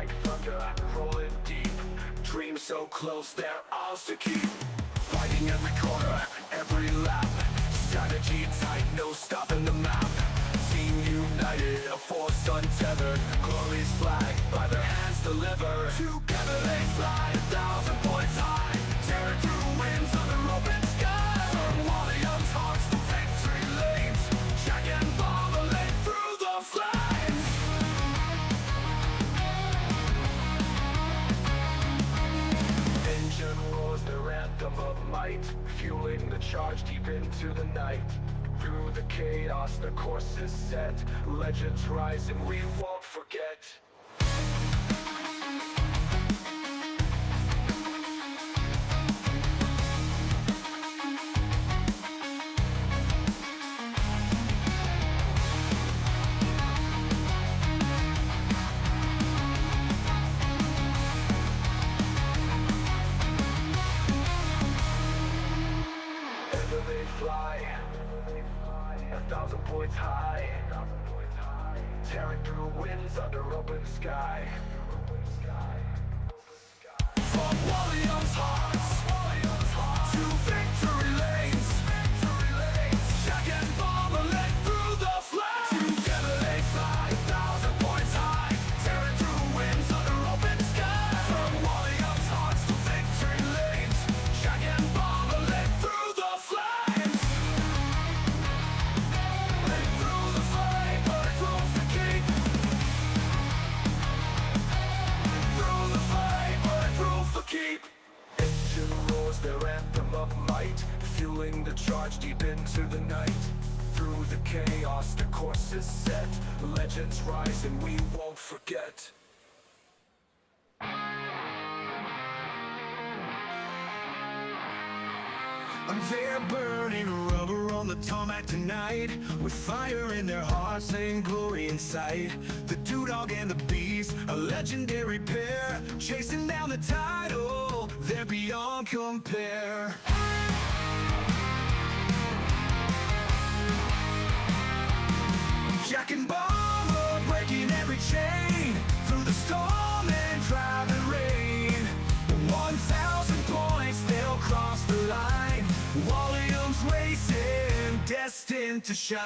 like thunder, rolling deep. Dreams so close, they're ours to keep. Fighting every corner, every lap. Strategy tight, no stopping the map. Team united, a force untethered. Glory's flag, by their hands delivered. Together they fly 1,000 points high, tearing through winds under open skies. From Wawlliamz hearts to victory lanes, Jack and Bob are led through the flames. Engine roars their anthem of might, fueling the charge deep into the night. Through the chaos the course is set, legends rise and we won't forget. They fly 1,000 points high, tearing through winds under open sky. From Wawlliamz hearts to victory lanes, Jack and Bob are led through the flames. Together they fly 1,000 points high, tearing through winds under open sky. From Wawlliamz hearts to victory lanes, Jack and Bob are led through the flames. Led through the flame, bulletproof the keep. Through the flame, bulletproof the keep. Engine roars their anthem of might, fueling the charge deep into the night. Through the chaos the course is set, legends rise and we won't forget. They're burning rubber on the tarmac tonight, with fire in their hearts and glory in sight. The Dog and the Beast, a legendary pair, chasing down the title, they're beyond compare. Jack and Bob are breaking every chain, through the storm and driving rain. 1,000 points, they'll cross the line. Wawlliamz racing, destined to shine.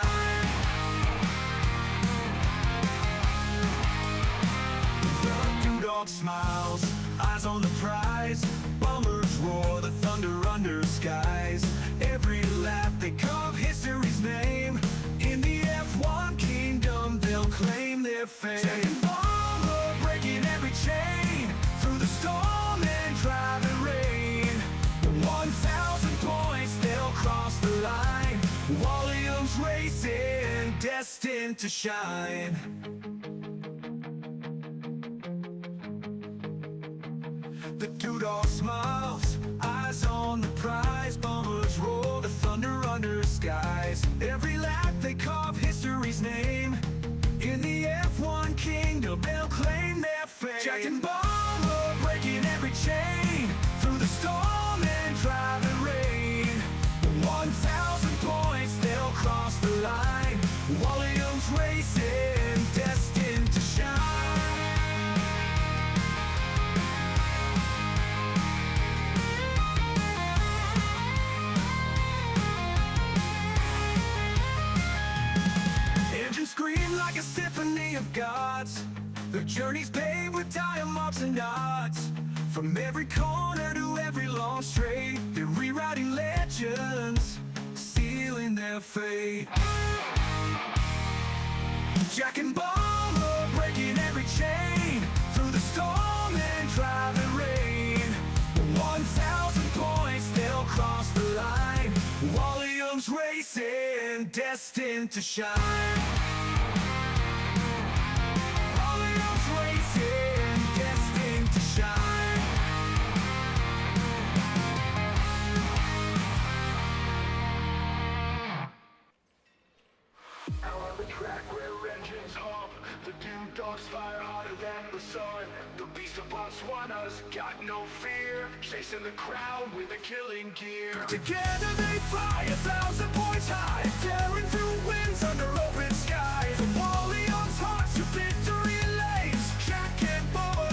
The Dog smiles, eyes on the prize. Bombers roar, the thunder under skies. Every lap they carve history's name. In the F1 kingdom they'll claim their fame. Jack and Bob are breaking every chain, through the storm and driving rain. 1,000 points, they'll cross the line. Wawlliamz racing, destined to shine. The Dog smiles, eyes on the prize. Bombers roar, the thunder under skies. Every lap they carve history's name. In the F1 kingdom they'll claim their fame. Jack and Bob are breaking every chain, through the storm and driving rain. 1,000 points, they'll cross the line. Wawlliamz racing, destined to shine. Engines scream like a symphony of gods. Their journey's paved with tire marks and knots. From every corner to every long straight, they're rewriting legends, sealing their fate. Jack and Bob are breaking every chain, through the storm and driving rain. 1,000 points, they'll cross the line. Wawlliamz racing, destined to shine. Wawlliamz racing, destined to shine. Out on the track where engines hum, the Dogs fire harder than the sun. The beast of Botswana's got no fear, chasing the crowd with a killing gear. Together they fly 1,000 points high, tearing through winds under open skies. From Wawlliamz hearts to victory lanes, Jack and Bob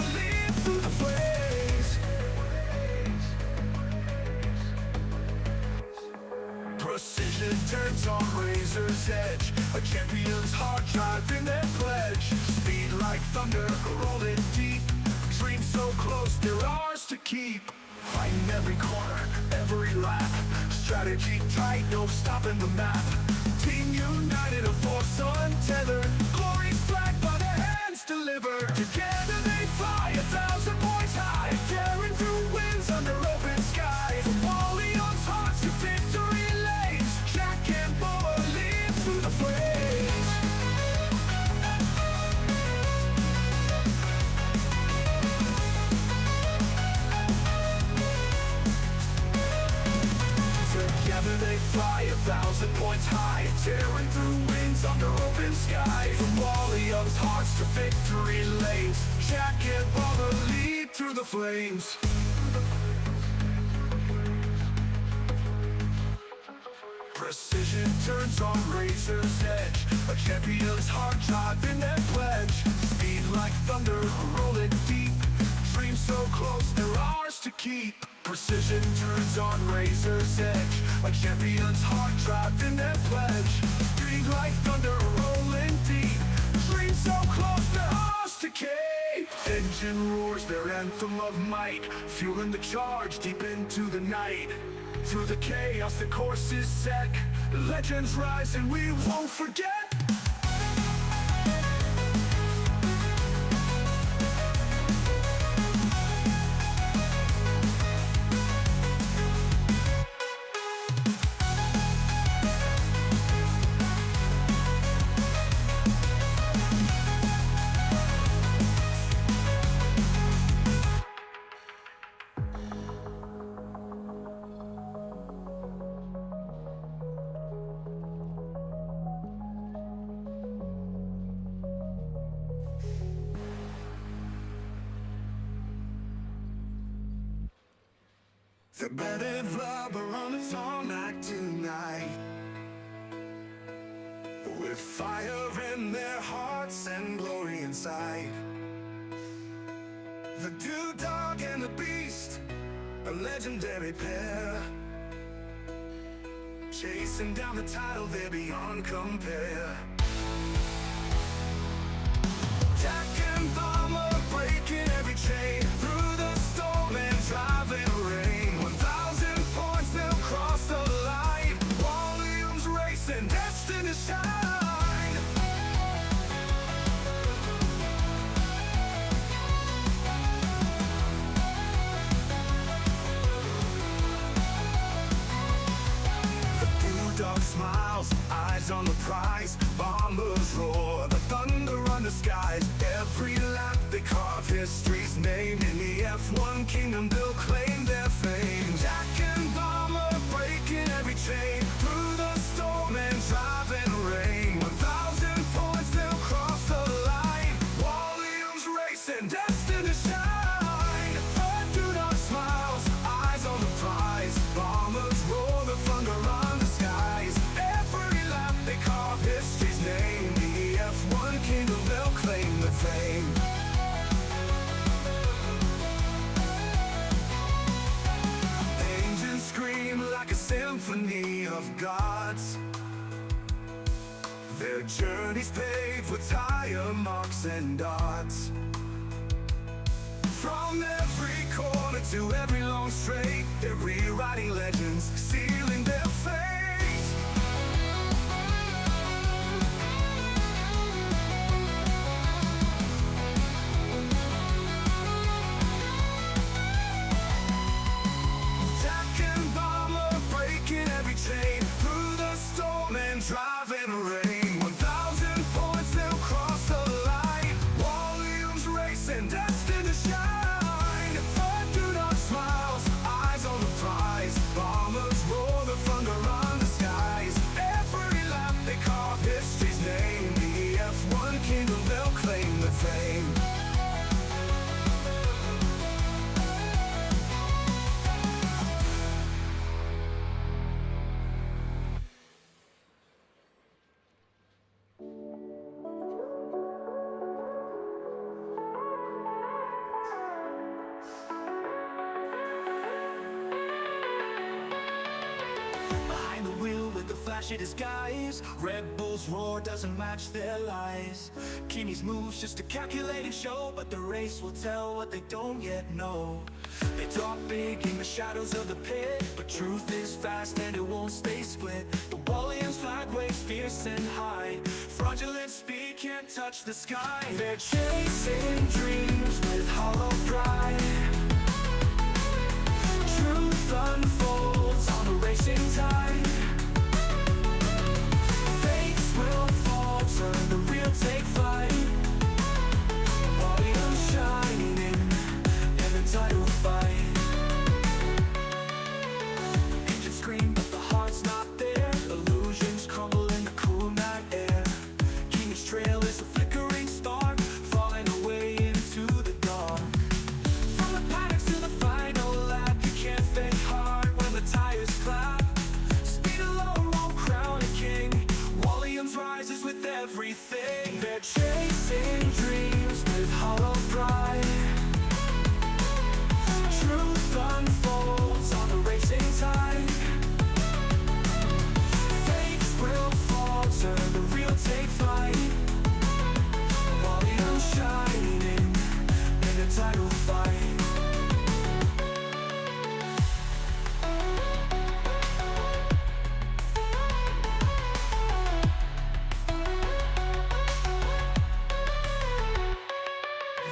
A champion's heart driving their pledge. Speed like thunder, rolling deep. Dreams so close, they're ours to keep. Fighting every corner, every lap. Strategy tight, no stopping the map. Team united, a force untethered. Glory's flag by their hands delivered. Together they fly 1,000 points high, tearing through winds under open sky. From Wawlliamz hearts to victory lanes, Jack and Boa lead through the flames. Together they fly 1,000 points high, tearing through winds under open sky. From Wawlliamz hearts to victory lanes, Jack and Boa lead through the flames. Precision turns on razor's edge. A champion's heart driving their pledge. Speed like thunder, rolling deep. Dreams so close, they're ours to keep. Precision turns on razor's edge. A champion's heart driving their pledge. Speed like thunder, rolling deep. Dreams so close, they're ours to keep. Engine roars their anthem of might, fueling the charge deep into the night. Through the chaos the course is set. Legends rise and we won't forget. The bedded rubber on its all night tonight, with fire in their hearts and glory inside. The dog and the beast, a legendary pair, chasing down the title, they're beyond compare. Jack and Bomber breaking every chain, through the storm and driving rain. 1,000 points, they'll cross the line. Wawlliamz racing, destined to shine. The dog smiles, eyes on the prize. Bombers roar, the thunder on the skies. Every lap they carve history's name. In the F1 kingdom they'll claim their fame. Jack and Bomber breaking every chain, through the storm and driving rain. 1,000 points, they'll cross the line. Wawlliamz racing, destined to shine. A dog smiles, eyes on the prize. Bombers roar, the thunder on the skies. Every lap they carve history's name. In the F1 kingdom they'll claim the fame. Engines scream like a symphony of gods. Their journey's paved with tire marks and dots. From every corner to every long straight, they're rewriting legends, sealing their fate. Jack and Bomber breaking every chain, through the storm and driving rain. 1,000 points, they'll cross the line. Wawlliamz racing, destined to shine. A dog smiles, eyes on the prize. Bombers roar, the match your disguise. Red Bull's roar doesn't match their lies. Keeney's moves just a calculated show, but the race will tell what they don't yet know. They talk big in the shadows of the pit, but truth is fast and it won't stay split. The Wawlliamz flag waves fierce and high. Fraudulent speed can't touch the sky. They're chasing dreams with hollow pride. Truth unfolds on a racing tide. Fakes will falter, the real take flight. Wawlliamz shining in the title fight. Engines scream but the heart's not there. Illusions crumble in the cool night air. King's trail is a flickering spark, falling away into the dark. From the paddocks to the final lap, you can't think hard when the tires clap. Speed alone won't crown a king. Wawlliamz rises with everything. They're chasing dreams with hollow pride. Truth unfolds on a racing tide. Fakes will falter, the real take flight. Wawlliamz shining in a title fight.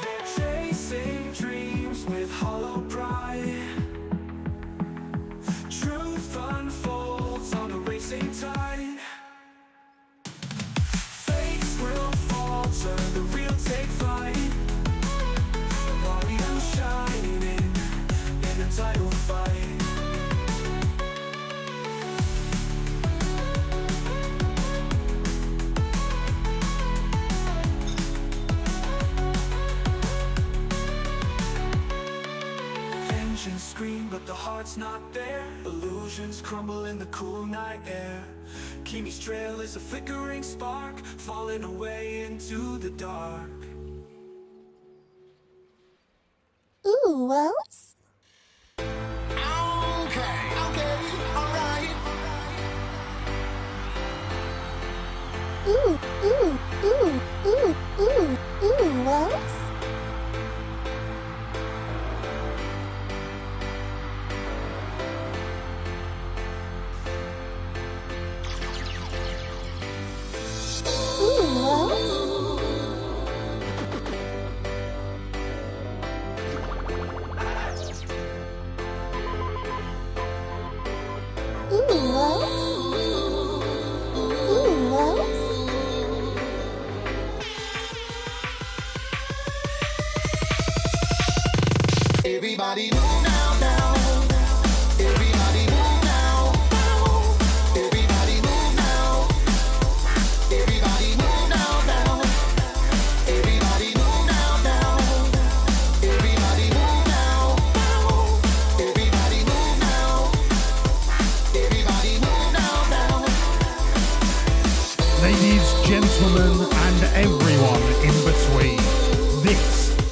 They're chasing dreams with hollow pride. Truth unfolds on a racing tide. Fakes will falter, the real take flight. Wawlliamz shining in a title fight. Engines scream but the heart's not there. Illusions crumble in the cool night air. Keeney's trail is a flickering spark, falling away into the dark. Ooh, Wells? Okay, alright. Ooh, Wells? Everybody move now, now. Everybody move now. Everybody move now. Everybody move now, now. Everybody move now, now. Everybody move now. Everybody move now. Everybody move now, now. Ladies, gentlemen, and everyone in between, this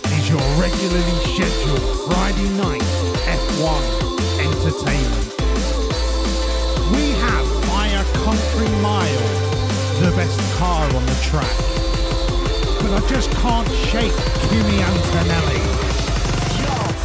is your regularly scheduled Friday night F1 entertainment. We have, by a country mile, the best car on the track. But I just can't shake Kimi Antonelli.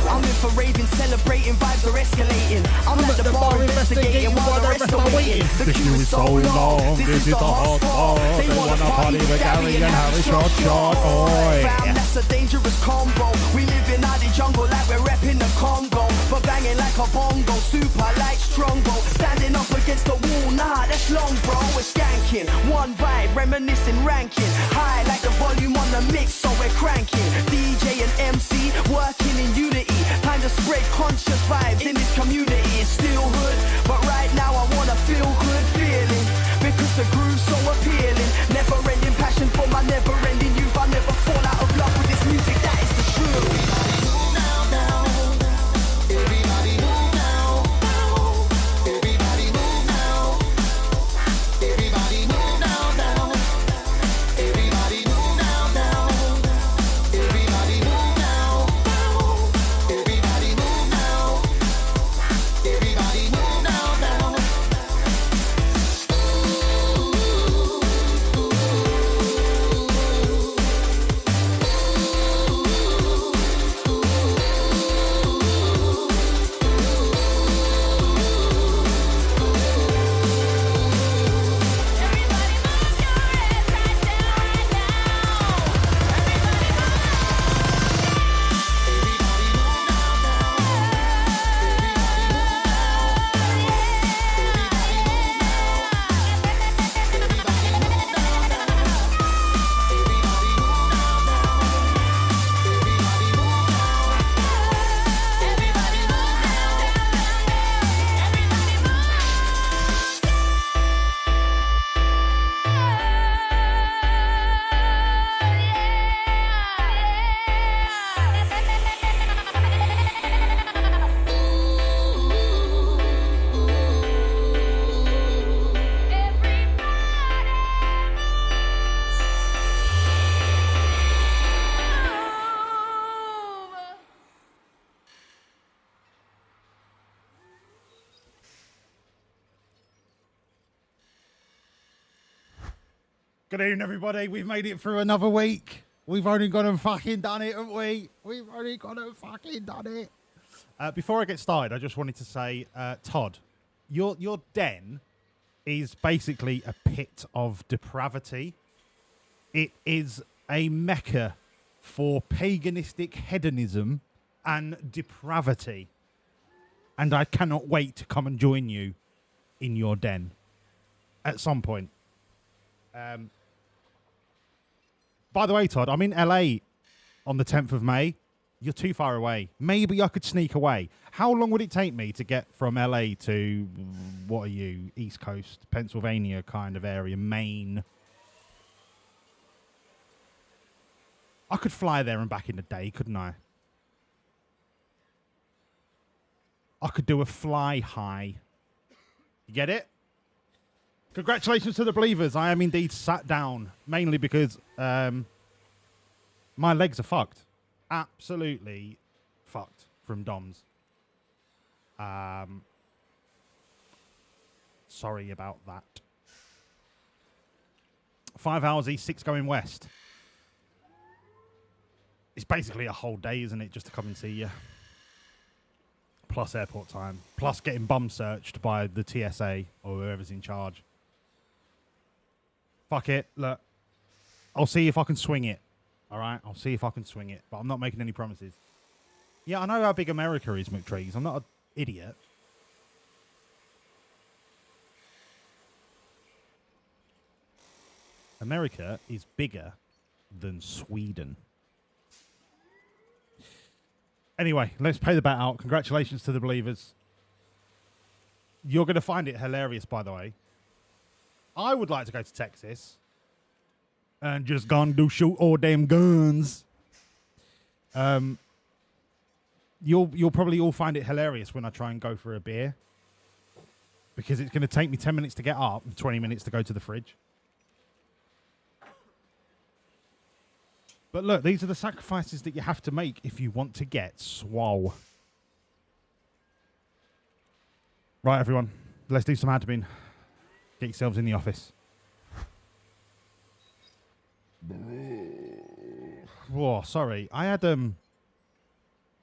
I'm in for raving, celebrating, vibes are escalating. I'm at the bar investigating while the rest are waiting. The queue is so long, this is the hot spot. They wanna party with Gary and Harry shot. Oi. Fam, that's a dangerous combo. We live in the jungle like we're repping the Congo. But banging like a bongo, super like Strongbow. Standing up against the wall, nah, that's long, bro. We're skanking, one vibe, reminiscing, ranking. High like the volume on the mix, so we're cranking. DJ and MC working in unity. Time to spread conscious vibes in this community. It's still hood, but right now I wanna feel good feeling. Because the groove's so appealing. Never ending passion for my never ending youth. I never fall out of love with this music, that is the truth. Everybody move now, now. Everybody move now. Everybody move now. Everybody move now, now. Everybody move now, now. Everybody move now. Everybody move now. Everybody move now, Good evening, everybody. We've made it through another week. We've only gone and fucking done it, haven't we? We've only gone and fucking done it. Before I get started, I just wanted to say, Todd, your den is basically a pit of depravity. It is a mecca for paganistic hedonism and depravity. And I cannot wait to come and join you in your den at some point. By the way, Todd, I'm in LA on the 10th of May. You're too far away. Maybe I could sneak away. How long would it take me to get from LA to, what are you, East Coast, Pennsylvania kind of area, Maine? I could fly there and back in a day, couldn't I? I could do a fly high. You get it? Congratulations to the believers. I am indeed sat down, mainly because my legs are fucked. Absolutely fucked from DOMs. Sorry about that. 5 hours east, 6 going west. It's basically a whole day, isn't it, just to come and see you? Plus airport time. Plus getting bum searched by the TSA or whoever's in charge. Fuck it. Look, I'll see if I can swing it. All right? I'll see if I can swing it. But I'm not making any promises. Yeah, I know how big America is, McTrees. I'm not an idiot. America is bigger than Sweden. Anyway, let's pay the bet out. Congratulations to the believers. You're going to find it hilarious, by the way. I would like to go to Texas and just go and do shoot all damn guns. You'll probably all find it hilarious when I try and go for a beer, because it's going to take me 10 minutes to get up and 20 minutes to go to the fridge. But look, these are the sacrifices that you have to make if you want to get swole. Right, everyone, let's do some admin. Get yourselves in the office. Whoa, sorry. I had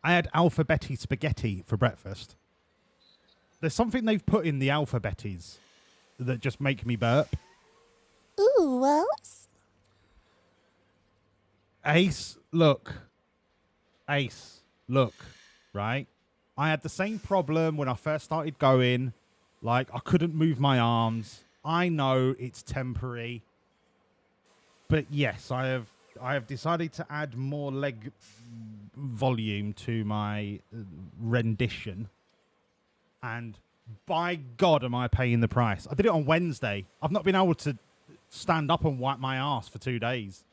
alphabetti spaghetti for breakfast. There's something they've put in the alphabettis that just make me burp. Ooh, Wells? Ace, look. Ace, look. Right? I had the same problem when I first started going. Like, I couldn't move my arms. I know it's temporary. But yes, I have decided to add more leg volume to my rendition. And by God, am I paying the price. I did it on Wednesday. I've not been able to stand up and wipe my ass for 2 days.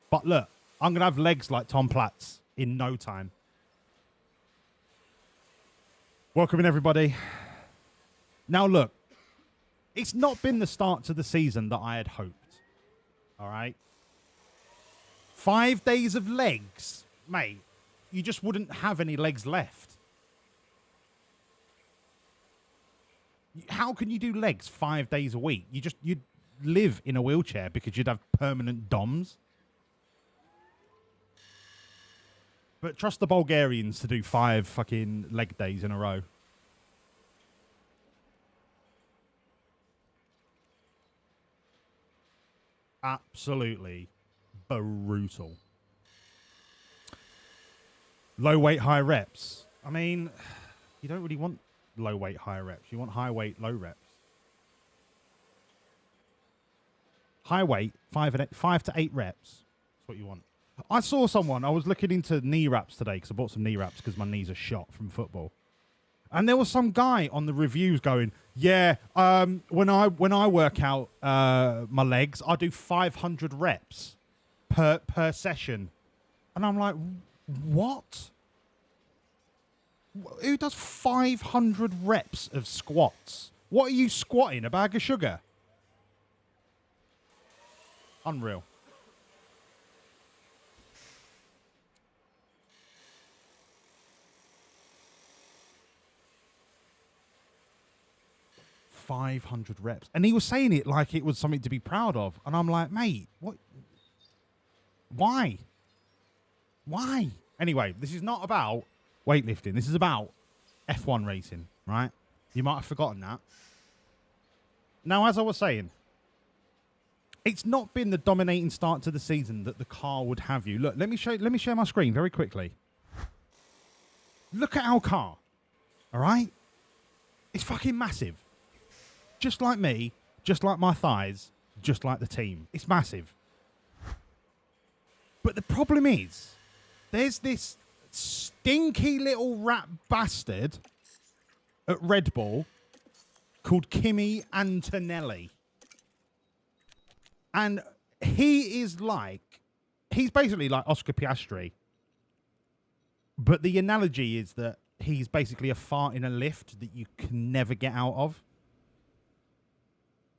But look, I'm going to have legs like Tom Platz in no time. Welcome in, everybody. Now, look, it's not been the start to the season that I had hoped. All right? 5 days of legs, mate. You just wouldn't have any legs left. How can you do legs 5 days a week? You'd live in a wheelchair because you'd have permanent DOMs. But trust the Bulgarians to do 5 fucking leg days in a row. Absolutely brutal. Low weight, high reps. I mean, you don't really want low weight, high reps. You want high weight, low reps. High weight, 5 to 8 reps. That's what you want. I saw someone, I was looking into knee wraps today because I bought some knee wraps because my knees are shot from football. And there was some guy on the reviews going, yeah, when I work out my legs, I do 500 reps per session. And I'm like, what? Who does 500 reps of squats? What are you squatting, a bag of sugar? Unreal. 500 reps. And he was saying it like it was something to be proud of. And I'm like, mate, what? Why? Why? Anyway, this is not about weightlifting. This is about F1 racing, right? You might have forgotten that. Now, as I was saying, it's not been the dominating start to the season that the car would have you. Look, let me share my screen very quickly. Look at our car. All right? It's fucking massive. Just like me, just like my thighs, just like the team. It's massive. But the problem is, there's this stinky little rat bastard at Red Bull called Kimi Antonelli. And he's basically like Oscar Piastri. But the analogy is that he's basically a fart in a lift that you can never get out of.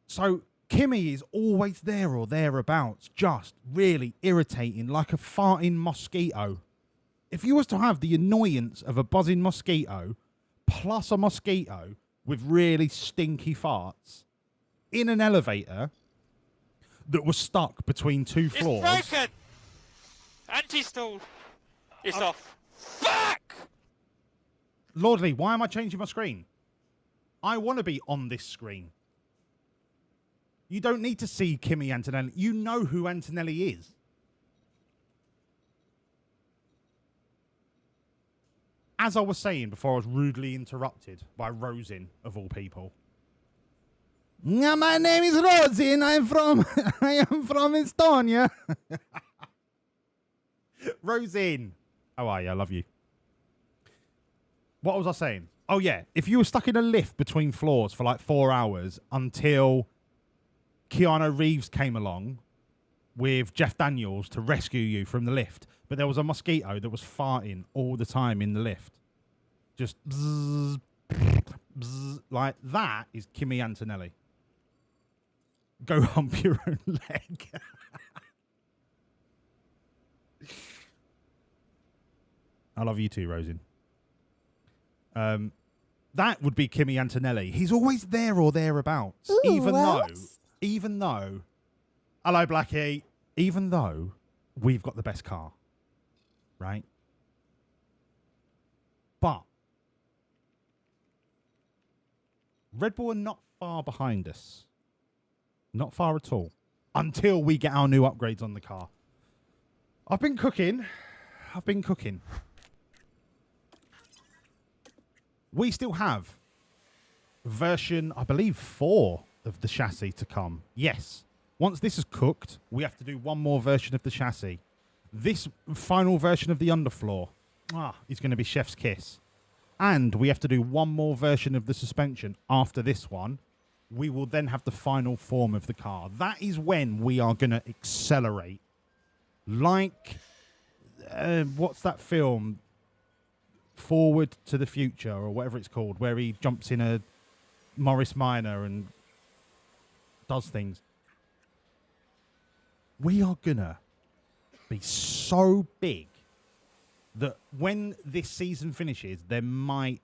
So Kimi is always there or thereabouts, just really irritating, like a farting mosquito. If you was to have the annoyance of a buzzing mosquito plus a mosquito with really stinky farts in an elevator that was stuck between two floors. It's broken! Anti-stall. It's off. Fuck! Lordly, why am I changing my screen? I want to be on this screen. You don't need to see Kimi Antonelli. You know who Antonelli is. As I was saying before I was rudely interrupted by Rosin, of all people. Yeah, my name is Rosin. I am from Estonia. Rosin. How are you? I love you. What was I saying? Oh, yeah. If you were stuck in a lift between floors for like 4 hours until Keanu Reeves came along with Jeff Daniels to rescue you from the lift, but there was a mosquito that was farting all the time in the lift. Just bzzz, bzzz, like that is Kimi Antonelli. Go hump your own leg. I love you too, Rosin. That would be Kimi Antonelli. He's always there or thereabouts. Ooh, even Wawlliamz. though, hello, Blackie. Even though we've got the best car, right? But Red Bull are not far behind us. Not far at all. Until we get our new upgrades on the car. I've been cooking. We still have version, I believe, 4 of the chassis to come. Yes. Once this is cooked, we have to do one more version of the chassis. This final version of the underfloor is going to be chef's kiss. And we have to do one more version of the suspension after this one. We will then have the final form of the car. That is when we are going to accelerate. Like, what's that film? Forward to the Future, or whatever it's called, where he jumps in a Morris Minor and does things. We are gonna be so big that when this season finishes, there might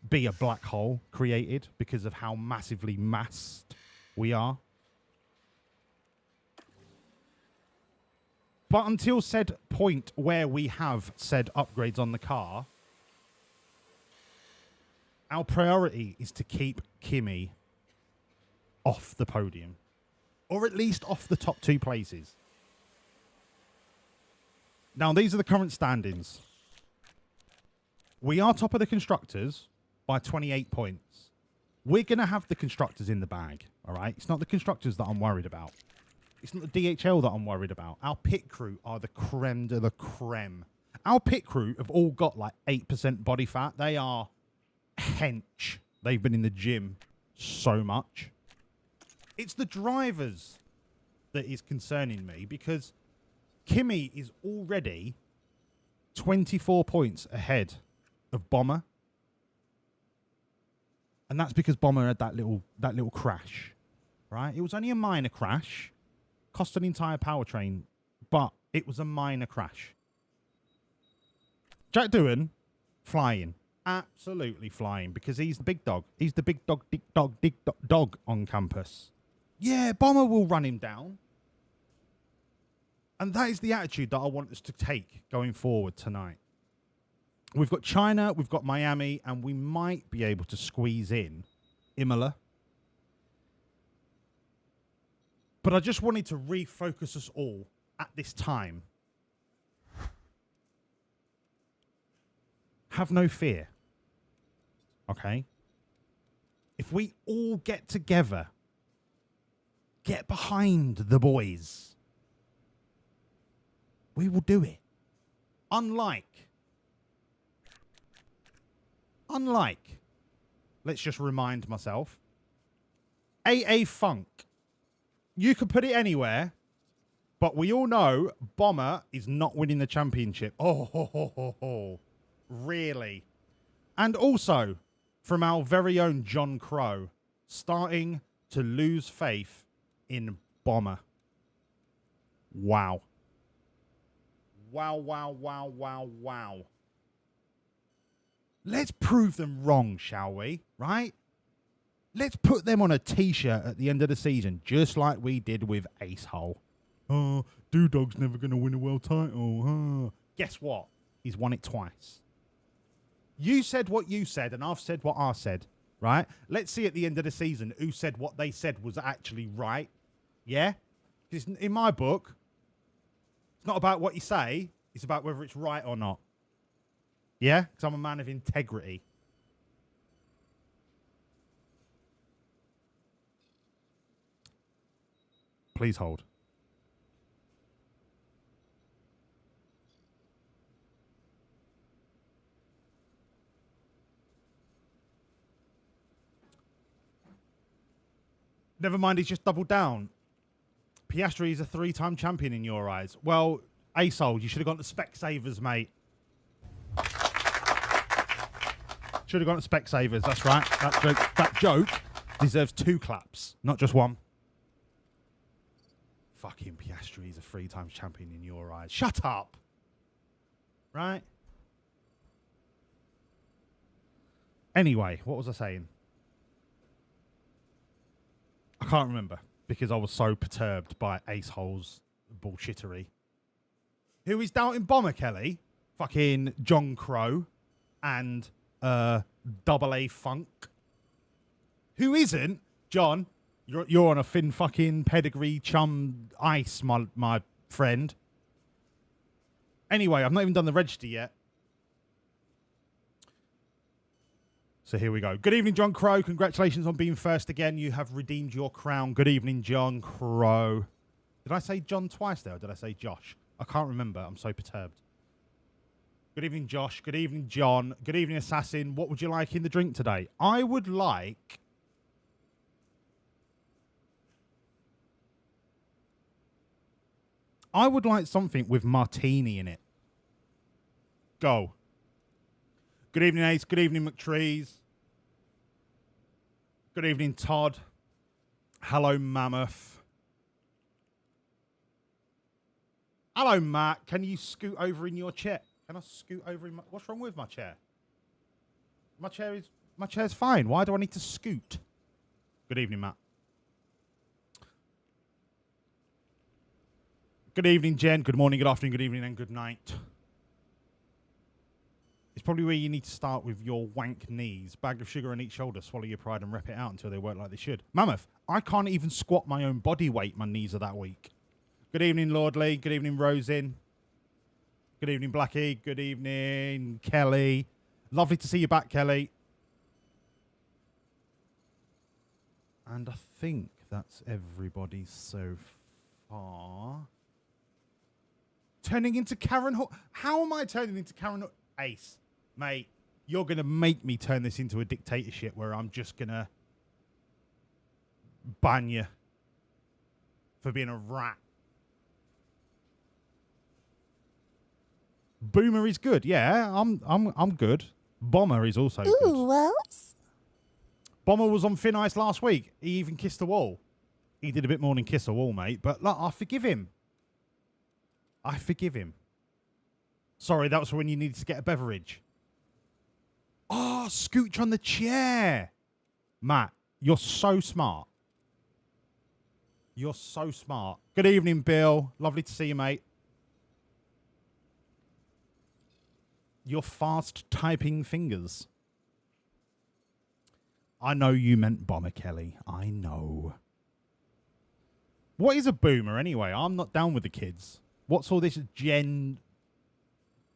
be a black hole created because of how massively massed we are. But until said point where we have said upgrades on the car, our priority is to keep Kimi off the podium. Or at least off the top 2 places. Now, these are the current standings. We are top of the constructors by 28 points. We're going to have the constructors in the bag, all right? It's not the constructors that I'm worried about. It's not the DHL that I'm worried about. Our pit crew are the creme de la creme. Our pit crew have all got like 8% body fat. They are hench. They've been in the gym so much. It's the drivers that is concerning me, because Kimi is already 24 points ahead of Bomber. And that's because Bomber had that little crash, right? It was only a minor crash, cost an entire powertrain, but it was a minor crash. Jack Doohan, flying. absolutely flying because he's the big dog. He's the big dog on campus. Yeah, Bomber will run him down. And that is the attitude that I want us to take going forward tonight. We've got China, we've got Miami, and we might be able to squeeze in Imola. But I just wanted to refocus us all at this time. Have no fear. Okay? If we all get together, get behind the boys, we will do it. Unlike, let's just remind myself, AA Funk. You could put it anywhere, but we all know Bomber is not winning the championship. Oh, really? And also, from our very own John Crow, starting to lose faith in Bomber. Wow. Wow. Let's prove them wrong, shall we? Right? Let's put them on a t-shirt at the end of the season, just like we did with Acehole. Oh, Dog's never going to win a world title. Guess what? He's won it twice. You said what you said, and I've said what I said, right? Let's see at the end of the season who said what they said was actually right. Yeah? Because in my book, it's not about what you say, it's about whether it's right or not. Yeah? Because I'm a man of integrity. Please hold. Never mind, he's just doubled down. Piastri is a 3-time champion in your eyes. Well, Asol, you should have gone to Specsavers, mate. Should have gone to Specsavers, that's right. That joke deserves 2 claps, not just 1. Fucking Piastri is a 3-time champion in your eyes. Shut up. Right? Anyway, what was I saying? I can't remember because I was so perturbed by Acehole's bullshittery. Who is doubting Bomber, Kelly? Fucking John Crow and Double A Funk. Who isn't? John, you're on a thin fucking pedigree chum ice, my friend. Anyway, I've not even done the register yet. So here we go. Good evening, John Crow. Congratulations on being first again. You have redeemed your crown. Good evening, John Crow. Did I say John twice there, or did I say Josh? I can't remember. I'm so perturbed. Good evening, Josh. Good evening, John. Good evening, Assassin. What would you like in the drink today? I would like... something with martini in it. Go. Good evening, Ace. Good evening, McTrees. Good evening, Todd. Hello, Mammoth. Hello, Matt. Can you scoot over in your chair? Can I scoot over in my... What's wrong with my chair? My chair's fine. Why do I need to scoot? Good evening, Matt. Good evening, Jen. Good morning, good afternoon, good evening, and good night. It's probably where you need to start with your wank knees. Bag of sugar on each shoulder, swallow your pride and rep it out until they work like they should. Mammoth, I can't even squat my own body weight. My knees are that weak. Good evening, Lordley. Good evening, Rosin. Good evening, Blackie. Good evening, Kelly. Lovely to see you back, Kelly. And I think that's everybody so far. Turning into Karen Hall. How am I turning into Karen Hall? Ace, mate, you're going to make me turn this into a dictatorship where I'm just going to ban you for being a rat. Boomer is good. Yeah, I'm good. Bomber is also Ooh, good. Wawlliamz. Bomber was on thin ice last week. He even kissed the wall. He did a bit more than kiss a wall, mate. But look, I forgive him. I forgive him. Sorry, that was when you needed to get a beverage. Oh, scooch on the chair. Matt, you're so smart. You're so smart. Good evening, Bill. Lovely to see you, mate. Your fast typing fingers. I know you meant Bomber Kelly. I know. What is a boomer anyway? I'm not down with the kids. What's all this Gen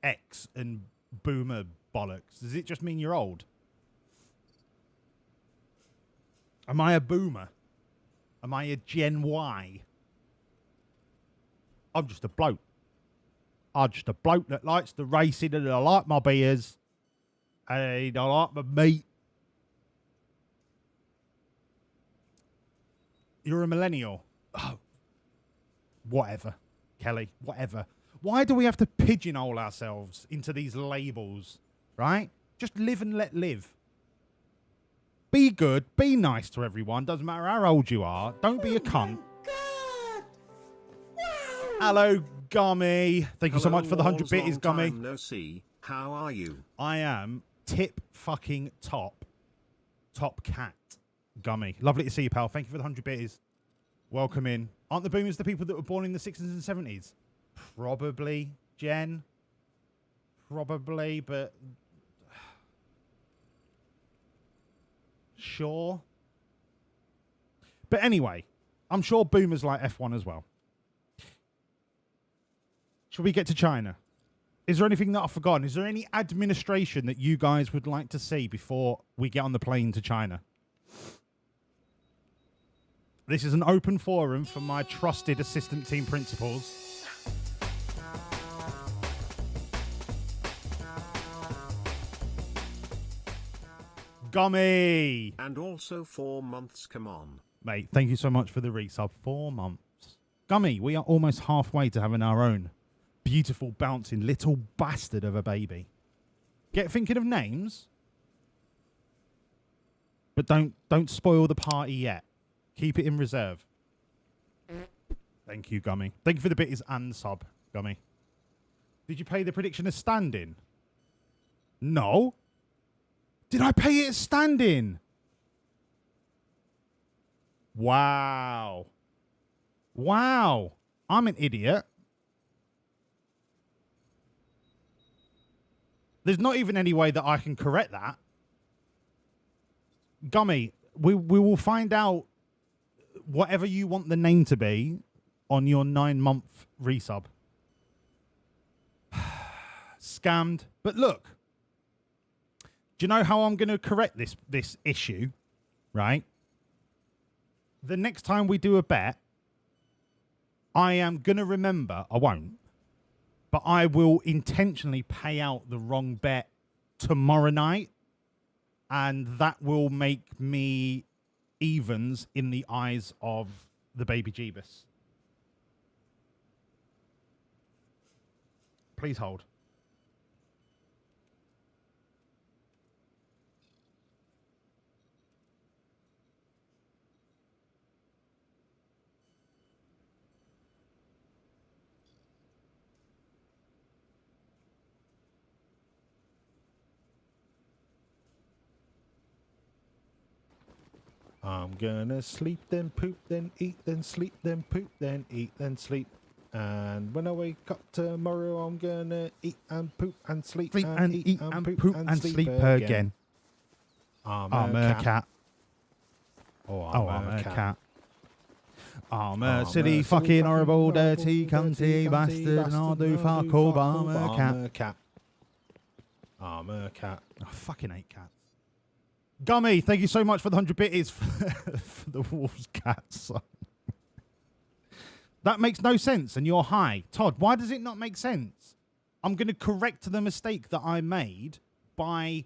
X and boomer bollocks? Does it just mean you're old? Am I a boomer? Am I a Gen Y? I'm just a bloke. I'm just a bloke that likes the racing and I like my beers and I like my meat. You're a millennial. Oh, whatever, Kelly, whatever. Why do we have to pigeonhole ourselves into these labels, right? Just live and let live. Be good, be nice to everyone. Doesn't matter how old you are. Don't be a cunt. God! Wow! Hello, Gummy. Thank you so much for the 100 Wawlliamz, bitties, long Gummy. time no see. How are you? I am tip fucking top. Top cat, Gummy. Lovely to see you, pal. Thank you for the 100 bitties. Welcome in. Aren't the boomers the people that were born in the 60s and 70s? Probably, Jen. Probably, but... Sure. But anyway, I'm sure boomers like F1 as well. Shall we get to China? Is there anything that I've forgotten? Is there any administration that you guys would like to see before we get on the plane to China? This is an open forum for my trusted assistant team principals. Gummy! And also 4 months, come on. Mate, thank you so much for the resub. 4 months. Gummy, we are almost halfway to having our own beautiful, bouncing little bastard of a baby. Get thinking of names, but don't spoil the party yet. Keep it in reserve. Thank you, Gummy. Thank you for the bitties and sub, Gummy. Did you pay the prediction as stand-in? No. Did I pay it as stand-in? Wow. Wow. I'm an idiot. There's not even any way that I can correct that. Gummy, we will find out whatever you want the name to be on your 9-month resub. Scammed. But look, do you know how I'm going to correct this issue, right? The next time we do a bet, I am going to remember, I won't, but I will intentionally pay out the wrong bet tomorrow night, and that will make me evens in the eyes of the baby Jeebus. Please hold. I'm gonna sleep, then poop, then eat, then sleep, then poop, then eat, then sleep. And when I wake up tomorrow, I'm gonna eat and poop and sleep and eat and poop and sleep again. I'm a cat. Oh, I'm a cat. I'm a silly, fucking, horrible, dirty, cunty bastard, and I'll do fuck all, but I'm a cat. I'm a cat. I fucking hate cats. Gummy, thank you so much for the 100 bitties for the wolf's cat song. That makes no sense, and you're high. Todd, why does it not make sense? I'm going to correct the mistake that I made by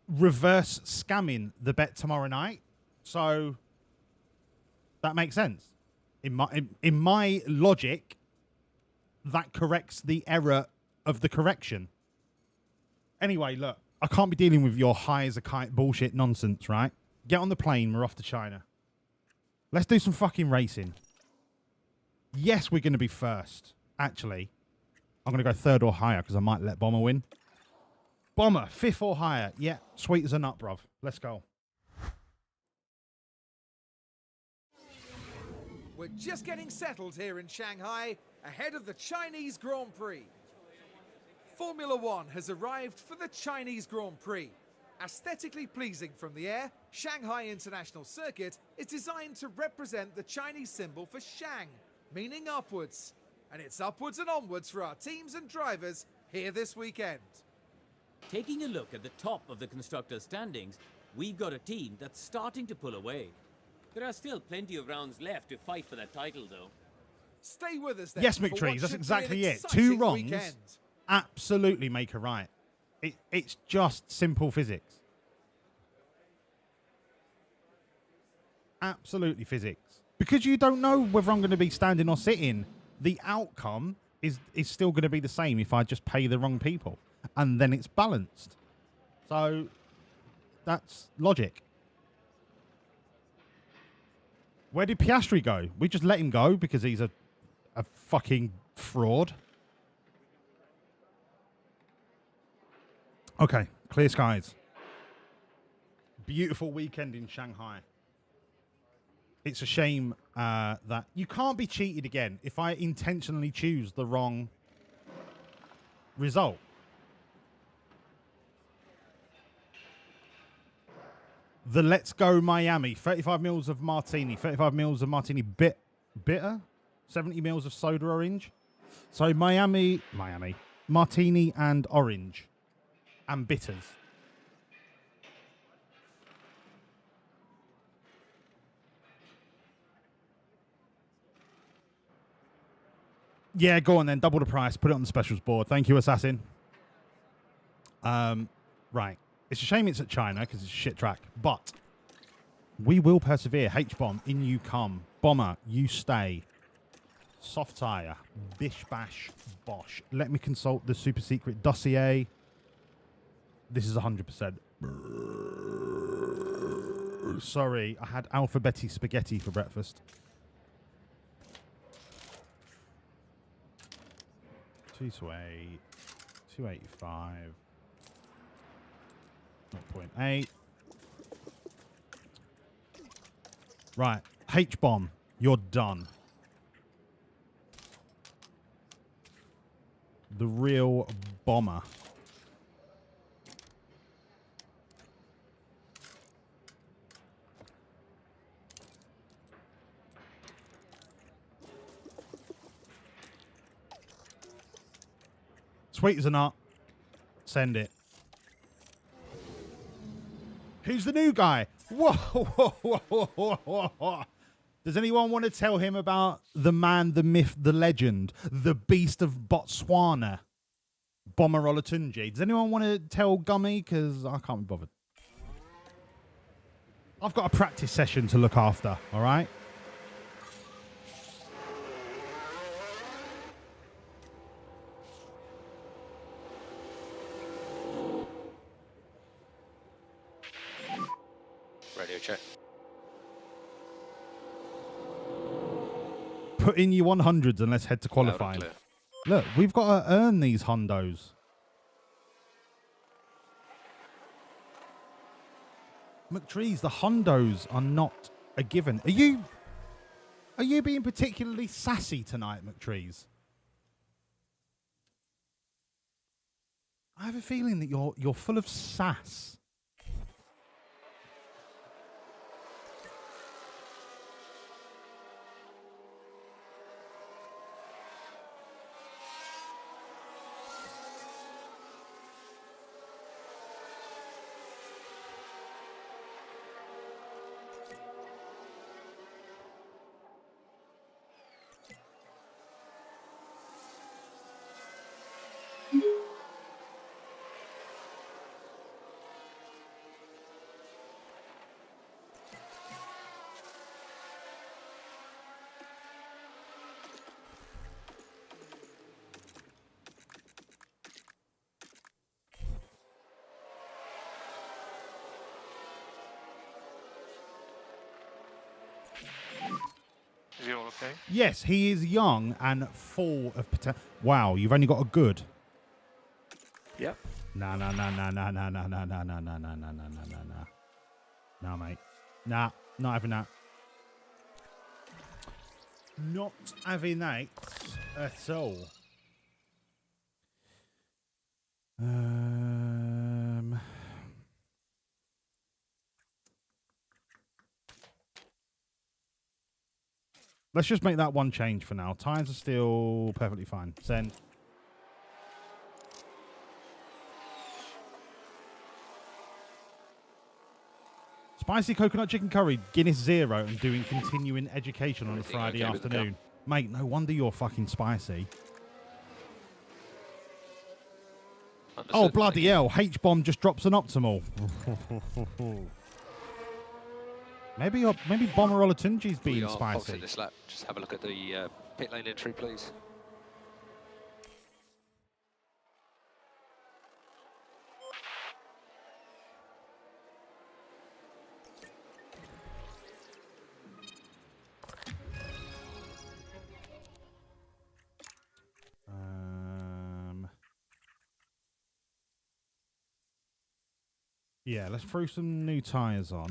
reverse scamming the bet tomorrow night. So that makes sense. In my logic, that corrects the error of the correction. Anyway, look. I can't be dealing with your high as a kite bullshit nonsense, right? Get on the plane. We're off to China. Let's do some fucking racing. Yes, we're going to be first. Actually, I'm going to go third or higher because I might let Bomber win. Bomber, 5th or higher. Yeah, sweet as a nut, bruv. Let's go. We're just getting settled here in Shanghai, ahead of the Chinese Grand Prix. Formula One has arrived for the Chinese Grand Prix. Aesthetically pleasing from the air, Shanghai International Circuit is designed to represent the Chinese symbol for Shang, meaning upwards. And it's upwards and onwards for our teams and drivers here this weekend. Taking a look at the top of the constructors' standings, we've got a team that's starting to pull away. There are still plenty of rounds left to fight for that title, though. Stay with us then. Yes, for what McTrees, that's should be exactly an it. 2 exciting wrongs weekend. absolutely make a right. It's just simple physics. Absolutely physics. Because you don't know whether I'm going to be standing or sitting, the outcome is still going to be the same if I just pay the wrong people. And then it's balanced. So that's logic. Where did Piastri go? We just let him go because he's a fucking fraud. Okay, clear skies. Beautiful weekend in Shanghai. It's a shame that you can't be cheated again if I intentionally choose the wrong result. The Let's Go Miami. 35 mils of martini. 35 mils of martini bitter. 70 mils of soda orange. So Miami. Martini and orange. And bitters. Yeah, go on then. Double the price. Put it on the specials board. Thank you, Assassin. Right. It's a shame it's at China because it's a shit track. But we will persevere. H-Bomb, in you come. Bomber, you stay. Soft tire. Bish, bash, bosh. Let me consult the super secret dossier. This is 100%. Sorry, I had alphabetti spaghetti for breakfast. 228, 285, 0.8. Right, H-Bomb, you're done. The real bomber. Sweet as a nut. Send it. Who's the new guy? Whoa, whoa, whoa, whoa, whoa, whoa. Does anyone want to tell him about the man, the myth, the legend, the beast of Botswana, Bomber Olatunji? Does anyone want to tell Gummy? Because I can't be bothered. I've got a practice session to look after, all right? Radio check. Put in your 100s and let's head to qualifying. Look, we've got to earn these hondos. McTrees, the hondos are not a given. Are you being particularly sassy tonight, McTrees? I have a feeling that you're full of sass. Is he all okay? Yes, he is young and full of potential. Wow, you've only got a good. Yep. Nah, nah, nah, nah, nah, nah, nah, nah, nah, nah, nah, nah, nah, nah, nah, nah, nah. Nah, mate. Nah, not having that. Not having that at all. Let's just make that one change for now. Tires are still perfectly fine. Send. Spicy coconut chicken curry, Guinness 0, and doing continuing education on a Friday afternoon. Mate, no wonder you're fucking spicy. Understood. Oh, bloody hell. H-bomb just drops an optimal. maybe Bomber Olatunji's We being are spicy. boxing this lap. Just have a look at the pit lane entry, please. Yeah, let's throw some new tyres on.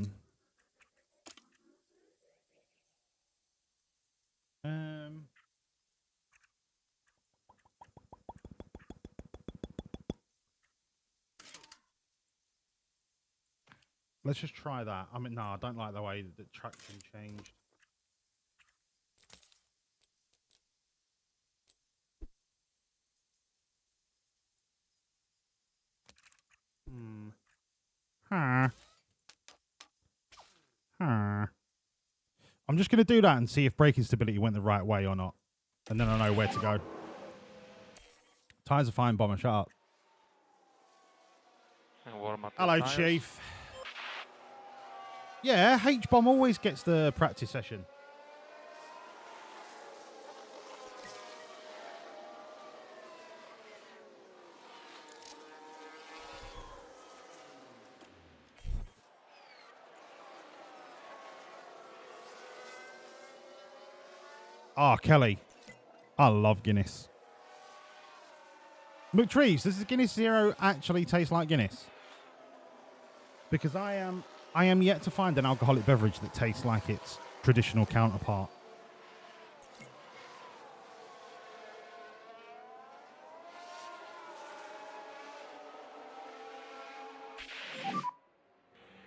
Let's just try that. I mean, no, I don't like the way that the traction changed. I'm just going to do that and see if braking stability went the right way or not. And then I know where to go. Tyres are fine, Bomber. Shut up. Hello, Chief. Yeah, H-Bomb always gets the practice session. Ah, Kelly. I love Guinness. McTrees, does the Guinness 0 actually taste like Guinness? Because I am yet to find an alcoholic beverage that tastes like its traditional counterpart.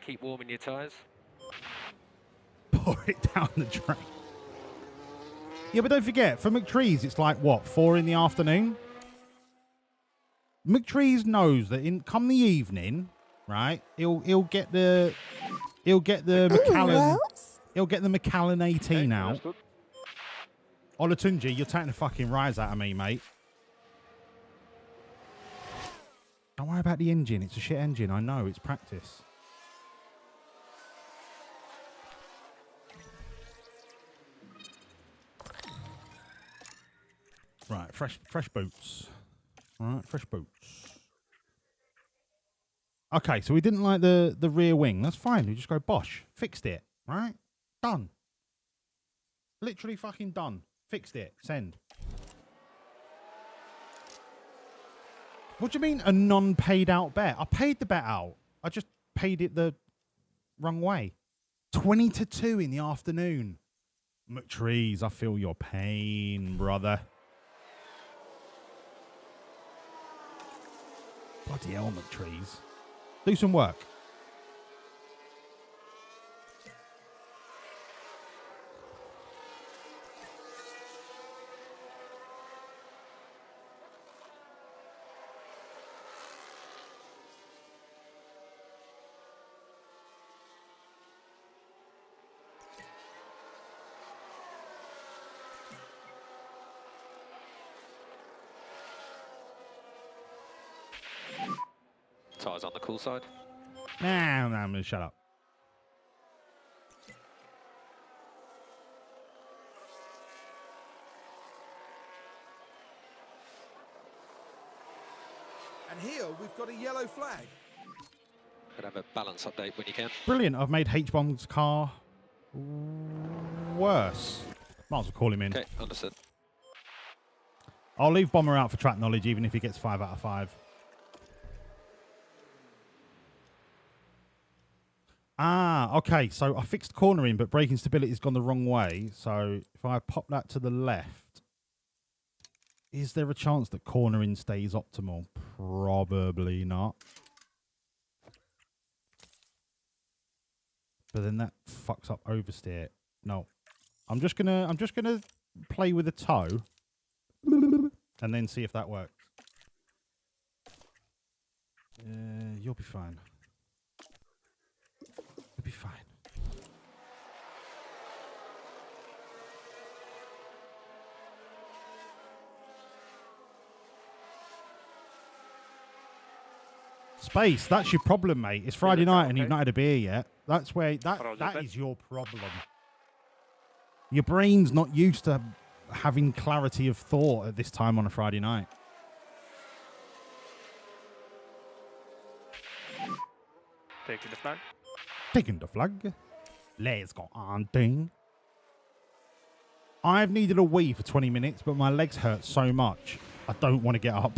Keep warming your tyres. Pour it down the drain. Yeah, but don't forget, for McTrees, it's like, what, 4 in the afternoon? McTrees knows that come the evening, right, he'll get the Macallan, he'll get the Macallan 18 out. Olatunji, you're taking the fucking rise out of me, mate. Don't worry about the engine. It's a shit engine. I know. It's practice. Right, fresh boots. All right, fresh boots. Okay, so we didn't like the rear wing. That's fine. We just go Bosch. Fixed it. Right? Done. Literally fucking done. Fixed it. Send. What do you mean a non-paid out bet? I paid the bet out. I just paid it the wrong way. 20 to 2 in the afternoon. McTrees, I feel your pain, brother. Bloody hell, McTrees. Do some work. Tyres on the cool side. Nah, I'm going to shut up. And here we've got a yellow flag. Could have a balance update when you can. Brilliant. I've made H-Bomb's car worse. Might as well call him in. Okay, understood. I'll leave Bomber out for track knowledge, even if he gets 5 out of 5. Ah, okay. So I fixed cornering, but braking stability has gone the wrong way. So if I pop that to the left, is there a chance that cornering stays optimal? Probably not. But then that fucks up oversteer. No. I'm just gonna play with a toe and then see if that works. You'll be fine. You'll be fine. Space, that's your problem, mate. It's Friday night and you've not had a beer yet. That's where that is your problem. Your brain's not used to having clarity of thought at this time on a Friday night. Taking the flag. Taking the flag. Let's go on, ding. I've needed a wee for 20 minutes, but my legs hurt so much. I don't want to get up.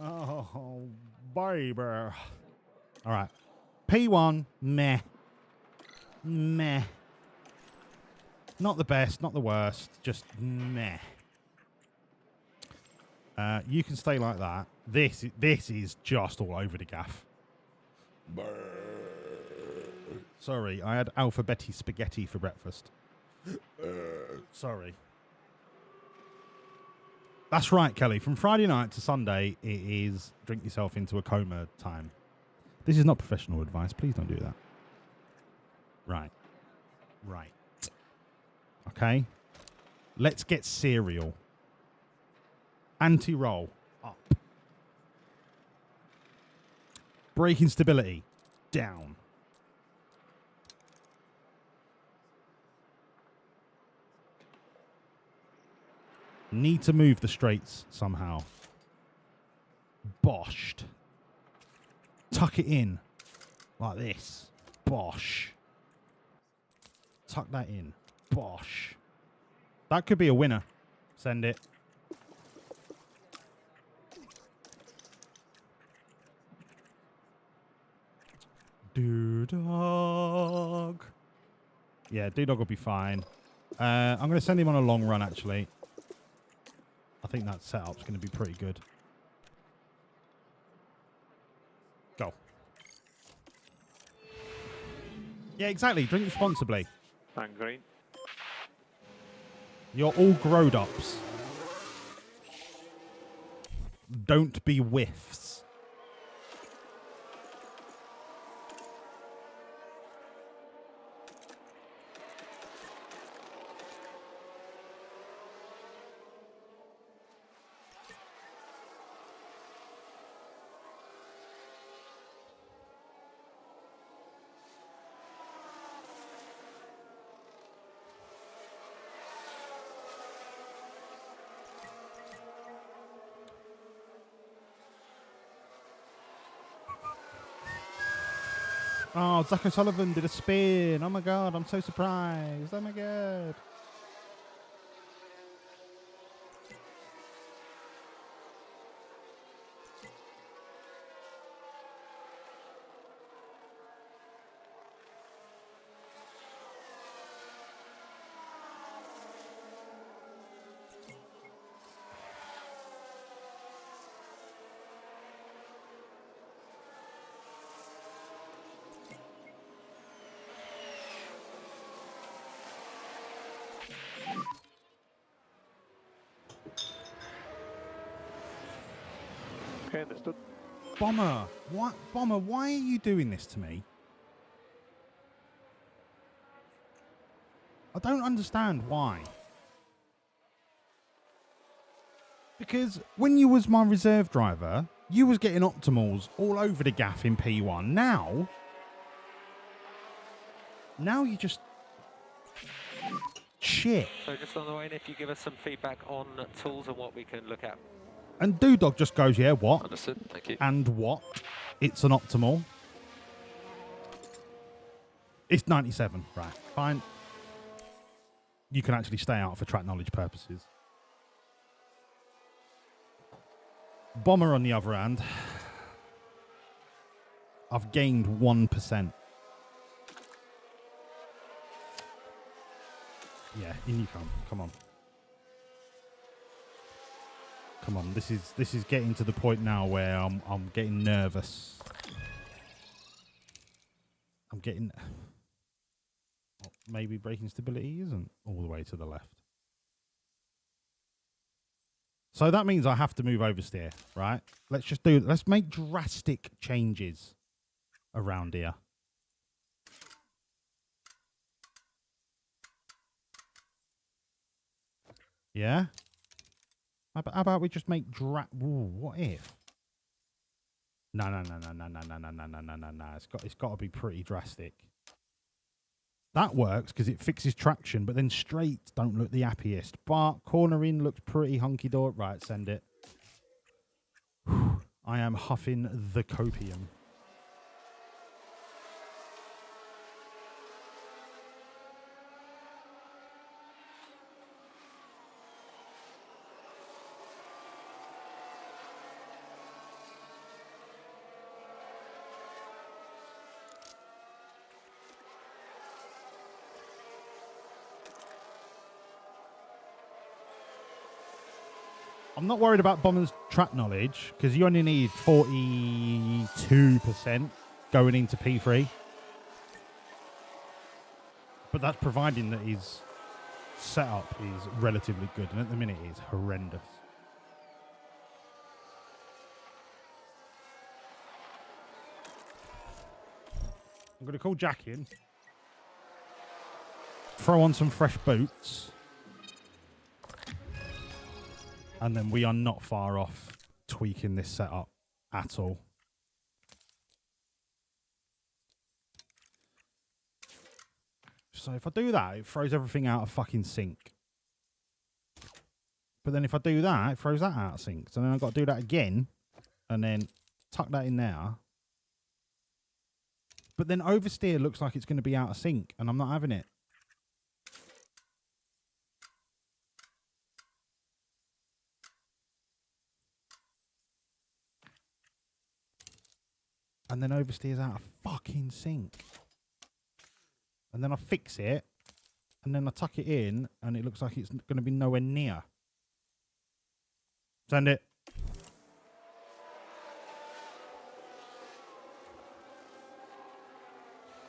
Oh, baby. All right. P1, meh. Meh. Not the best, not the worst, just meh. You can stay like that. This is just all over the gaff. Sorry, I had alphabetti spaghetti for breakfast. Sorry. That's right, Kelly. From Friday night to Sunday, it is drink yourself into a coma time. This is not professional advice. Please don't do that. Right. Right. Okay. Let's get serial. Anti-roll. Up. Braking stability. Down. Need to move the straights somehow. Boshed. Tuck it in. Like this. Bosh. Tuck that in. Bosh. That could be a winner. Send it. Doodog. Yeah, Doodog will be fine. I'm going to send him on a long run, actually. I think that setup's going to be pretty good. Go. Yeah, exactly. Drink responsibly. And green. You're all growed-ups. Don't be whiffs. Oh, Zach O'Sullivan did a spin. Oh my god, I'm so surprised. Oh my god. Okay, understood. Bomber, what? Bomber, why are you doing this to me? I don't understand why. Because when you was my reserve driver, you was getting optimals all over the gaff in P1. Now you just shit. So just on the way in, if you give us some feedback on tools and what we can look at. And Doodog just goes, yeah, what? Understood, thank you. And what? It's an optimal. It's 97, right? Fine. You can actually stay out for track knowledge purposes. Bomber, on the other hand, I've gained 1%. Yeah, in you come. Come on. Come on. This is getting to the point now where I'm getting nervous. I'm getting maybe braking stability isn't all the way to the left. So that means I have to move oversteer, right? Let's make drastic changes around here. Yeah? How about we just make what if? No. It's got to be pretty drastic. That works because it fixes traction, but then straights don't look the happiest. But corner in looks pretty hunky-dory. Right, send it. I am huffing the copium. I'm not worried about Bomber's track knowledge because you only need 42% going into P3. But that's providing that his setup is relatively good. And at the minute, it's horrendous. I'm going to call Jack in. Throw on some fresh boots. And then we are not far off tweaking this setup at all. So if I do that, it throws everything out of fucking sync. But then if I do that, it throws that out of sync. So then I've got to do that again. And then tuck that in there. But then oversteer looks like it's going to be out of sync. And I'm not having it. And then oversteer's out of fucking sync. And then I fix it. And then I tuck it in. And it looks like it's going to be nowhere near. Send it.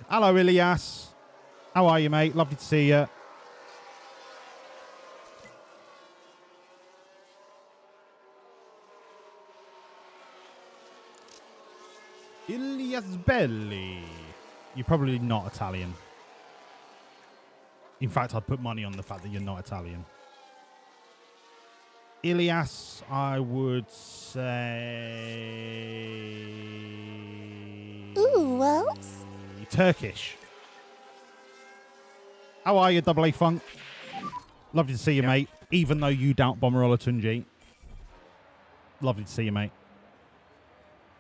Hello, Ilias. How are you, mate? Lovely to see you. Ilias Belli. You're probably not Italian. In fact, I'd put money on the fact that you're not Italian. Ilias, I would say... Ooh, Wawlliamz. Turkish. How are you, Double A Funk? Lovely to see you, mate. Even though you doubt Wawlliamz. Lovely to see you, mate.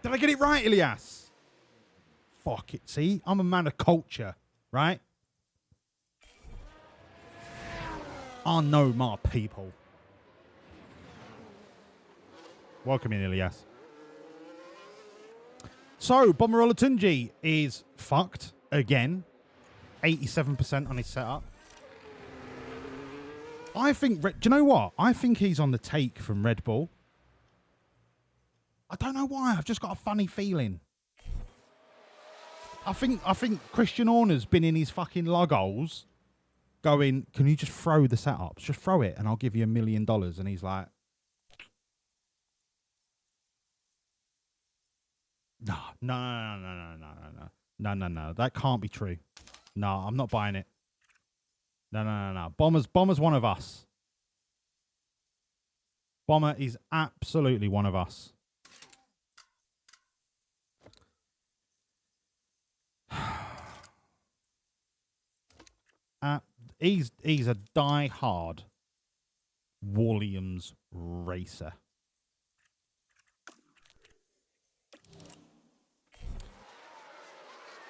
Did I get it right, Ilias? Fuck it, see? I'm a man of culture, right? I know my people. Welcome in, Ilias. So, Wawlliamz is fucked again. 87% on his setup. I think... Do you know what? I think he's on the take from Red Bull. I don't know why. I've just got a funny feeling. I think Christian Horner's been in his fucking lug holes going, can you just throw the setups? Just throw it and I'll give you $1 million. And he's like... No. That can't be true. No, I'm not buying it. No. Bomber's one of us. Bomber is absolutely one of us. He's a die-hard Wawlliamz racer.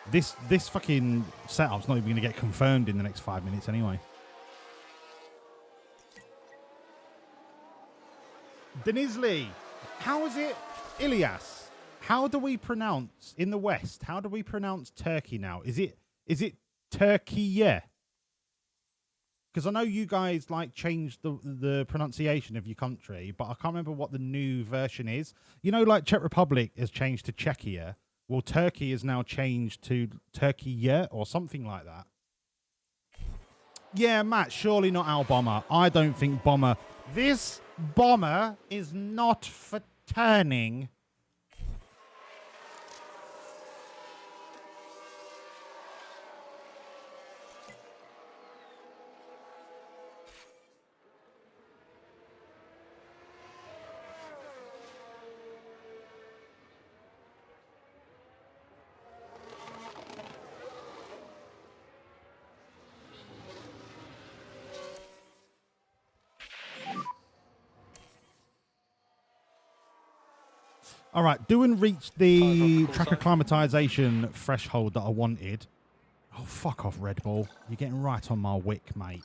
This fucking setup's not even going to get confirmed in the next 5 minutes anyway. Denizli, how is it, Ilias? How do we pronounce in the West? How do we pronounce Turkey now? Is it Turkey? Yeah. Because I know you guys like changed the pronunciation of your country, but I can't remember what the new version is. You know, like Czech Republic has changed to Czechia. Well, Turkey is now changed to Turkey or something like that. Yeah, Matt, surely not our bomber. I don't think bomber. This bomber is not for turning. All right, doing reach the track acclimatization threshold that I wanted. Oh, fuck off, Red Bull. You're getting right on my wick, mate.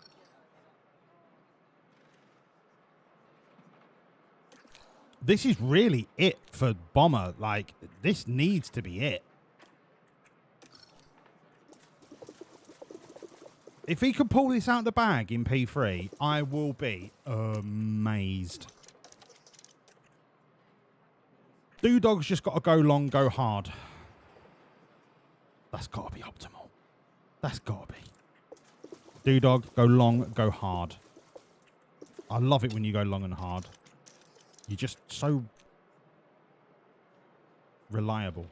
This is really it for Bomber. Like, this needs to be it. If he can pull this out of the bag in P3, I will be amazed. Dog's just got to go long, go hard. That's got to be optimal. That's got to be. Dog, go long, go hard. I love it when you go long and hard. You're just so reliable.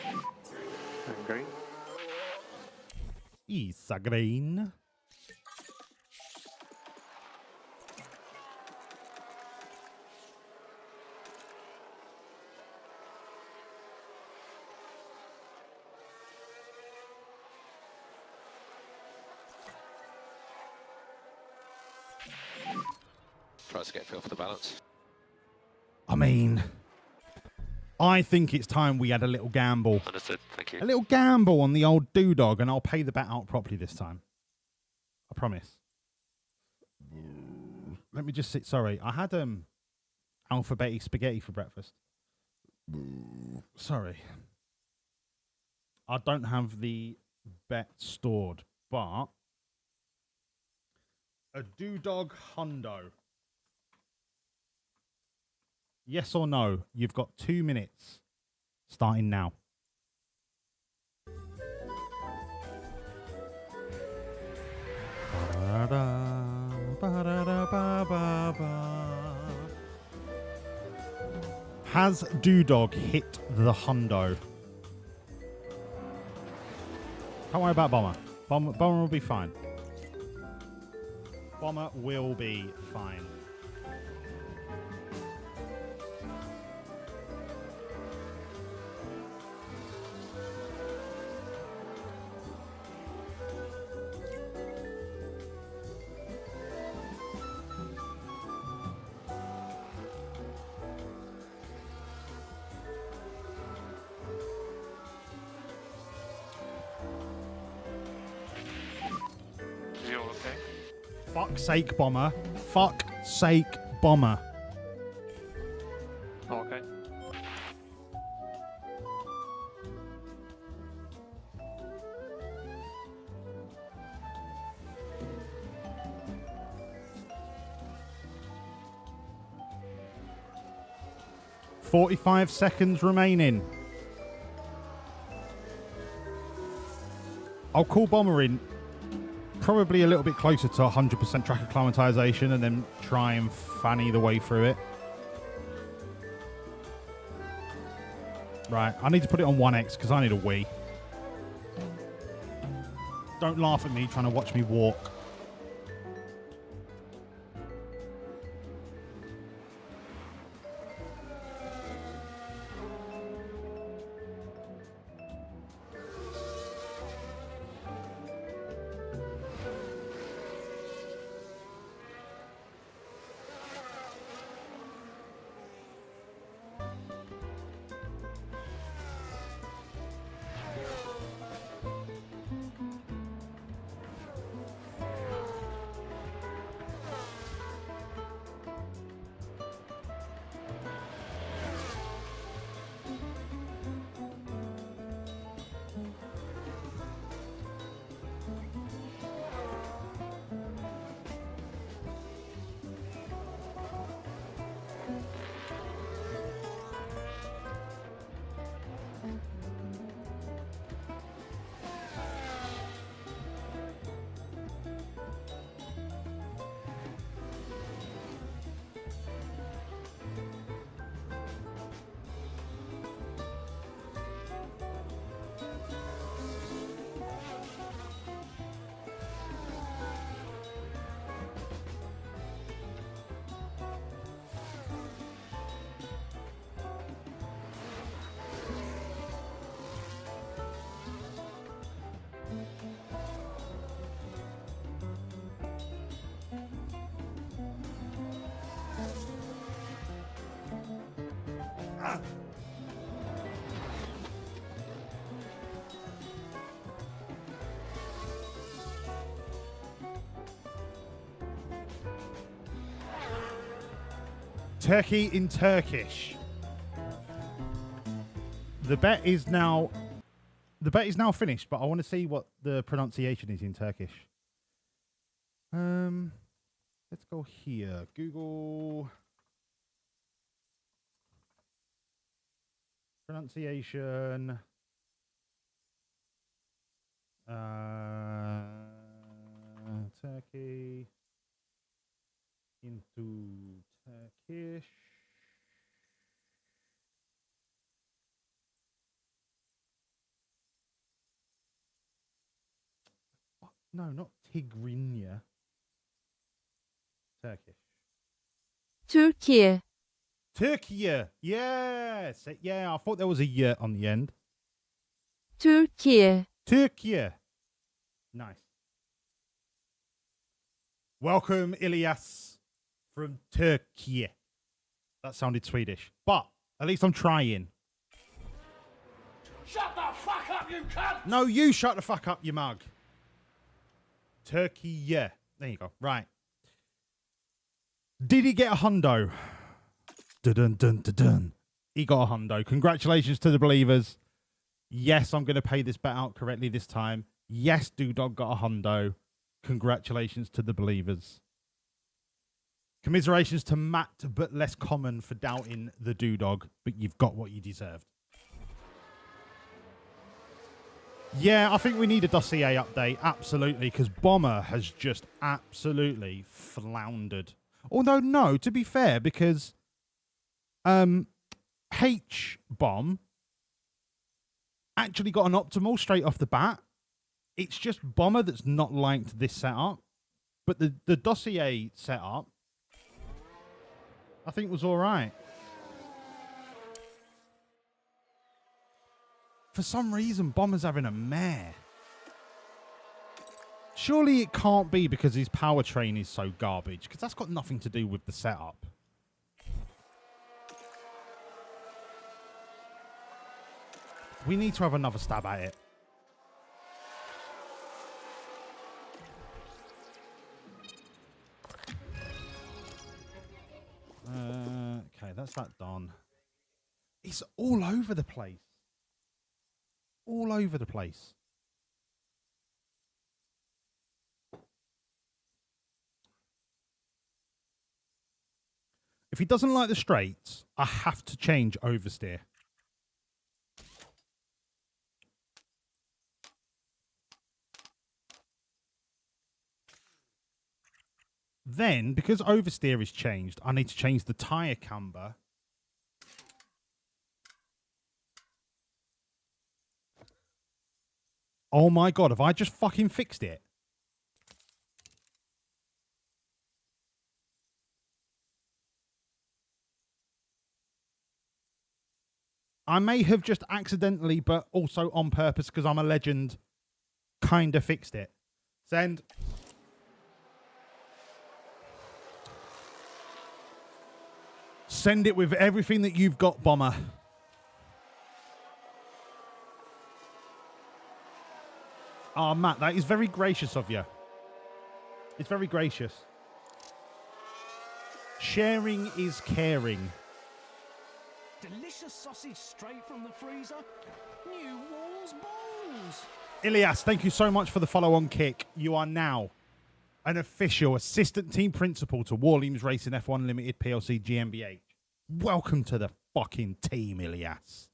And green. Isa green. Tries to get a feel for the balance. I mean, I think it's time we had a little gamble. Understood, thank you. A little gamble on the old Dog, and I'll pay the bet out properly this time. I promise. Let me just sit. Sorry, I had alphabetic spaghetti for breakfast. Sorry. I don't have the bet stored, but a Dog hundo. Yes or no? You've got 2 minutes. Starting now. Has Dog hit the hundo? Don't worry about Bomber. Bomber will be fine. Bomber will be fine. Fuck's sake, Bomber. Fuck sake, Bomber. Oh, okay. .45 seconds remaining. I'll call Bomber in probably a little bit closer to 100% track acclimatization and then try and fanny the way through it. Right, I need to put it on 1x because I need a wee. Don't laugh at me trying to watch me walk. Turkey in Turkish. The bet is now finished, but I want to see what the pronunciation is in Turkish. Let's go here. Google pronunciation. Turkey into Turkish. No, not Tigrinya. Turkish. Türkiye. Turkey. Yes. Yeah, I thought there was a y on the end. Türkiye. Turkey. Nice. Welcome, Ilyas from Turkey. That sounded Swedish, but at least I'm trying. Shut the fuck up, you cunt! No, you shut the fuck up, you mug. Turkey, yeah. There you go. Right. Did he get a hundo? Dun dun dun dun. He got a hundo. Congratulations to the believers. Yes, I'm going to pay this bet out correctly this time. Yes, Doodog got a hundo. Congratulations to the believers. Commiserations to Matt, but less common for doubting the Doodog, but you've got what you deserved. Yeah, I think we need a dossier update, absolutely, because Bomber has just absolutely floundered. Although, no, to be fair, because H-Bomb actually got an optimal straight off the bat. It's just Bomber that's not liked this setup. But the dossier setup, I think, was all right. For some reason, Bomber's having a mare. Surely it can't be because his powertrain is so garbage, because that's got nothing to do with the setup. We need to have another stab at it. Okay, that's that done. It's all over the place. All over the place. If he doesn't like the straights, I have to change oversteer. Then, because oversteer is changed, I need to change the tyre camber. Oh my god, have I just fucking fixed it? I may have just accidentally, but also on purpose, because I'm a legend, kind of fixed it. Send. Send it with everything that you've got, Bomber. Oh, Matt, that is very gracious of you. It's very gracious. Sharing is caring. Delicious sausage straight from the freezer. New Walls balls. Ilyas, thank you so much for the follow-on kick. You are now an official assistant team principal to Wawlliamz Racing F1 Limited PLC GmbH. Welcome to the fucking team, Ilyas.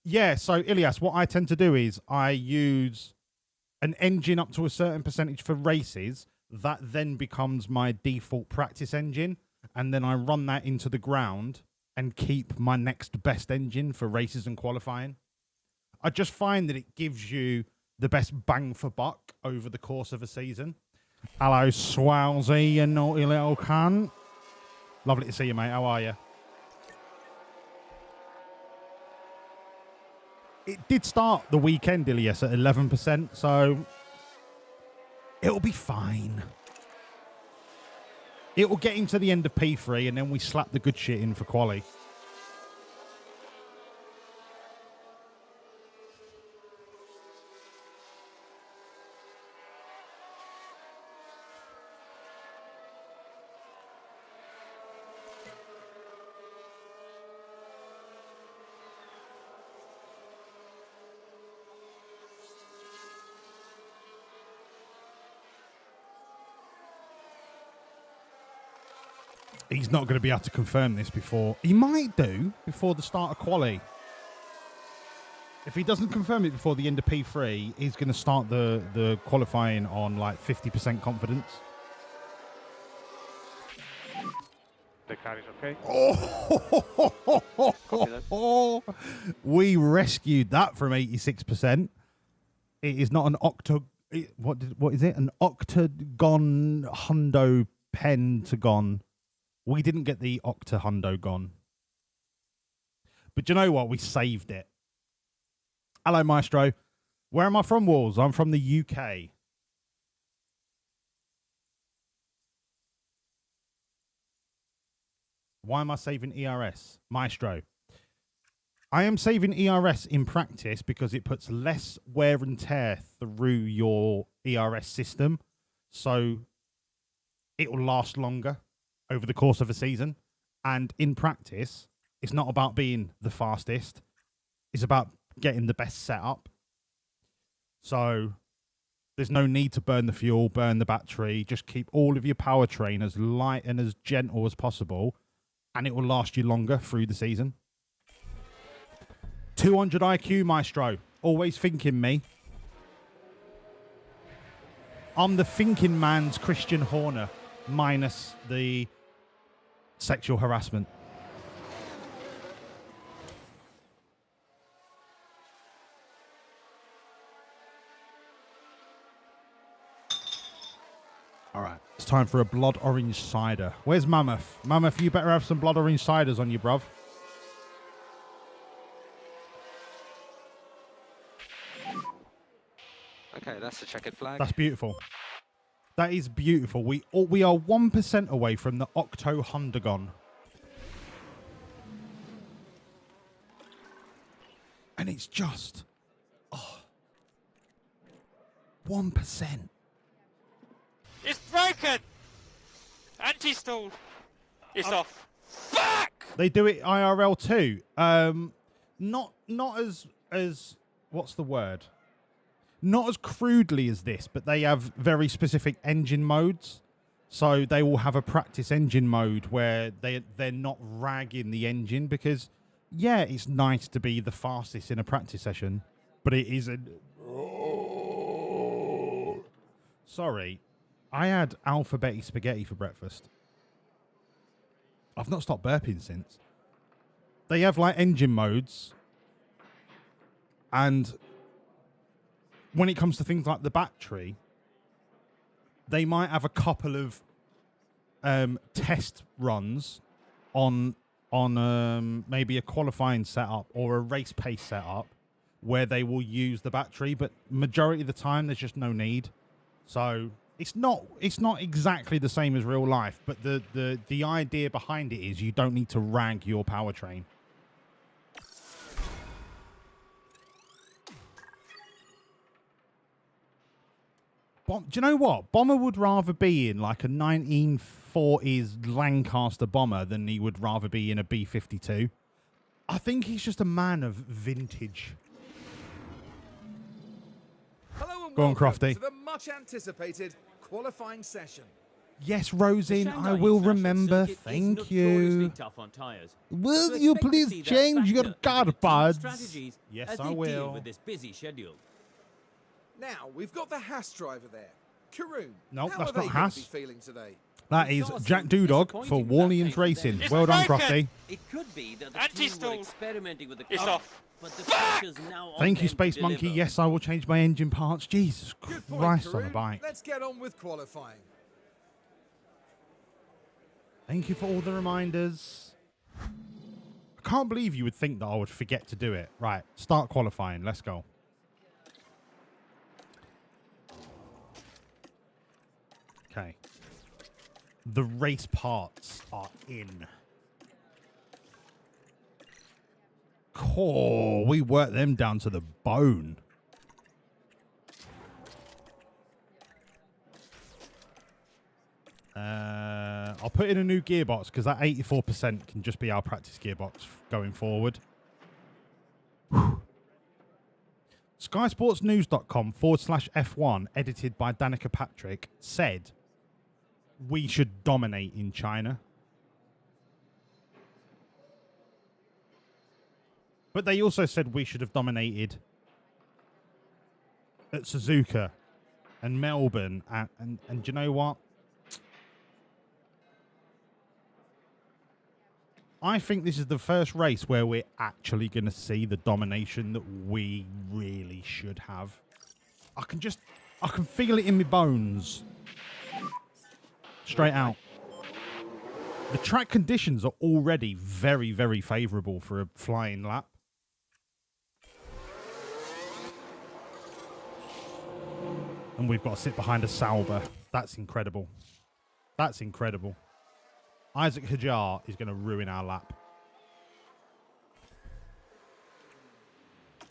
Yeah, so Ilyas, what I tend to do is I use an engine up to a certain percentage for races. That then becomes my default practice engine. And then I run that into the ground and keep my next best engine for races and qualifying. I just find that it gives you the best bang for buck over the course of a season. Hello, Swalsey, you naughty little cunt. Lovely to see you, mate. How are you? It did start the weekend, Ilyas, at 11%, so it'll be fine. It will get him to the end of P3, and then we slap the good shit in for quali. He's not going to be able to confirm this before. He might do before the start of quali. If he doesn't confirm it before the end of P3, he's going to start the qualifying on like 50% confidence. The car is okay. Oh, we rescued that from 86%. It is not an what is it? An octagon hundo pentagon. We didn't get the octa hundo gon. But you know what? We saved it. Hello, Maestro. Where am I from, Walls? I'm from the UK. Why am I saving ERS? Maestro. I am saving ERS in practice because it puts less wear and tear through your ERS system. So it will last longer over the course of a season. And in practice, it's not about being the fastest. It's about getting the best setup. So there's no need to burn the fuel, burn the battery. Just keep all of your powertrain as light and as gentle as possible, and it will last you longer through the season. 200 IQ, Maestro. Always thinking me. I'm the thinking man's Christian Horner, minus the sexual harassment. All right, it's time for a blood orange cider. Where's Mammoth? Mammoth, you better have some blood orange ciders on you, bruv. Okay, that's the checkered flag. That's beautiful. That is beautiful. We are 1% away from the Octo Hundagon. And it's just 1%. It's broken! Anti-stall. It's off. Fuck! They do it IRL too. Not as what's the word? Not as crudely as this, but they have very specific engine modes. So they will have a practice engine mode where they're not ragging the engine because, yeah, it's nice to be the fastest in a practice session, but it isn't. Sorry, I had alphabetti spaghetti for breakfast. I've not stopped burping since. They have like engine modes, and when it comes to things like the battery, they might have a couple of test runs on maybe a qualifying setup or a race pace setup where they will use the battery, but majority of the time there's just no need. So it's not exactly the same as real life, but the idea behind it is you don't need to rag your powertrain. Do you know what? Bomber would rather be in like a 1940s Lancaster bomber than he would rather be in a B-52. I think he's just a man of vintage. Hello and Go on, welcome Crofty. to the much anticipated qualifying session. Yes, Rosin, Shanghai I will International remember. Circuit is Thank you. notoriously tough on tires. Will So you expect to please see that change your factor car into the team's pads? strategies Yes, as I they deal will. with this busy schedule. Now, we've got the Haas driver there. Karoon, Nope, how that's are they not going Haas. to be feeling today? That is Exhausting, Jack Doodog disappointing for with that Wawlliamz pace for Racing. them. Well done, broken. Crofty. It could be that the Anti-stall. team were experimenting with the It's car, off. but the pressure's now on Thank you, them Space to Monkey. deliver. Yes, I will change my engine parts. Jesus Good point, Christ on a Karoon. bike. Let's get on with qualifying. Thank you for all the reminders. I can't believe you would think that I would forget to do it. Right, start qualifying. Let's go. Okay. The race parts are in. Oh, we worked them down to the bone. I'll put in a new gearbox because that 84% can just be our practice gearbox going forward. SkySportsNews.com/F1, edited by Danica Patrick, said we should dominate in China. But they also said we should have dominated at Suzuka and Melbourne. And do you know what? I think this is the first race where we're actually going to see the domination that we really should have. I can feel it in my bones. Straight out. The track conditions are already very, very favourable for a flying lap. And we've got to sit behind a Sauber. That's incredible. That's incredible. Isaac Hajar is going to ruin our lap.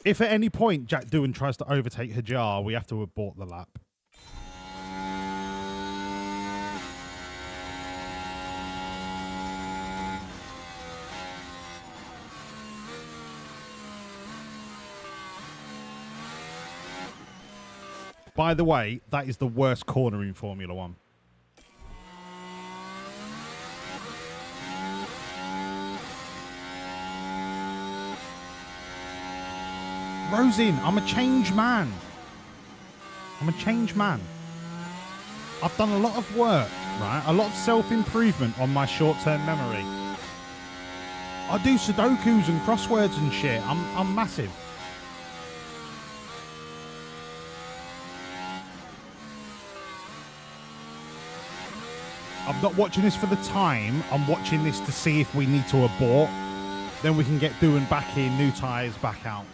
If at any point Jack Doohan tries to overtake Hajar, we have to abort the lap. By the way, that is the worst corner in Formula One. Rosin, I'm a changed man. I'm a changed man. I've done a lot of work, right? A lot of self-improvement on my short-term memory. I do Sudokus and crosswords and shit. I'm massive. I'm not watching this for the time. I'm watching this to see if we need to abort. Then we can get Doohan back in, new tyres back out.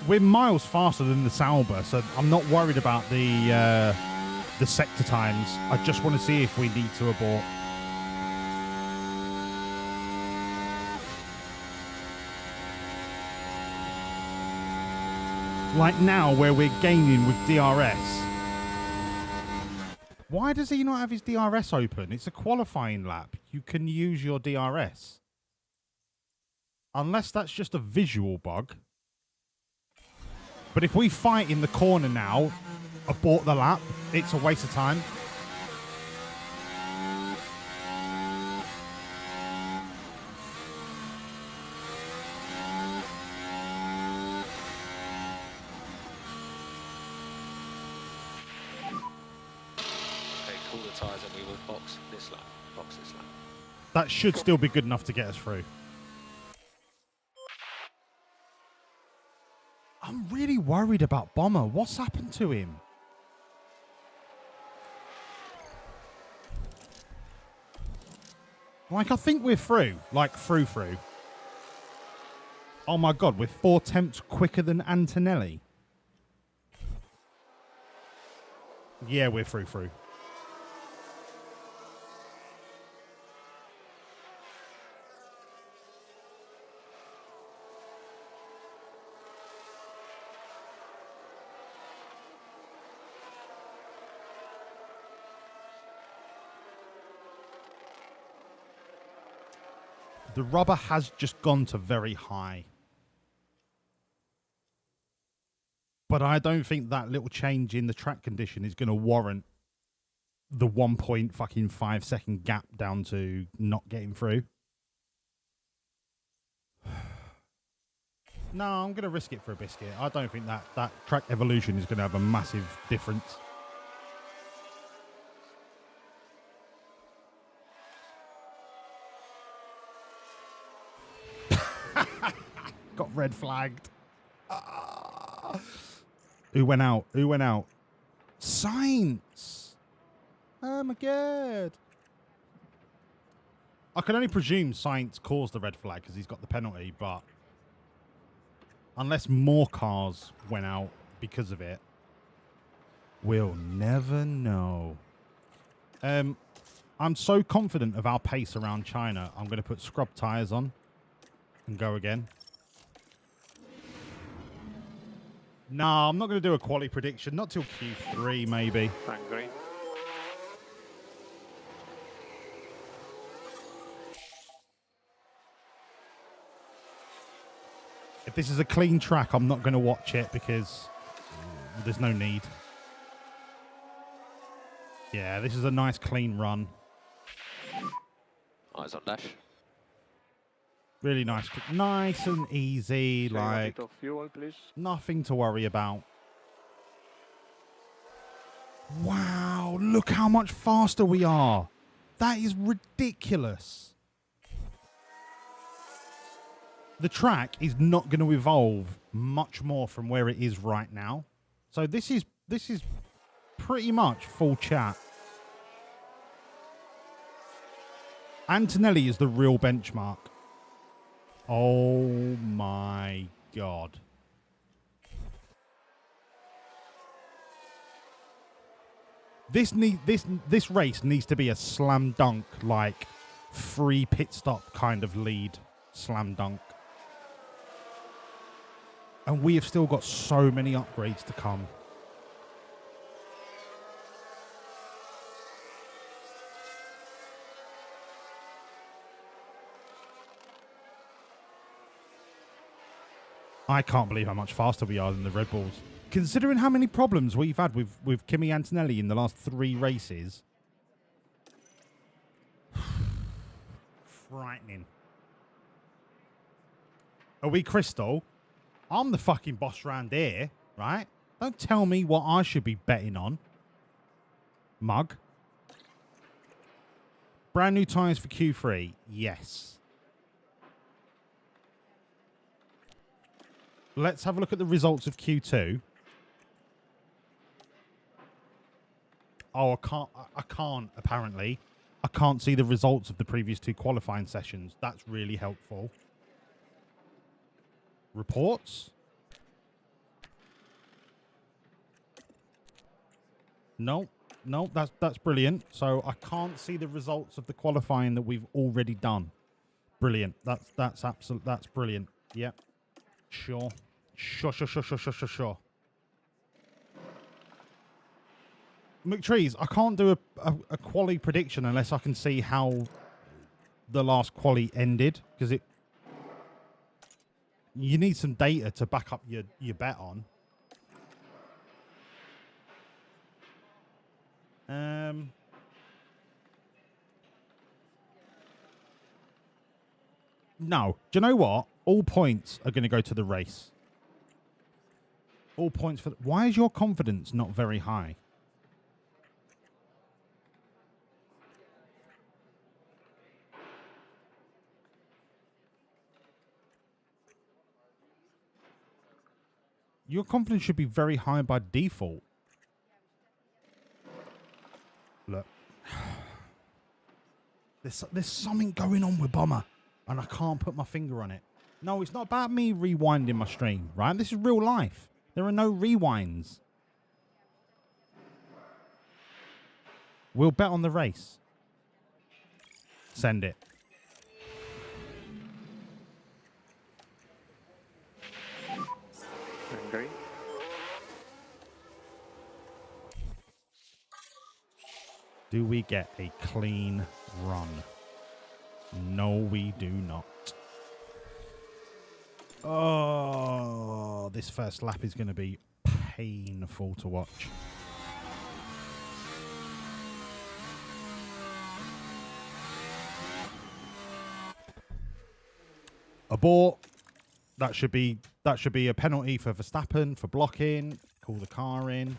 We're miles faster than the Sauber, so I'm not worried about the sector times. I just want to see if we need to abort. Like now, where we're gaining with DRS. Why does he not have his DRS open? It's a qualifying lap. You can use your DRS. Unless that's just a visual bug. But if we fight in the corner now, abort the lap, it's a waste of time. Okay, cool the tyres and we will box this lap. Box this lap. That should still be good enough to get us through. I'm really worried about Bomber. What's happened to him? Like, I think we're through. Like, through. Oh my God, we're 4 tenths quicker than Antonelli. Yeah, we're through. The rubber has just gone to very high. But I don't think that little change in the track condition is going to warrant the 1.5 second gap down to not getting through. No, I'm going to risk it for a biscuit. I don't think that track evolution is going to have a massive difference. Got red flagged. Who went out? Sainz. Oh my God. I can only presume Sainz caused the red flag because he's got the penalty, but unless more cars went out because of it, we'll never know. I'm so confident of our pace around China. I'm going to put scrub tyres on and go again. No, I'm not going to do a quali prediction. Not till Q3, maybe. Hungary. If this is a clean track, I'm not going to watch it because there's no need. Yeah, this is a nice clean run. Eyes on dash. Really nice. Nice and easy. Like, Fuel, please. nothing to worry about. Wow, look how much faster we are. That is ridiculous. The track is not going to evolve much more from where it is right now. So this is pretty much full chat. Antonelli is the real benchmark. Oh my God. This race needs to be a slam dunk, like free pit stop kind of lead slam dunk. And we have still got so many upgrades to come. I can't believe how much faster we are than the Red Bulls. Considering how many problems we've had with Kimi Antonelli in the last 3 races. Frightening. Are we Crystal? I'm the fucking boss round here, right? Don't tell me what I should be betting on. Mug. Brand new tyres for Q3. Yes. Let's have a look at the results of Q2. Oh, I can't, apparently. I can't see the results of the previous 2 qualifying sessions. That's really helpful. Reports? No, that's brilliant. So I can't see the results of the qualifying that we've already done. Brilliant. That's absolute. That's brilliant. Yep. Sure. McTrees, I can't do a quali prediction unless I can see how the last quali ended, because you need some data to back up your bet on. No. Do you know what? All points are going to go to the race. All points for... Why is your confidence not very high? Your confidence should be very high by default. Look. There's something going on with Bomber, and I can't put my finger on it. No, it's not about me rewinding my stream, right? This is real life. There are no rewinds. We'll bet on the race. Send it. Hungary. Do we get a clean run? No, we do not. Oh, this first lap is going to be painful to watch. Abort. That should be a penalty for Verstappen for blocking. Call the car in.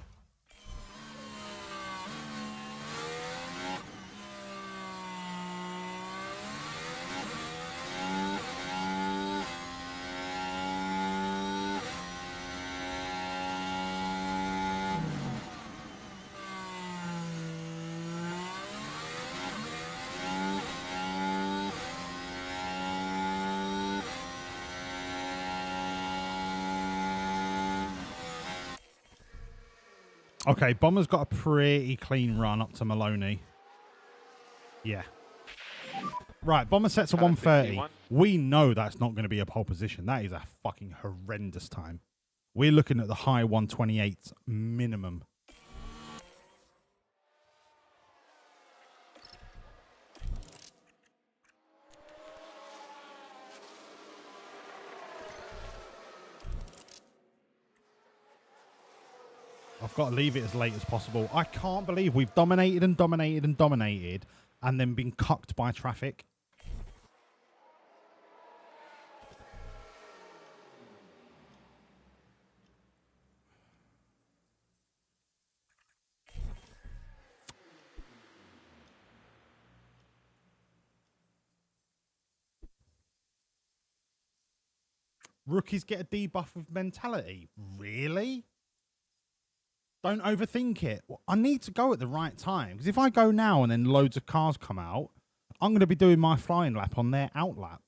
Okay, Bomber's got a pretty clean run up to Maloney. Yeah. Right, Bomber sets a 130. 51. We know that's not going to be a pole position. That is a fucking horrendous time. We're looking at the high 128s minimum. I've got to leave it as late as possible. I can't believe we've dominated and dominated and dominated and then been cucked by traffic. Rookies get a debuff with mentality. Really? Don't overthink it. Well, I need to go at the right time. Because if I go now and then loads of cars come out, I'm going to be doing my flying lap on their out lap.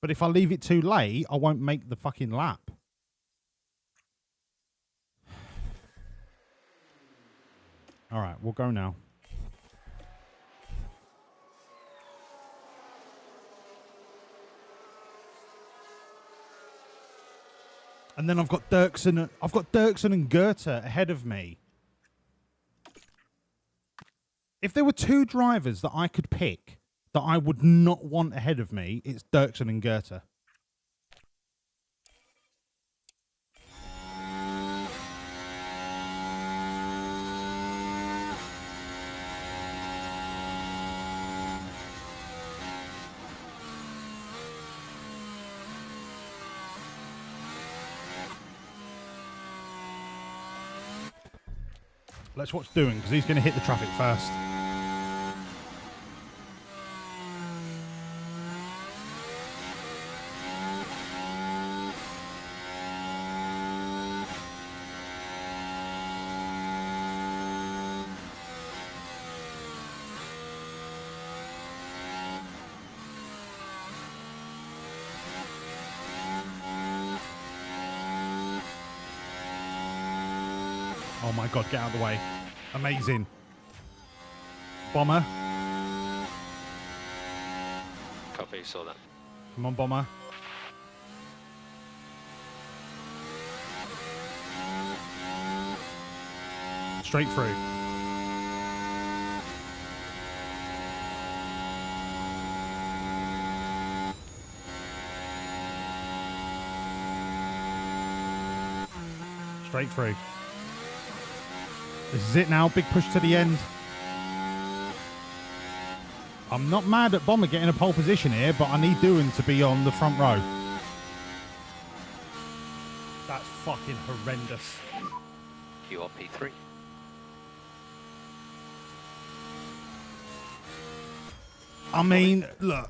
But if I leave it too late, I won't make the fucking lap. All right, we'll go now. And then I've got Dirksen and Goethe ahead of me. If there were two drivers that I could pick that I would not want ahead of me, it's Dirksen and Goethe. Let's watch Doing, because he's going to hit the traffic first. Oh my God, get out of the way. Amazing. Bomber. Copy, saw that. Come on, Bomber. Straight through. Straight through. This is it now. Big push to the end. I'm not mad at Bomber getting a pole position here, but I need Doing to be on the front row. That's fucking horrendous. You are P3. I mean, look.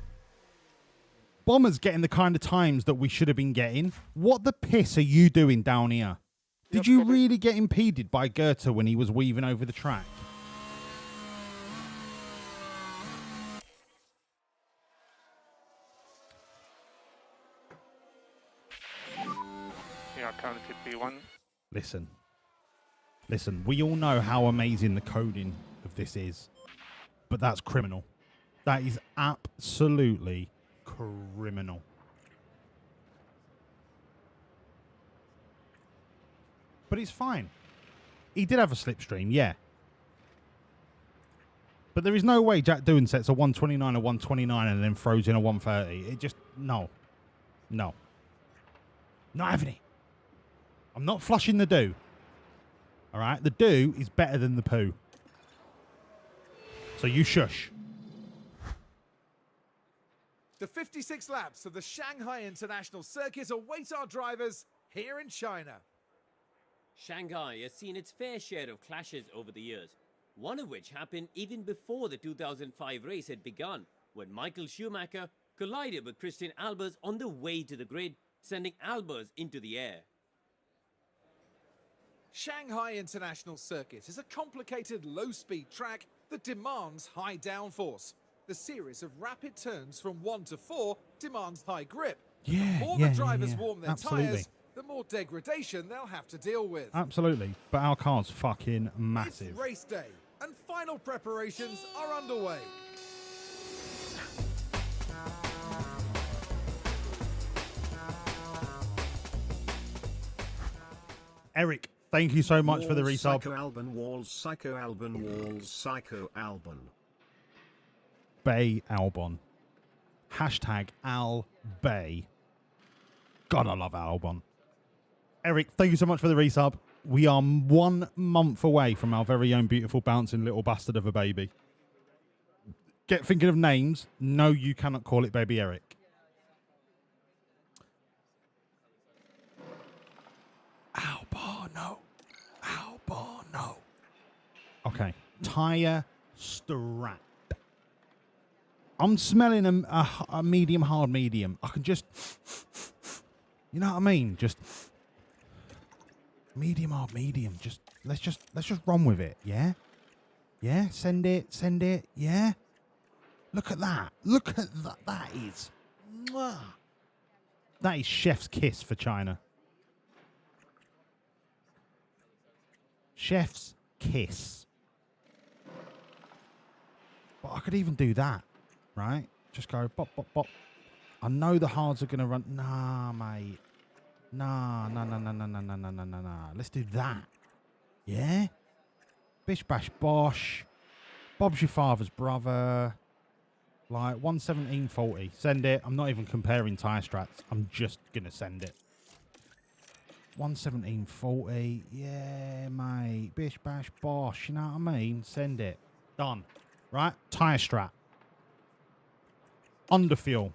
Bomber's getting the kind of times that we should have been getting. What the piss are you doing down here? Did you really get impeded by Goethe when he was weaving over the track? Yeah, counted P1. Listen, we all know how amazing the coding of this is, but that's criminal. That is absolutely criminal. But it's fine. He did have a slipstream, yeah. But there is no way Jack Doing sets a 129 or 129 and then throws in a 130. It just, no. No. Not having it. I'm not flushing the do. All right? The do is better than the poo. So you shush. The 56 laps of the Shanghai International Circuit await our drivers here in China. Shanghai has seen its fair share of clashes over the years, one of which happened even before the 2005 race had begun, when Michael Schumacher collided with Christian Albers on the way to the grid, sending Albers into the air. Shanghai International Circuit is a complicated low-speed track that demands high downforce. The series of rapid turns from 1 to 4 demands high grip. The more the drivers warm their tyres, the more degradation they'll have to deal with. Absolutely. But our car's fucking massive. It's race day, and final preparations are underway. Eric, thank you so much for the Walls, resub. Psycho Alban Walls, Psycho Alban Walls, Psycho Alban. Bay Albon. Hashtag Al Bay. God, I love Albon. Eric, thank you so much for the resub. We are 1 month away from our very own beautiful bouncing little bastard of a baby. Get thinking of names. No, you cannot call it Baby Eric. Albano. Albano. Okay. Tyre Strat. I'm smelling a medium, hard medium. I can just, you know what I mean? Just medium, hard medium. Let's just run with it. Yeah. Yeah. Send it. Yeah. Look at that. Look at that. That is, mwah. That is chef's kiss for China. Chef's kiss. But I could even do that. Right? Just go bop, bop, bop. I know the hards are going to run. Nah, mate. Nah. Let's do that. Yeah? Bish, bash, bosh. Bob's your father's brother. Like, 117.40. Send it. I'm not even comparing tyre strats. I'm just going to send it. 117.40. Yeah, mate. Bish, bash, bosh. You know what I mean? Send it. Done. Right? Tyre strat. Underfuel.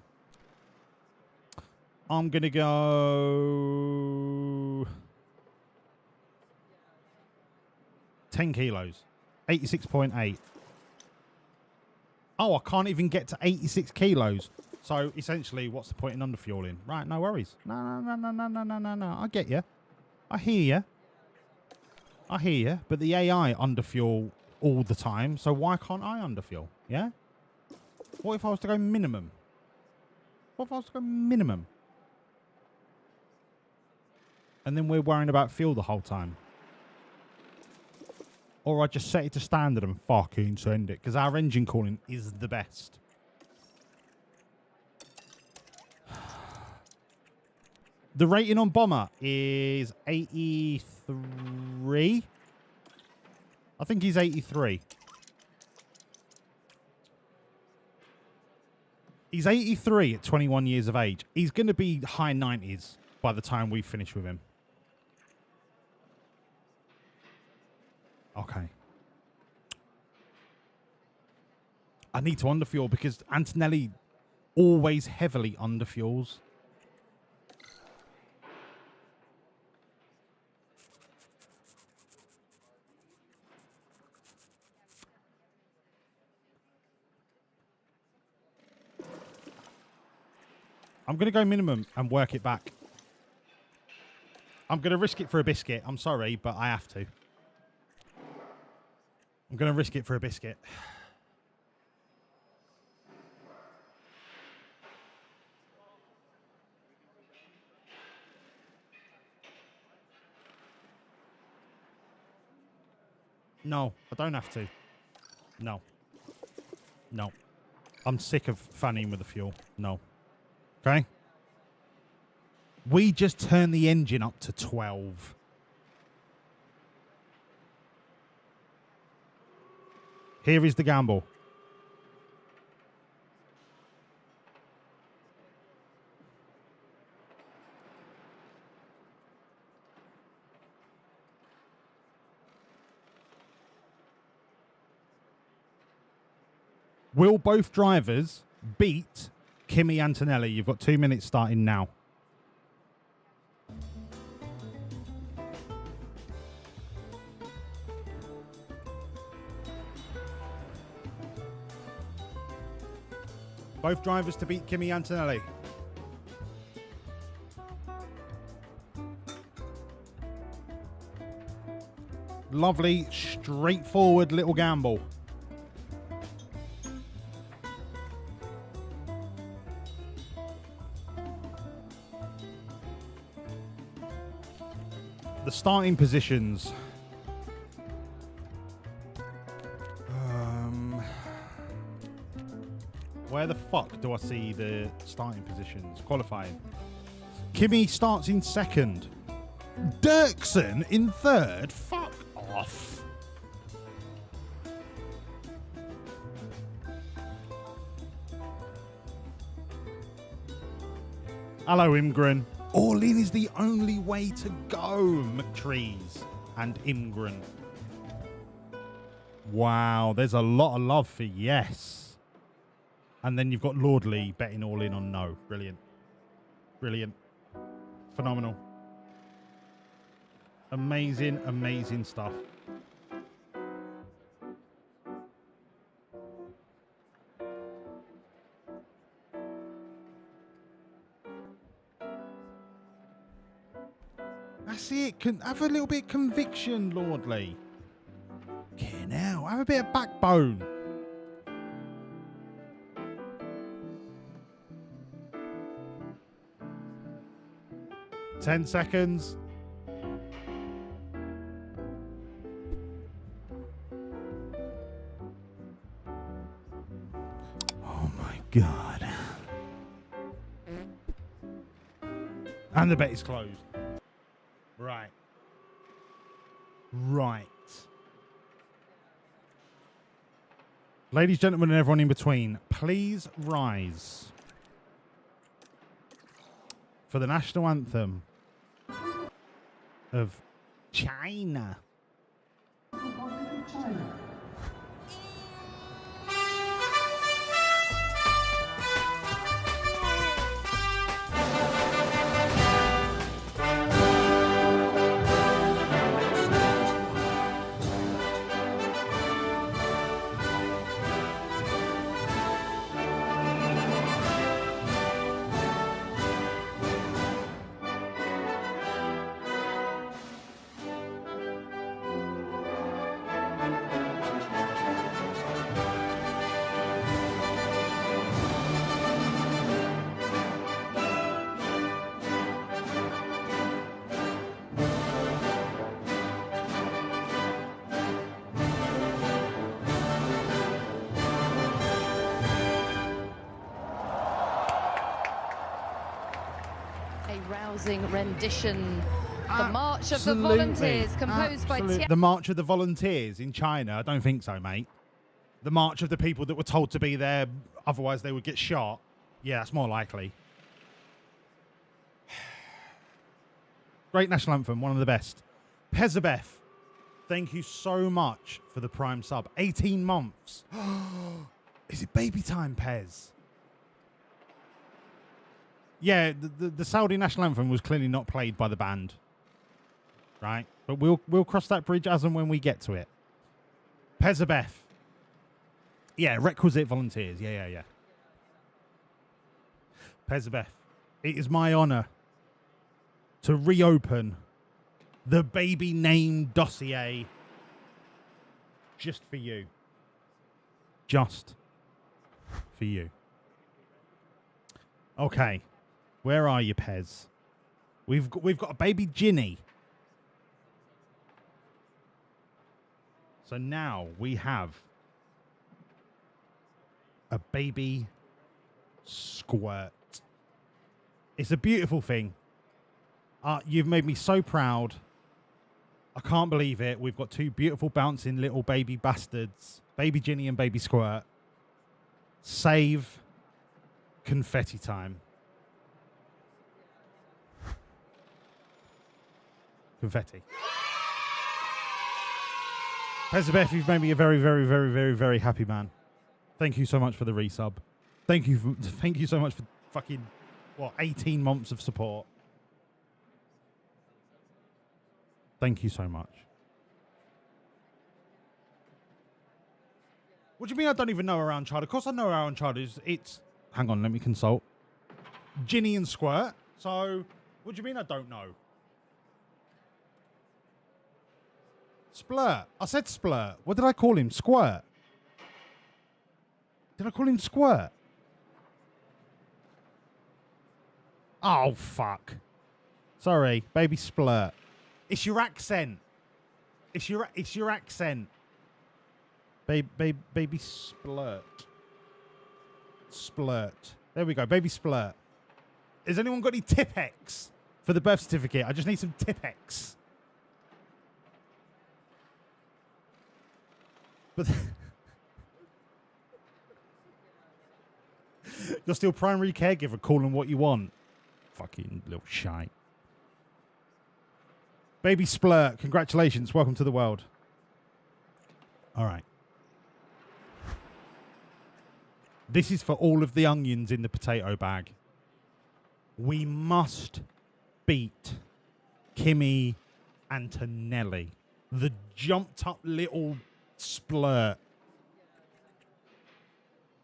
I'm going to go 10 kilos. 86.8. Oh, I can't even get to 86 kilos. So, essentially, what's the point in underfueling? Right, no worries. No. I get you. I hear you. But the AI underfuel all the time. So, why can't I underfuel? Yeah? What if I was to go minimum? And then we're worrying about fuel the whole time. Or I just set it to standard and fucking send it. Because our engine cooling is the best. The rating on Bomber is 83. I think he's 83. He's 83 at 21 years of age. He's going to be high 90s by the time we finish with him. Okay. I need to underfuel because Antonelli always heavily underfuels. I'm going to go minimum and work it back. I'm going to risk it for a biscuit. I'm sorry, but I have to. I'm going to risk it for a biscuit. No, I don't have to. No. I'm sick of fanning with the fuel. No. Okay? We just turn the engine up to 12. Here is the gamble. Will both drivers beat Kimi Antonelli? You've got 2 minutes starting now. Both drivers to beat Kimi Antonelli. Lovely, straightforward little gamble. The starting positions. Where the fuck do I see the starting positions? Qualifying. Kimi starts in second. Dirksen in third? Fuck off. Hello, Imgren. All in is the only way to go, McTrees and Imgren. Wow, there's a lot of love for yes. And then you've got Lordley betting all in on no. Brilliant. Brilliant. Phenomenal. Amazing, amazing stuff. That's it. Have a little bit of conviction, Lordley. Okay, now have a bit of backbone. Ten seconds. Oh my God. And the bet is closed. Right. Right. Ladies, gentlemen, and everyone in between, please rise for the national anthem of China. Rendition, the March of the Volunteers, composed by the March of the Volunteers in China. I don't think so, mate. The March of the people that were told to be there, otherwise they would get shot. Yeah, that's more likely. Great national anthem, one of the best. Pezabeth, thank you so much for the Prime sub. 18 months. Is it baby time, Pez? Yeah, the Saudi national anthem was clearly not played by the band, right? But we'll cross that bridge as and when we get to it. Pezabeth, yeah, requisite volunteers, yeah. Pezabeth, it is my honour to reopen the baby name dossier just for you, just for you. Okay. Where are you, Pez? We've got a baby Ginny. So now we have a baby Squirt. It's a beautiful thing. You've made me so proud. I can't believe it. We've got two beautiful bouncing little baby bastards. Baby Ginny and baby Squirt. Save confetti time. Confetti. Pezabeth, you've made me a very, very, very, very, very happy man. Thank you so much for the resub. Thank you so much for fucking 18 months of support. Thank you so much. What do you mean I don't even know around child? Of course I know around child is it's hang on, let me consult. Ginny and Squirt. So what do you mean I don't know? Splurt. I said splurt. What did I call him? Squirt. Did I call him Squirt? Oh, fuck. Sorry. Baby splurt. It's your accent. It's your accent. Baby splurt. Splurt. There we go. Baby splurt. Has anyone got any Tipex for the birth certificate. I just need some Tipex. But you're still primary caregiver, calling what you want. Fucking little shite. Baby Splurt, congratulations. Welcome to the world. All right. This is for all of the onions in the potato bag. We must beat Kimi Antonelli, the jumped up little splurt.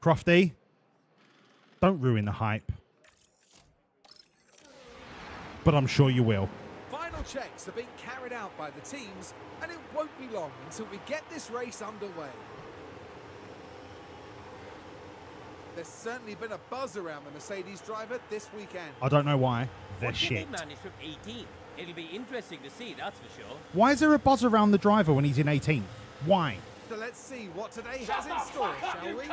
Crofty, don't ruin the hype. But I'm sure you will. Final checks are being carried out by the teams, and it won't be long until we get this race underway. There's certainly been a buzz around the Mercedes driver this weekend. I don't know why. They're What shit. Can they manage from 18? It'll be interesting to see, that's for sure. Why is there a buzz around the driver when he's in 18th? Why? So let's see what today has in store, shall we?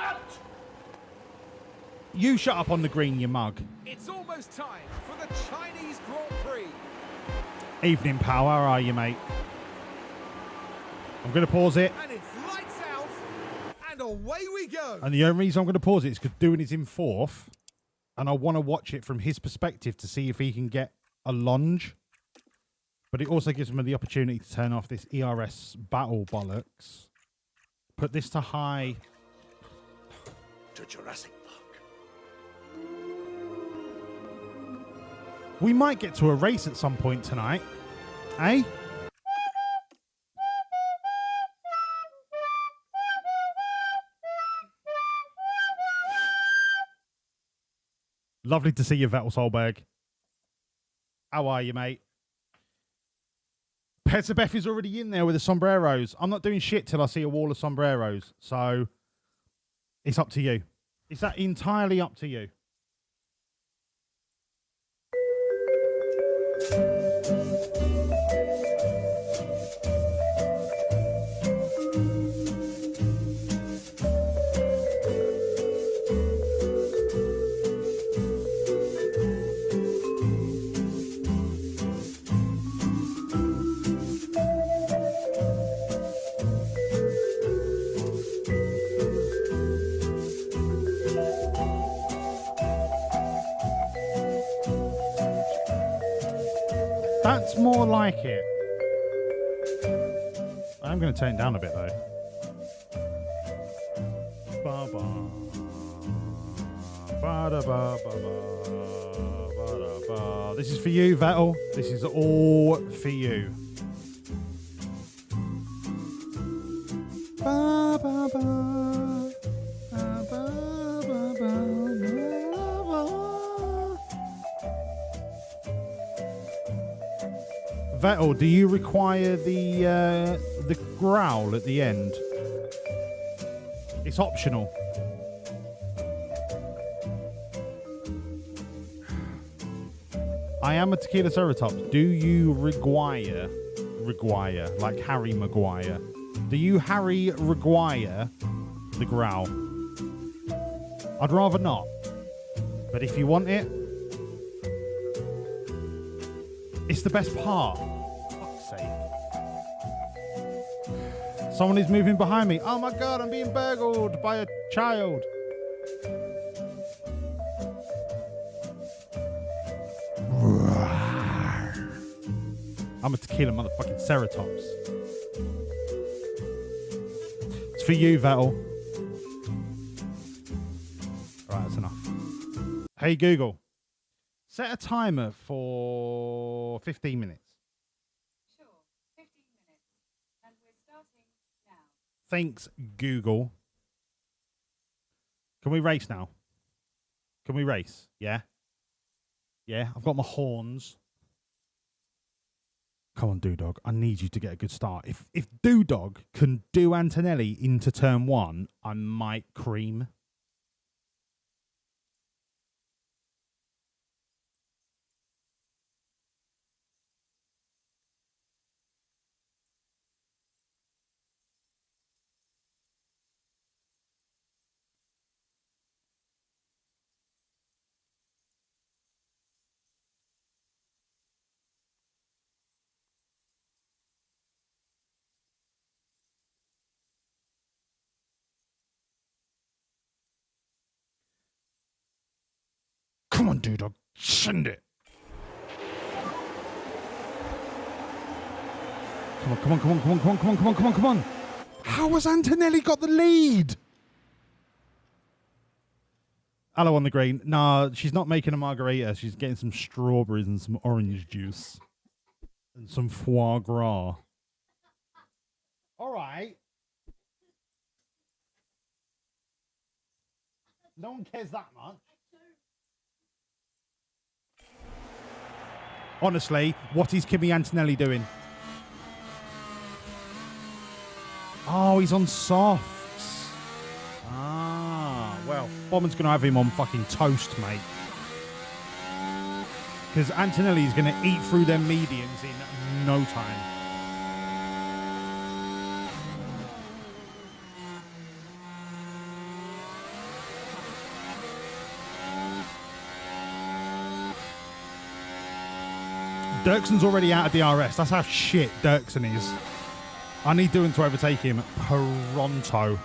You shut up on the green, you mug. It's almost time for the Chinese Grand Prix. Evening, pal. How are you, mate? I'm going to pause it. And it's lights out, and away we go. And the only reason I'm going to pause it is because Doing is in 4th, and I want to watch it from his perspective to see if he can get a lunge. But it also gives me the opportunity to turn off this ERS battle bollocks. Put this to high. To Jurassic Park. We might get to a race at some point tonight. Eh? Lovely to see you, Vettel Solberg. How are you, mate? Petzabeth is already in there with the sombreros. I'm not doing shit till I see a wall of sombreros. So it's up to you. Is that entirely up to you? That's more like it. I'm going to turn it down a bit though. Ba-ba. Ba-da-ba, ba-ba. Ba-da-ba. This is for you, Vettel. This is all for you. Ba-ba-ba. Ba-ba-ba-ba. Vettel, do you require the growl at the end? It's optional. I am a tequila ceratops. Do you require, like Harry Maguire? Do you Harry require the growl? I'd rather not. But if you want it, it's the best part. Fuck's sake. Someone is moving behind me. Oh my god, I'm being burgled by a child. I'm a tequila motherfucking ceratops. It's for you, Vettel. Right, that's enough. Hey Google. Set a timer for 15 minutes. Sure, 15 minutes. And we're starting now. Thanks, Google. Can we race now? Can we race? Yeah? Yeah, I've got my horns. Come on, Doodog. I need you to get a good start. If Doodog can do Antonelli into turn 1, I might cream. Come on, dude. Send it. Come on, come on, come on, come on, come on, come on, come on, come on, come on. How has Antonelli got the lead? Hello on the green. Nah, she's not making a margarita. She's getting some strawberries and some orange juice. And some foie gras. All right. No one cares that much. Honestly, what is Kimi Antonelli doing? Oh, he's on softs. Ah, well, Bomber's going to have him on fucking toast, mate. Because Antonelli's going to eat through their mediums in no time. Dirkson's already out of DRS. That's how shit Dirkson is. I need Doohan to overtake him pronto.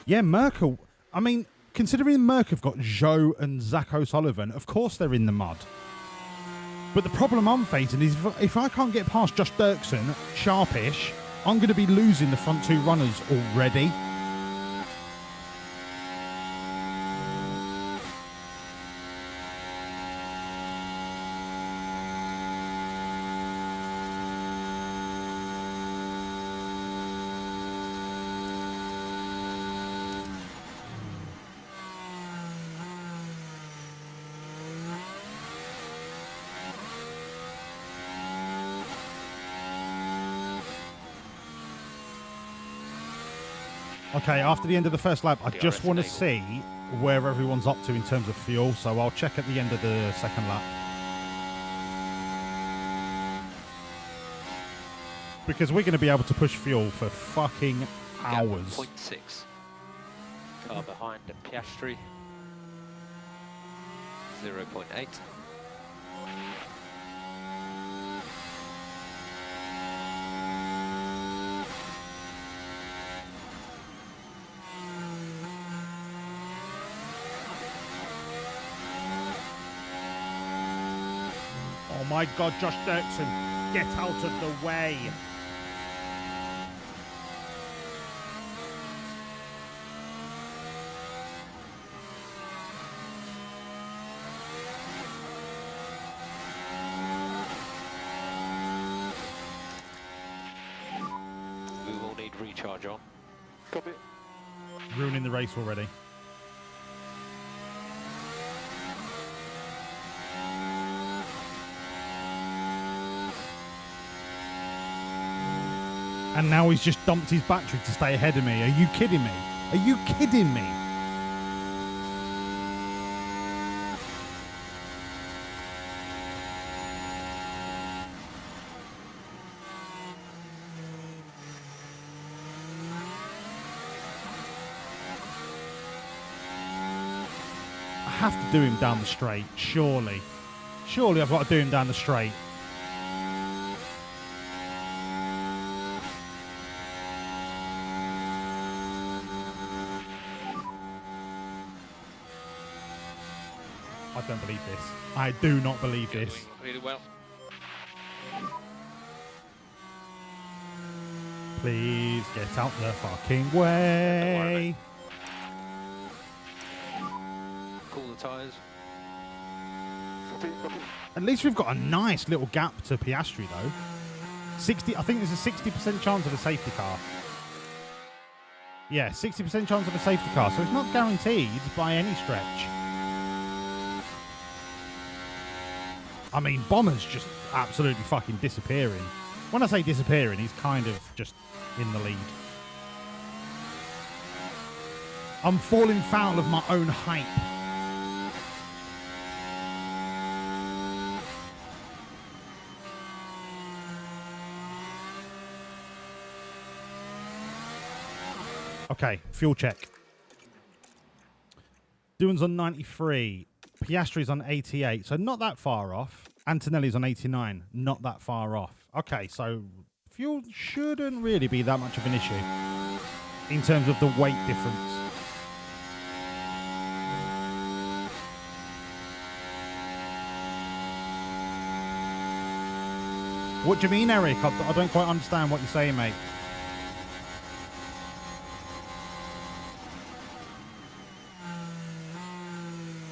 Yeah, Merkel. I mean, considering Merck have got Joe and Zach O'Sullivan, of course they're in the mud. But the problem I'm facing is if I can't get past Josh Dirkson, sharpish, I'm going to be losing the front two runners already. Okay, after the end of the first lap, I just want to see where everyone's up to in terms of fuel, so I'll check at the end of the second lap. Because we're going to be able to push fuel for fucking hours. 0.6. Car behind Piastri. 0.8. Oh my God, Josh Dirkson, get out of the way. We will need recharge on. Copy. Ruining the race already. And now he's just dumped his battery to stay ahead of me. Are you kidding me? Are you kidding me? I have to do him down the straight, surely. Surely I've got to do him down the straight. I don't believe this. I do not believe You're this. doing really well. Please get out the fucking way. Cool the tyres. At least we've got a nice little gap to Piastri though. 60. I think there's a 60% chance of a safety car. Yeah, 60% chance of a safety car. So it's not guaranteed by any stretch. I mean, Bomber's just absolutely fucking disappearing. When I say disappearing, he's kind of just in the lead. I'm falling foul of my own hype. Okay, fuel check. Doohan's on 93. Piastri's on 88, so not that far off. Antonelli's on 89, not that far off. Okay, so fuel shouldn't really be that much of an issue in terms of the weight difference. What do you mean, Eric? I don't quite understand what you're saying, mate.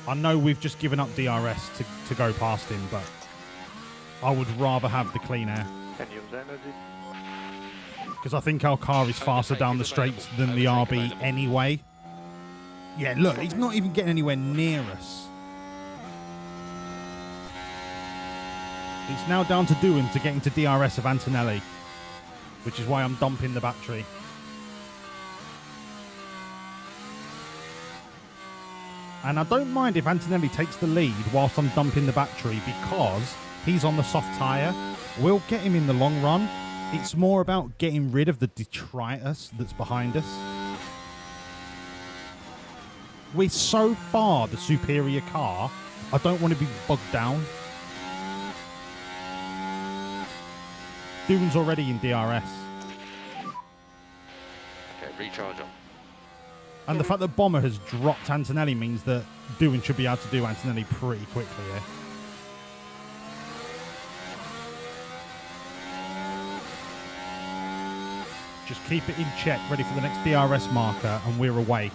I know we've just given up DRS to go past him, but I would rather have the clean air. Can use energy. Because I think our car is faster down the straights than the RB anyway. Yeah, look, he's not even getting anywhere near us. It's now down to Doohan to get into DRS of Antonelli, which is why I'm dumping the battery. And I don't mind if Antonelli takes the lead whilst I'm dumping the battery because he's on the soft tyre. We'll get him in the long run. It's more about getting rid of the detritus that's behind us. We're so far the superior car, I don't want to be bogged down. Doohan's already in DRS. Okay, recharge on. And the fact that Bomber has dropped Antonelli means that Doohan should be able to do Antonelli pretty quickly here. Just keep it in check, ready for the next DRS marker, and we're away.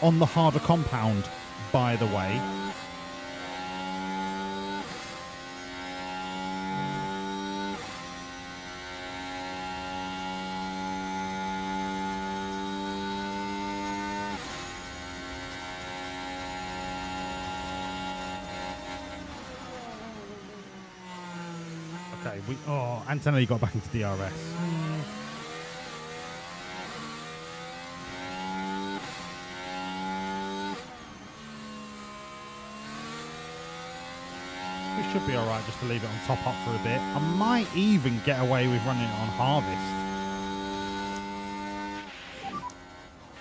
On the harder compound, by the way. Okay, Antonelli got back into DRS. We should be alright just to leave it on top up for a bit. I might even get away with running it on harvest.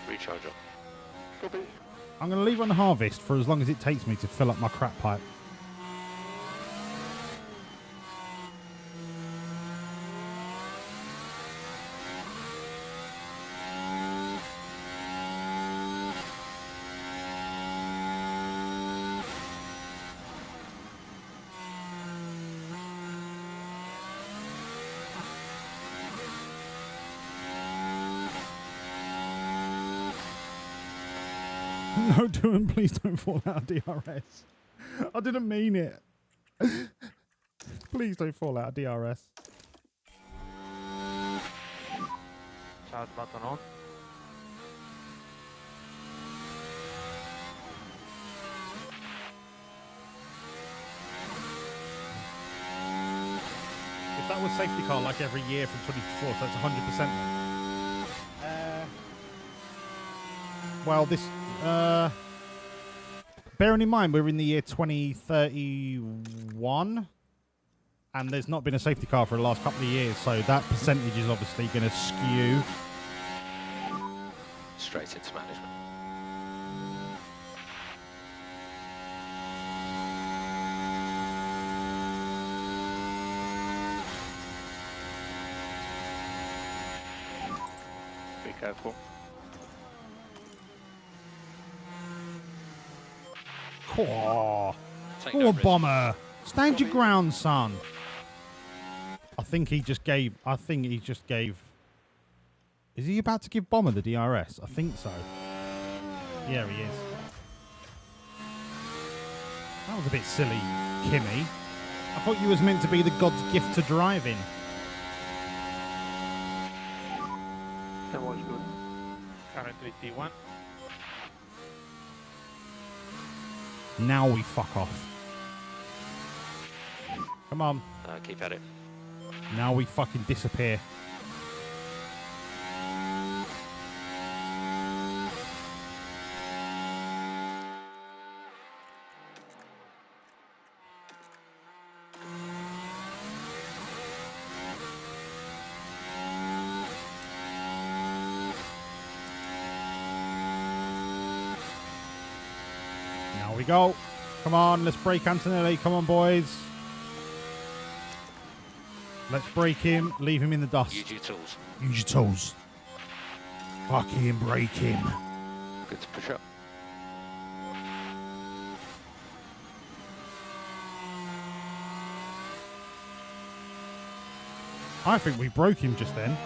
Recharge on. Copy. I'm going to leave it on harvest for as long as it takes me to fill up my crap pipe. No, Doohan, please don't fall out of DRS. I didn't mean it. Please don't fall out of DRS. Start button on. If that was safety car like every year from 24, so that's 100%. Well, this... bearing in mind we're in the year 2031 and there's not been a safety car for the last couple of years, so that percentage is obviously going to skew. Straight into management. Be careful. Oh, Bomber. Stand your ground, son. I think he just gave... Is he about to give Bomber the DRS? I think so. Yeah, he is. That was a bit silly, Kimmy. I thought you was meant to be the God's gift to driving. That was good. Currently T1. Now we fuck off. Come on. Keep at it. Now we fucking disappear. Now we go. Come on, let's break Antonelli. Come on, boys. Let's break him. Leave him in the dust. Use your tools. Use your tools. Fucking break him. Good to push up. I think we broke him just then.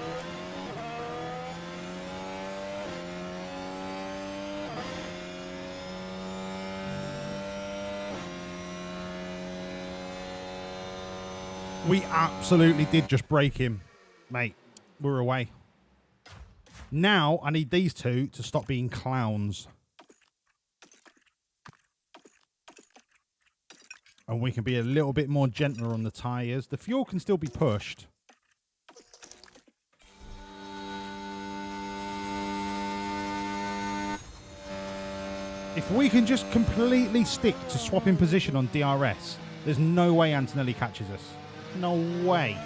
We absolutely did just break him, mate. We're away. Now I need these two to stop being clowns. And we can be a little bit more gentler on the tyres. The fuel can still be pushed. If we can just completely stick to swapping position on DRS, there's no way Antonelli catches us. No way.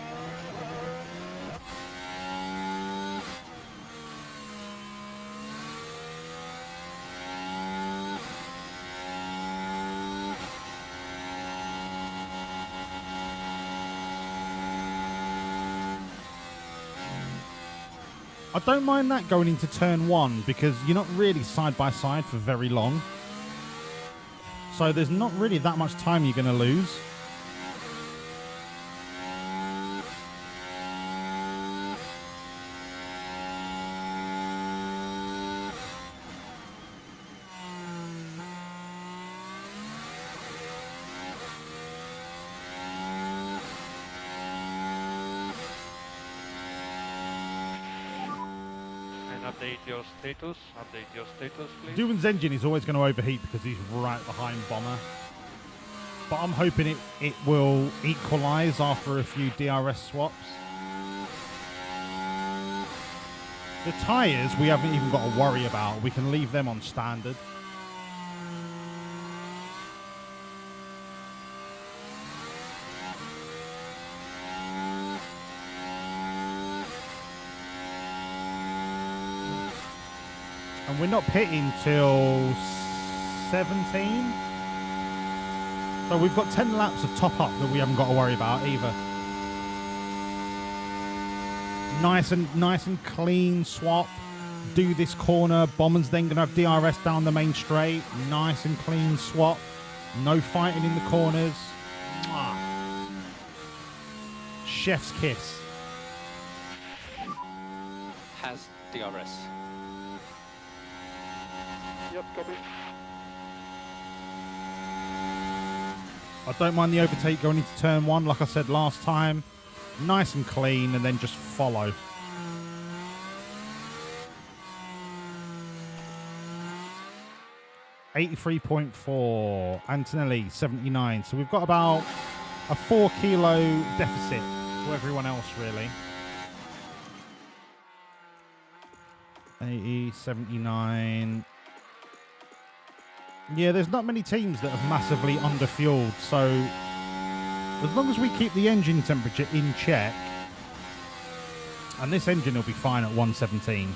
I don't mind that going into turn one because you're not really side by side for very long. So there's not really that much time you're going to lose. Update your status, please. Doohan's engine is always going to overheat because he's right behind Bomber. But I'm hoping it will equalise after a few DRS swaps. The tyres we haven't even got to worry about. We can leave them on standard. And we're not pitting till 17. So we've got 10 laps of top up that we haven't got to worry about either. Nice and clean swap. Do this corner. Bomber's then going to have DRS down the main straight. Nice and clean swap. No fighting in the corners. Mwah. Chef's kiss. Has DRS. Yep, copy. I don't mind the overtake going into turn one, like I said last time. Nice and clean, and then just follow. $83.4. Antonelli, 79. So we've got about a 4 kilo deficit to everyone else, really. 80, 79. Yeah, there's not many teams that have massively underfueled, so as long as we keep the engine temperature in check, and this engine will be fine at 117.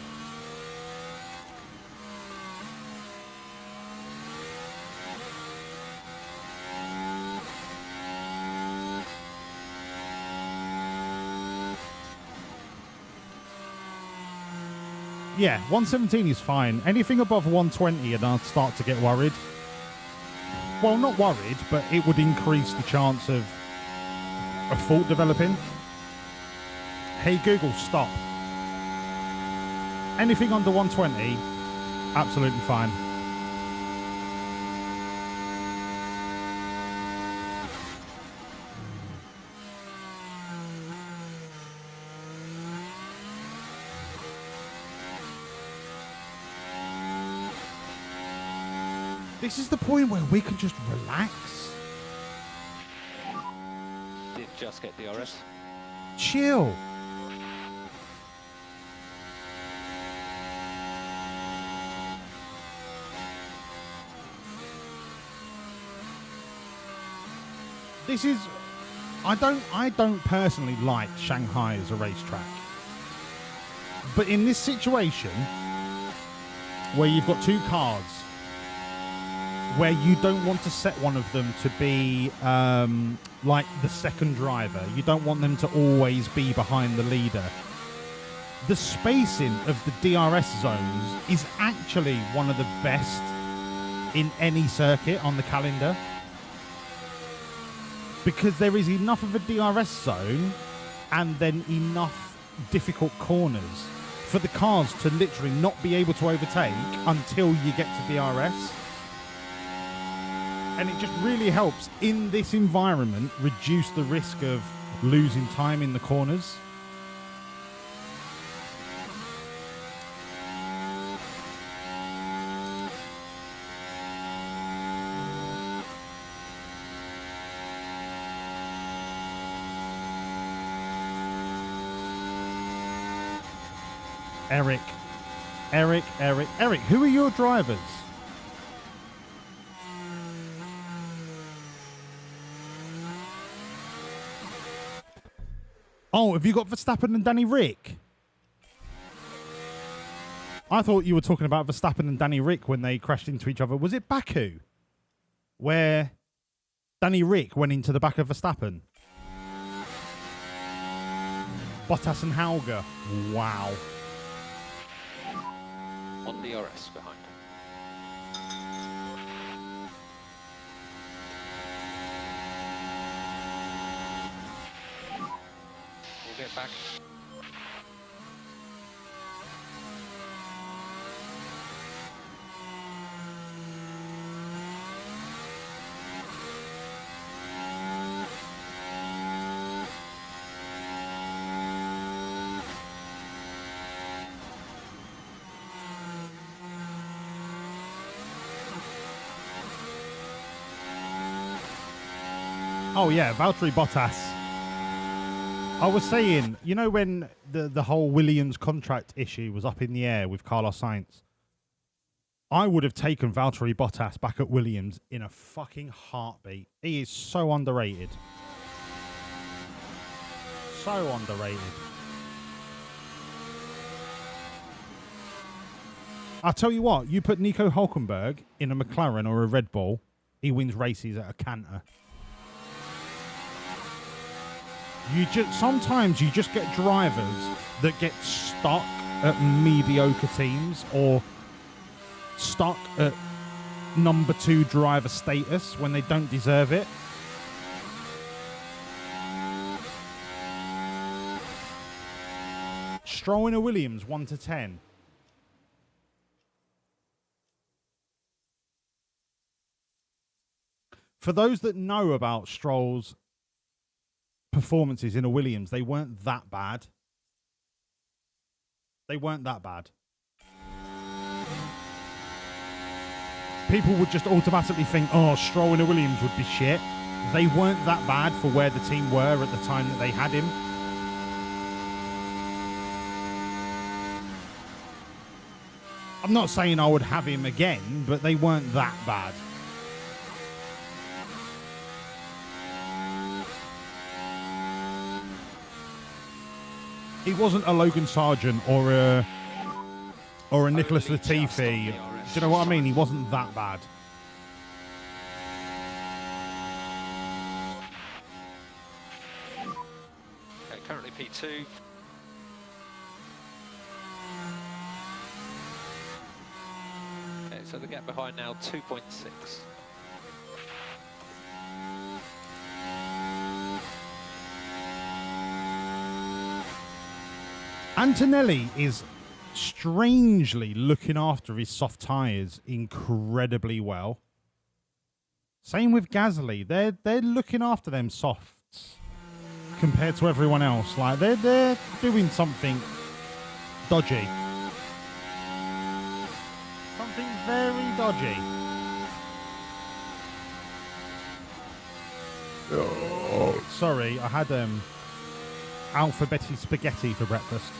Yeah, 117 is fine. Anything above 120 and I'll start to get worried. Well, not worried, but it would increase the chance of a fault developing. Hey Google, stop. Anything under 120, absolutely fine. This is the point where we can just relax. Did just get DRS. Chill. This is... I don't personally like Shanghai as a racetrack. But in this situation, where you've got two cars where you don't want to set one of them to be like the second driver. You don't want them to always be behind the leader. The spacing of the DRS zones is actually one of the best in any circuit on the calendar, because there is enough of a DRS zone and then enough difficult corners for the cars to literally not be able to overtake until you get to DRS. And it just really helps in this environment reduce the risk of losing time in the corners. Eric, who are your drivers? Oh, have you got Verstappen and Danny Rick? I thought you were talking about Verstappen and Danny Rick when they crashed into each other. Was it Baku? Where Danny Rick went into the back of Verstappen? Bottas and Hauger. Wow. On DRS behind. We'll get back. Oh yeah, Valtteri Bottas. I was saying, you know, when the whole Williams contract issue was up in the air with Carlos Sainz, I would have taken Valtteri Bottas back at Williams in a fucking heartbeat. He is so underrated. So underrated. I'll tell you what, you put Nico Hülkenberg in a McLaren or a Red Bull, he wins races at a canter. Sometimes you just get drivers that get stuck at mediocre teams or stuck at number 2 driver status when they don't deserve it. Stroll in a Williams 1 to 10. For those that know about Stroll's performances in a Williams, they weren't that bad. They weren't that bad. People would just automatically think, oh, Stroll in a Williams would be shit. They weren't that bad for where the team were at the time that they had him. I'm not saying I would have him again, but they weren't that bad. He wasn't a Logan Sargent or a Nicholas Latifi. Do you know what I mean? He wasn't that bad. Okay, currently P2. Okay, so the gap behind now 2.6. Antonelli is strangely looking after his soft tyres incredibly well. Same with Gasly. They're looking after them softs compared to everyone else. Like they're doing something dodgy. Something very dodgy. Oh, sorry, I had alphabetic spaghetti for breakfast.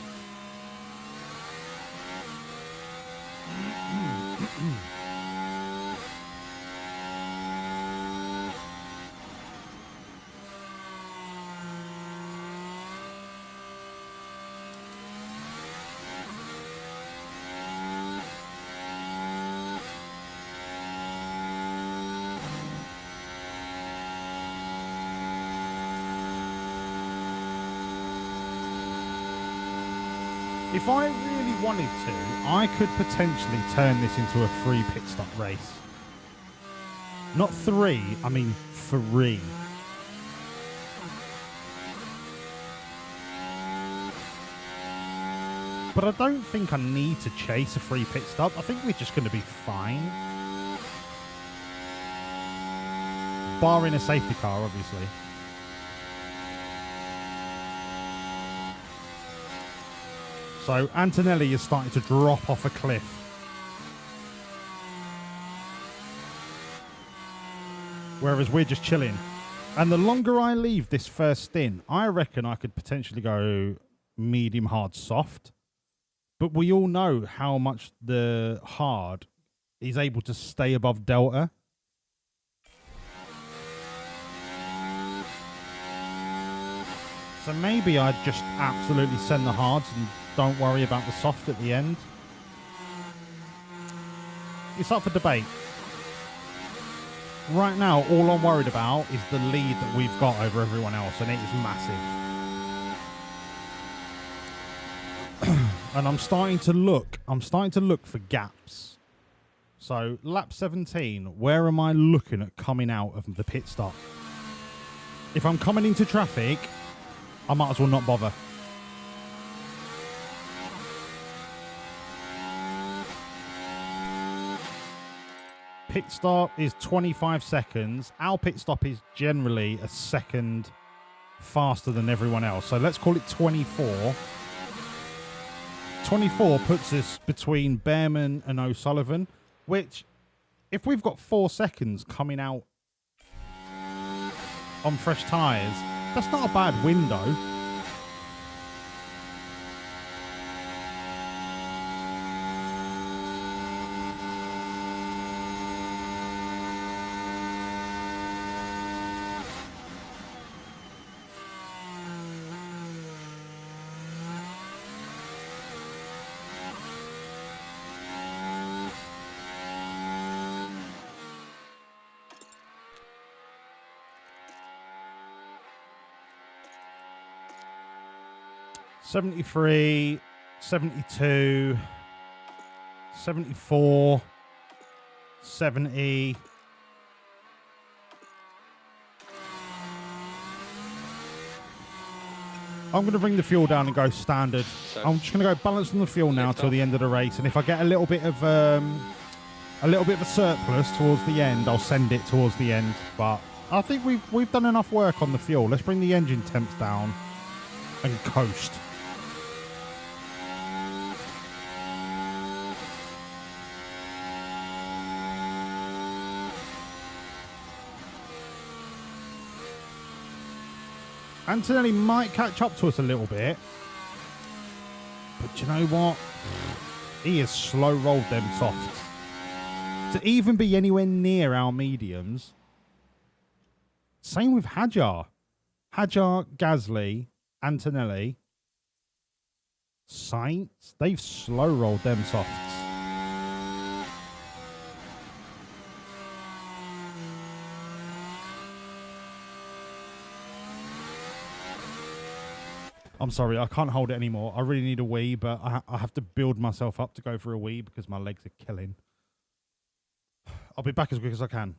If I really wanted to, I could potentially turn this into a free pit stop race. Not 3, I mean 3. But I don't think I need to chase a free pit stop. I think we're just going to be fine. Barring a safety car, obviously. So Antonelli is starting to drop off a cliff. Whereas we're just chilling. And the longer I leave this first stint, I reckon I could potentially go medium, hard, soft. But we all know how much the hard is able to stay above delta. So maybe I'd just absolutely send the hards and don't worry about the soft at the end. It's up for debate. Right now, all I'm worried about is the lead that we've got over everyone else, and it is massive. And I'm starting to look for gaps. So lap 17, where am I looking at coming out of the pit stop? If I'm coming into traffic, I might as well not bother. Pit stop is 25 seconds. Our pit stop is generally a second faster than everyone else. So let's call it 24. 24 puts us between Behrman and O'Sullivan, which, if we've got 4 seconds coming out on fresh tyres, that's not a bad window. $73, $72, $74, $70. I'm going to bring the fuel down and go standard. I'm just going to go balance on the fuel now till the end of the race, and if I get a little bit of a surplus towards the end, I'll send it towards the end. But I think we've done enough work on the fuel. Let's bring the engine temps down and coast. Antonelli might catch up to us a little bit. But you know what? He has slow rolled them softs. To even be anywhere near our mediums. Same with Hajar. Hajar, Gasly, Antonelli, Sainz. They've slow rolled them softs. I'm sorry, I can't hold it anymore. I really need a wee, but I have to build myself up to go for a wee because my legs are killing. I'll be back as quick as I can.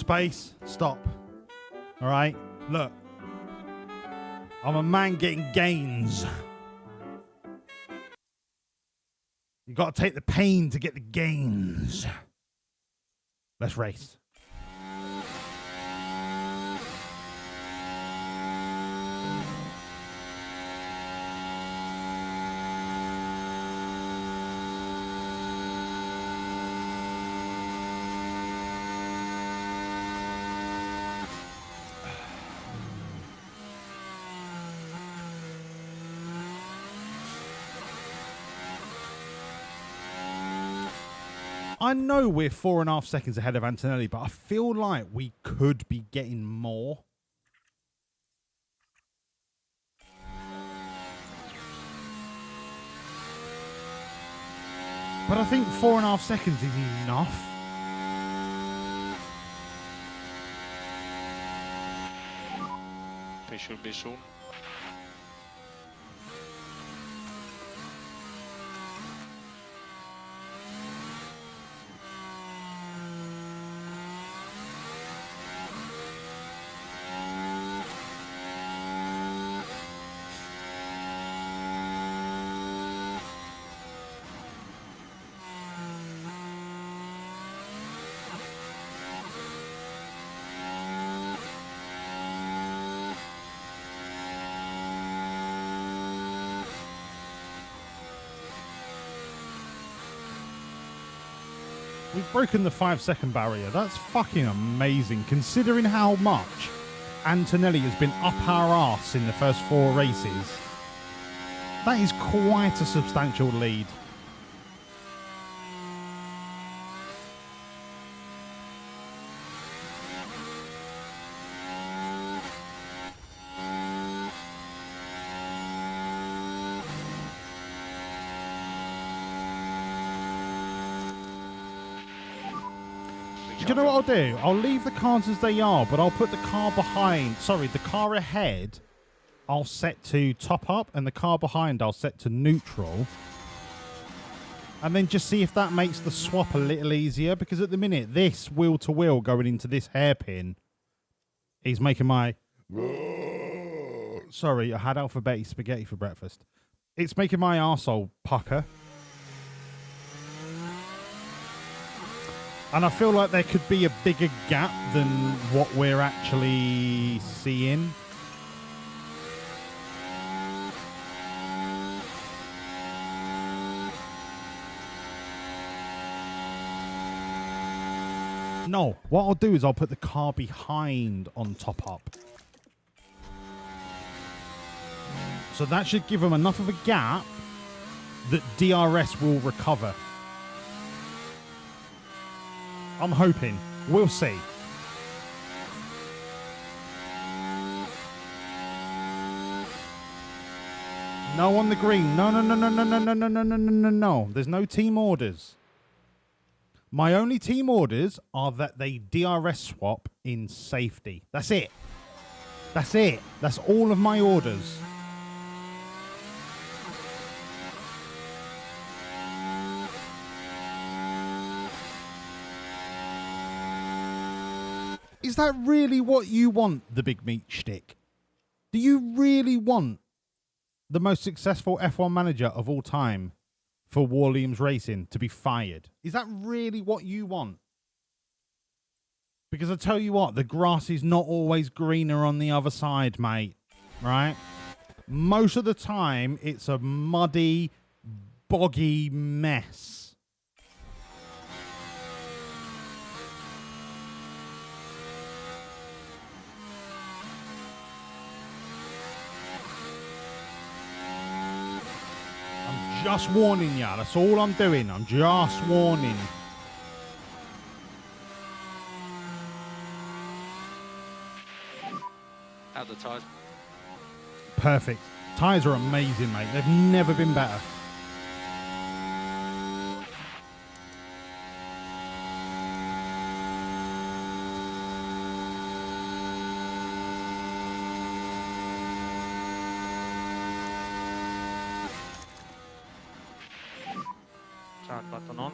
Space, stop. All right? Look. I'm a man getting gains. You got to take the pain to get the gains. Let's race. I know we're 4.5 seconds ahead of Antonelli, but I feel like we could be getting more. But I think 4.5 seconds is enough. We should be soon. We've broken the 5-second barrier. That's fucking amazing, considering how much Antonelli has been up our arse in the first 4 races. That is quite a substantial lead. Do you know what I'll do? I'll leave the cars as they are, but I'll put the car behind, sorry, the car ahead, I'll set to top up, and the car behind I'll set to neutral. And then just see if that makes the swap a little easier, because at the minute, this wheel-to-wheel going into this hairpin is making my... Sorry, I had alphabetic spaghetti for breakfast. It's making my arsehole pucker. And I feel like there could be a bigger gap than what we're actually seeing. No, what I'll do is I'll put the car behind on top up. So that should give them enough of a gap that DRS will recover. I'm hoping. We'll see. No on the green. No, no, no, no, no, no, no, no, no, no, no, no. There's no team orders. My only team orders are that they DRS swap in safety. That's it. That's it. That's all of my orders. Is that really what you want, the big meat shtick? Do you really want the most successful F1 manager of all time for Wawlliamz Racing to be fired? Is that really what you want? Because I tell you what, the grass is not always greener on the other side, mate. Right? Most of the time, it's a muddy, boggy mess. Just warning ya. That's all I'm doing. I'm just warning. Out the tyres. Perfect. Tyres are amazing, mate. They've never been better. Start button on.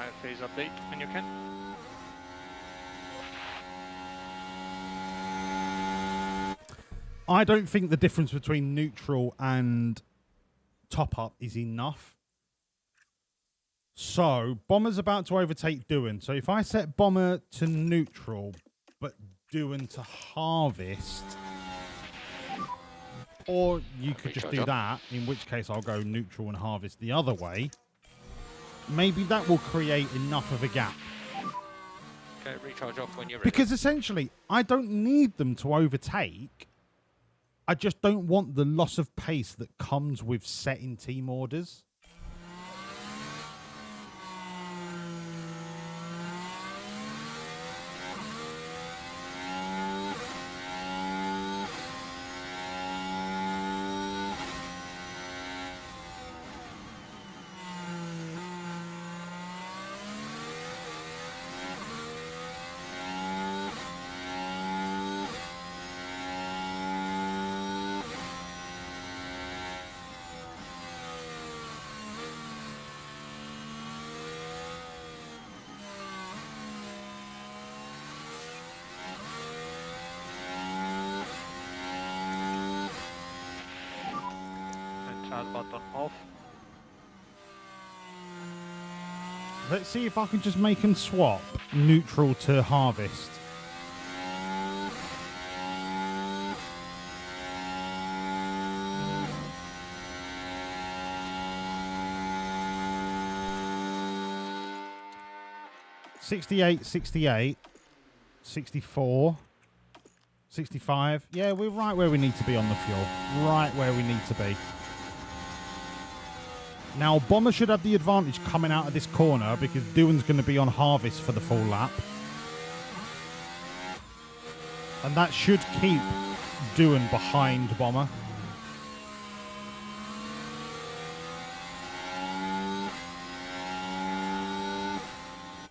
tyre phase update when you can. I don't think the difference between neutral and top up is enough. So, Bomber's about to overtake Doohan. So, if I set Bomber to neutral, but Doohan to harvest, or you could just do that, in which case I'll go neutral and harvest the other way. Maybe that will create enough of a gap. Okay, recharge off when you're ready. Because essentially, I don't need them to overtake. I just don't want the loss of pace that comes with setting team orders. Charge button off. Let's see if I can just make them swap neutral to harvest. $68, $68, $64, $65. Yeah, we're right where we need to be on the fuel. Right where we need to be. Now, Bomber should have the advantage coming out of this corner because Doohan's going to be on harvest for the full lap. And that should keep Doohan behind Bomber.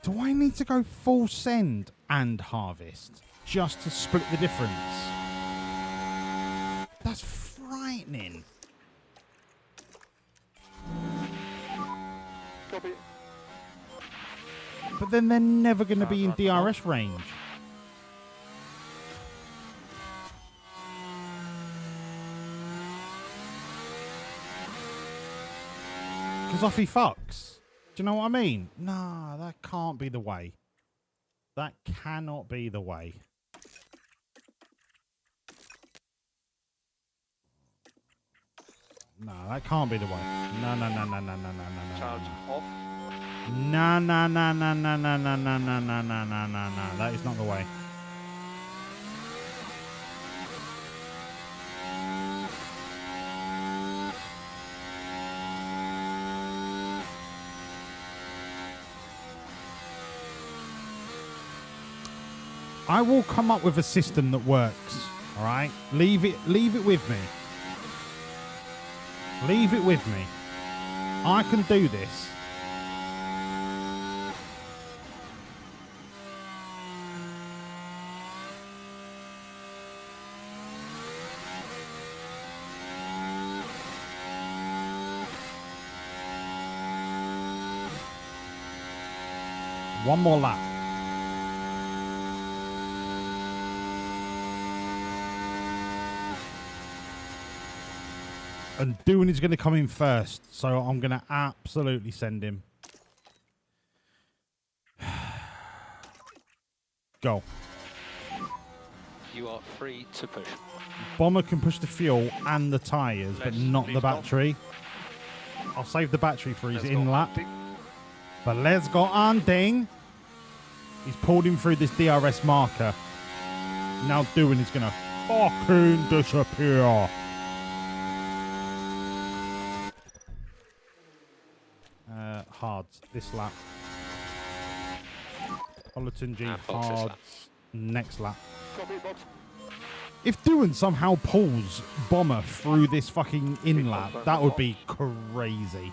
Do I need to go full send and harvest just to split the difference? That's frightening. Copy. But then they're never going to be in DRS range. Because off he fucks. Do you know what I mean? Nah, that can't be the way. That cannot be the way. No, that can't be the way. No, no, no, no, no, no, no, no. Charge off. No, no, no, no, no, no, no, no, no, no, no, no, no, no. That is not the way. I will come up with a system that works. All right, leave it with me. Leave it with me. I can do this. One more lap. And Doohan is going to come in first, so I'm going to absolutely send him. Go. You are free to push. Bomber can push the fuel and the tyres, but not the battery. I'll save the battery for his in-lap. But let's go on, ding. He's pulled him through this DRS marker. Now Doohan is going to fucking disappear. Hards this lap. Hollerton G hards next lap. If Doohan somehow pulls Bomber through this fucking in lap, that would be crazy.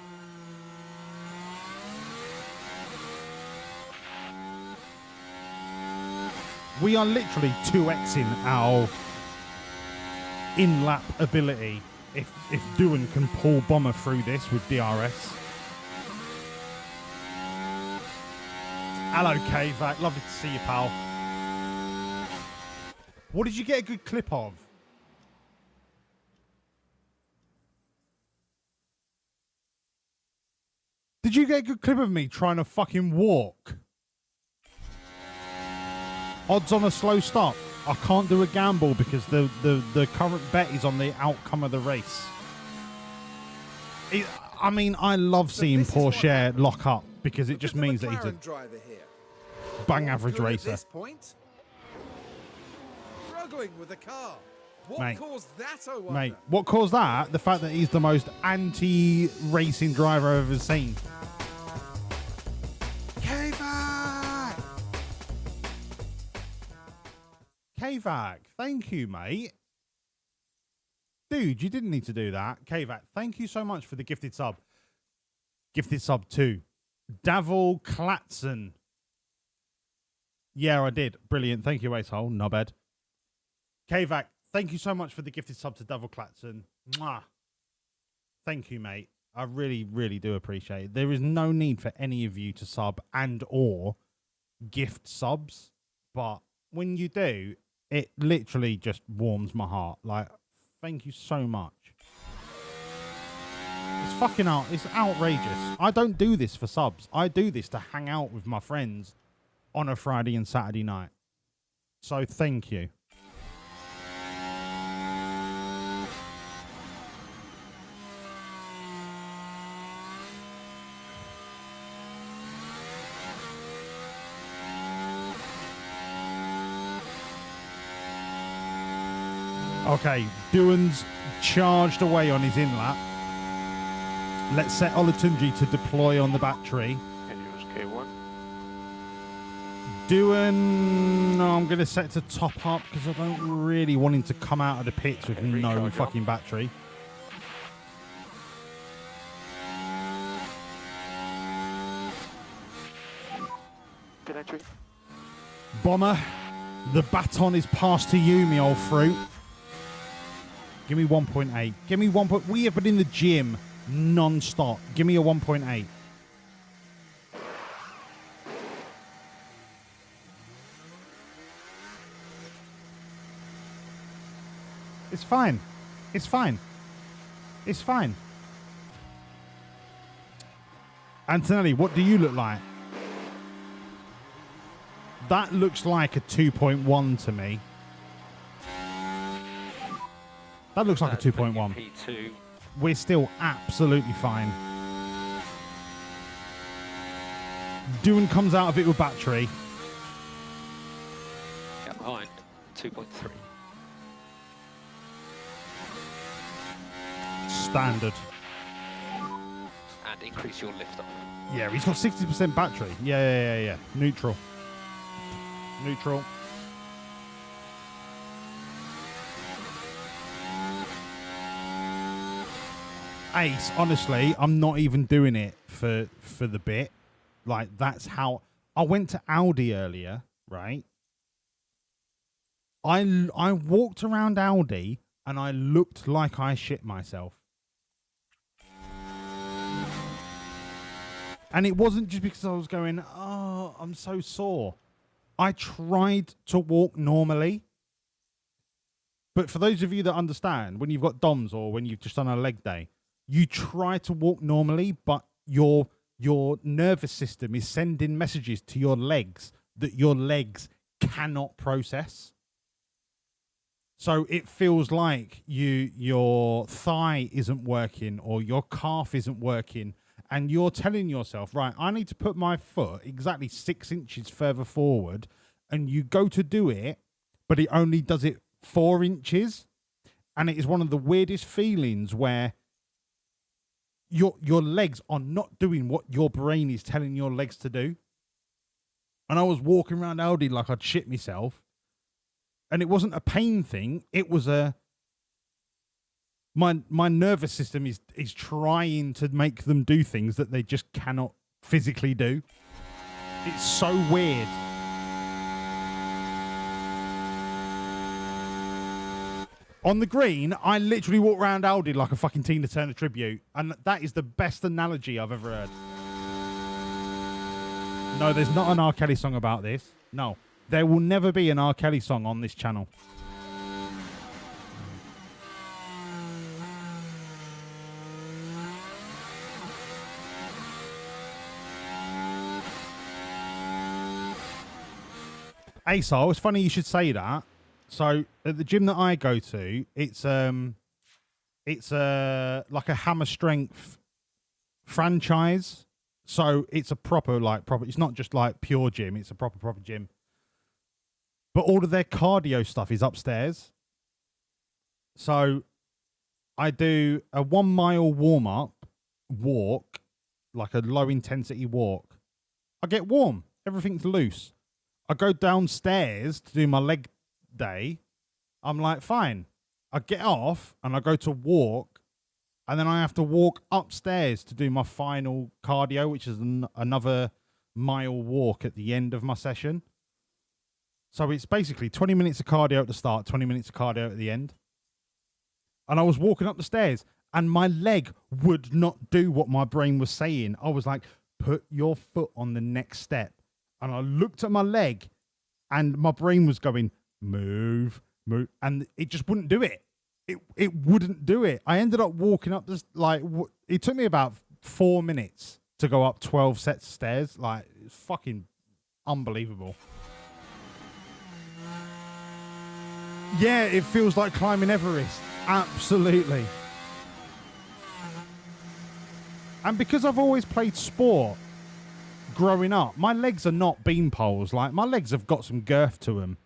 We are literally 2xing our in-lap ability if Doohan can pull Bomber through this with DRS. Hello, K-Vac. Lovely to see you, pal. What did you get a good clip of? Did you get a good clip of me trying to fucking walk? Odds on a slow stop. I can't do a gamble because the current bet is on the outcome of the race. I mean, I love seeing Porsche lock up because it just means that he's a bang average racer. At this point, struggling with the car. What Mate. caused that, I wonder? Mate, what caused that? The fact that he's the most anti-racing driver I've ever seen. K-Vac! K-Vac, thank you, mate. Dude, you didn't need to do that. K-Vac, thank you so much for the gifted sub. Gifted sub 2. Davil Klatson. Yeah, I did. Brilliant. Thank you, Acehole. Not bad. K-Vac, thank you so much for the gifted sub to Davil Klatson. Mwah. Thank you, mate. I really, really do appreciate it. There is no need for any of you to sub and or gift subs. But when you do, it literally just warms my heart. Like, thank you so much. It's fucking out. It's outrageous. I don't do this for subs. I do this to hang out with my friends on a Friday and Saturday night. So thank you. Okay, Duan's charged away on his in-lap. Let's set Olatunji to deploy on the battery. And use K1. Duan, I'm going to set to top up because I don't really want him to come out of the pits with no fucking battery. Good entry. Bomber, the baton is passed to you, me old fruit. Give me 1.8. Give me 1. We have been in the gym non-stop. Give me a 1.8. It's fine. It's fine. It's fine. Antonelli, what do you look like? That looks like a 2.1 to me. That looks like a 2.1. P2. We're still absolutely fine. Duan comes out of it with battery. Get behind. 2.3. Standard. And increase your lift up. Yeah, he's got 60% battery. Yeah. Neutral. Neutral. Ace, honestly, I'm not even doing it for the bit. Like, that's how... I went to Audi earlier, right? I walked around Audi and I looked like I shit myself. And it wasn't just because I was going, oh, I'm so sore. I tried to walk normally. But for those of you that understand, when you've got DOMs or when you've just done a leg day, you try to walk normally, but your nervous system is sending messages to your legs that your legs cannot process. So it feels like your thigh isn't working or your calf isn't working, and you're telling yourself, right, I need to put my foot exactly 6 inches further forward, and you go to do it, but it only does it 4 inches, and it is one of the weirdest feelings where your legs are not doing what your brain is telling your legs to do. And I was walking around Audi like I'd shit myself. And it wasn't a pain thing. It was my nervous system is trying to make them do things that they just cannot physically do. It's so weird. On the green, I literally walk around Audi like a fucking Tina Turner tribute. And that is the best analogy I've ever heard. No, there's not an R. Kelly song about this. No. There will never be an R. Kelly song on this channel. ASOL, it's funny you should say that. So at the gym that I go to, it's like a Hammer Strength franchise. So it's a proper it's not just like pure gym, it's a proper gym. But all of their cardio stuff is upstairs. So I do a 1 mile walk, like a low intensity walk. I get warm. Everything's loose. I go downstairs to do my leg day. I'm like, fine. I get off and I go to walk, and then I have to walk upstairs to do my final cardio, which is another mile walk at the end of my session. So it's basically 20 minutes of cardio at the start, 20 minutes of cardio at the end. And I was walking up the stairs and my leg would not do what my brain was saying. I was like, put your foot on the next step. And I looked at my leg and my brain was going, move. And it just wouldn't do it. It wouldn't do it. I ended up walking up this, it took me about 4 minutes to go up 12 sets of stairs. Like, it's fucking unbelievable. Yeah, it feels like climbing Everest. Absolutely. And because I've always played sport growing up, my legs are not bean poles. Like, my legs have got some girth to them.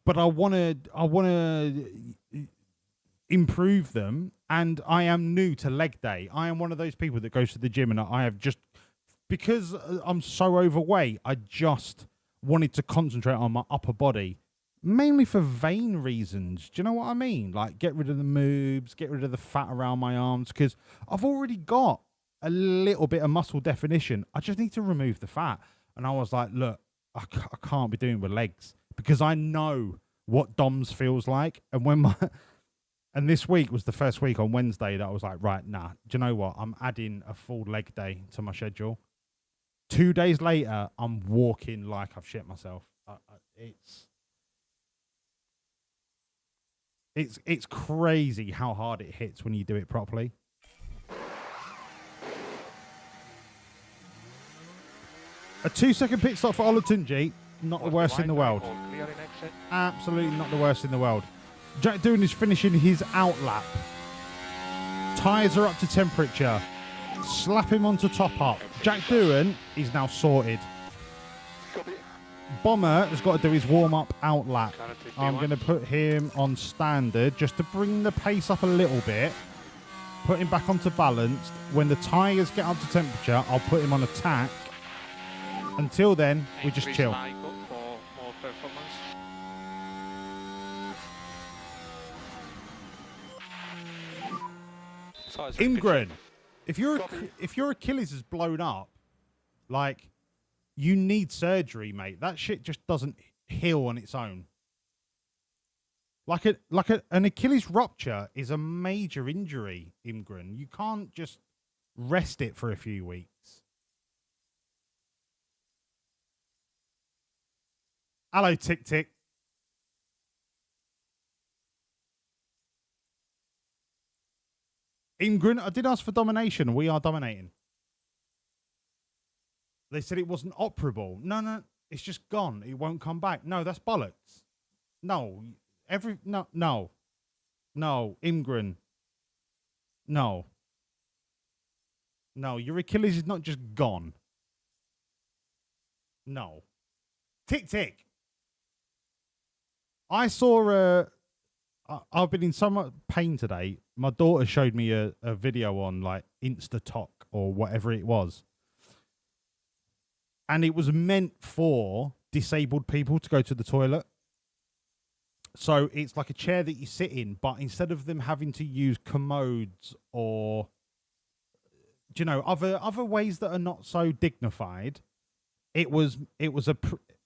But I want to improve them, and I am new to leg day. I am one of those people that goes to the gym, and I have just, because I'm so overweight, I just wanted to concentrate on my upper body, mainly for vein reasons. Do you know what I mean? Like, get rid of the moobs, get rid of the fat around my arms, because I've already got a little bit of muscle definition. I just need to remove the fat. And I was like, look, I can't be doing it with legs, because I know what DOMS feels like. And and this week was the first week on Wednesday that I was like, right, nah, do you know what? I'm adding a full leg day to my schedule. 2 days later, I'm walking like I've shit myself. It's crazy how hard it hits when you do it properly. A 2-second pit stop for Olatunji. Not the worst in the world. Absolutely not the worst in the world. Jack Doohan is finishing his out lap. Tyres are up to temperature. Slap him onto top up. Jack Doohan is now sorted. Bomber has got to do his warm-up out lap. I'm going to put him on standard just to bring the pace up a little bit. Put him back onto balanced. When the tyres get up to temperature, I'll put him on attack. Until then, we just chill. Imgren, if your Achilles is blown up, like, you need surgery, mate. That shit just doesn't heal on its own. An Achilles rupture is a major injury, Imgren. You can't just rest it for a few weeks. Hello, Tick Tick. Imgren, I did ask for domination. We are dominating. They said it wasn't operable. No, it's just gone. It won't come back. No, that's bollocks. No, no, Imgren. No, your Achilles is not just gone. No. Tick Tick. I saw I've been in so much pain today. My daughter showed me a video on like InstaTalk or whatever it was. And it was meant for disabled people to go to the toilet. So it's like a chair that you sit in, but instead of them having to use commodes or, you know, other ways that are not so dignified, it was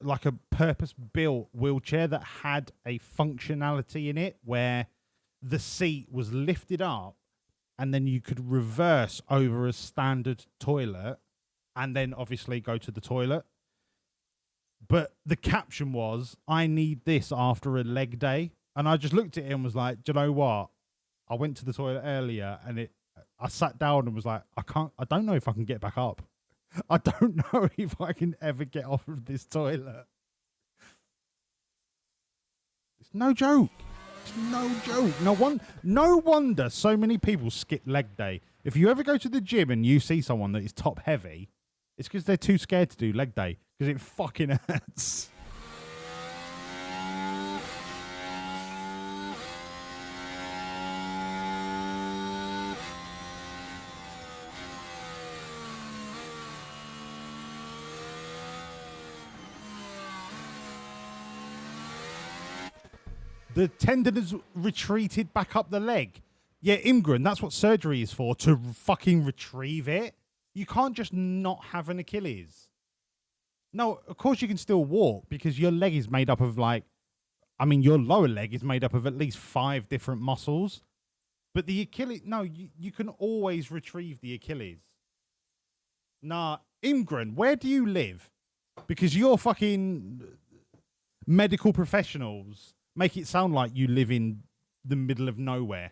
like a purpose-built wheelchair that had a functionality in it where the seat was lifted up and then you could reverse over a standard toilet and then obviously go to the toilet. But the caption was, I need this after a leg day. And I just looked at it and was like, do you know what? I went to the toilet earlier and I sat down and was like, I don't know if I can get back up. I don't know if I can ever get off of this toilet. It's no joke. It's no joke. No wonder so many people skip leg day. If you ever go to the gym and you see someone that is top heavy, it's because they're too scared to do leg day because it fucking hurts. The tendon has retreated back up the leg. Yeah, Imgren, that's what surgery is for, to fucking retrieve it. You can't just not have an Achilles. No, of course you can still walk because your leg is made up of your lower leg is made up of at least 5 different muscles. But the Achilles, no, you can always retrieve the Achilles. Nah, Imgren, where do you live? Because your fucking medical professionals make it sound like you live in the middle of nowhere.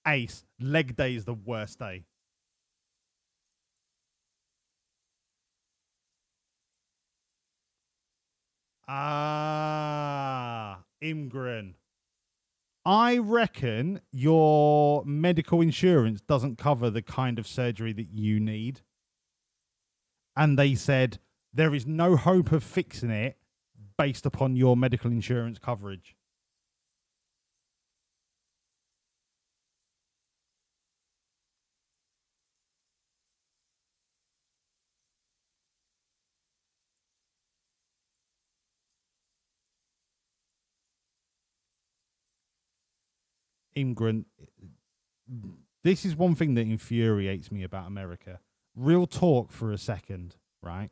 Ace, leg day is the worst day. Imgren. I reckon your medical insurance doesn't cover the kind of surgery that you need. And they said there is no hope of fixing it based upon your medical insurance coverage. Immigrant. This is one thing that infuriates me about America. Real talk for a second, right?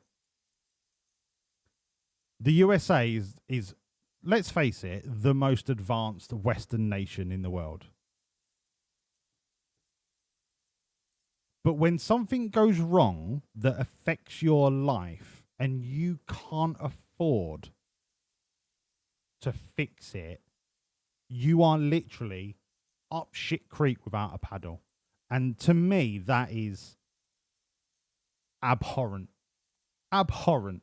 The USA is, let's face it, the most advanced Western nation in the world. But when something goes wrong that affects your life and you can't afford to fix it, you are literally up shit creek without a paddle. And to me, that is abhorrent. Abhorrent.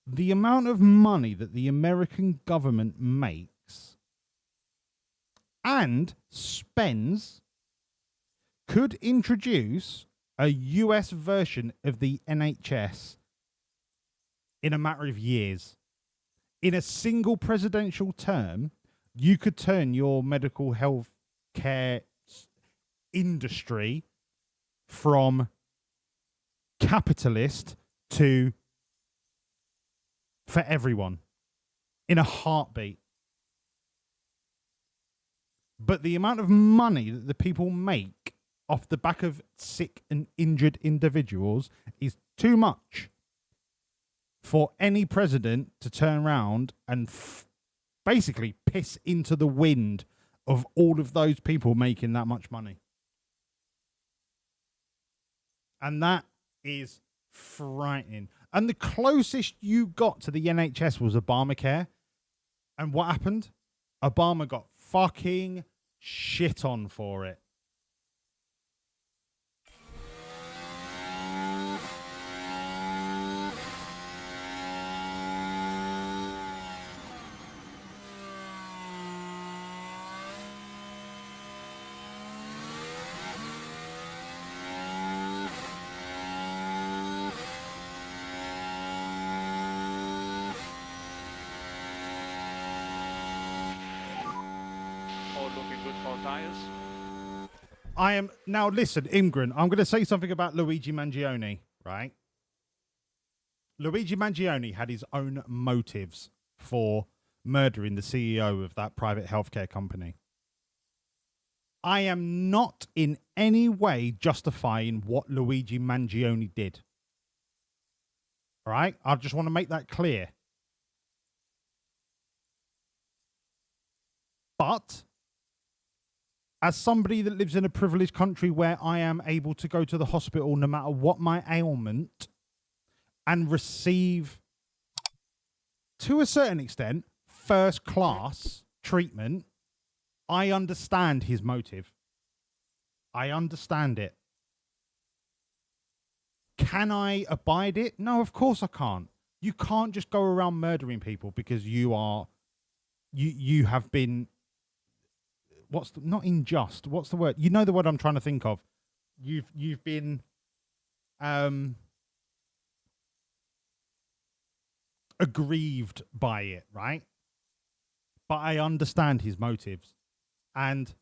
The amount of money that the American government makes and spends could introduce a US version of the NHS in a matter of years. In a single presidential term, you could turn your medical health care industry from capitalist to for everyone in a heartbeat. But the amount of money that the people make off the back of sick and injured individuals is too much for any president to turn around and basically piss into the wind of all of those people making that much money. And that is frightening. And the closest you got to the NHS was Obamacare. And what happened? Obama got fucking shit on for it. I am now listen, Imgren, I'm going to say something about Luigi Mangione, right? Luigi Mangione had his own motives for murdering the CEO of that private healthcare company. I am not in any way justifying what Luigi Mangione did. All right? I just want to make that clear. But as somebody that lives in a privileged country where I am able to go to the hospital no matter what my ailment and receive, to a certain extent, first class treatment, I understand his motive. I understand it. Can I abide it? No, of course I can't. You can't just go around murdering people because you have been, not unjust. What's the word? You know the word I'm trying to think of. You've been aggrieved by it, right? But I understand his motives. And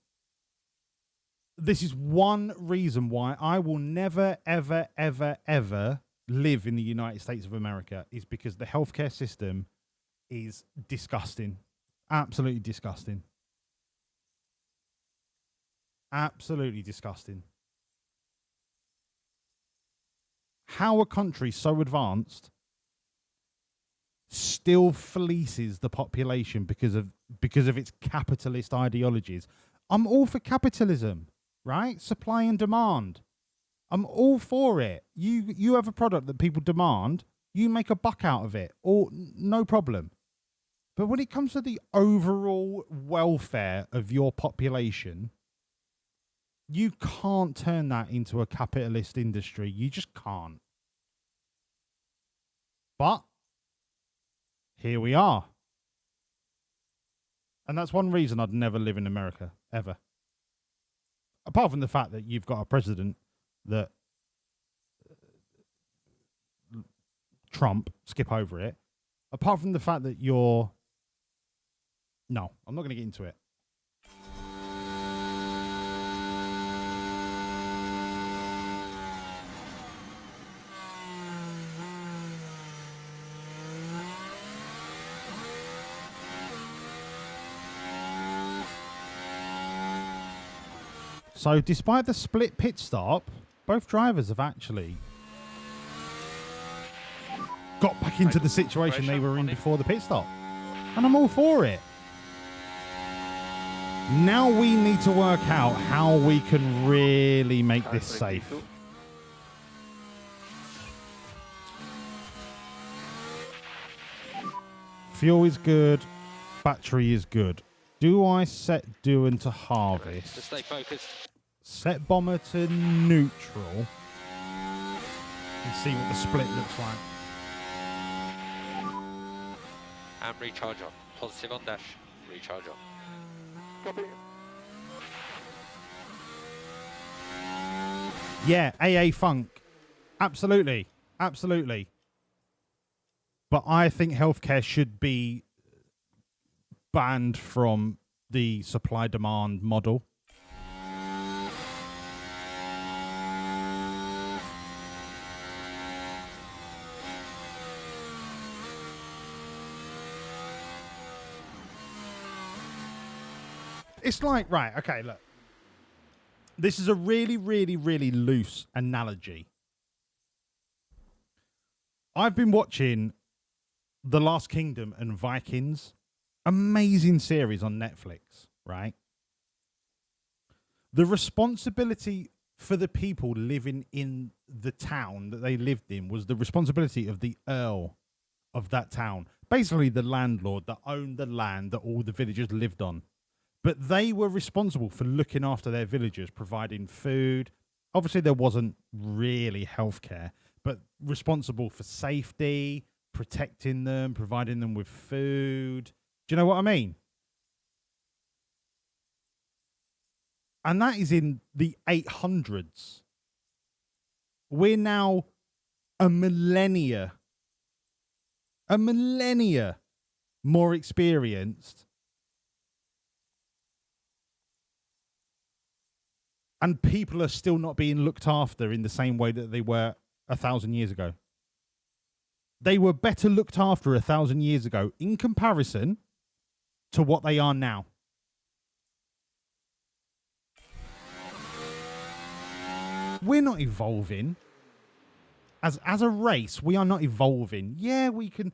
this is one reason why I will never, ever, ever, ever live in the United States of America, is because the healthcare system is disgusting. Absolutely disgusting. Absolutely disgusting. How a country so advanced still fleeces the population because of its capitalist ideologies. I'm all for capitalism, right? Supply and demand. I'm all for it. You have a product that people demand, you make a buck out of it, or no problem. But when it comes to the overall welfare of your population, you can't turn that into a capitalist industry. You just can't. But here we are. And that's one reason I'd never live in America, ever. Apart from the fact that you've got a president that Trump, skip over it. Apart from the fact that you're... No, I'm not going to get into it. So, despite the split pit stop, both drivers have actually got back into the situation they were in before the pit stop. And I'm all for it. Now we need to work out how we can really make this safe. Fuel is good. Battery is good. Do I set Doohan to harvest? Just stay focused. Set bomber to neutral. And see what the split looks like. And recharge on. Positive on dash. Recharge on. Copy. Yeah, AA Funk. Absolutely. Absolutely. But I think healthcare should be banned from the supply-demand model. It's like, right, okay, look. This is a really, really, really loose analogy. I've been watching The Last Kingdom and Vikings. Amazing series on Netflix, right? The responsibility for the people living in the town that they lived in was the responsibility of the Earl of that town. Basically the landlord that owned the land that all the villagers lived on. But they were responsible for looking after their villagers, providing food. Obviously, there wasn't really healthcare, but responsible for safety, protecting them, providing them with food. Do you know what I mean? And that is in the 800s. We're now a millennia more experienced. And people are still not being looked after in the same way that they were 1,000 years ago. They were better looked after 1,000 years ago in comparison to what they are now. We're not evolving. As a race, we are not evolving. Yeah, we can...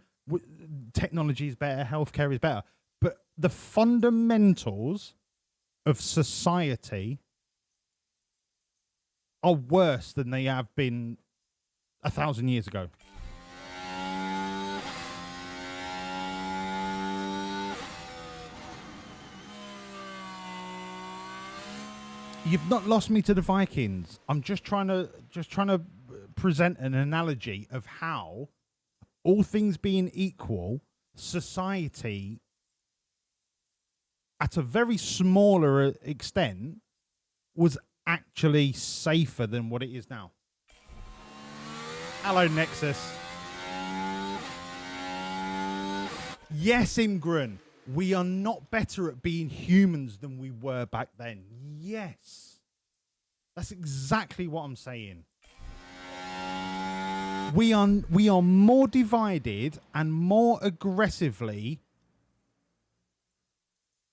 technology is better, healthcare is better. But the fundamentals of society are worse than they have been 1,000 years ago. You've not lost me to the Vikings. I'm just trying to present an analogy of how, all things being equal, society, at a very smaller extent, was actually safer than what it is now. Hello, Nexus. Yes, Imgren. We are not better at being humans than we were back then. Yes. That's exactly what I'm saying. We are more divided and more aggressively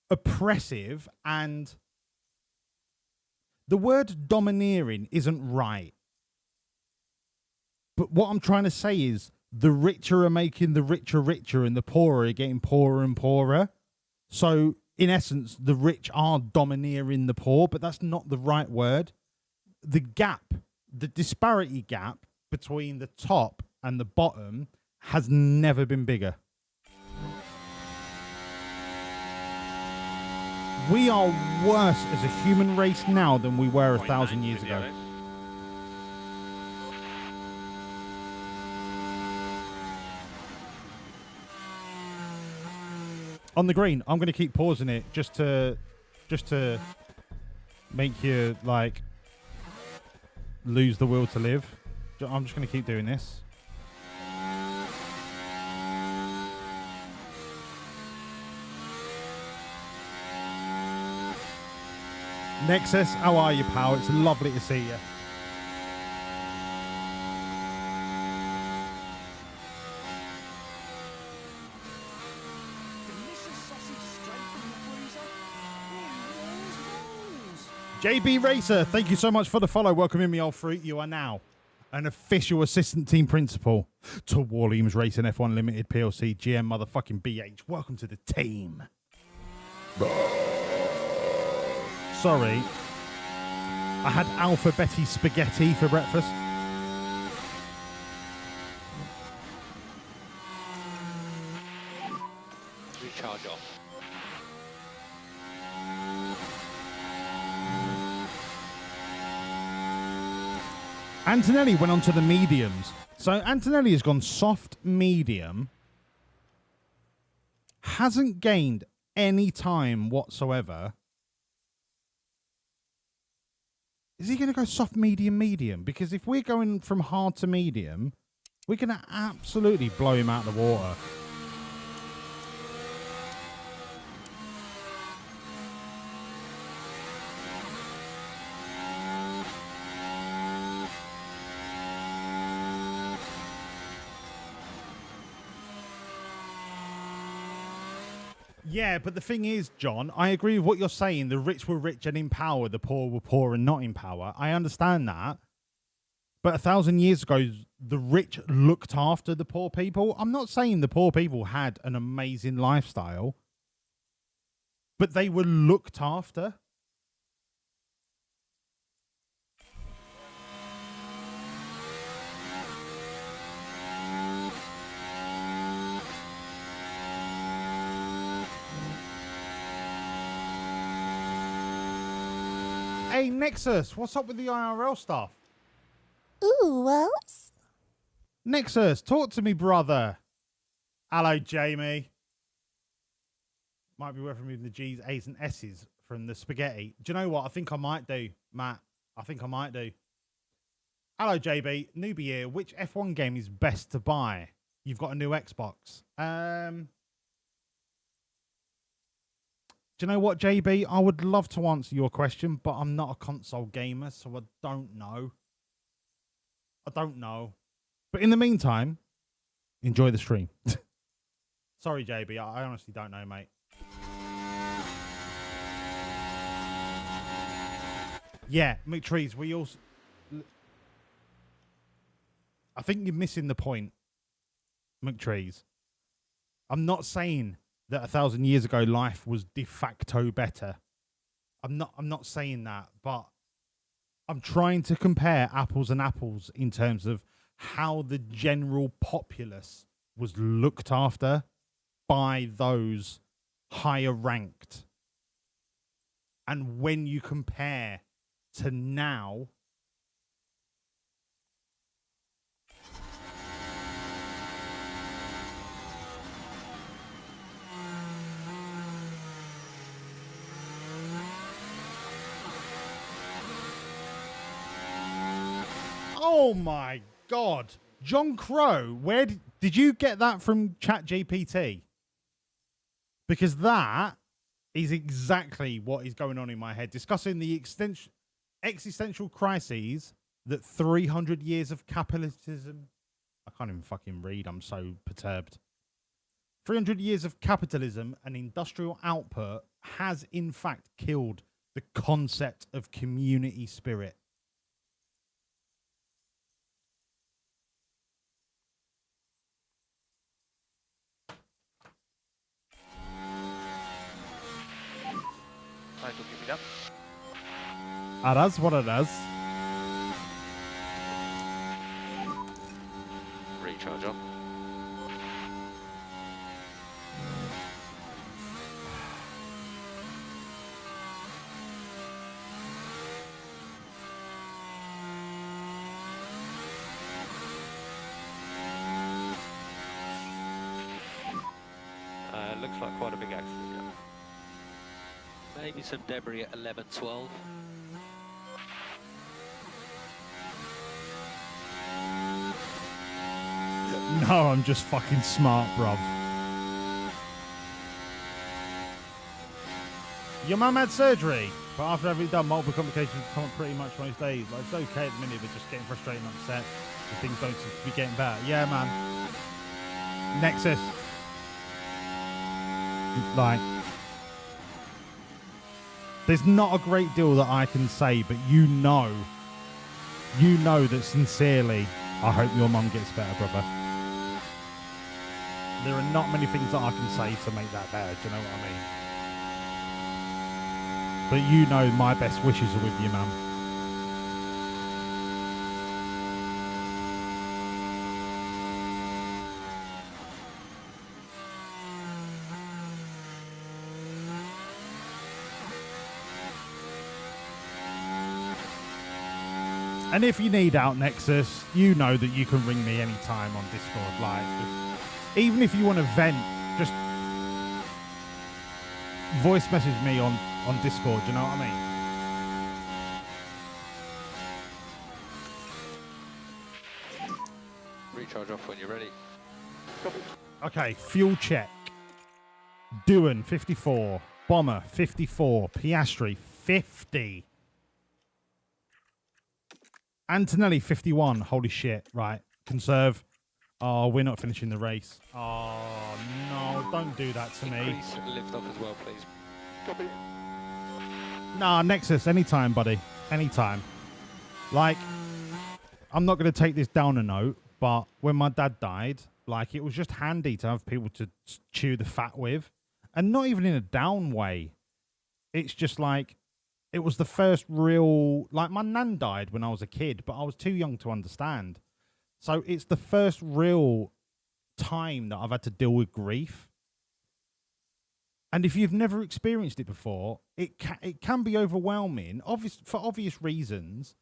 oppressive, and the word domineering isn't right. But what I'm trying to say is the richer are making the richer richer and the poorer are getting poorer and poorer. So in essence, the rich are domineering the poor, but that's not the right word. The gap, the disparity gap between the top and the bottom has never been bigger. We are worse as a human race now than we were 1,000 years ago. On the green, I'm going to keep pausing it just to make you like lose the will to live. I'm just going to keep doing this. Nexus, how are you, pal? It's lovely to see you. JB Racer, thank you so much for the follow. Welcome in, me old fruit. You are now an official assistant team principal to Wawlliamz Racing F1 Limited PLC GM motherfucking BH. Welcome to the team. Sorry, I had Alpha Betty spaghetti for breakfast. Recharge off. Antonelli went on to the mediums. So Antonelli has gone soft medium. Hasn't gained any time whatsoever. Is he going to go soft, medium, medium? Because if we're going from hard to medium, we're going to absolutely blow him out of the water. Yeah, but the thing is, John, I agree with what you're saying. The rich were rich and in power. The poor were poor and not in power. I understand that. But 1,000 years ago, the rich looked after the poor people. I'm not saying the poor people had an amazing lifestyle, but they were looked after. Hey, Nexus, what's up with the IRL stuff? Ooh, Wells? Nexus, talk to me, brother. Hello, Jamie. Might be worth removing the G's, A's, and S's from the spaghetti. Do you know what? I think I might do, Matt. I think I might do. Hello, JB. Newbie here. Which F1 game is best to buy? You've got a new Xbox. Do you know what, JB? I would love to answer your question, but I'm not a console gamer, so I don't know. I don't know. But in the meantime, enjoy the stream. Sorry, JB. I honestly don't know, mate. Yeah, McTrees, we also... I think you're missing the point, McTrees. I'm not saying that 1,000 years ago life was de facto better. I'm not saying that, but I'm trying to compare apples and apples in terms of how the general populace was looked after by those higher ranked. And when you compare to now, oh my God, John Crow, where did you get that from ChatGPT? Because that is exactly what is going on in my head, discussing the existential crises that 300 years of capitalism, I can't even fucking read, I'm so perturbed. 300 years of capitalism and industrial output has in fact killed the concept of community spirit. Michael, give it up. That's what it is. Recharge on. Looks like quite a big accident, yeah. Maybe some debris at 11:12. No, I'm just fucking smart, bruv. Your mum had surgery, but after having done, multiple complications come up pretty much most days. Like, it's okay at the minute, but just getting frustrated and upset. The things don't seem to be getting better. Yeah, man. Nexus. Like, there's not a great deal that I can say, but you know that sincerely, I hope your mum gets better, brother. There are not many things that I can say to make that better, do you know what I mean? But you know my best wishes are with you, mum. And if you need out Nexus, you know that you can ring me anytime on Discord. Like, even if you want to vent, just voice message me on Discord. You know what I mean? Recharge off when you're ready. Okay, fuel check. Dewan 54, Bomber 54, Piastri 50. Antonelli 51. Holy shit. Right. Conserve. Oh, we're not finishing the race. Oh, no. Don't do that to me. Increase lift off as well, please. Copy. Nah, Nexus. Anytime, buddy. Anytime. Like, I'm not going to take this down a note, but when my dad died, like, it was just handy to have people to chew the fat with. And not even in a down way. It's just like, it was the first real, like, my nan died when I was a kid, but I was too young to understand. So it's the first real time that I've had to deal with grief. And if you've never experienced it before, it can be overwhelming, for obvious reasons,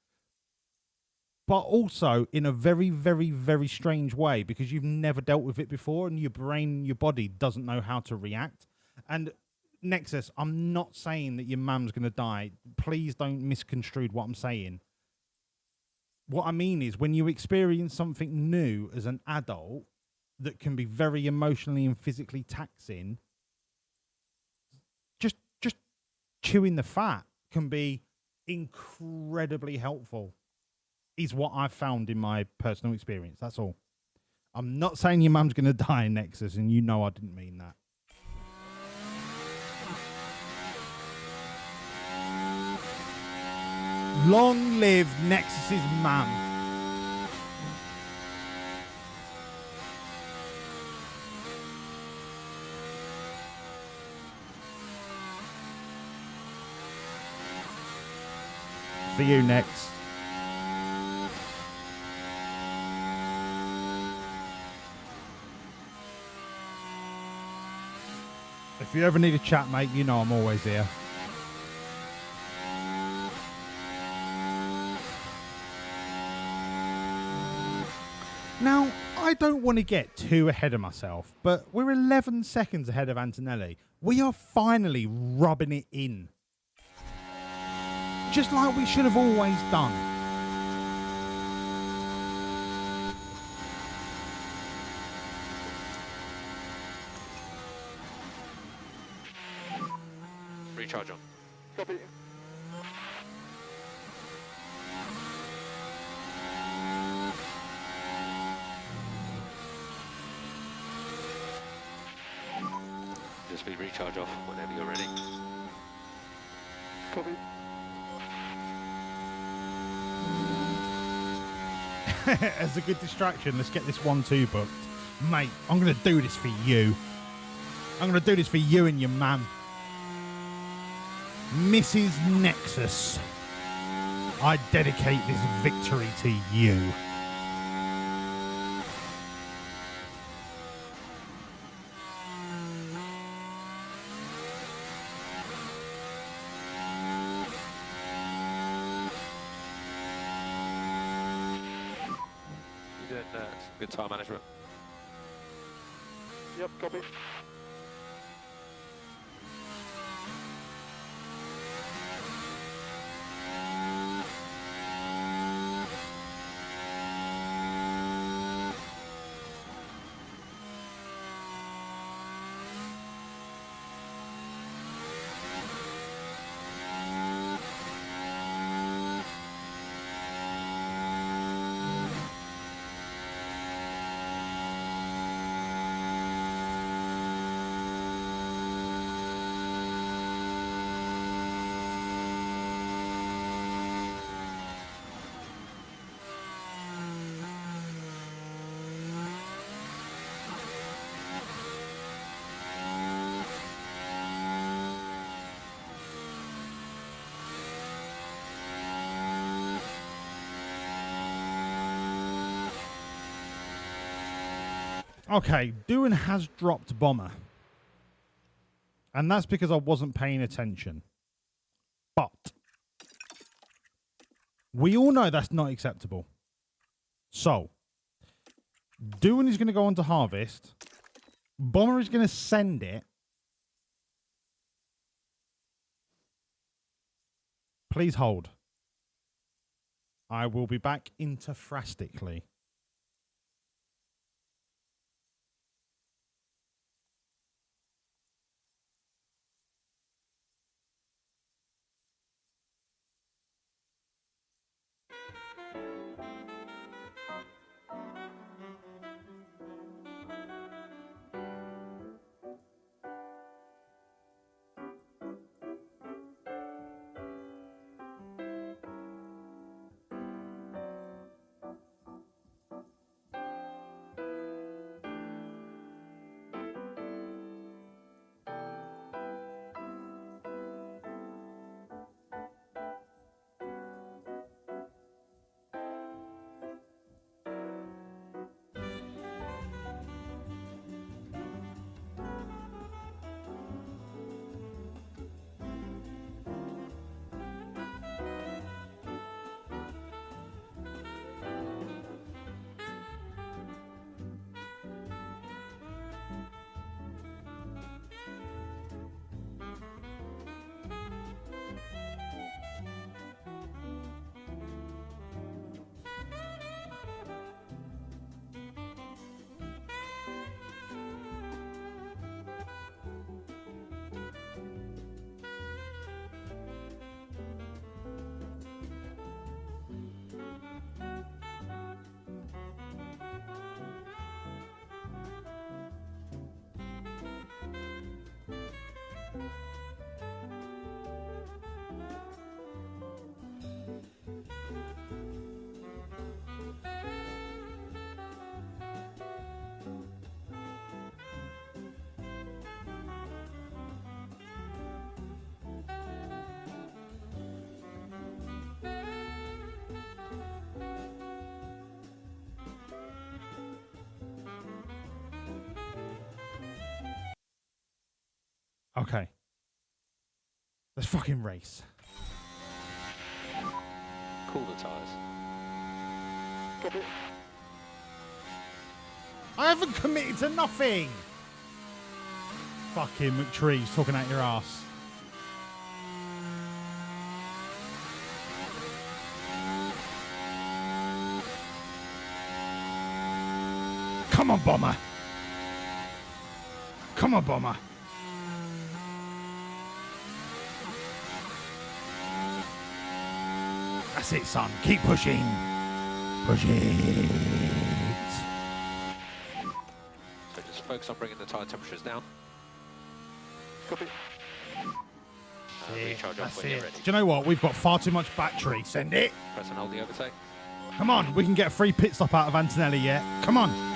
but also in a very, very, very strange way because you've never dealt with it before and your brain, your body doesn't know how to react. And Nexus, I'm not saying that your mum's going to die. Please don't misconstrue what I'm saying. What I mean is when you experience something new as an adult that can be very emotionally and physically taxing, just chewing the fat can be incredibly helpful, is what I've found in my personal experience. That's all. I'm not saying your mum's going to die, Nexus, and you know I didn't mean that. Long live Nexus's mum. for you next. If you ever need a chat, mate, you know I'm always here. Now, I don't want to get too ahead of myself, but we're 11 seconds ahead of Antonelli. We are finally rubbing it in. Just like we should have always done. Recharge on. Copy. Just be recharge off whenever you're ready. Copy. As a good distraction, let's get this 1-2 booked. Mate, I'm going to do this for you. I'm going to do this for you and your man. Mrs. Nexus, I dedicate this victory to you. You're doing some good time management. Yep, copy. Okay, Doohan has dropped Bomber. And that's because I wasn't paying attention. But we all know that's not acceptable. So, Doohan is going to go on to Harvest. Bomber is going to send it. Please hold. I will be back interfrastically. Okay. Let's fucking race. Cool the tyres. Copy. I haven't committed to nothing. Fucking McTree's talking out your ass. Come on, Bomber. Come on, Bomber. That's it, son. Keep pushing. Push it. So just focus on bringing the tyre temperatures down. Copy. Recharge off That's when you're it. ready. Do you know what? We've got far too much battery. Send it. Press and hold the overtake. Come on. We can get a free pit stop out of Antonelli yet. Come on.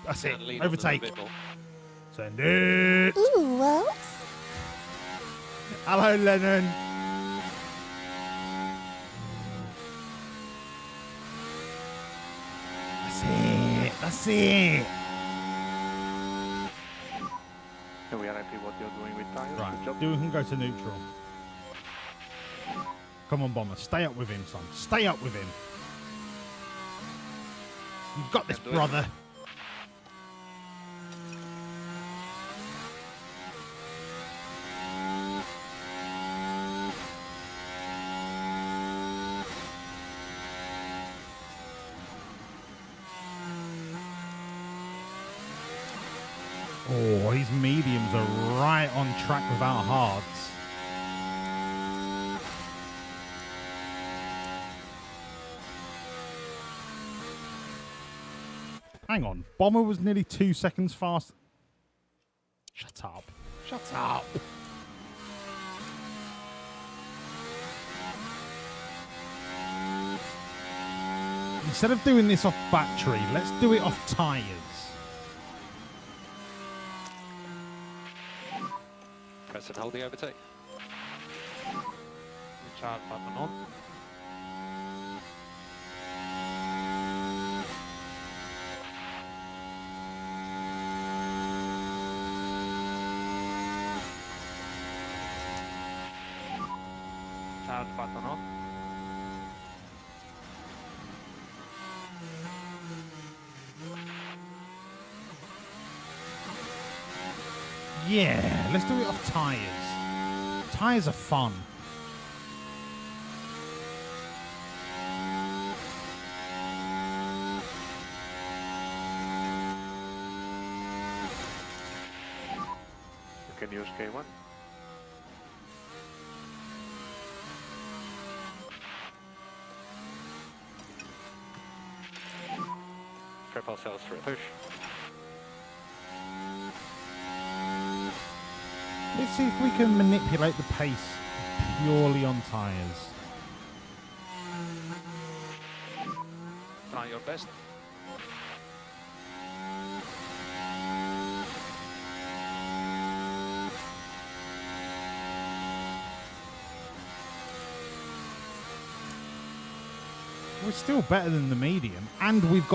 That's it. And lean on them a Overtake. bit more. Send it. Ooh, Wawlliamz. Hello, Lennon. That's it. That's it. And we are happy what you're doing with tires. Right. Good job. Dewey can go to neutral. Come on, Bomber. Stay up with him, son. Stay up with him. You've got this, Can do it. brother. Oh, these mediums are right on track with our hards. Hang on. Bomber was nearly 2 seconds fast. Shut up. Shut up. Instead of doing this off battery, let's do it off tyres. Press and hold the overtake. Recharge button on. Charge button on. Yeah, let's do it off tyres. Tyres are fun. You can use K1. Prep ourselves for a push. Let's see if we can manipulate the pace purely on tyres. Try your best. We're still better than the medium, and we've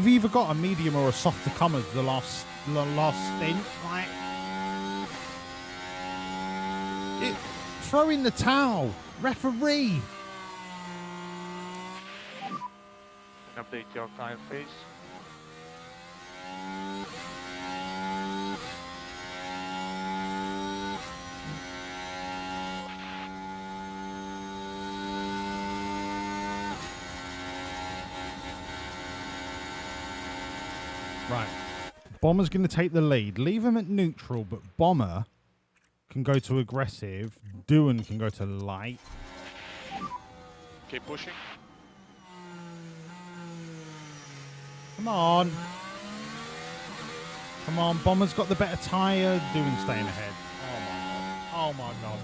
either got a medium or a soft to come as the last stint. Like, throw in the towel, referee. Update your tire phase. Right, Bomber's going to take the lead. Leave him at neutral, but Bomber can go to aggressive. Doohan can go to light. Keep pushing. Come on. Come on, Bomber's got the better tyre. Doohan staying ahead. Oh my god. Oh my god.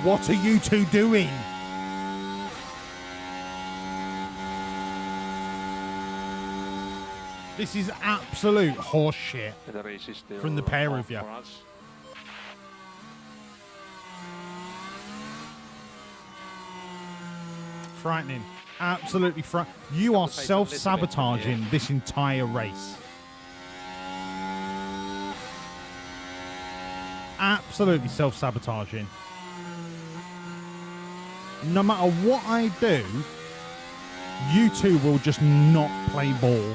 What are you two doing? This is absolute horseshit The race is still from the pair on of you. for us. Frightening. Absolutely frightening. You are self-sabotaging this entire race. Absolutely self-sabotaging. No matter what I do, you two will just not play ball.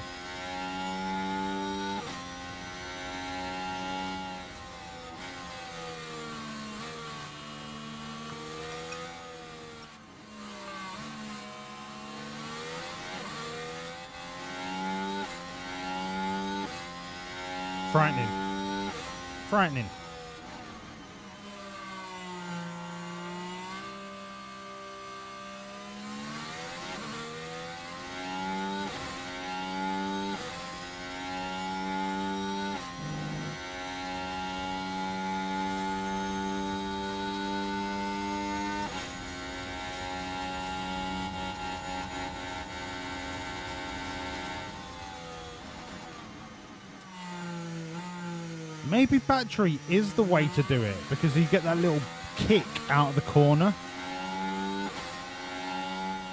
Frightening. Frightening. Maybe battery is the way to do it because you get that little kick out of the corner.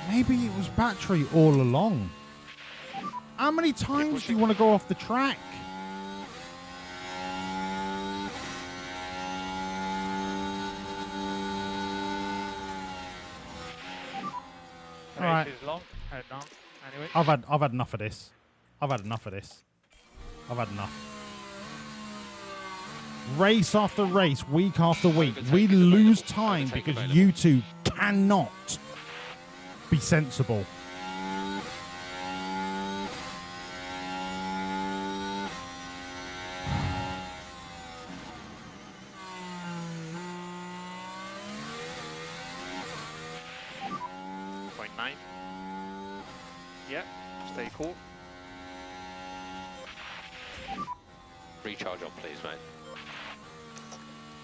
Maybe it was battery all along. How many times do you want to go off the track? All right. Race is long. Head down. Anyway. I've had enough of this. I've had enough of this. I've had enough. Race after race, week after week, we lose time because you two cannot be sensible. Yeah, stay cool. Recharge on, please, mate.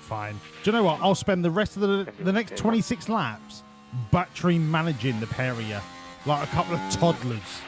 Fine. Do you know what? I'll spend the rest of the next 26 laps battery managing the pair of you like a couple of toddlers.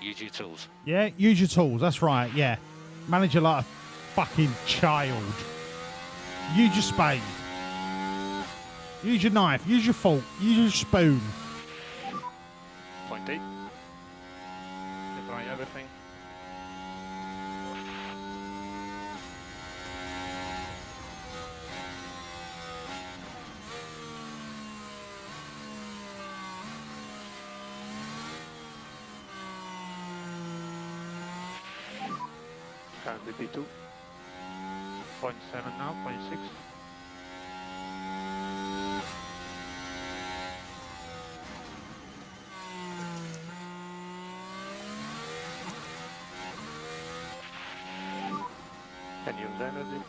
Use your tools. Yeah, use your tools. That's right. Yeah. Manage it like a fucking child. Use your spade. Use your knife. Use your fork. Use your spoon. Point 8. Try everything. Currently P2. 0.7 now, 0.6. Can use energy.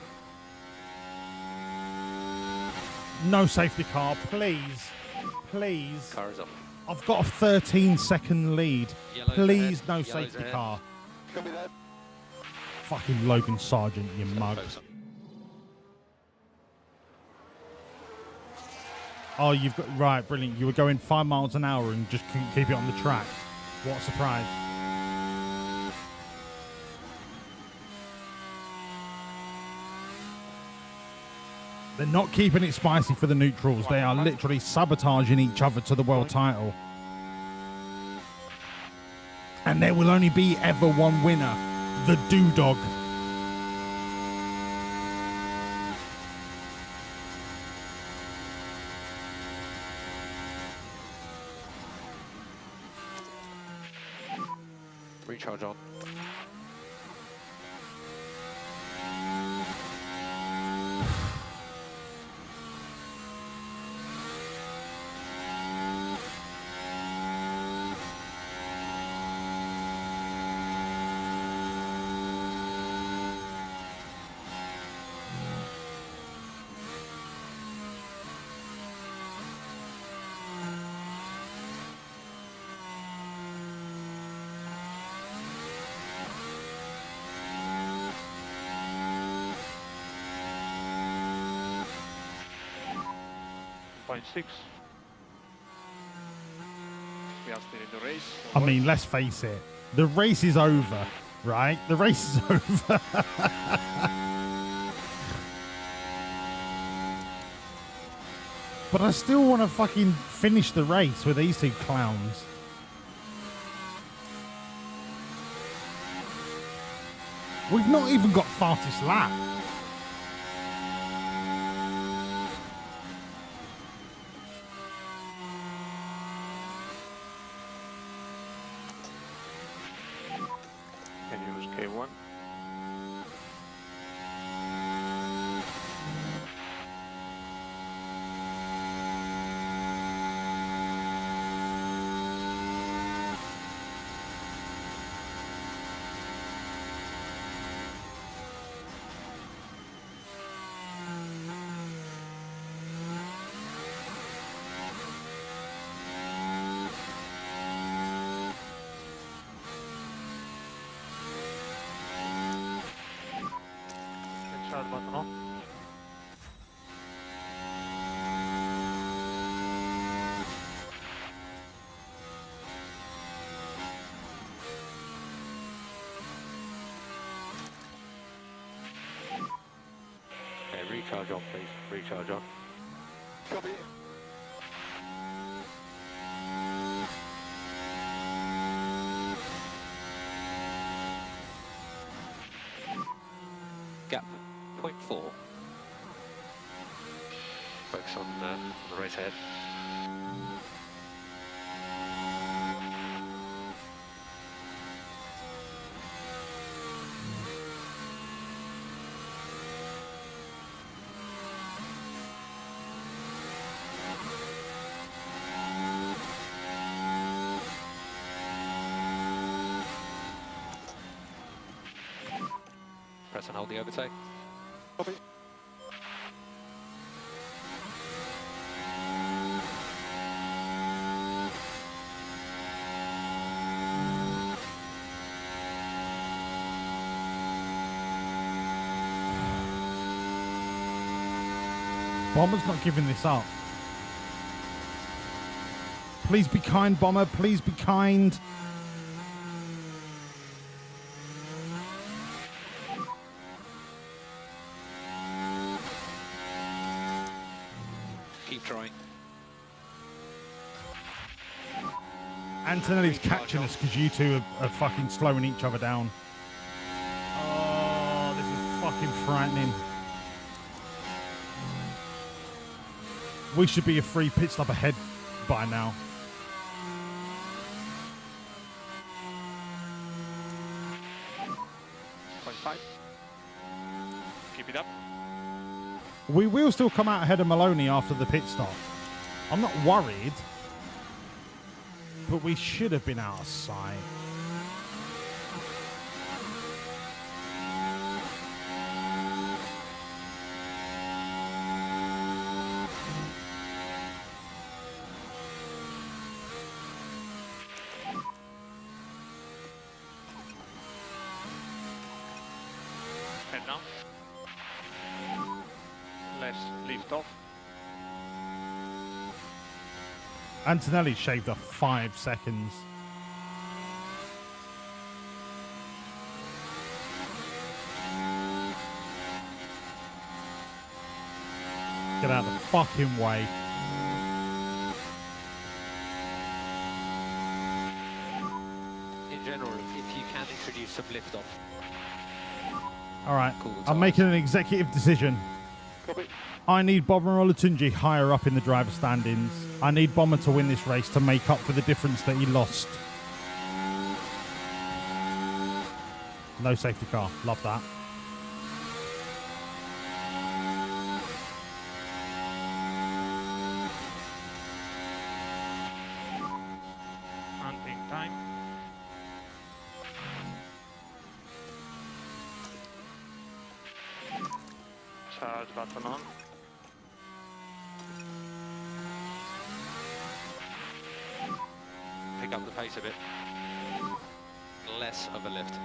No safety car, please. Please. Car is off. I've got a 13-second lead. Yellow's Please, ahead. no Yellow's safety ahead. car. Copy that. Fucking Logan Sargent, you mug. Oh, you've got... Right, brilliant. You were going 5 miles an hour and just couldn't keep it on the track. What a surprise. They're not keeping it spicy for the neutrals. They are literally sabotaging each other to the world title. And there will only be ever one winner. The Doodog. Recharge on. 1.6. We are still in the race. I mean, let's face it. The race is over, right? The race is over. But I still want to fucking finish the race with these two clowns. We've not even got fastest lap. Can you use K1? Charge button on. Okay, recharge on, please. Recharge on. Copy. Gap 0.4. Focus on the race ahead. Press and hold the overtake. Copy. Bomber's not giving this up. Please be kind, Bomber. Please be kind. Keep trying. Antonelli's catching us because you two are fucking slowing each other down. Oh, this is fucking frightening. We should be a free pit stop ahead by now. Keep it up. We will still come out ahead of Maloney after the pit stop. I'm not worried, but we should have been out of sight. Head down. Let's lift off. Antonelli shaved off 5 seconds. Get out of the fucking way. In general, if you can introduce some lift off. All right, Cool, I'm making an executive decision. Copy. I need Bomber and Olatunji higher up in the driver standings. I need Bomber to win this race to make up for the difference that he lost. No safety car. Love that. Hunting time. Charge button on. Pick up the pace a bit. Less of a lift.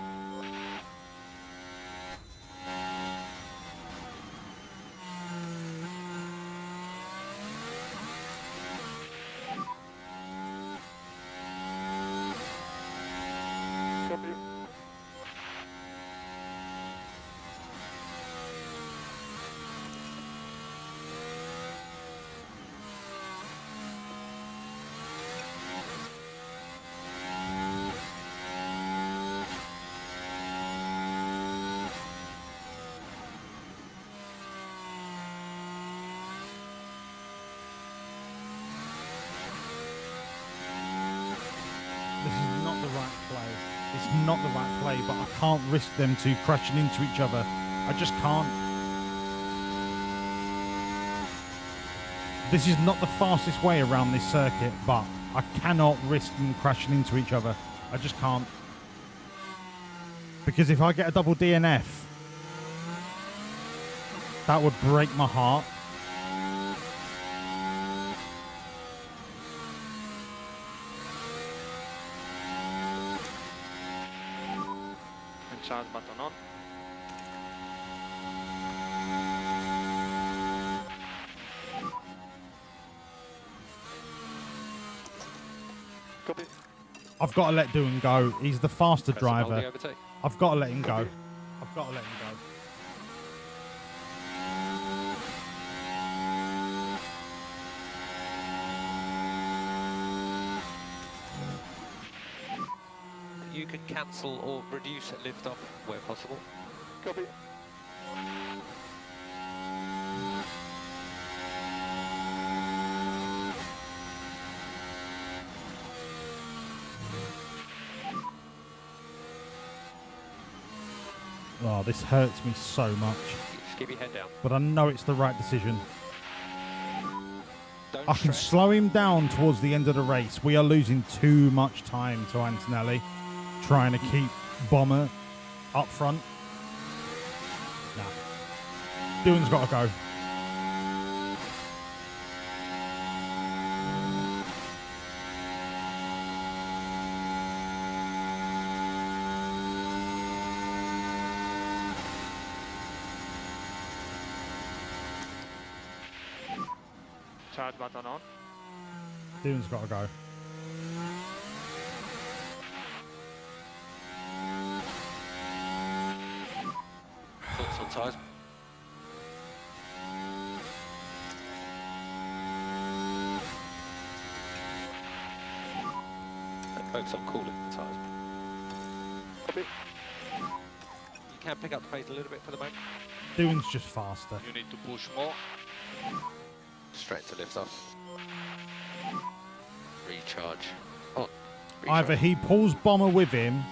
not the right play, but I can't risk them two crashing into each other. I just can't. This is not the fastest way around this circuit, but I cannot risk them crashing into each other. I just can't. Because if I get a double DNF, that would break my heart. And charge button on. Copy. I've got to let Doohan go. He's the faster Press and hold driver. the overtake. I've got to let him go. I've got to let him go. You can cancel or reduce lift off where possible. Copy. Oh, this hurts me so much. Just keep your head down. But I know it's the right decision. Don't I can stress. slow him down towards the end of the race. We are losing too much time to Antonelli, trying to keep Bomber up front. Nah. Doohan's got to go. Charge button on. Doohan's got to go. Thoughts on tyres? And focus on cooling the tyres. Copy. You can pick up the pace a little bit for the moment. Doohan's just faster. You need to push more. Straight to lift off. Recharge. On. Either he pulls Bomber with him,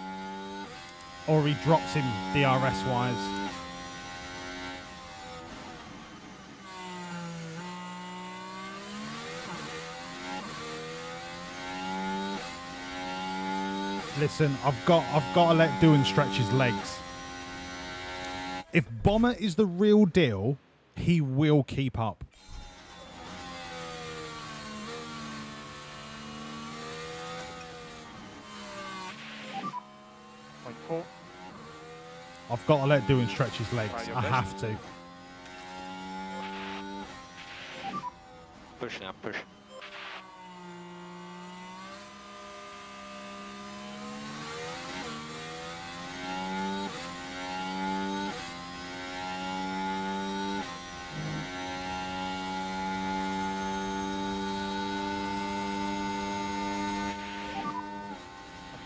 or he drops him DRS-wise. Listen, I've got to let Doohan stretch his legs. If Bomber is the real deal, he will keep up. Point 4. I've got to let Doohan stretch his legs. Try your I best. have to. Push now, push.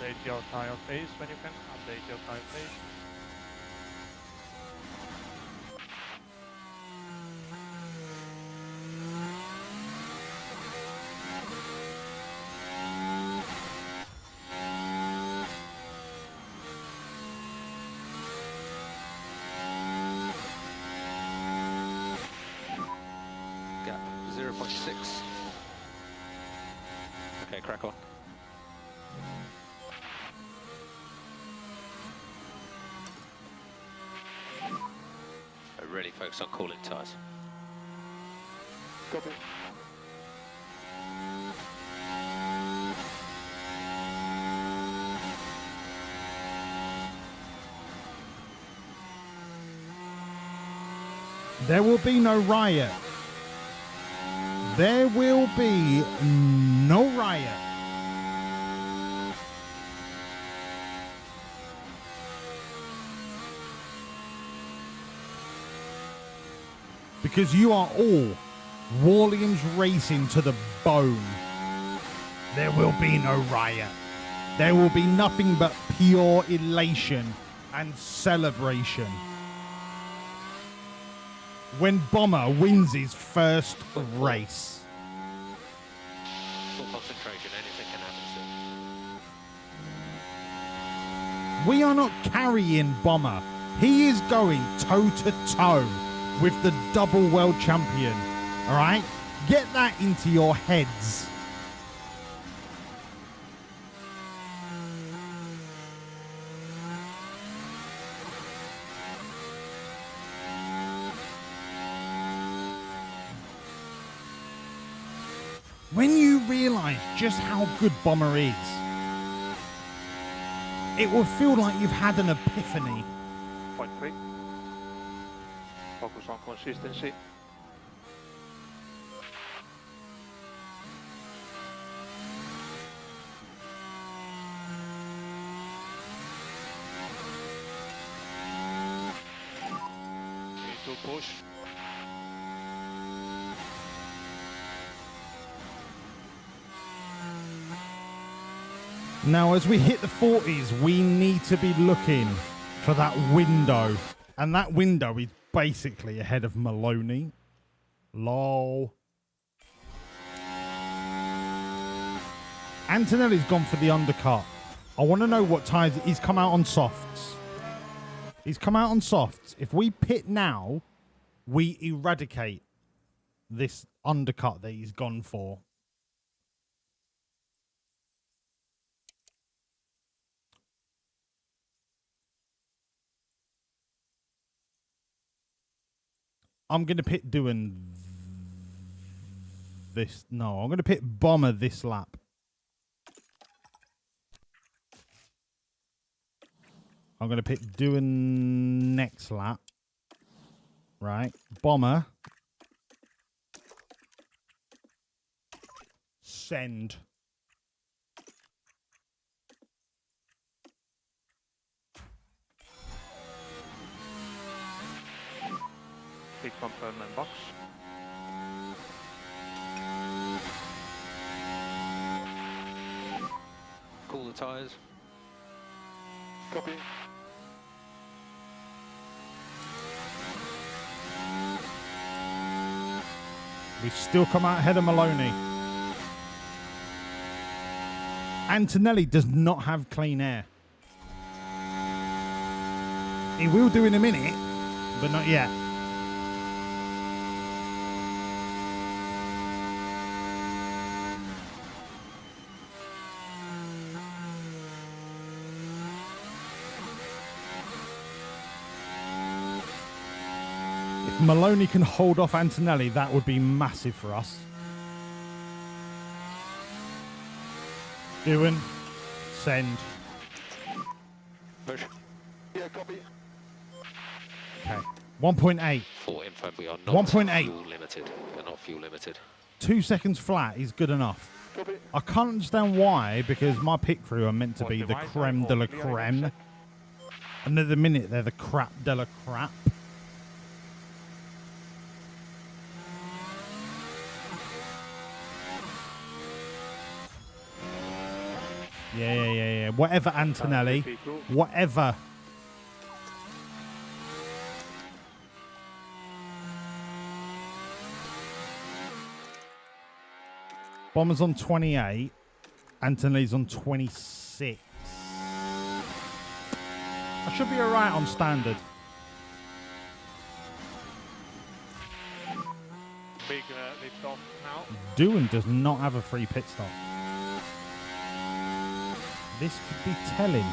Update your tire phase when you can. Update your tire phase. Gap 0.6. Okay, crack on. Really focus on cooling tyres. Copy. There will be no riot. There will be no riot. Because you are all Wawlliamz racing to the bone. There will be no riot. There will be nothing but pure elation and celebration when Bomber wins his first race. Full concentration, anything can happen We are not carrying Bomber. He is going toe-to-toe with the double world champion. All right? Get that into your heads. When you realise just how good Bomber is, it will feel like you've had an epiphany. 0.3. Focus on consistency. Need to push. Now, as we hit the 40s, we need to be looking for that window. And that window is basically ahead of Maloney. Lol. Antonelli's gone for the undercut. I want to know what tyres. He's come out on softs. He's come out on softs. If we pit now, we eradicate this undercut that he's gone for. I'm going to pit doing this. No, I'm going to pit Bomber this lap. I'm going to pit doing next lap. Right. Bomber. Send. Big confirm and box. Cool the tyres. Copy. We still come out ahead of Maloney. Antonelli does not have clean air. He will do in a minute, but not yet. If Maloney can hold off Antonelli, that would be massive for us. Doing. Send. Push. Yeah, copy. Okay. 1.8. For info, we are not 1.8. fuel limited. We're not fuel limited. 2 seconds flat is good enough. Copy. I can't understand why, because my pit crew are meant to be the creme de la creme. And at the minute, they're the crap de la crap. Yeah. Whatever, Antonelli. Whatever. Bomber's on 28. Antonelli's on 26. I should be alright on standard. Big lift off now. Doohan does not have a free pit stop. This could be telling.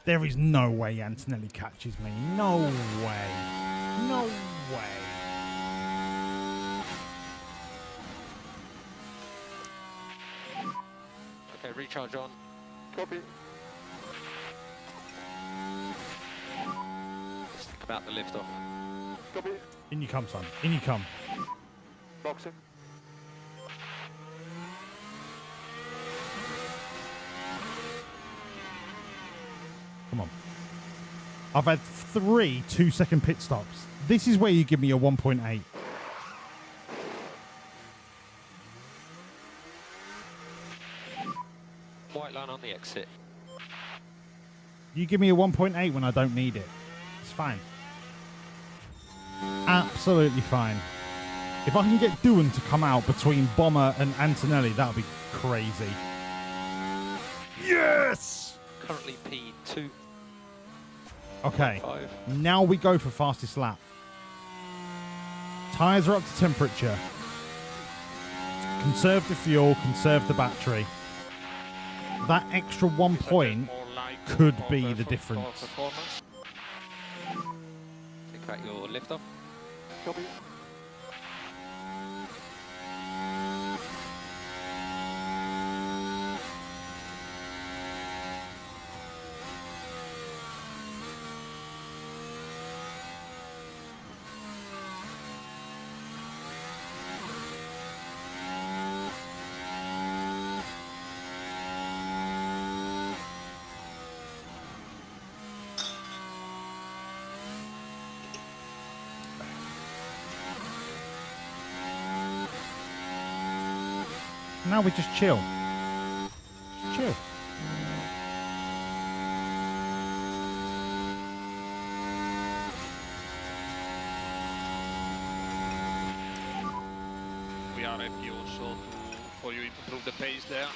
There is no way Antonelli catches me. No way. No way. Okay, recharge on. Copy. Let's think about the lift off. Copy. In you come, son. In you come. Boxing. Come on. I've had 3 2-second pit stops. This is where you give me a 1.8. White line on the exit. You give me a 1.8 when I don't need it. It's fine. Absolutely fine. If I can get Doohan to come out between Bomber and Antonelli, that would be crazy. Yes! Currently P2. Okay, 5. now we go for fastest lap. Tyres are up to temperature. Conserve the fuel, conserve the battery. That extra 1 point could be the difference. Think about your lift off. Copy. Now we just chill. Just chill. We are happy also for you to improve the pace there.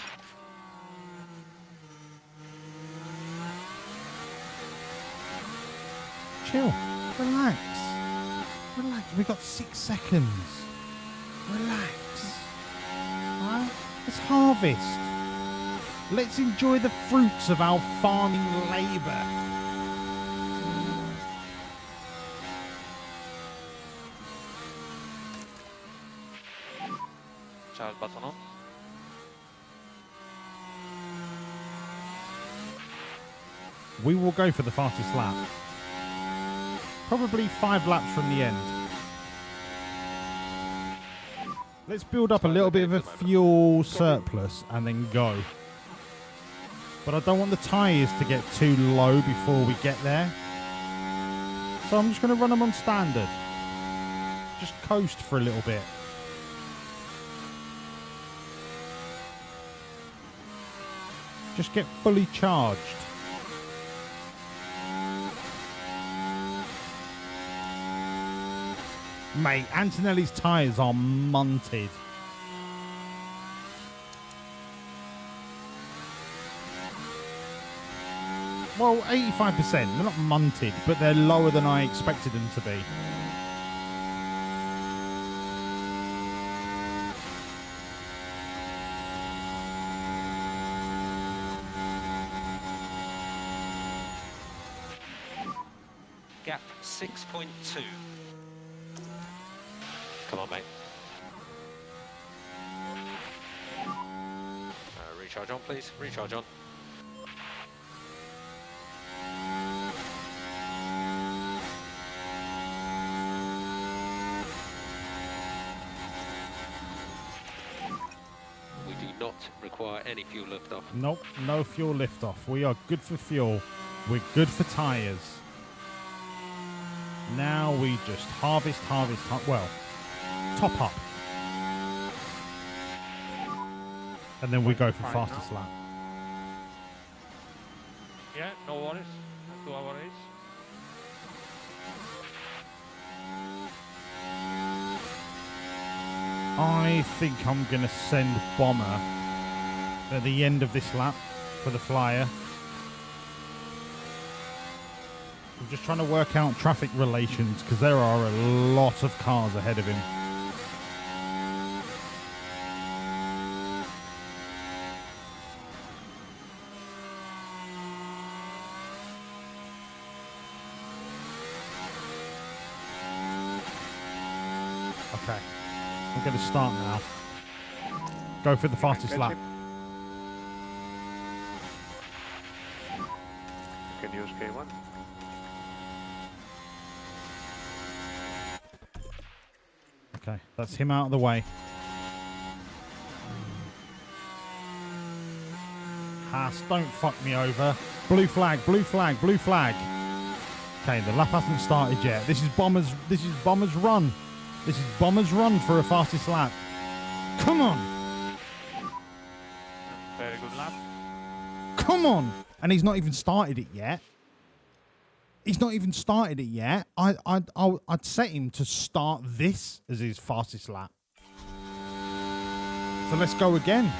Chill. Relax. Relax. We got 6 seconds. Relax. Alright? Let's harvest. Let's enjoy the fruits of our farming labour. Child button on. We will go for the fastest lap. Probably 5 laps from the end. Let's build up a little bit of a fuel surplus and then go. But I don't want the tyres to get too low before we get there. So I'm just going to run them on standard. Just coast for a little bit. Just get fully charged. Mate, Antonelli's tyres are munted. Well, 85%. They're not munted, but they're lower than I expected them to be. Gap 6.2. Come on, mate. Recharge on, please. Recharge on. We do not require any fuel liftoff. Nope, no fuel liftoff. We are good for fuel. We're good for tyres. Now we just harvest. Well, top up. And then we go for fastest lap. Yeah, no worries. Let's do our race. I think I'm going to send Bomber at the end of this lap for the flyer. I'm just trying to work out traffic relations because there are a lot of cars ahead of him. Okay, I'm going to start now. Go for the fastest lap. You can use K1. Okay, that's him out of the way. Haas, don't fuck me over. Blue flag, blue flag, blue flag. Okay, the lap hasn't started yet. This is Bomber's run. This is Bomber's run for a fastest lap. Come on. Very good lap. Come on. And he's not even started it yet. He's not even started it yet. I'd set him to start this as his fastest lap. So let's go again.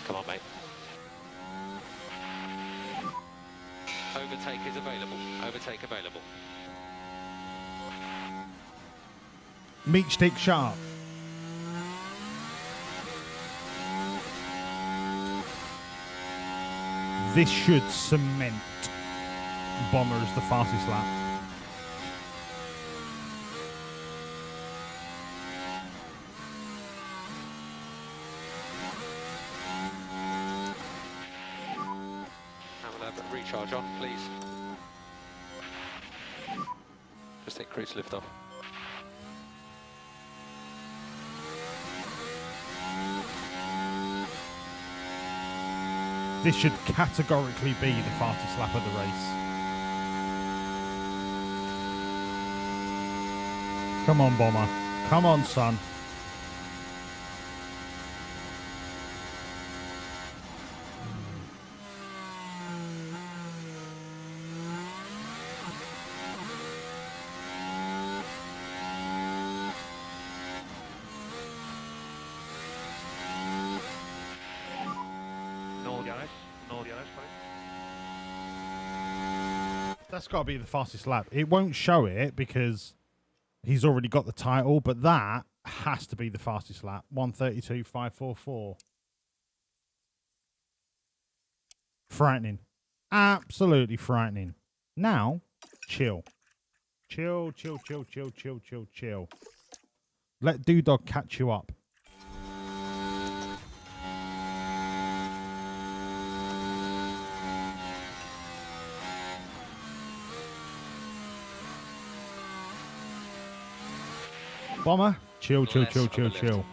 Come on, mate. Overtake is available. Overtake available. Meat stick sharp. This should cement Bomber as the fastest lap. Recharge on, please. Just increase lift off. This should categorically be the fastest lap of the race. Come on, Bomber. Come on, son. That's got to be the fastest lap. It won't show it because he's already got the title, but that has to be the fastest lap. 1:32.544. Frightening. Absolutely frightening. Now, chill. Chill, chill, chill, chill, chill, chill, chill. Let Doodog catch you up. Bomber, chill, chill, chill, chill, chill.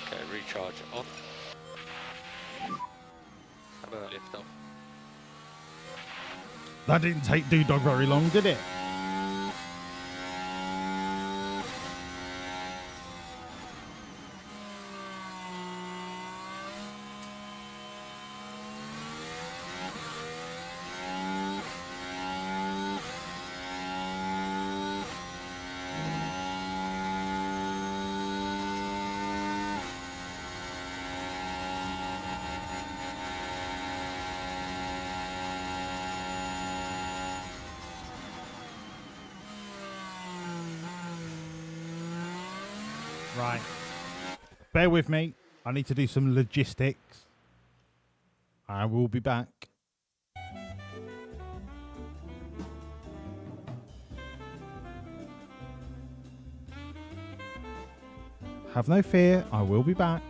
Okay, recharge on. Have a lift off. That didn't take Doodog very long, did it? Right. Bear with me. I need to do some logistics. I will be back. Have no fear. I will be back.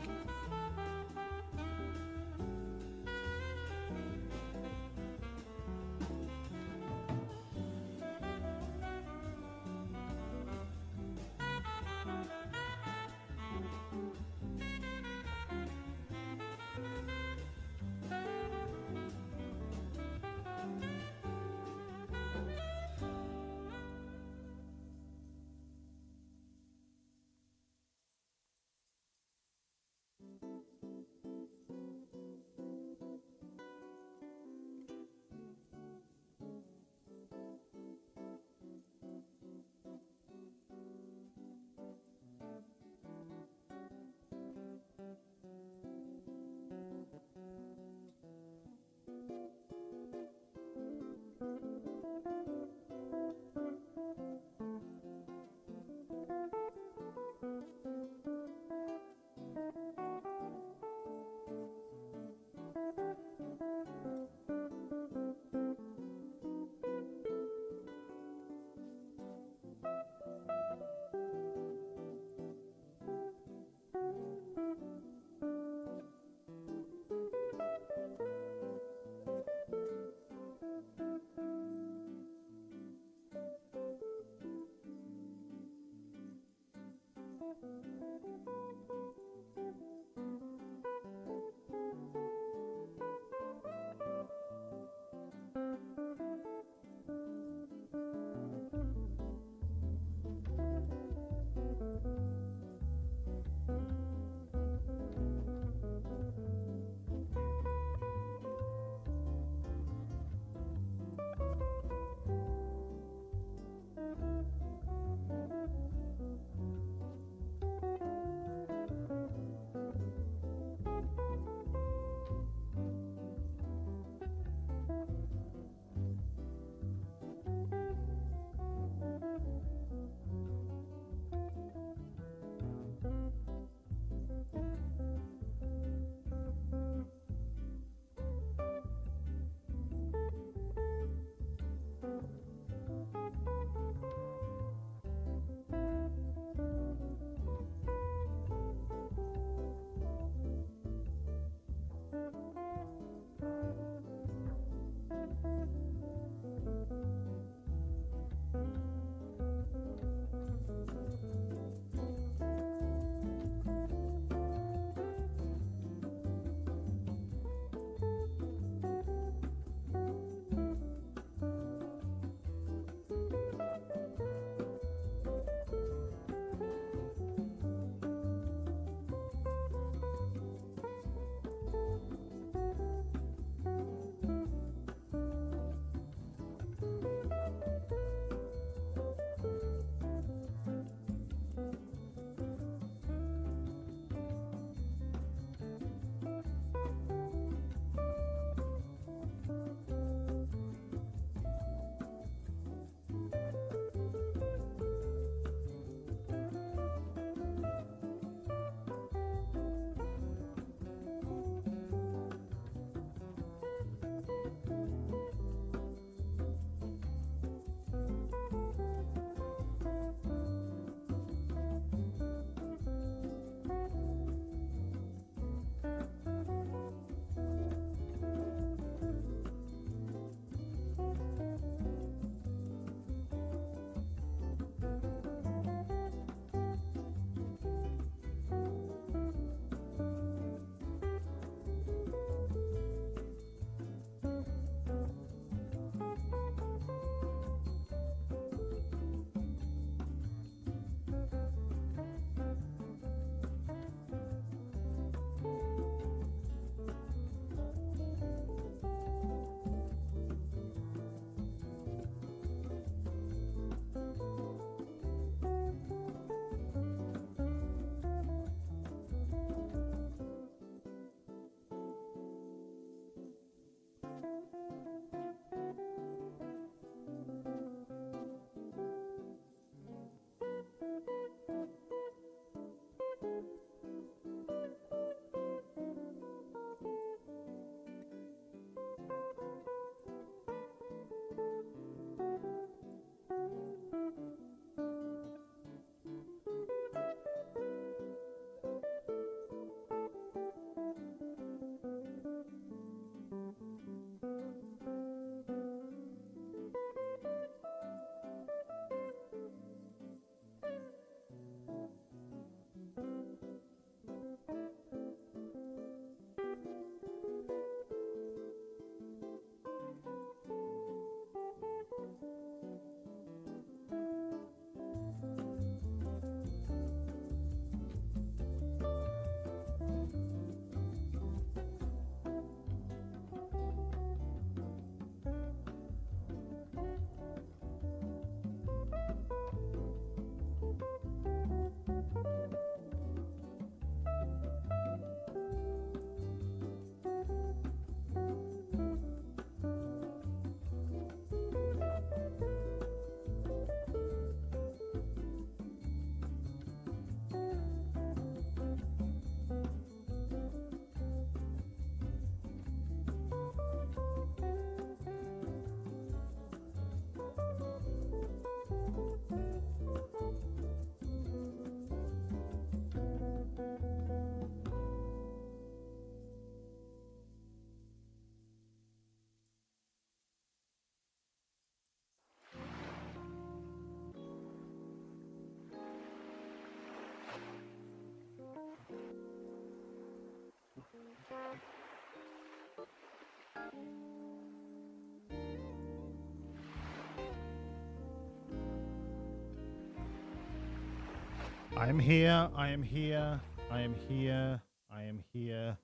I am here. I am here. I am here. I am here.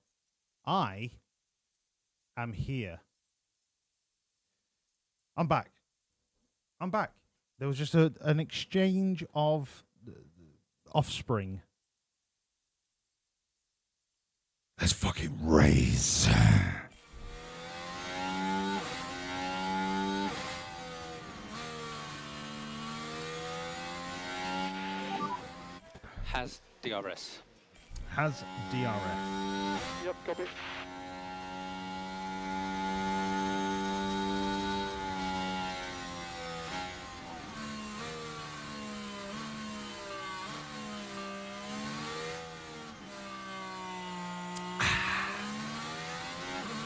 I am here. I'm back. I'm back. There was just an exchange of offspring. Let's fucking raise. Has DRS. Has DRS. Yep, copy.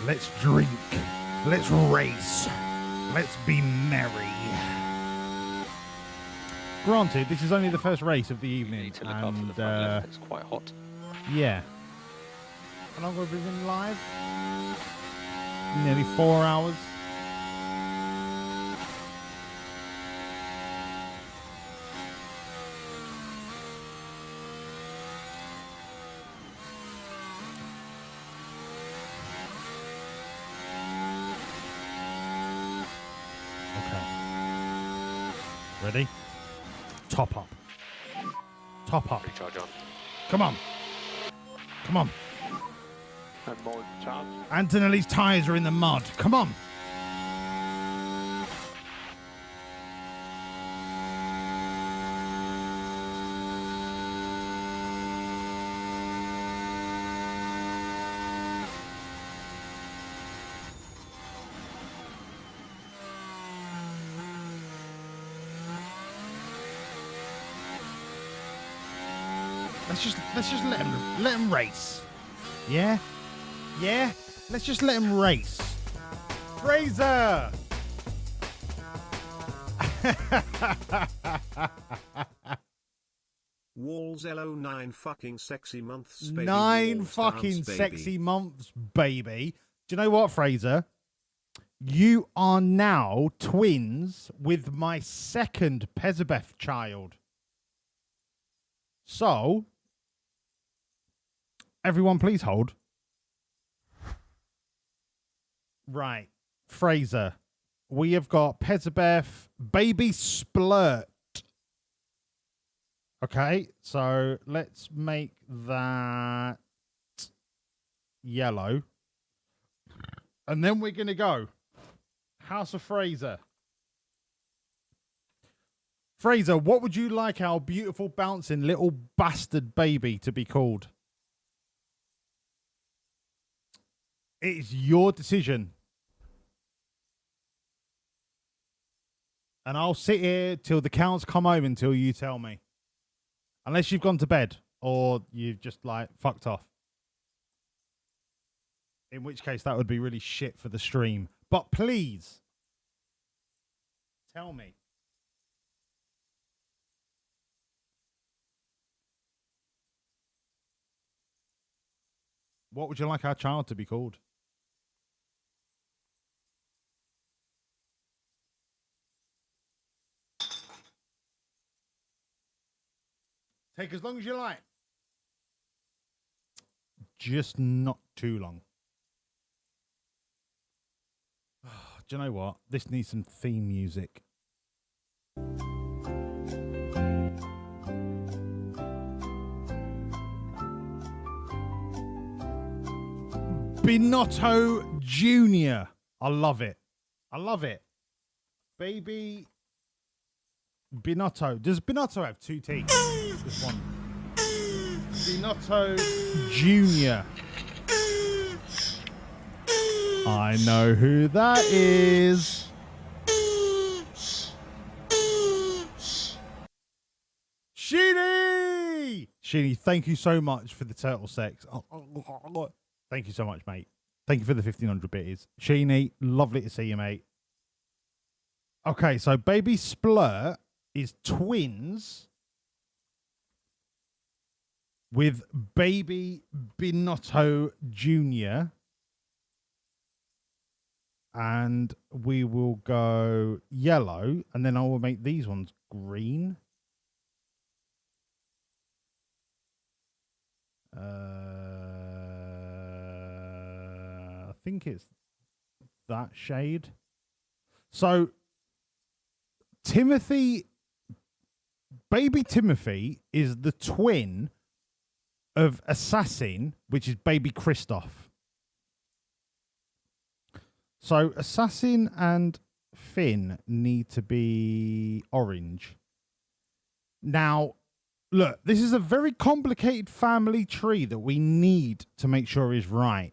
Let's drink. Let's race. Let's be merry. Granted, this is only the first race of the evening. You need to look after the front left. It's quite hot. Yeah. How long have we been live? Nearly 4 hours. Ready? Top up. Top up. Recharge on. Come on. Come on. And more charge. Antonelli's tyres are in the mud. Come on. Let's just let him race. Yeah? Yeah? Let's just let him race. Fraser! Walls LO 9 fucking sexy months, baby. 9 Walls fucking dance, baby. sexy months, baby. Do you know what, Fraser? You are now twins with my second Pezabeth child. So, everyone please hold. Right. Fraser, we have got Pezabeth, baby splurt. Okay, so let's make that yellow. And then we're going to go House of Fraser. Fraser, what would you like our beautiful bouncing little bastard baby to be called? It's your decision. And I'll sit here till the cows come home until you tell me. Unless you've gone to bed or you've just like fucked off. In which case that would be really shit for the stream. But please tell me. What would you like our child to be called? Take as long as you like. Just not too long. Do you know what? This needs some theme music. Binotto Jr. I love it. I love it. Baby Binotto. Does Binotto have two teeth? Just one. Binotto Jr. I know who that is. Sheeny! Sheeny, thank you so much for the turtle sex. Thank you so much, mate. Thank you for the 1500 bits. Sheeny, lovely to see you, mate. Okay, so baby Splurt is twins with baby Binotto Jr. And we will go yellow, and then I will make these ones green. think it's that shade. So Timothy, baby Timothy, is the twin of Assassin, which is baby Christoph. So Assassin and Finn need to be orange. Now, look, this is a very complicated family tree that we need to make sure is right.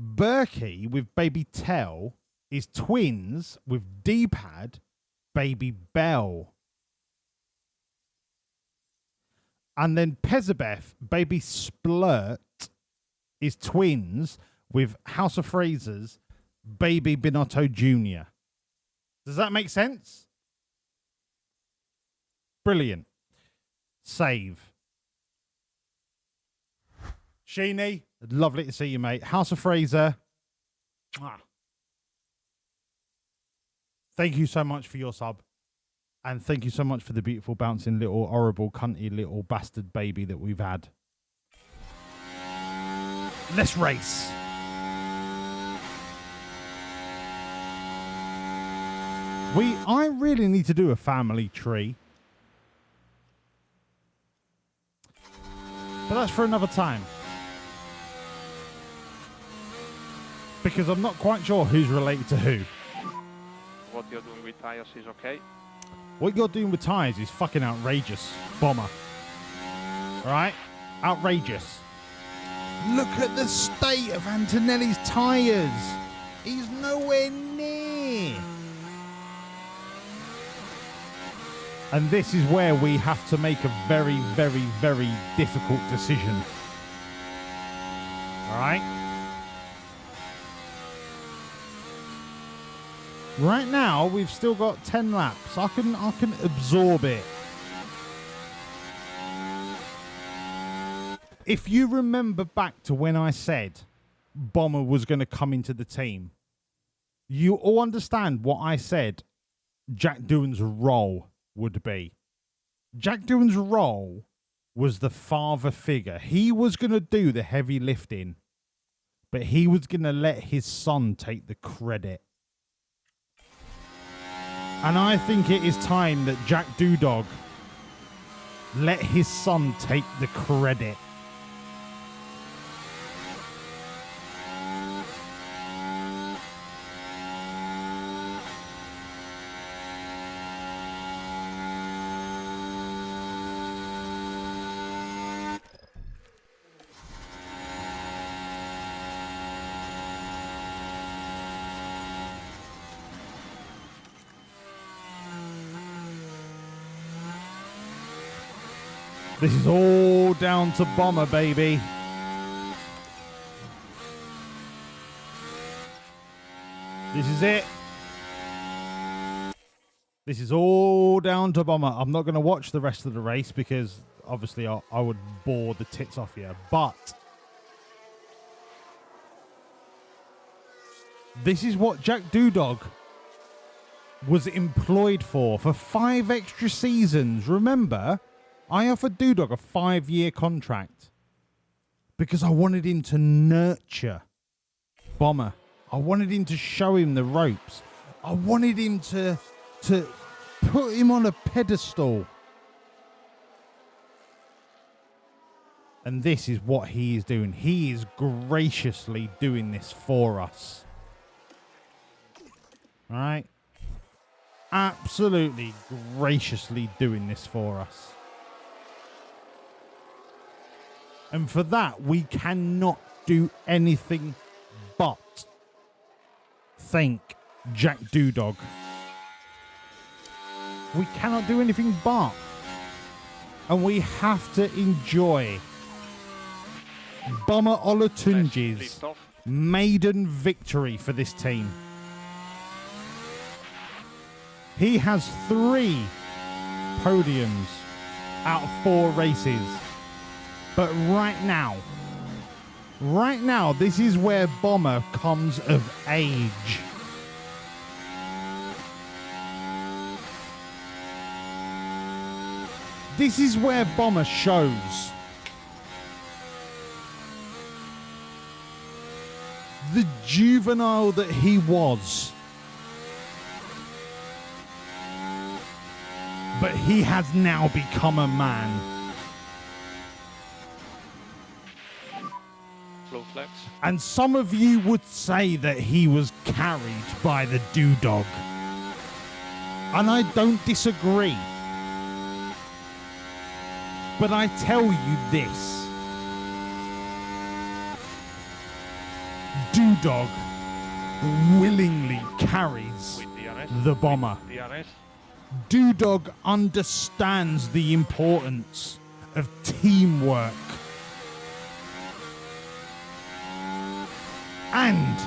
Berkey with baby Tell is twins with D-pad baby Bell. And then Pezabeth baby Splurt is twins with House of Frasers baby Binotto Jr. Does that make sense? Brilliant. Save. Sheeny, lovely to see you, mate. House of Fraser. Thank you so much for your sub. And thank you so much for the beautiful, bouncing, little, horrible, cunty, little bastard baby that we've had. Let's race. I really need to do a family tree. But that's for another time. Because I'm not quite sure who's related to who. What you're doing with tires is okay. What you're doing with tires is fucking outrageous, Bomber. Alright? Outrageous. Look at the state of Antonelli's tires. He's nowhere near. And this is where we have to make a very, very, very difficult decision. Alright? Right now, we've still got 10 laps. I can absorb it. If you remember back to when I said Bomber was going to come into the team, you all understand what I said Jack Doohan's role would be. Jack Doohan's role was the father figure. He was going to do the heavy lifting, but he was going to let his son take the credit. And I think it is time that Jack Doodog let his son take the credit. This is all down to Bomber, baby. This is it. This is all down to Bomber. I'm not going to watch the rest of the race because obviously I would bore the tits off you. But this is what Jack Doodog was employed for 5 extra seasons. Remember? I offered Doodog a 5-year contract because I wanted him to nurture Bomber. I wanted him to show him the ropes. I wanted him to put him on a pedestal. And this is what he is doing. He is graciously doing this for us. All right? Absolutely graciously doing this for us. And for that, we cannot do anything but thank Jack Doodog. We cannot do anything but. And we have to enjoy Bomber Olatunji's maiden victory for this team. He has 3 podiums out of 4 races. But right now, this is where Bomber comes of age. This is where Bomber shows. the juvenile that he was. But he has now become a man. Flow flex. And some of you would say that he was carried by the Dewdog. And I don't disagree. But I tell you this. Dewdog willingly carries the bomber. Dewdog understands the importance of teamwork. And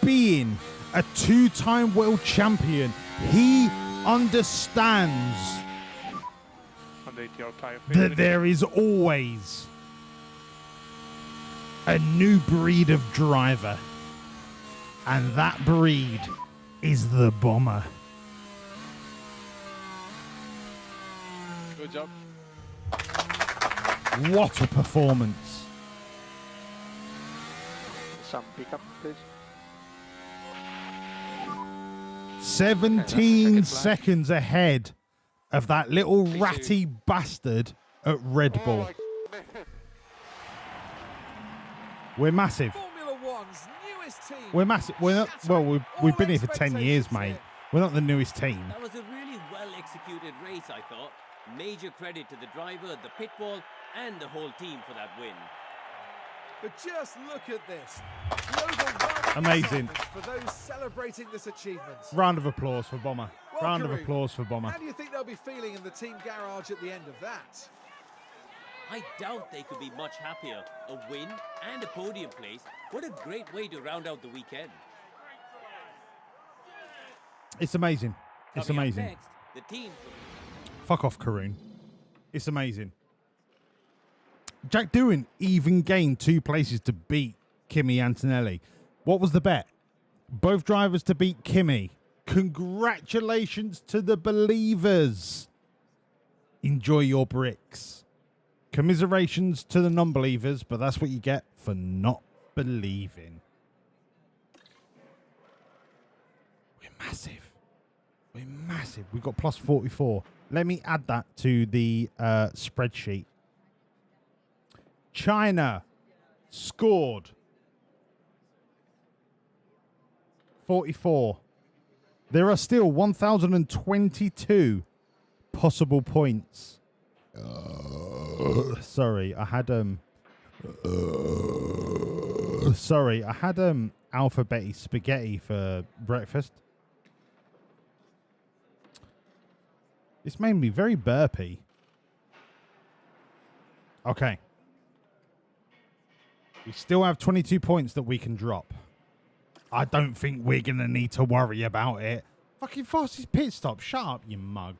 being a two-time world champion, he understands that there is always a new breed of driver. And that breed is the bomber. Good job. What a performance. Some pickup, please. 17 seconds ahead of that little ratty bastard at Red Bull. We're massive. Formula One's newest team. We're massive. We're not, well, we've been here for 10 years, mate. We're not the newest team. That was a really well-executed race, I thought. Major credit to the driver, the pit wall, and the whole team for that win. But just look at this. The Amazing. For those celebrating this achievement. Round of applause for Bomber. Well, Round of Karun, applause for Bomber. How do you think they'll be feeling in the team garage at the end of that? I doubt they could be much happier. A win and a podium place. What a great way to round out the weekend. It's amazing. It's Coming up amazing. next, the team. Fuck off, Karun. It's amazing. Jack Doohan even gained 2 places to beat Kimi Antonelli. What was the bet? Both drivers to beat Kimi. Congratulations to the believers. Enjoy your bricks. Commiserations to the non-believers, but that's what you get for not believing. We're massive. We're massive. We've got plus 44. Let me add that to the spreadsheet. China scored 44. There are still 1,022 possible points. Sorry, I had alphabet spaghetti for breakfast. It's made me very burpy. Okay. We still have 22 points that we can drop. I don't think we're going to need to worry about it. Fucking fastest pit stop. Shut up, you mug.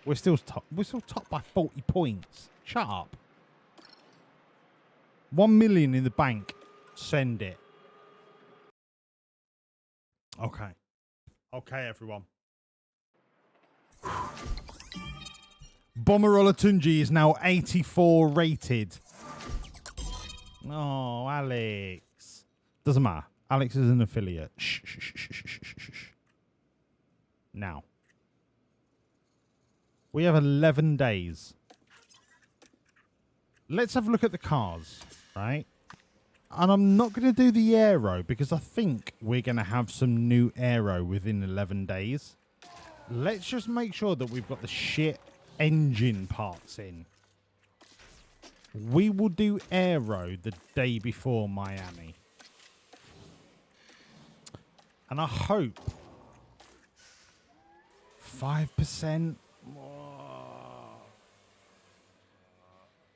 We're still top. We're still top by 40 points. Shut up. 1 million in the bank. Send it. Okay. Okay, everyone. Bomber Olatunji is now 84 rated. Oh, Alex. Doesn't matter. Alex is an affiliate. Shh, shh, shh, shh, shh, shh, shh. Now. We have 11 days. Let's have a look at the cars, right? And I'm not going to do the aero because I think we're going to have some new aero within 11 days. Let's just make sure that we've got the shit engine parts in. We will do aero the day before Miami. And I hope 5%.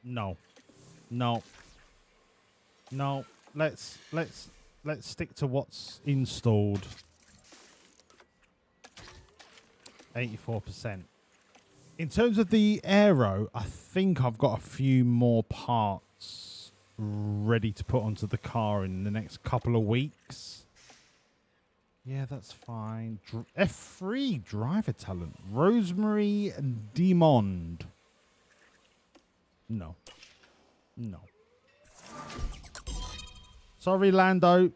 No. No. No. Let's stick to what's installed. 84%. In terms of the aero, I think I've got a few more parts ready to put onto the car in the next couple of weeks. Yeah, that's fine. F3 driver talent. Rosemary Demond. No. No. Sorry, Lando.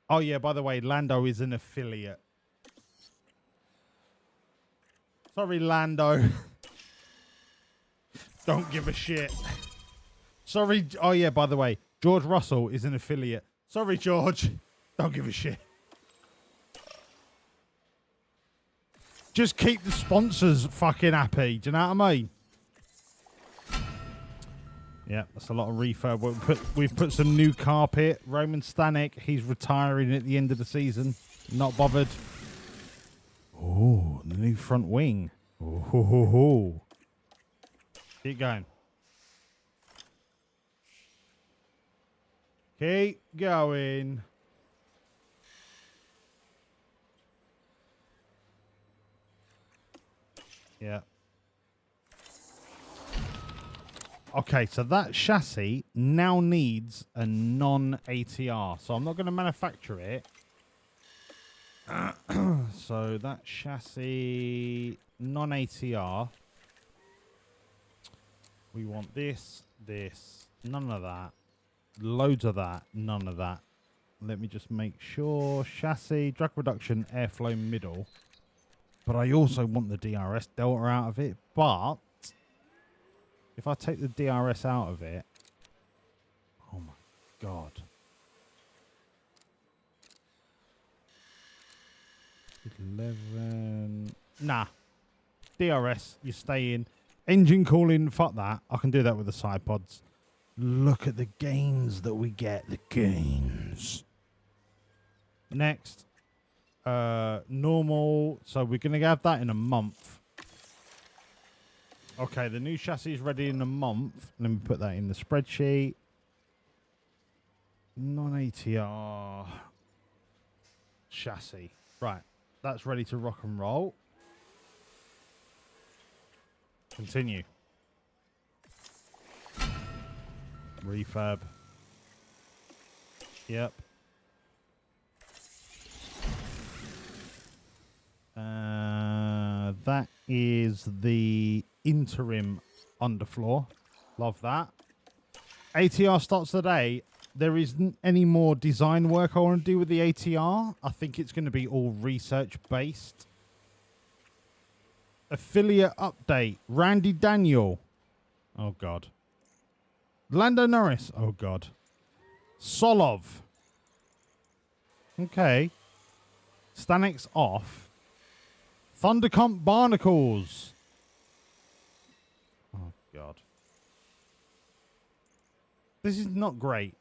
Oh, yeah, by the way, Lando is an affiliate. Sorry, Lando. Don't give a shit. Sorry. Oh, yeah, by the way, George Russell is an affiliate. Sorry, George. Don't give a shit. Just keep the sponsors fucking happy. Do you know what I mean? Yeah, that's a lot of refurb. We've put some new carpet. Roman Stanek, he's retiring at the end of the season. Not bothered. Oh, the new front wing. Oh. Keep going. Keep going. Yeah. Okay, so that chassis now needs a non-ATR. So I'm not going to manufacture it. So that chassis, non-ATR. We want this, none of that. Loads of that, none of that. Let me just make sure. Chassis, drag reduction, airflow middle. But I also want the DRS delta out of it. But if I take the DRS out of it, oh my God. 11. Nah. DRS, you stay in. Engine cooling, fuck that. I can do that with the side pods. Look at the gains that we get. The gains. Next. Normal. So we're going to have that in a month. Okay, the new chassis is ready in a month. Let me put that in the spreadsheet. Non-ATR chassis. Right, that's ready to rock and roll. Continue. Refurb. Yep. That is the interim underfloor. Love that. ATR starts today. There isn't any more design work I want to do with the ATR. I think it's going to be all research based. Affiliate update. Randy Daniel. Oh, God. Lando Norris. Oh, God. Solov. Okay. Stanek's off. Thundercomp Barnacles. Oh, God. This is not great.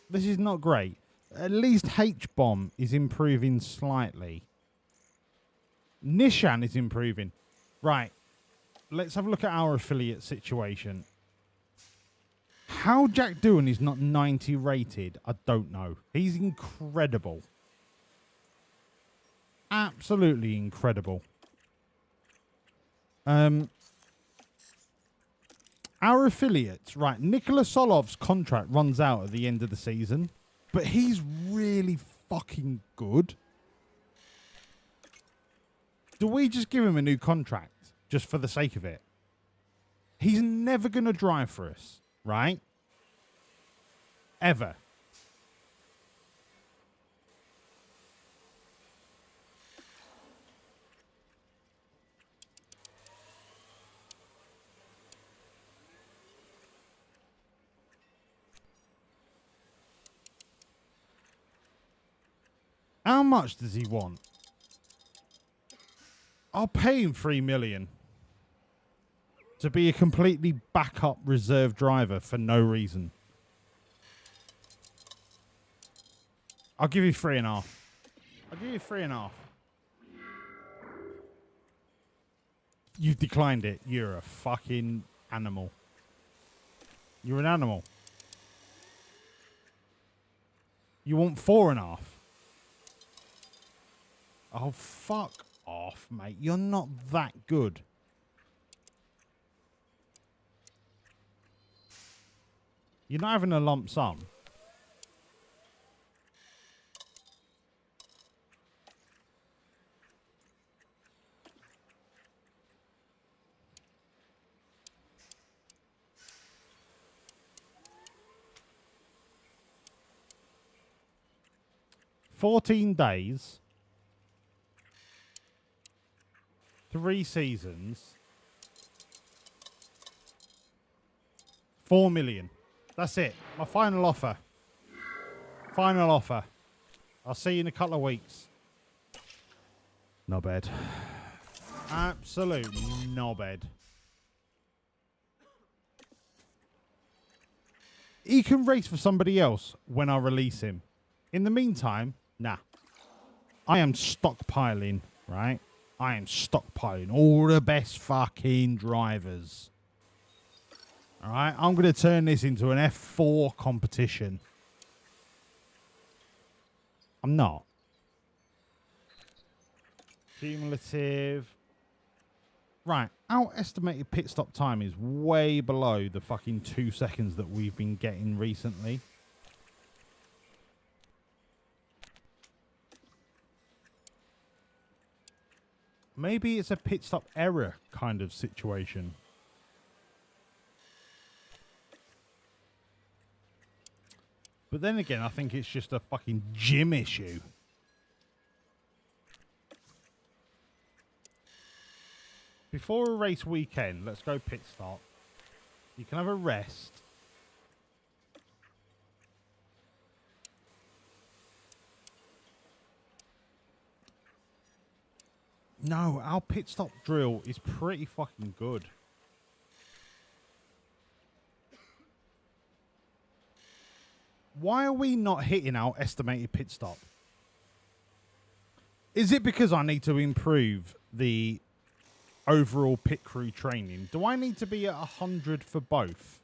This is not great. At least H-Bomb is improving slightly. Nishan is improving. Right. Let's have a look at our affiliate situation. How Jack Doohan is not 90 rated, I don't know. He's incredible. Absolutely incredible. Our affiliates, right, Nikola Solov's contract runs out at the end of the season, but he's really fucking good. Do we just give him a new contract just for the sake of it? He's never going to drive for us, right? Ever. How much does he want? I'll pay him 3 million to be a completely backup reserve driver for no reason. I'll give you 3.5. I'll give you 3.5. You've declined it. You're a fucking animal. You're an animal. You want 4.5. Oh, fuck off, mate. You're not that good. You're not having a lump sum. 14 days, 3 seasons, 4 million. That's it. My final offer. Final offer. I'll see you in a couple of weeks. Not bad. Absolute knobhead. He can race for somebody else when I release him. In the meantime, nah. I am stockpiling, right? I am stockpiling all the best fucking drivers. Alright, I'm going to turn this into an F4 competition. I'm not. Cumulative. Right, our estimated pit stop time is way below the fucking 2 seconds that we've been getting recently. Maybe it's a pit stop error kind of situation. But then again, I think it's just a fucking gym issue. Before a race weekend, let's go pit stop. You can have a rest. No, our pit stop drill is pretty fucking good. Why are we not hitting our estimated pit stop? Is it because I need to improve the overall pit crew training? Do I need to be at 100 for both?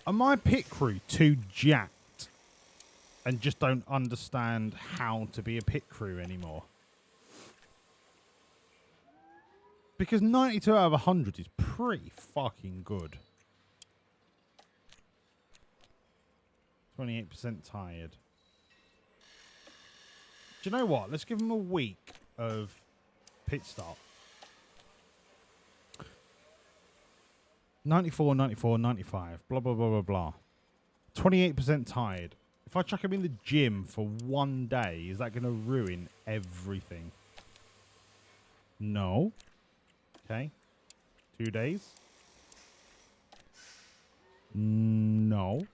Are my pit crew too jacked and just don't understand how to be a pit crew anymore? Because 92 out of 100 is pretty fucking good. 28% tired. Do you know what? Let's give them a week of pit stop. 94, 94, 95. Blah, blah, blah, blah, blah. 28% tired. If I chuck him in the gym for 1 day, is that going to ruin everything? No. Okay. 2 days? No.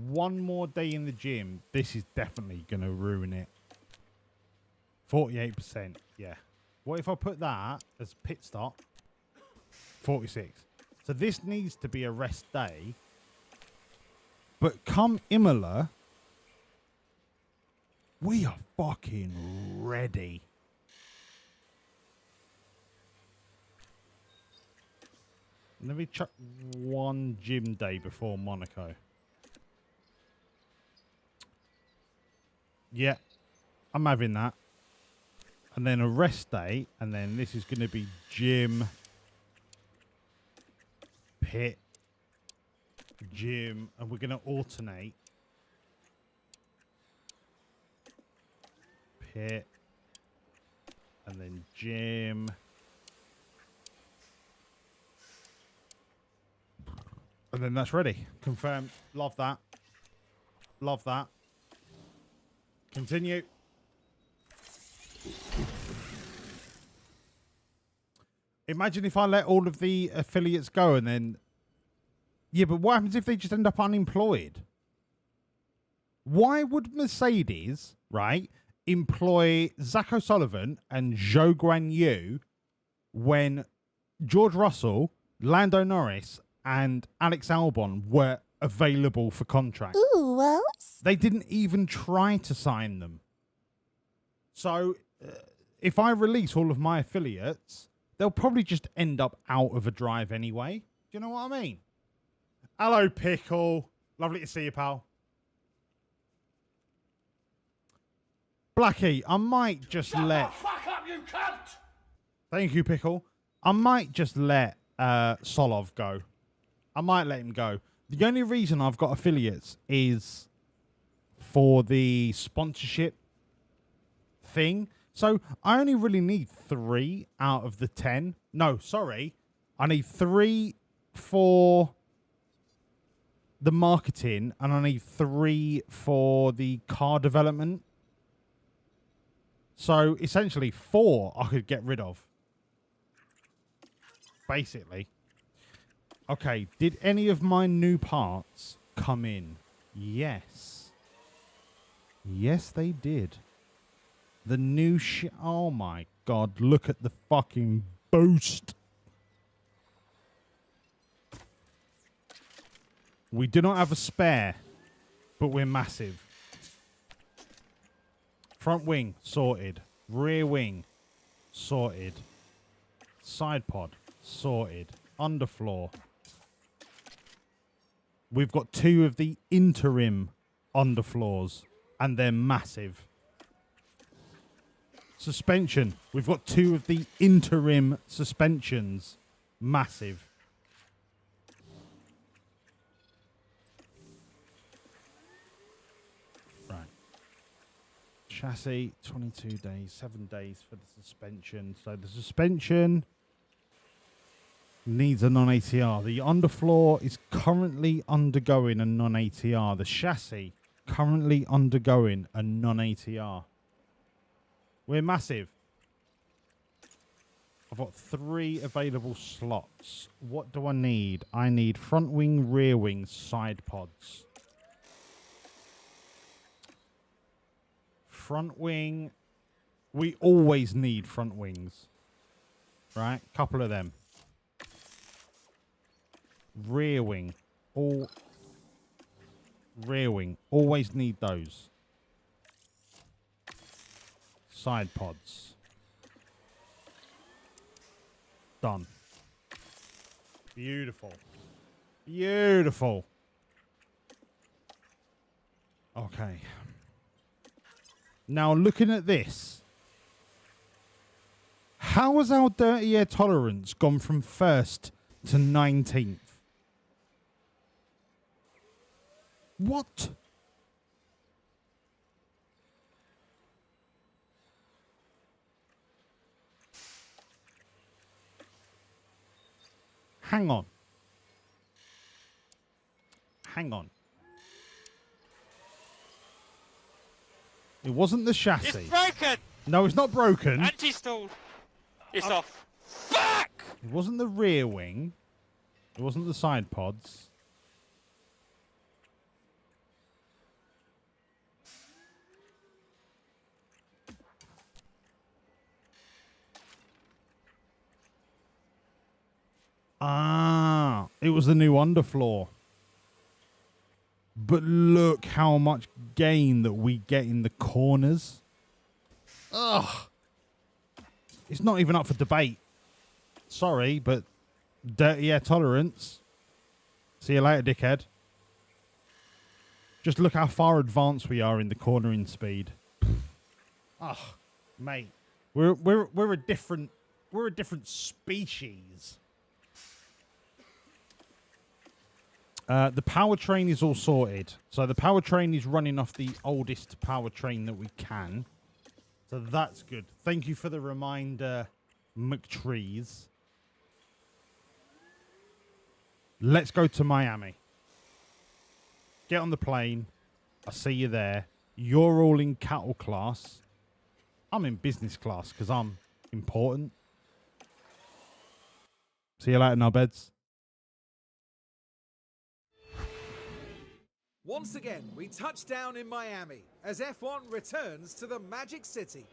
1 more day in the gym. This is definitely going to ruin it. 48%. Yeah. What if I put that as pit stop? 46. So this needs to be a rest day. But come Imola, we are fucking ready. Let me chuck 1 gym day before Monaco. Yeah, I'm having that. And then a rest day. And then this is going to be gym, pit, gym. And we're going to alternate. Pit. And then gym. And then that's ready. Confirmed. Love that. Love that. Continue. Imagine if I let all of the affiliates go and then... Yeah, but what happens if they just end up unemployed? Why would Mercedes, right, employ Zach O'Sullivan and Zhou Guan Yu when George Russell, Lando Norris and Alex Albon were available for contract? Ooh, well... They didn't even try to sign them. So, if I release all of my affiliates, they'll probably just end up out of a drive anyway. Do you know what I mean? Hello, Pickle. Lovely to see you, pal. Blackie, I might just Shut the fuck up, you cunt! Thank you, Pickle. I might just let Solov go. I might let him go. The only reason I've got affiliates is for the sponsorship thing. So I only really need 3 out of the 10. No, sorry. I need 3 for the marketing, and I need 3 for the car development. So essentially 4 I could get rid of. Basically. Okay, did any of my new parts come in? Yes. Yes, they did. The new shit. Oh my god, look at the fucking boost. We do not have a spare, but we're massive. Front wing, sorted. Rear wing, sorted. Side pod, sorted. Underfloor. We've got 2 of the interim underfloors, and they're massive. Suspension. We've got 2 of the interim suspensions. Massive. Right. Chassis, 22 days, 7 days for the suspension. So the suspension needs a non-ATR. The underfloor is currently undergoing a non-ATR. The chassis currently undergoing a non-ATR. We're massive. I've got 3 available slots. What do I need? I need front wing, rear wing, side pods. Front wing. We always need front wings. Right? Couple of them. Rear wing. Rear wing. Always need those. Side pods. Done. Beautiful. Beautiful. Okay. Now looking at this. How has our dirty air tolerance gone from 1st to 19th? What? Hang on. Hang on. It wasn't the chassis. It's broken! No, it's not broken. Anti-stalled. It's off. Fuck! It wasn't the rear wing. It wasn't the side pods. Ah, it was the new underfloor. But look how much gain that we get in the corners. Ugh. It's not even up for debate. Sorry, but dirty air tolerance. See you later, dickhead. Just look how far advanced we are in the cornering speed. Ugh, mate. We're a different species. The powertrain is all sorted. So the powertrain is running off the oldest powertrain that we can. So that's good. Thank you for the reminder, McTrees. Let's go to Miami. Get on the plane. I see you there. You're all in cattle class. I'm in business class because I'm important. See you later, knobheads. Once again, we touch down in Miami as F1 returns to the Magic City.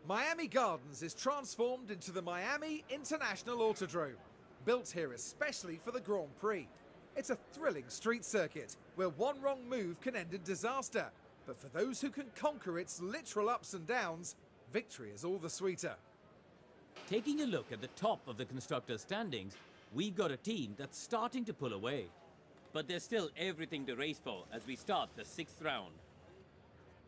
Miami Gardens is transformed into the Miami International Autodrome, built here especially for the Grand Prix. It's a thrilling street circuit where one wrong move can end in disaster, but for those who can conquer its literal ups and downs, victory is all the sweeter. Taking a look at the top of the constructors' standings, we've got a team that's starting to pull away. But there's still everything to race for as we start the 6th round.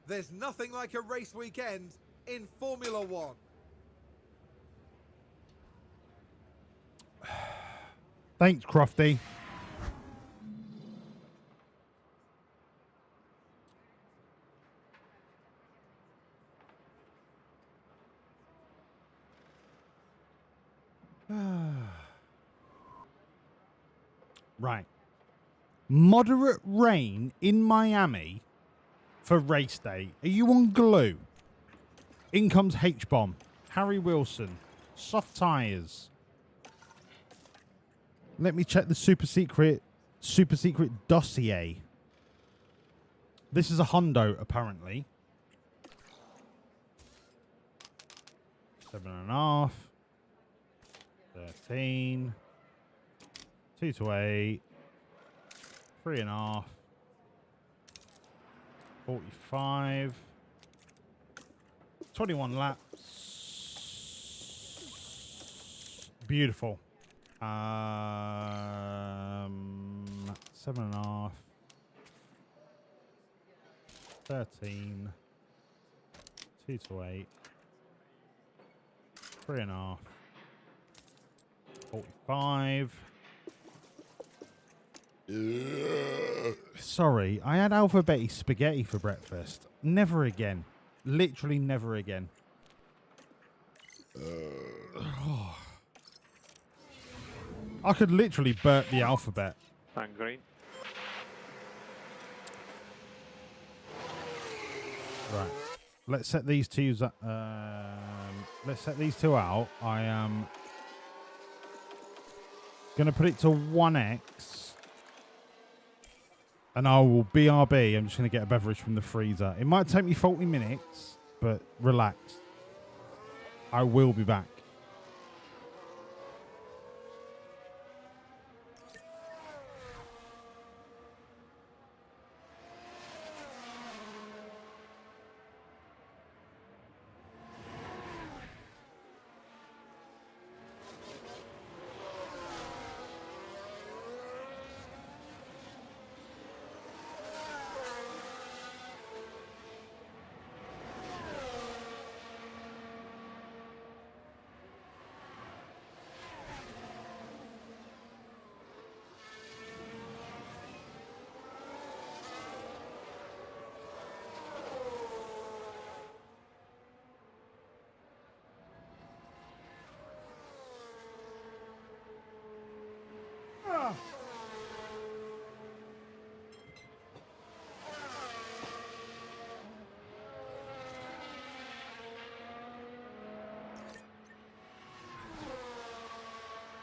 There's nothing like a race weekend in Formula One. Thanks, Crofty. Right. Moderate rain in Miami for race day. Are you on glue? In comes H-Bomb. Harry Wilson. Soft tyres. Let me check the super secret dossier. This is a Hondo, apparently. 7.5. 13. 2 to 8. 3.5. 45. 21 laps. Beautiful. 7.5. 13. 2 to 8. 3.5. 45. Sorry, I had alphabetti spaghetti for breakfast. Never again. Literally never again. I could literally burp the alphabet. And green. Right. Let's set these two. Let's set these two out. I am gonna put it to 1x, and I will BRB. I'm just gonna get a beverage from the freezer. It might take me 40 minutes, but relax. I will be back.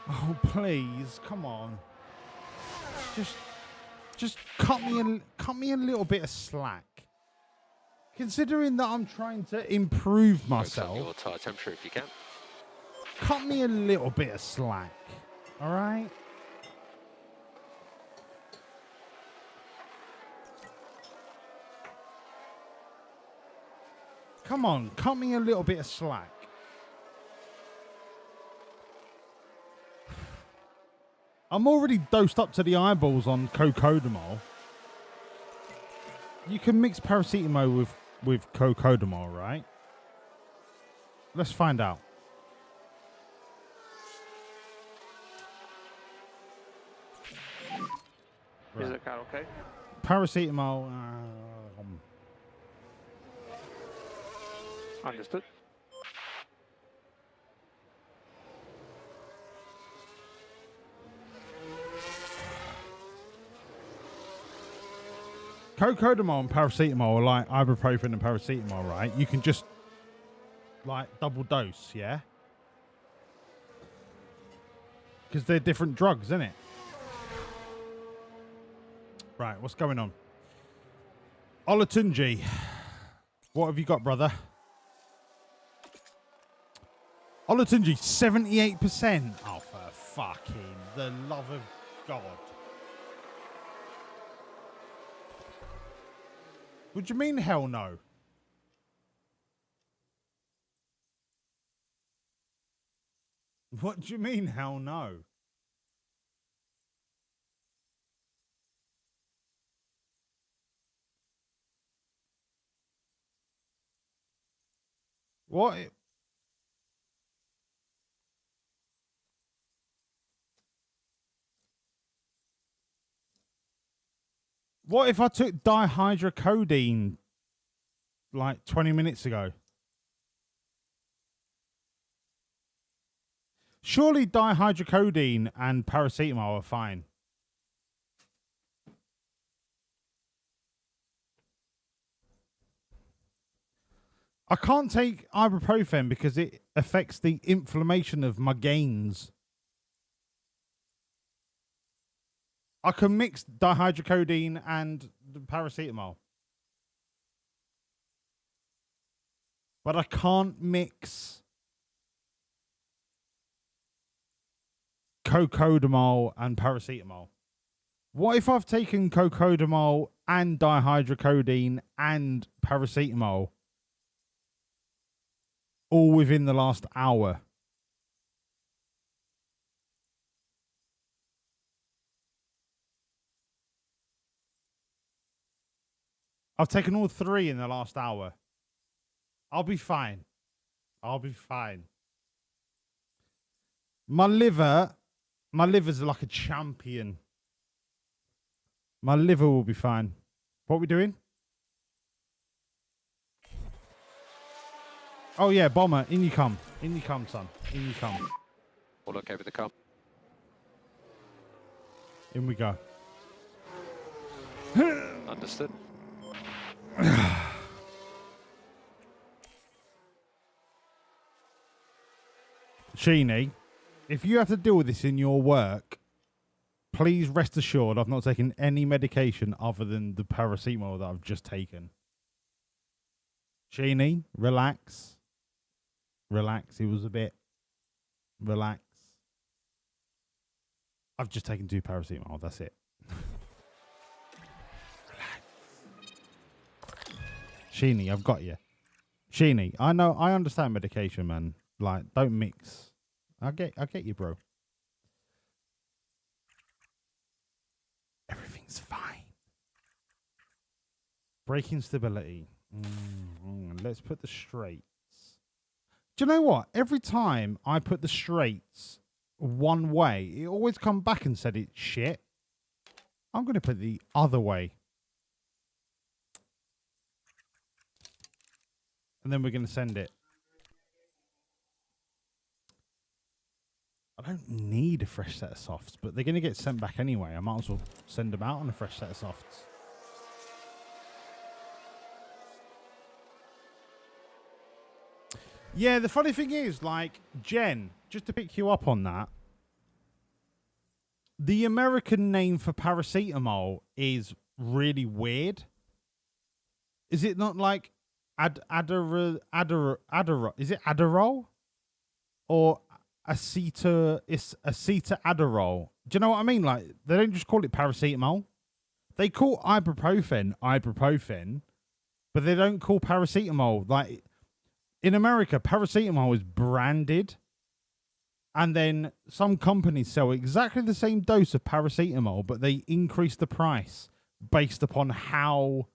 Oh, please, come on. Just cut me a little bit of slack. Considering that I'm trying to improve myself. Your tire temperature if you can. Cut me a little bit of slack. All right? Come on, cut me a little bit of slack. I'm already dosed up to the eyeballs on cocodamol. You can mix paracetamol with cocodamol, right? Let's find out. Is the car okay? Paracetamol. Understood. Cocodamol and paracetamol are like ibuprofen and paracetamol, right? You can just like double dose, yeah? Because they're different drugs, isn't it? Right, what's going on? Olatunji, what have you got, brother? Olatunji, 78%. Oh, for fucking the love of God. What do you mean, hell no? What do you mean, hell no? What? What if I took dihydrocodeine like 20 minutes ago? Surely dihydrocodeine and paracetamol are fine. I can't take ibuprofen because it affects the inflammation of my gains. I can mix dihydrocodeine and the paracetamol. But I can't mix cocodamol and paracetamol. What if I've taken cocodamol and dihydrocodeine and paracetamol all within the last hour? I've taken all three in the last hour. I'll be fine. I'll be fine. My liver's like a champion. My liver will be fine. What are we doing? Oh yeah, bomber, in you come. In you come, son. In you come. All okay with the car? In we go. Understood. Sheeny, if you have to deal with this in your work, please rest assured I've not taken any medication other than the paracetamol that I've just taken. Sheeny, relax. Relax. It was a bit. Relax. I've just taken 2 paracetamol. That's it. Sheeny, I've got you. Sheeny, I understand medication, man. Like, don't mix. I get you, bro. Everything's fine. Braking stability. Let's put the straights. Do you know what? Every time I put the straights one way, it always come back and said it's shit. I'm going to put it the other way. And then we're going to send it. I don't need a fresh set of softs, but they're going to get sent back anyway. I might as well send them out on a fresh set of softs. Yeah, the funny thing is, like, Jen, just to pick you up on that, the American name for paracetamol is really weird. Is it not like Adderall? Is it Adderall? Or aceta-Adderall? Do you know what I mean? Like, they don't just call it paracetamol. They call ibuprofen, but they don't call paracetamol. Like, in America, paracetamol is branded, and then some companies sell exactly the same dose of paracetamol, but they increase the price based upon how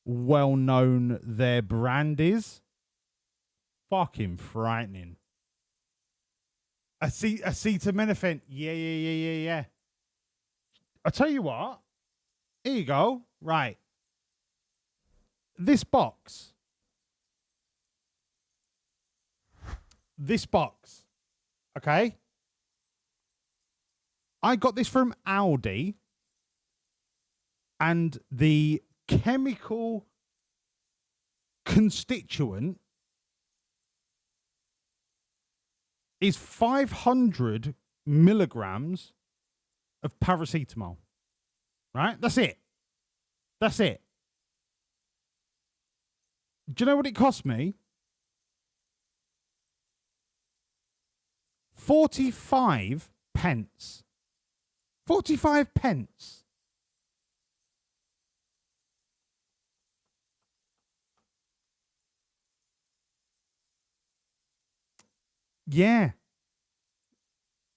well known their brand is. Fucking frightening. Acetaminophen. Yeah. I tell you what. Here you go. Right. This box. Okay. I got this from Aldi, and the chemical constituent is 500 milligrams of paracetamol. Right? That's it. Do you know what it cost me? 45 pence. 45 pence. Yeah.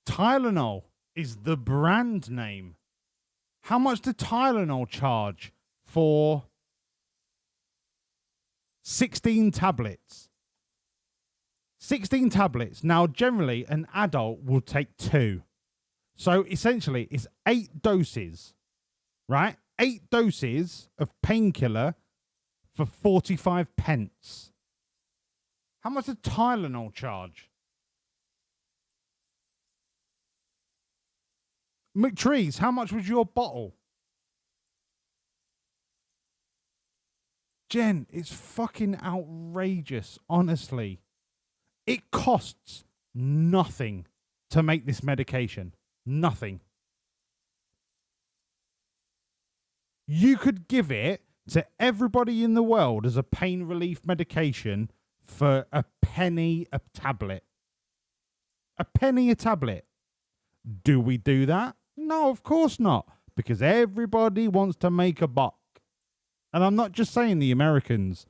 Tylenol is the brand name. How much did Tylenol charge for 16 tablets? 16 tablets. Now, generally, an adult will take 2. So, essentially, it's 8 doses, right? 8 doses of painkiller for 45 pence. How much did Tylenol charge? McTrees, how much was your bottle? Jen, it's fucking outrageous, honestly. It costs nothing to make this medication. Nothing. You could give it to everybody in the world as a pain relief medication for a penny a tablet. A penny a tablet. Do we do that? No, of course not. Because everybody wants to make a buck. And I'm not just saying the Americans.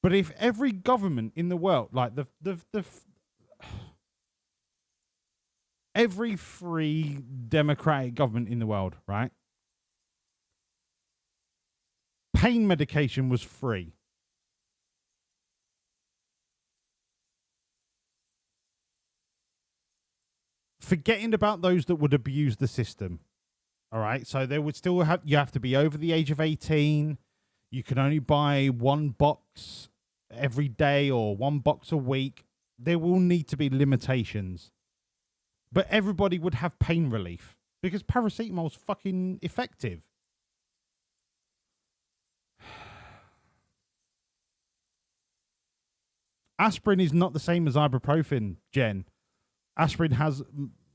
But if every government in the world, like every free democratic government in the world, right? Pain medication was free. Forgetting about those that would abuse the system. All right, so they would still have, you have to be over the age of 18. You can only buy one box every day or one box a week. There will need to be limitations. But everybody would have pain relief because paracetamol's fucking effective. Aspirin is not the same as ibuprofen, Jen. Aspirin has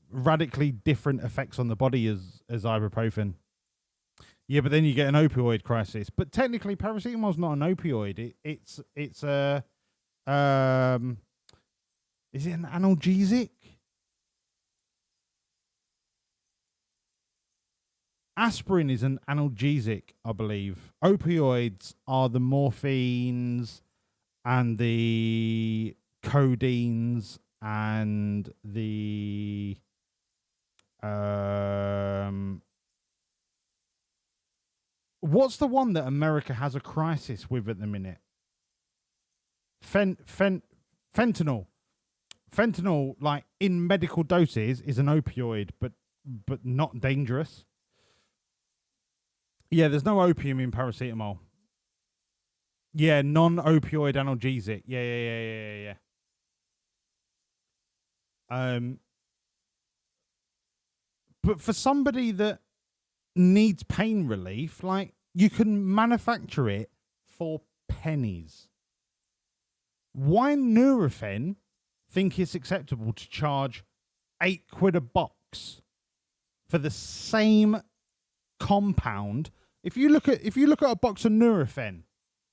radically different effects on the body as ibuprofen. Yeah, but then you get an opioid crisis. But technically, paracetamol's not an opioid. It's a is it an analgesic? Aspirin is an analgesic, I believe. Opioids are the morphines and the codeines and the what's the one that America has a crisis with at the minute? Fentanyl. Fentanyl, like in medical doses, is an opioid, but not dangerous. Yeah, there's no opium in paracetamol. Yeah, non-opioid analgesic. Yeah. But for somebody that needs pain relief, like, you can manufacture it for pennies. Why Nurofen think it's acceptable to charge £8 a box for the same compound? If you look at a box of Nurofen,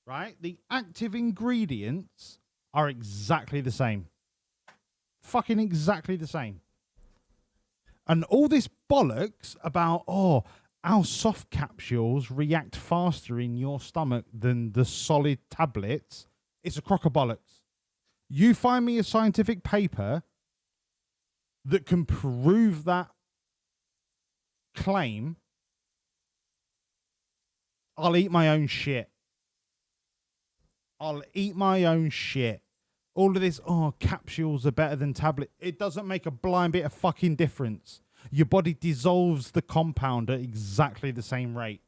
right, the active ingredients are exactly the same. Fucking exactly the same. And all this bollocks about, oh, our soft capsules react faster in your stomach than the solid tablets. It's a crock of bollocks. You find me a scientific paper that can prove that claim, I'll eat my own shit. I'll eat my own shit. All of this, oh, capsules are better than tablet. It doesn't make a blind bit of fucking difference. Your body dissolves the compound at exactly the same rate.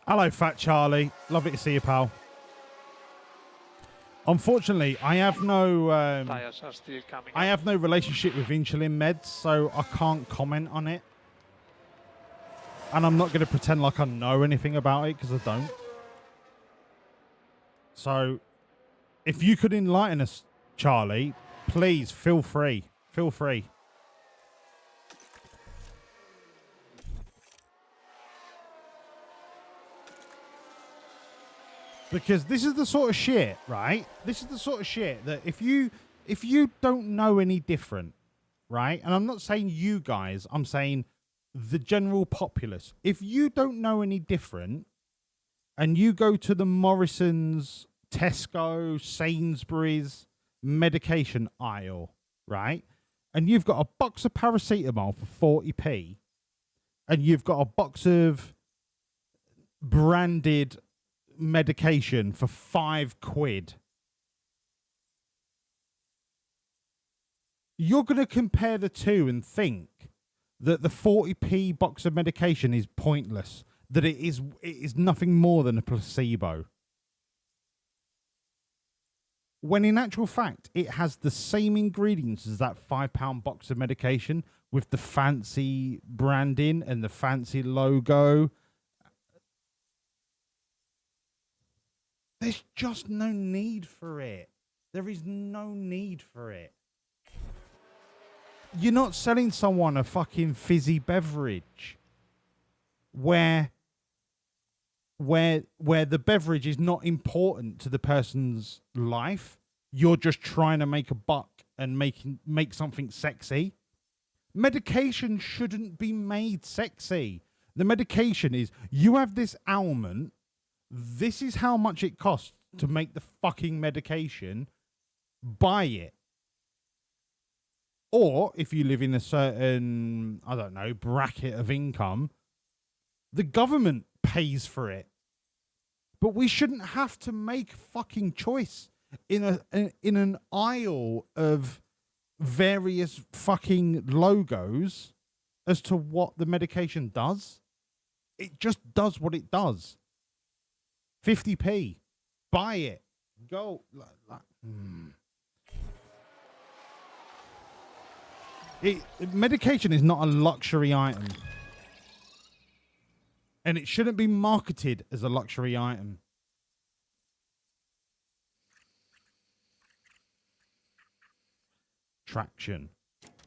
Hello, Fat Charlie. Lovely to see you, pal. Unfortunately, I have no Tires are still coming I have no relationship with insulin meds, so I can't comment on it. And I'm not going to pretend like I know anything about it, because I don't. So, if you could enlighten us, Charlie, please feel free. Feel free. Because this is the sort of shit, right? This is the sort of shit that if you don't know any different, right? And I'm not saying you guys, I'm saying the general populace. If you don't know any different and you go to the Morrison's, Tesco, Sainsbury's medication aisle, right? And you've got a box of paracetamol for 40p and you've got a box of branded medication for £5. you're going to compare the two and think that the 40p box of medication is pointless, that it is nothing more than a placebo. When in actual fact, it has the same ingredients as that £5 box of medication with the fancy branding and the fancy logo. There's just no need for it. There is no need for it. You're not selling someone a fucking fizzy beverage where the beverage is not important to the person's life. You're just trying to make a buck and make something sexy. Medication shouldn't be made sexy. The medication is, you have this ailment, this is how much it costs to make the fucking medication, buy it. Or if you live in a certain, I don't know, bracket of income, the government pays for it. But we shouldn't have to make fucking choice in an aisle of various fucking logos as to what the medication does. It just does what it does. 50p. Buy it. Go. Medication is not a luxury item. And it shouldn't be marketed as a luxury item. Traction.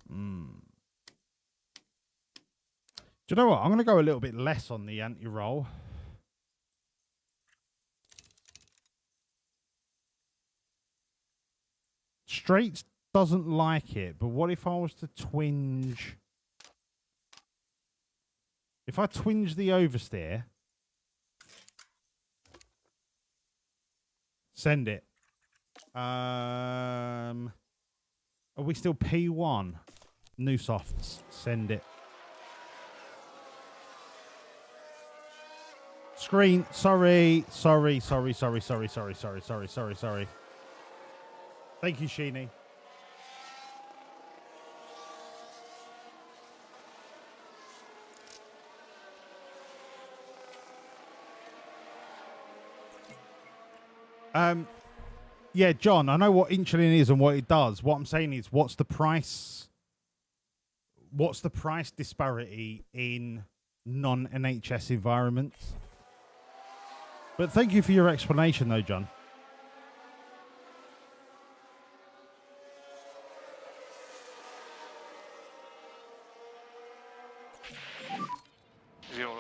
Do you know what? I'm going to go a little bit less on the anti-roll. Straights doesn't like it, but what if I was to twinge... If I twinge the oversteer, send it. Are we still P1? New softs, send it. Screen, sorry. Thank you, Sheeny. Yeah, John, I know what insulin is and what it does. What I'm saying is, what's the price disparity in non-NHS environments? But thank you for your explanation, though, John.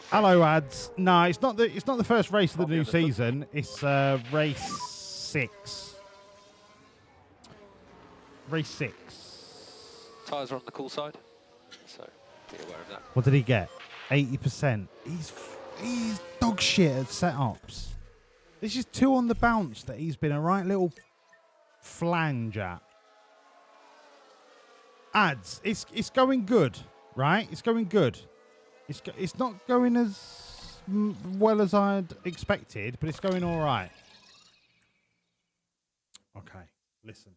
Hello, ads. No, it's not the first race of the new season. It's race 6. Race 6. Tyres are on the cool side, so be aware of that. What did he get? 80%. He's dog shit at setups. This is 2 on the bounce that he's been a right little flange at. Ads. It's going good, right? It's going good. It's not going as well as I'd expected, but it's going all right. Okay, listen,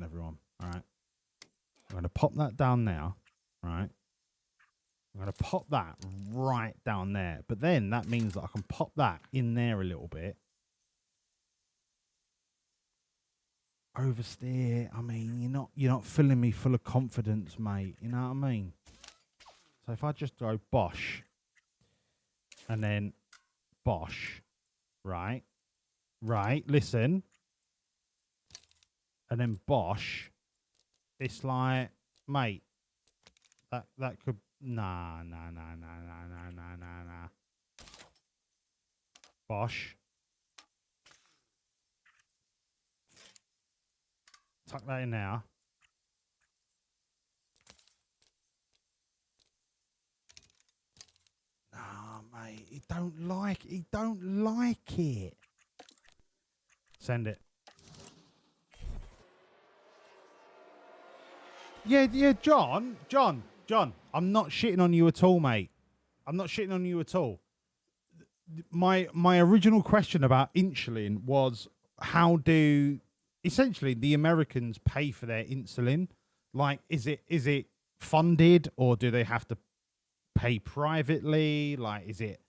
everyone. All right, I'm going to pop that down now. All right, I'm going to pop that right down there. But then that means that I can pop that in there a little bit. Oversteer. I mean, you're not filling me full of confidence, mate. You know what I mean? So if I just go Bosch and then Bosch, right, listen, and then Bosch, it's like, mate, that could, nah. Bosch. Tuck that in now. Mate, he don't like it. Send it. Yeah, John. I'm not shitting on you at all, mate. I'm not shitting on you at all. My original question about insulin was, how do essentially the Americans pay for their insulin? Like, is it funded, or do they have to pay privately? Like, is it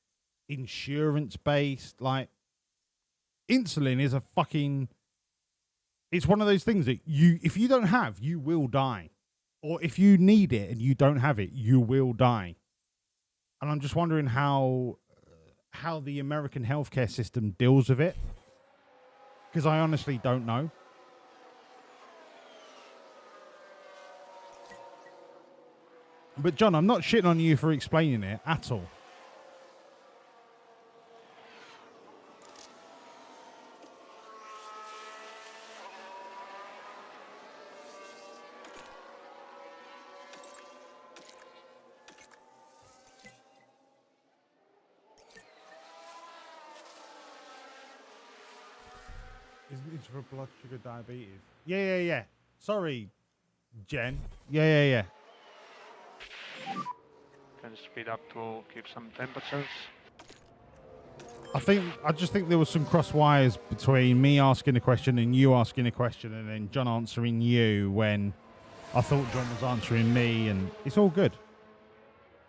insurance based? Like, insulin is a fucking, it's one of those things that if you don't have, you will die. Or if you need it and you don't have it, you will die. And I'm just wondering how the American healthcare system deals with it. Because I honestly don't know. But John, I'm not shitting on you for explaining it at all. It's for blood sugar diabetes. Yeah. Sorry, Jen. Yeah. Can speed up to keep some temperatures. I just think there was some cross wires between me asking a question and you asking a question, and then John answering you when I thought John was answering me, and it's all good.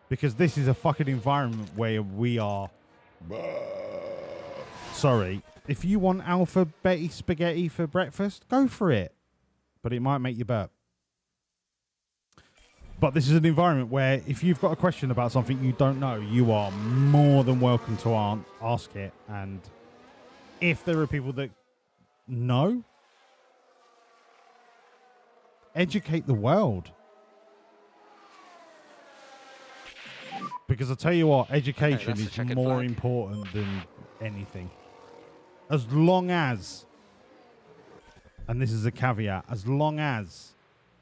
Because this is a fucking environment where we are... Sorry. If you want Alpha Betty spaghetti for breakfast, go for it. But it might make you burp. But this is an environment where if you've got a question about something you don't know, you are more than welcome to ask it. And if there are people that know, educate the world. Because I tell you what, education is more important than anything. As long as, and this is a caveat, as long as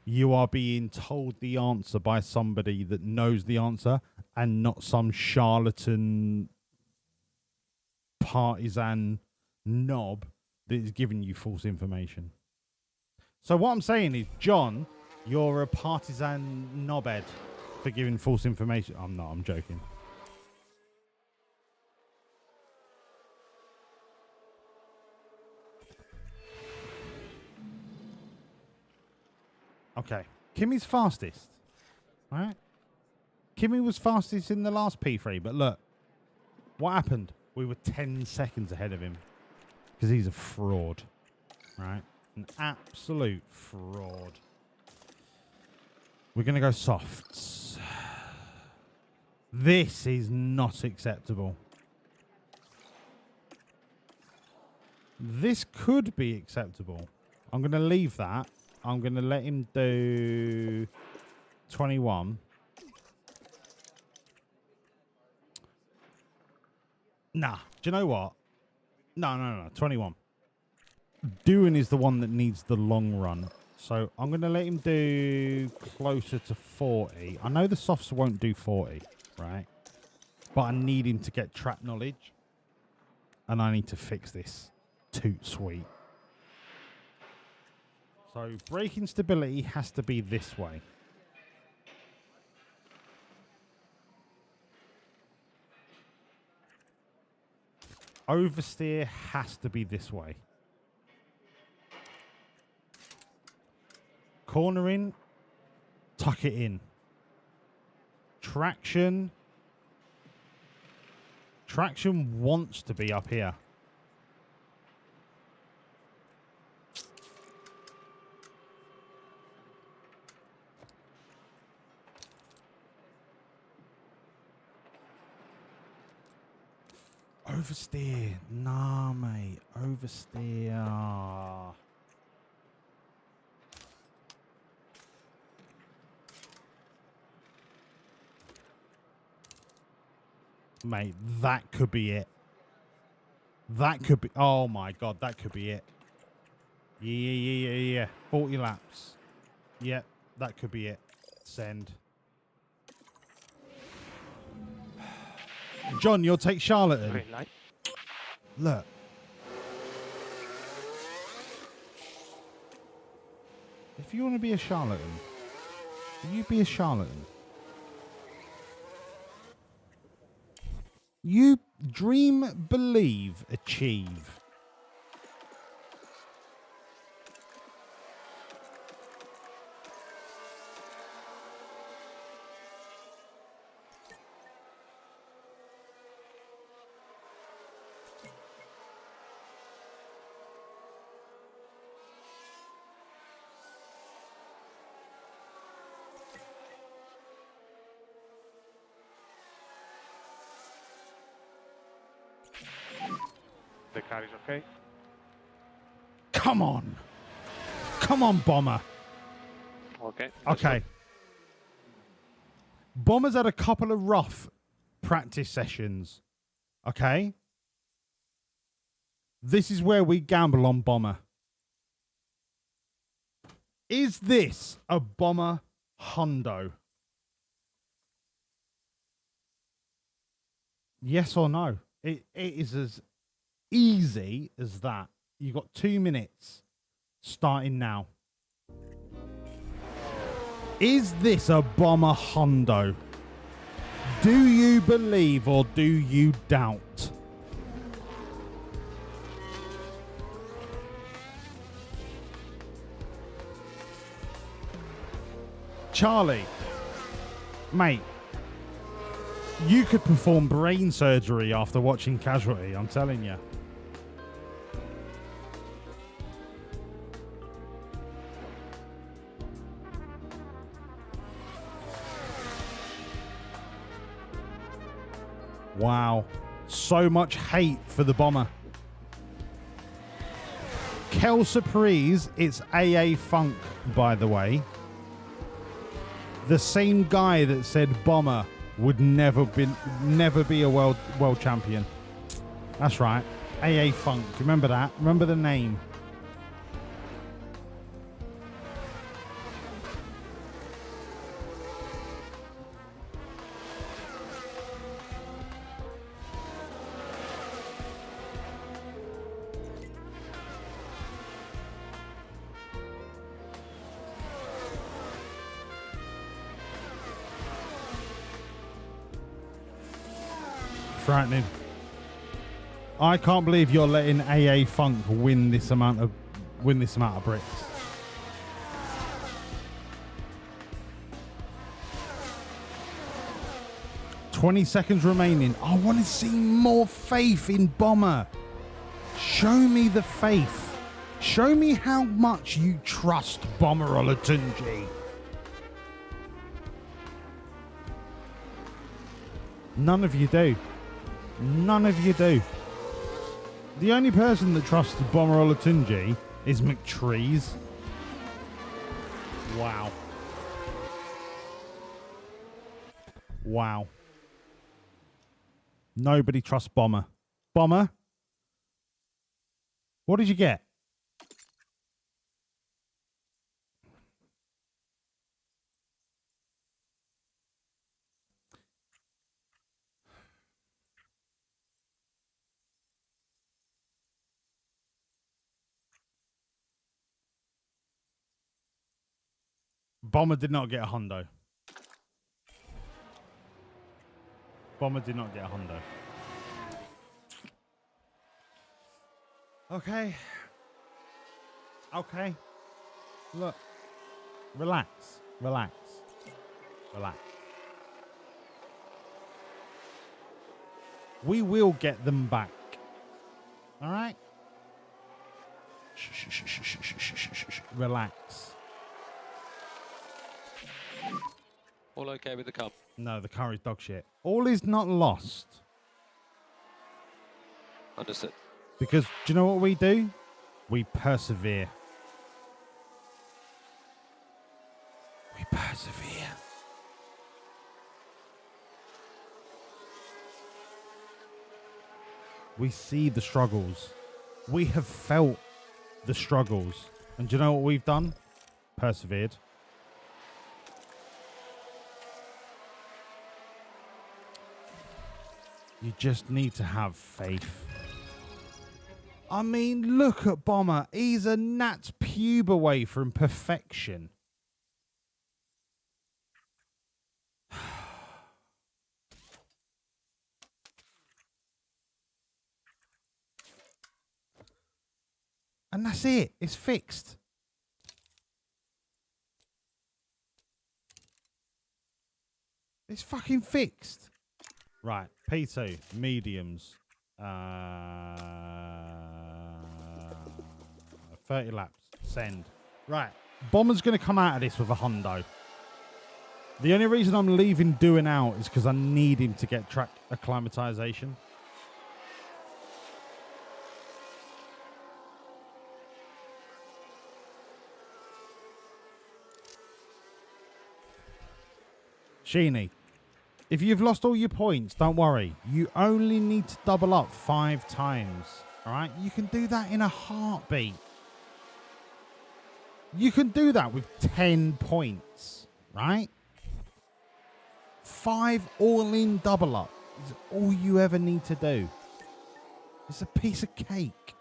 you are being told the answer by somebody that knows the answer and not some charlatan partisan knob that is giving you false information. So what I'm saying is, John, you're a partisan knobhead for giving false information. I'm not, I'm joking. Okay, Kimmy's fastest, right? Kimmy was fastest in the last P3, but look, what happened? We were 10 seconds ahead of him because he's a fraud, right? An absolute fraud. We're going to go softs. This is not acceptable. This could be acceptable. I'm going to leave that. I'm going to let him do 21. Nah, do you know what? No, 21. Doing is the one that needs the long run. So I'm going to let him do closer to 40. I know the softs won't do 40, right? But I need him to get track knowledge. And I need to fix this. Toot sweet. So braking stability has to be this way. Oversteer has to be this way. Cornering, tuck it in. Traction wants to be up here. Oversteer. Nah, mate. Oversteer. Mate, that could be it. That could be... Oh, my God. That could be it. Yeah. 40 laps. Yep, that could be it. Send. John, you'll take Charlatan. Look. If you want to be a charlatan, you be a charlatan. You dream, believe, achieve. The car is okay. Come on. Come on, Bomber. Okay. Okay. Bomber's had a couple of rough practice sessions. Okay? This is where we gamble on Bomber. Is this a Bomber Hundo? Yes or no? It is as easy as that. You got 2 minutes starting now. Is this a Bomber Hundo? Do you believe or do you doubt? Charlie, mate, you could perform brain surgery after watching Casualty, I'm telling you. Wow. So much hate for the Bomber. Kel Surprise, it's AA Funk, by the way. The same guy that said Bomber would never be a world champion. That's right. AA Funk. Remember that? Remember the name. Frightening. I can't believe you're letting AA Funk win this amount of bricks. $20 seconds remaining. I want to see more faith in Bomber. Show me the faith. Show me how much you trust Bomber Olatunji. None of you do. None of you do. The only person that trusts Bomber Olatunji is McTrees. Wow. Wow. Nobody trusts Bomber. Bomber? What did you get? Bomber did not get a hundo. Bomber did not get a hundo. Okay. Okay. Look. Relax. Relax. Relax. We will get them back. All right? Shh, shh, shh, shh, shh, shh, shh, shh. Relax. All okay with the car? No, the car is dog shit. All is not lost. Understood. Because do you know what we do? We persevere. We persevere. We see the struggles. We have felt the struggles. And do you know what we've done? Persevered. You just need to have faith. I mean, look at Bomber. He's a gnat's pube away from perfection. And that's it. It's fixed. It's fucking fixed. Right, P2, mediums. 30 laps. Send. Right, Bomber's going to come out of this with a hundo. The only reason I'm leaving doing out is because I need him to get track acclimatization. Sheeny, if you've lost all your points, don't worry. You only need to double up 5 times. All right? You can do that in a heartbeat. You can do that with 10 points, right? 5 all-in double up is all you ever need to do. It's a piece of cake.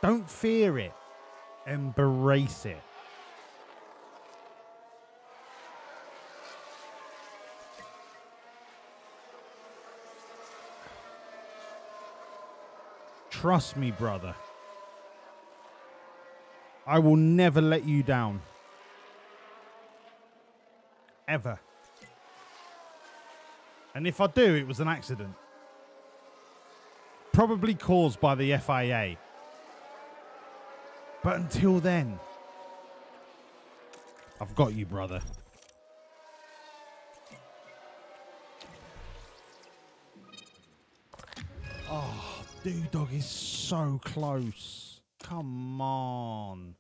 Don't fear it. Embrace it. Trust me, brother. I will never let you down. Ever. And if I do, it was an accident. Probably caused by the FIA. But until then, I've got you, brother. Oh, Dude Dog is so close. Come on.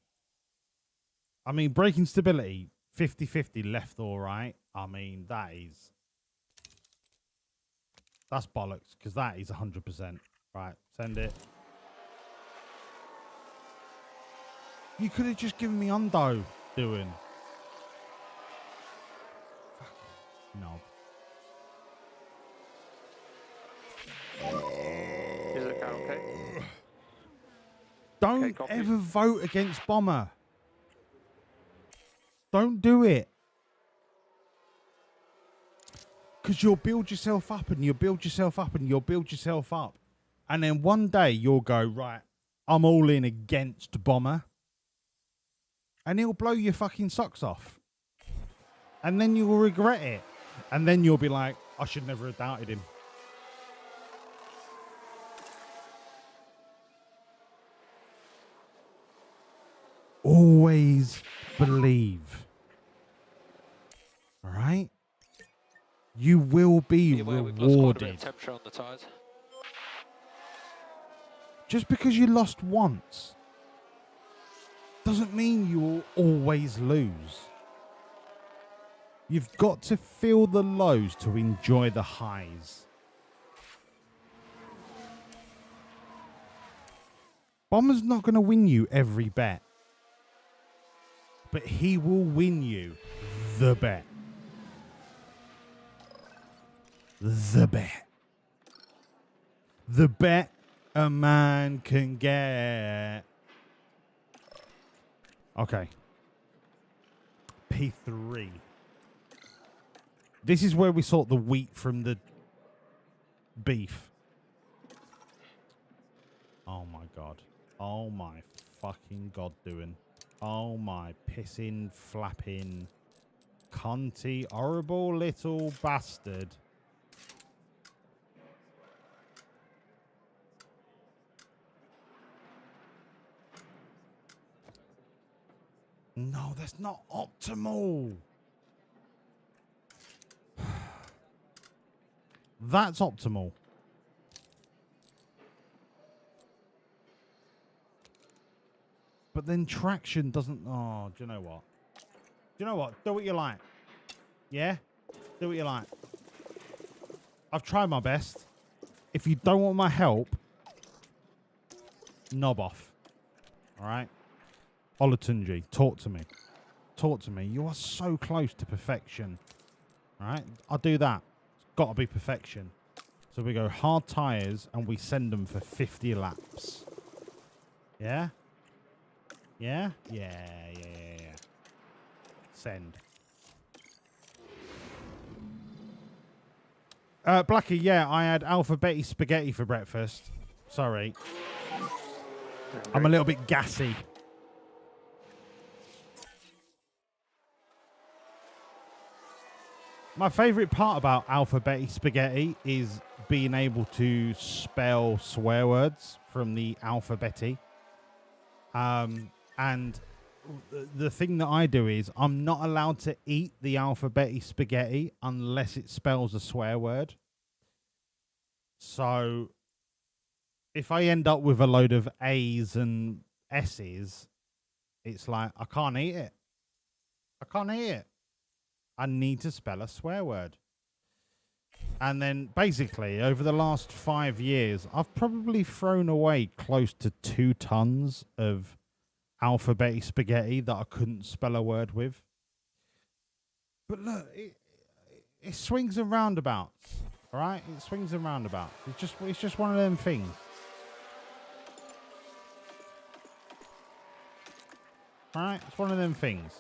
I mean, braking stability, 50-50 left or right. I mean, that's bollocks, because that is 100%. Right, send it. You could have just given me undo doing. Fucking knob. Is it okay? Don't ever vote against Bomber. Don't do it. Because you'll build yourself up and you'll build yourself up and you'll build yourself up. And then one day you'll go, right, I'm all in against Bomber. And he'll blow your fucking socks off. And then you'll regret it. And then you'll be like, I should never have doubted him. Always believe. All right? You will be rewarded. Temperature on the tyres. Just because you lost once doesn't mean you will always lose. You've got to feel the lows to enjoy the highs. Bomber's not going to win you every bet. But he will win you the bet. The bet. The bet a man can get. Okay. P3. This is where we sort the wheat from the beef. Oh my God. Oh my fucking God doing. Oh my pissing, flapping, cunty, horrible little bastard. No, that's not optimal. That's optimal. But then traction doesn't... Oh, do you know what? Do you know what? Do what you like. Yeah? Do what you like. I've tried my best. If you don't want my help, knob off. All right? Olatunji, talk to me. Talk to me. You are so close to perfection. All right? I'll do that. It's got to be perfection. So we go hard tyres and we send them for 50 laps. Yeah? Yeah? Yeah. Send. Blackie, yeah, I had alphabeti spaghetti for breakfast. Sorry. I'm a little bit gassy. My favourite part about alphabeti spaghetti is being able to spell swear words from the alphabeti. And the thing that I do is I'm not allowed to eat the alphabeti spaghetti unless it spells a swear word. So if I end up with a load of A's and S's, it's like I can't eat it. can't hear it. I need to spell a swear word. And then basically over the last 5 years, I've probably thrown away close to 2 tons of alphabetic spaghetti that I couldn't spell a word with. But look, it swings and roundabouts. All right? It swings and roundabouts. It's just one of them things. All right? It's one of them things.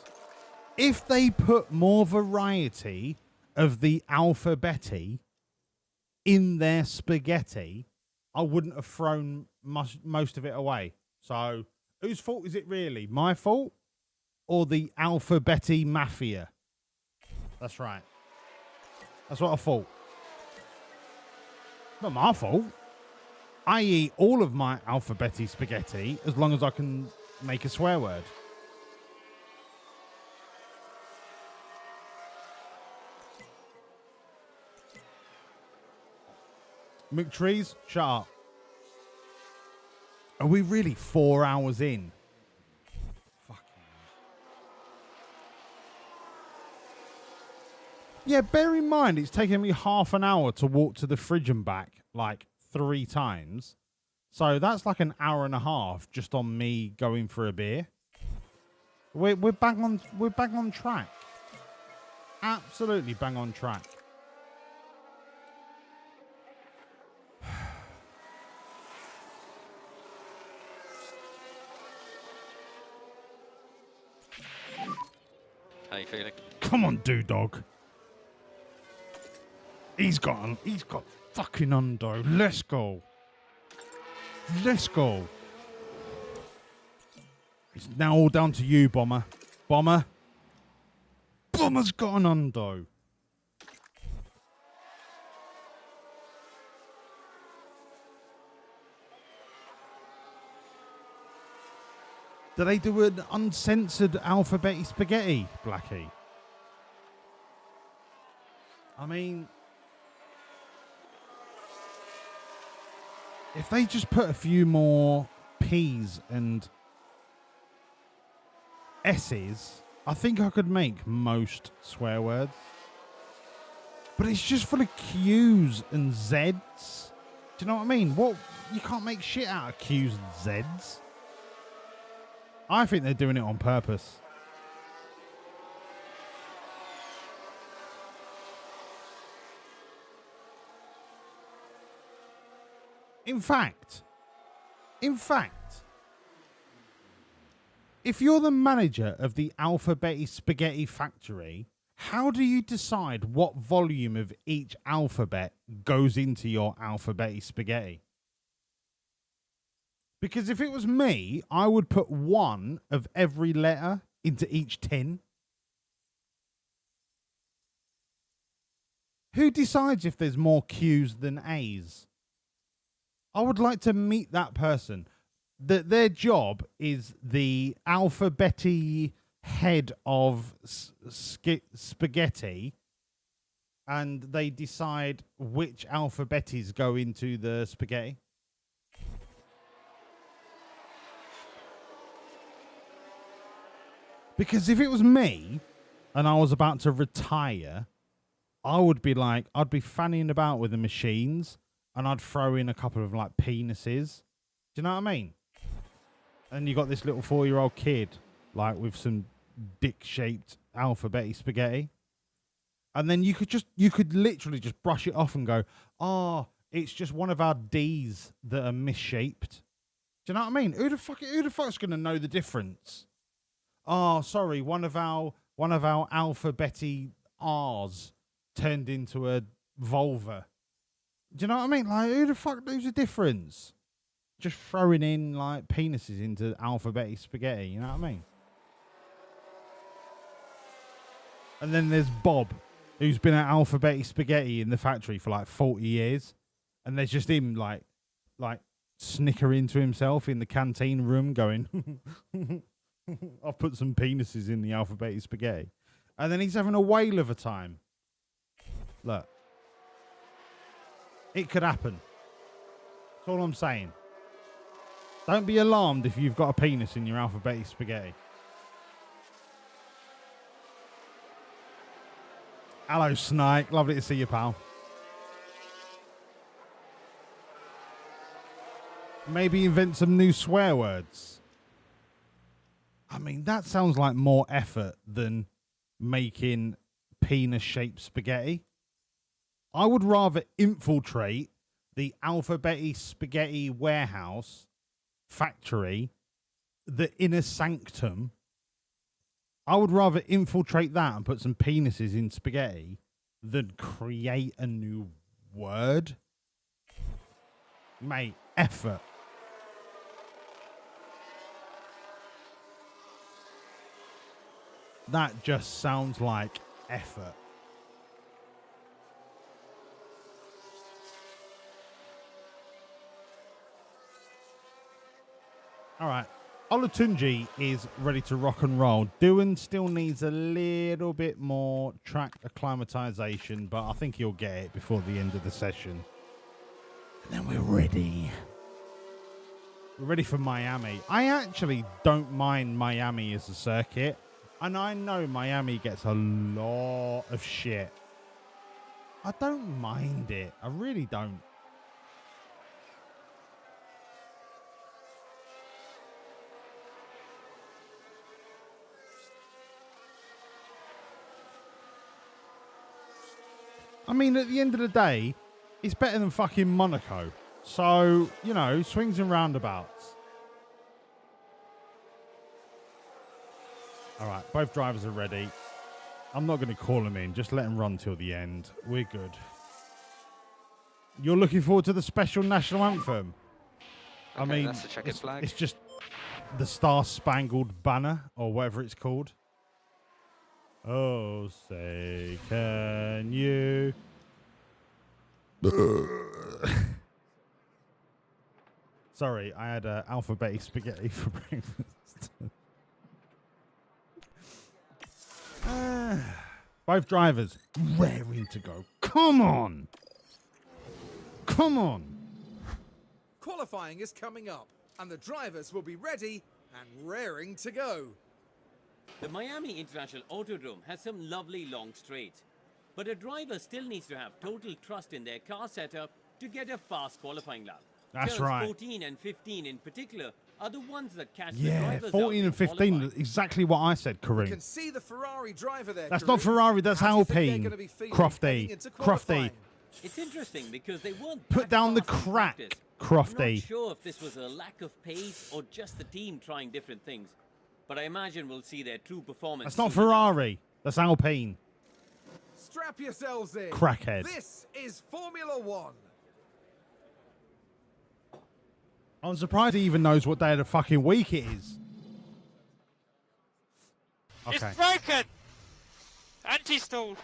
If they put more variety of the alphabeti in their spaghetti, I wouldn't have thrown most of it away. So, whose fault is it really? My fault or the alphabeti mafia? That's right. That's what I thought. Not my fault. I eat all of my alphabeti spaghetti as long as I can make a swear word. McTrees, shut up. Are we really 4 hours in? Fucking yeah, bear in mind it's taken me half an hour to walk to the fridge and back like 3 times. So that's like an hour and a half just on me going for a beer. We're bang on track. Absolutely bang on track. How you feeling? Come on, Dog. He's got fucking undo. Let's go. Let's go. It's now all down to you, Bomber. Bomber's got an undo. Do they do an uncensored alphabeti spaghetti, Blackie? I mean, if they just put a few more P's and S's, I think I could make most swear words. But it's just full of Q's and Z's. Do you know what I mean? You can't make shit out of Q's and Z's. I think they're doing it on purpose. In fact, if you're the manager of the alphabeti spaghetti factory, how do you decide what volume of each alphabet goes into your alphabeti spaghetti? Because if it was me, I would put 1 of every letter into each tin. Who decides if there's more Q's than A's? I would like to meet that person. Their job is the alphabeti head of spaghetti, and they decide which alphabetis go into the spaghetti. Because if it was me and I was about to retire, I would be like, I'd be fanning about with the machines and I'd throw in a couple of like penises. Do you know what I mean? And you got this little 4-year-old kid like with some dick-shaped alphabeti spaghetti. And then you could literally just brush it off and go, oh, it's just one of our D's that are misshaped. Do you know what I mean? Who the fuck's going to know the difference? Oh, sorry, one of our alphabeti R's turned into a vulva. Do you know what I mean? Like, who the fuck knows the difference? Just throwing in like penises into alphabeti spaghetti. You know what I mean? And then there's Bob, who's been at alphabeti spaghetti in the factory for like 40 years, and there's just him like snickering to himself in the canteen room, going. I've put some penises in the alphabeti spaghetti. And then he's having a whale of a time. Look. It could happen. That's all I'm saying. Don't be alarmed if you've got a penis in your alphabeti spaghetti. Hello, Snake. Lovely to see you, pal. Maybe invent some new swear words. I mean, that sounds like more effort than making penis-shaped spaghetti. I would rather infiltrate the Alphabeti Spaghetti warehouse factory, the inner sanctum. I would rather infiltrate that and put some penises in spaghetti than create a new word. Mate, effort. That just sounds like effort. All right. Olatunji is ready to rock and roll. Doohan still needs a little bit more track acclimatization, but I think he'll get it before the end of the session. And then we're ready. We're ready for Miami. I actually don't mind Miami as a circuit. And I know Miami gets a lot of shit. I don't mind it. I really don't. I mean, at the end of the day, it's better than fucking Monaco. So, you know, swings and roundabouts. All right, both drivers are ready. I'm not going to call them in. Just let them run till the end. We're good. You're looking forward to the special national anthem? Okay, I mean, that's the checkered flag. It's just the Star-Spangled Banner or whatever it's called. Oh, say, can you? Sorry, I had alphabeti spaghetti for breakfast. Both drivers raring to go. Come on. Come on. Qualifying is coming up, and the drivers will be ready and raring to go. The Miami International Autodrome has some lovely long straights, but a driver still needs to have total trust in their car setup to get a fast qualifying lap. That's Turns right. 14 and 15 in particular are the ones that catch the Yeah, drivers 14 out and 15, qualifying. exactly what I said, You Kareem. can see the Ferrari driver there. That's Kareem. not Ferrari, that's How do you think they're Alpine. gonna be feeling Crofty. heading into Crofty. qualifying? It's interesting because they weren't Put that down the fast in crack, practice. I'm Crofty. not sure if this was a lack of pace or just the team trying different things, but I imagine we'll see their true performance. That's not soon enough. Ferrari. That's Alpine. Strap yourselves in. Crackhead. This is Formula One. I'm surprised he even knows what day of the fucking week it is. Okay. It's broken! Anti-stall.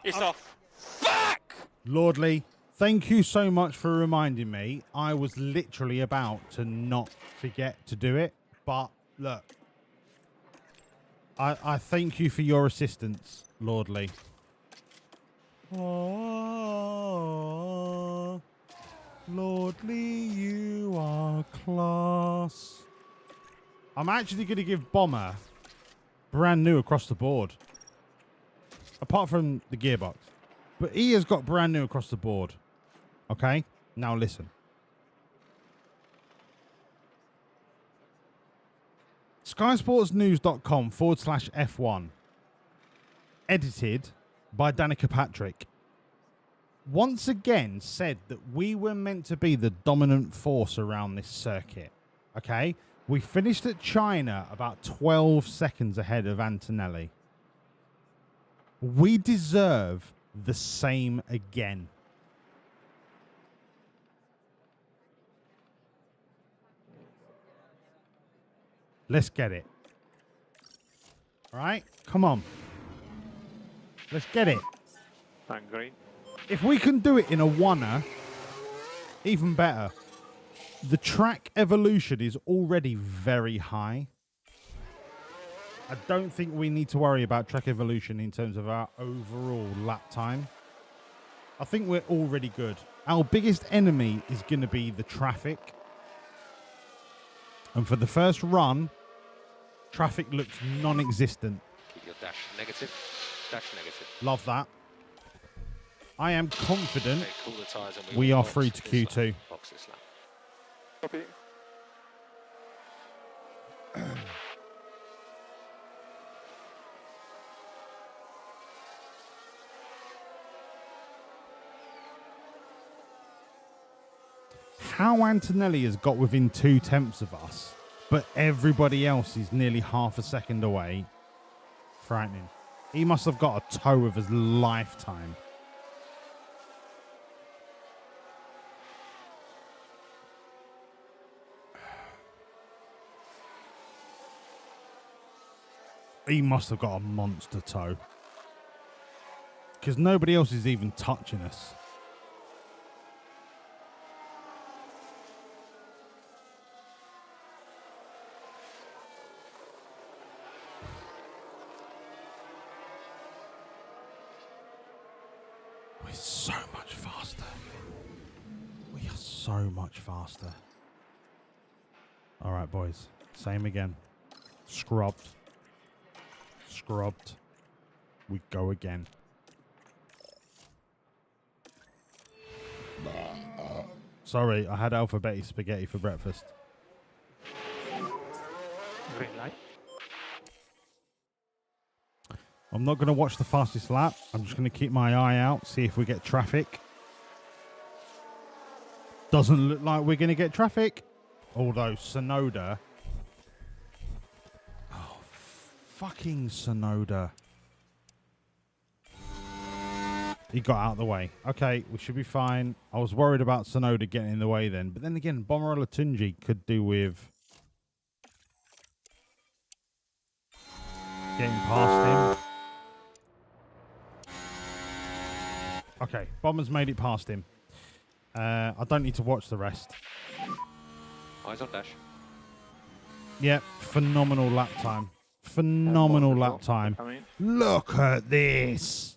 It's off. Fuck! Lordly, thank you so much for reminding me. I was literally about to not forget to do it. But look, I thank you for your assistance, Lordly. Oh, Lordly, you are class. I'm actually going to give Bomber brand new across the board. Apart from the gearbox. But he has got brand new across the board. Okay? Now listen. SkySportsNews.com/F1. Edited by Danica Patrick. Once again said that we were meant to be the dominant force around this circuit. Okay? We finished at China about 12 seconds ahead of Antonelli. We deserve the same again. Let's get it. All right? Come on. Let's get it. I'm green. If we can do it in a oneer, even better. The track evolution is already very high. I don't think we need to worry about track evolution in terms of our overall lap time. I think we're already good. Our biggest enemy is going to be the traffic. And for the first run, traffic looks non-existent. Keep your dash negative. Dash negative. Love that. I am confident Okay, cool the tyres and we will are box through to this Q2. lap, box this lap. Copy. How Antonelli has got within 2 tenths of us, but everybody else is nearly half a second away. Frightening. He must have got a toe of his lifetime. He must have got a monster toe. Because nobody else is even touching us. We're so much faster. We are so much faster. All right, boys. Same again. Scrubbed. Scrubbed. We go again. Sorry, I had alphabetic spaghetti for breakfast. Green light. I'm not going to watch the fastest lap. I'm just going to keep my eye out, see if we get traffic. Doesn't look like we're going to get traffic. Although Sonoda... Oh, fucking Sonoda. He got out of the way. Okay, we should be fine. I was worried about Sonoda getting in the way then. But then again, Bomber Olatunji could do with getting past him. Okay, Bomber's made it past him. I don't need to watch the rest. Eyes on dash. Yep, phenomenal lap time. Phenomenal lap time. Look at this.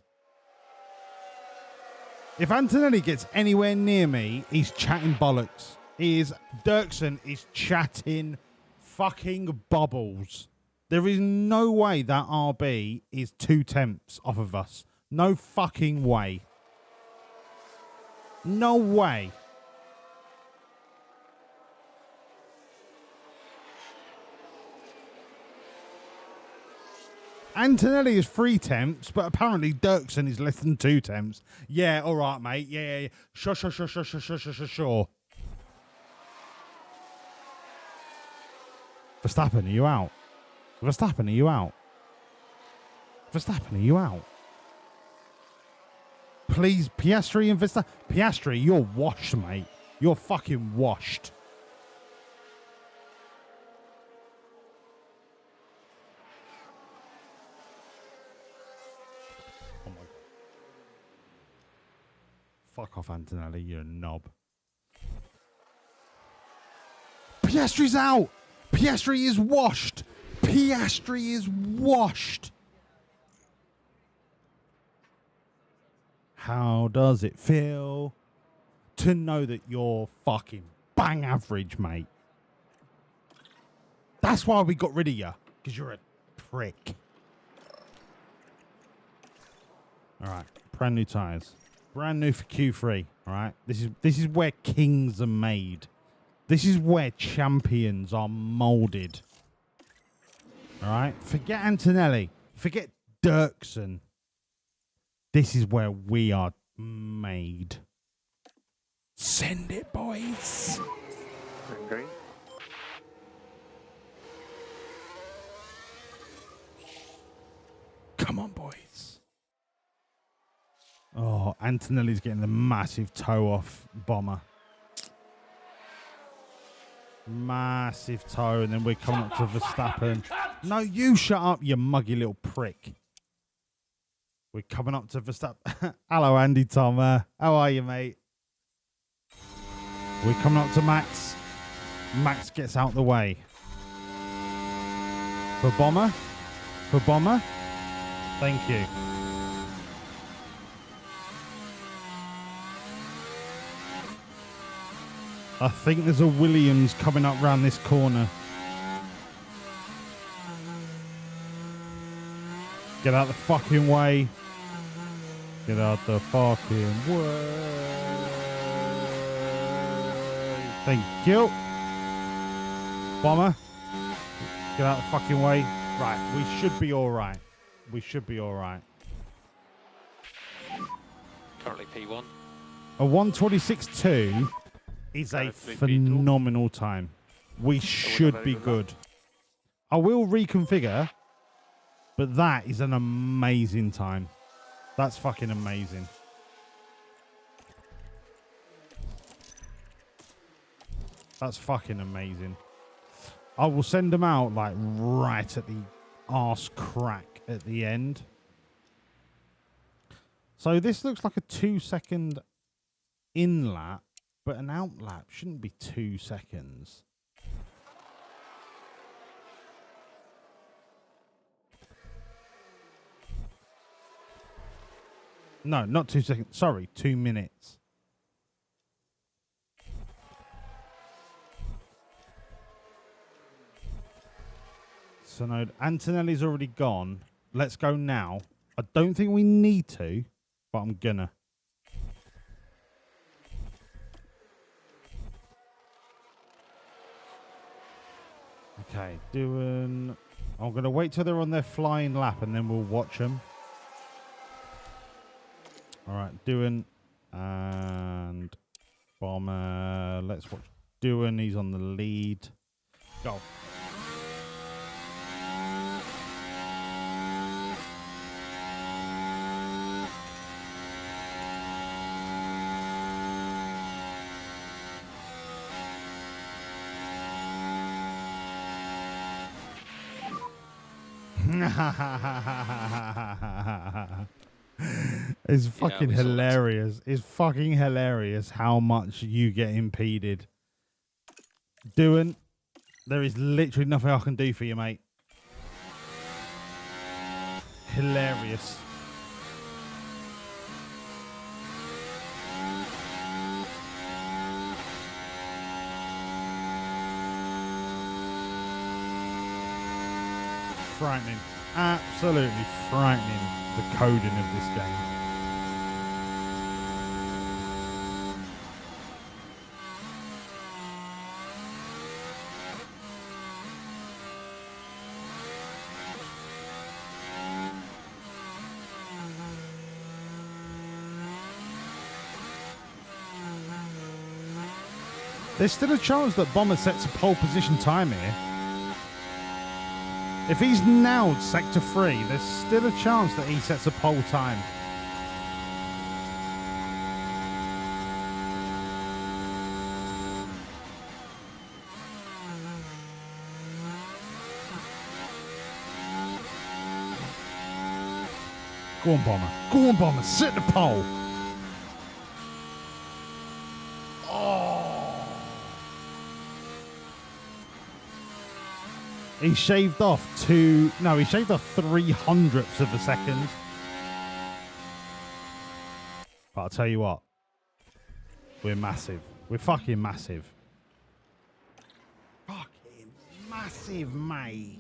If Antonelli gets anywhere near me, he's chatting bollocks. Dirksen is chatting fucking bubbles. There is no way that RB is 2 tenths off of us. No fucking way. No way. Antonelli is 3 tenths, but apparently Dirksen is less than 2 tenths. Yeah, all right, mate. Yeah. Sure. Verstappen, are you out? Verstappen, are you out? Verstappen, are you out? Please, Piastri and Verstappen. Piastri, you're washed, mate. You're fucking washed. Oh my God. Fuck off, Antonelli, you're a knob. Piastri's out. Piastri is washed. Piastri is washed. How does it feel to know that you're fucking bang average, mate? That's why we got rid of you, because you're a prick. All right, brand new tires, brand new for Q3. All right, this is where kings are made. This is where champions are molded. All right, forget Antonelli, forget Dirksen. This is where we are made. Send it, boys. Green. Come on, boys. Oh, Antonelli's getting the massive toe off Bomber. Massive toe, and then we're coming up to Verstappen. No, you shut up, you muggy little prick. We're coming up to Verstappen. Hello, Andy Tom. How are you, mate? We're coming up to Max. Max gets out the way. For Bomber. For Bomber. Thank you. I think there's a Wawlliamz coming up round this corner. Get out the fucking way. Get out the fucking way. Thank you. Bomber. Get out the fucking way. Right, we should be alright. We should be alright. Currently P1. A 1:26.2 is a phenomenal time. We should be good. I will reconfigure, but that is an amazing time. That's fucking amazing. That's fucking amazing. I will send them out like right at the arse crack at the end. So this looks like a 2-second in lap, but an out lap shouldn't be 2 seconds. No, not 2 seconds. Sorry, 2 minutes. So no, Antonelli's already gone. Let's go now. I don't think we need to, but I'm gonna. Okay, doing... I'm going to wait till they're on their flying lap and then we'll watch them. All right, doing... And... Bomber... Let's watch doing. He's on the lead. Go. It's fucking hilarious. It's fucking hilarious how much you get impeded. Doing, there is literally nothing I can do for you, mate. Hilarious. Frightening. Absolutely frightening, the coding of this game. There's still a chance that Bomber sets a pole position time here. If he's nailed Sector 3, there's still a chance that he sets a pole time. Go on, Bomber. Go on, Bomber. Set the pole. He shaved off he shaved off 0.03 of a second. But I'll tell you what, we're massive. We're fucking massive. Fucking massive, mate.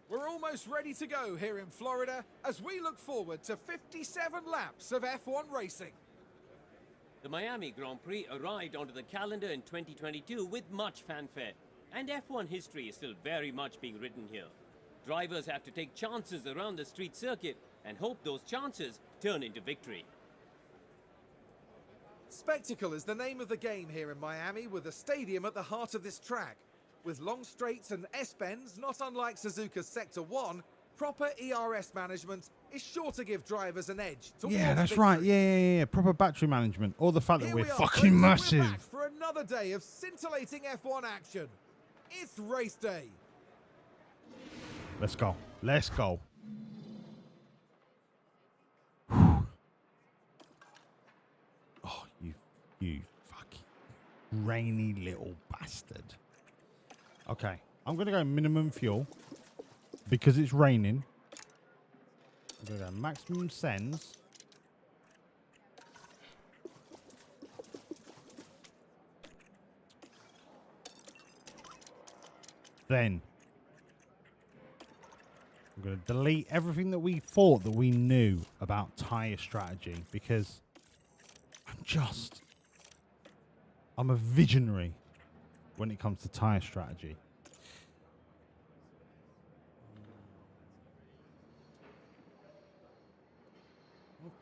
We're almost ready to go here in Florida as we look forward to 57 laps of F1 racing. The Miami Grand Prix arrived onto the calendar in 2022 with much fanfare. And F1 history is still very much being written here. Drivers have to take chances around the street circuit and hope those chances turn into victory. Spectacle is the name of the game here in Miami, with a stadium at the heart of this track. With long straights and S-bends, not unlike Suzuka's Sector 1, proper ERS management is sure to give drivers an edge. Yeah, that's right. Yeah. Proper battery management. Or the fact that we're fucking massive. We're back for another day of scintillating F1 action. It's race day. Let's go. Let's go. Oh, you fucking rainy little bastard. Okay, I'm going to go minimum fuel because it's raining. I'm going to go maximum sends. Then I'm going to delete everything that we thought that we knew about tyre strategy because I'm a visionary when it comes to tyre strategy.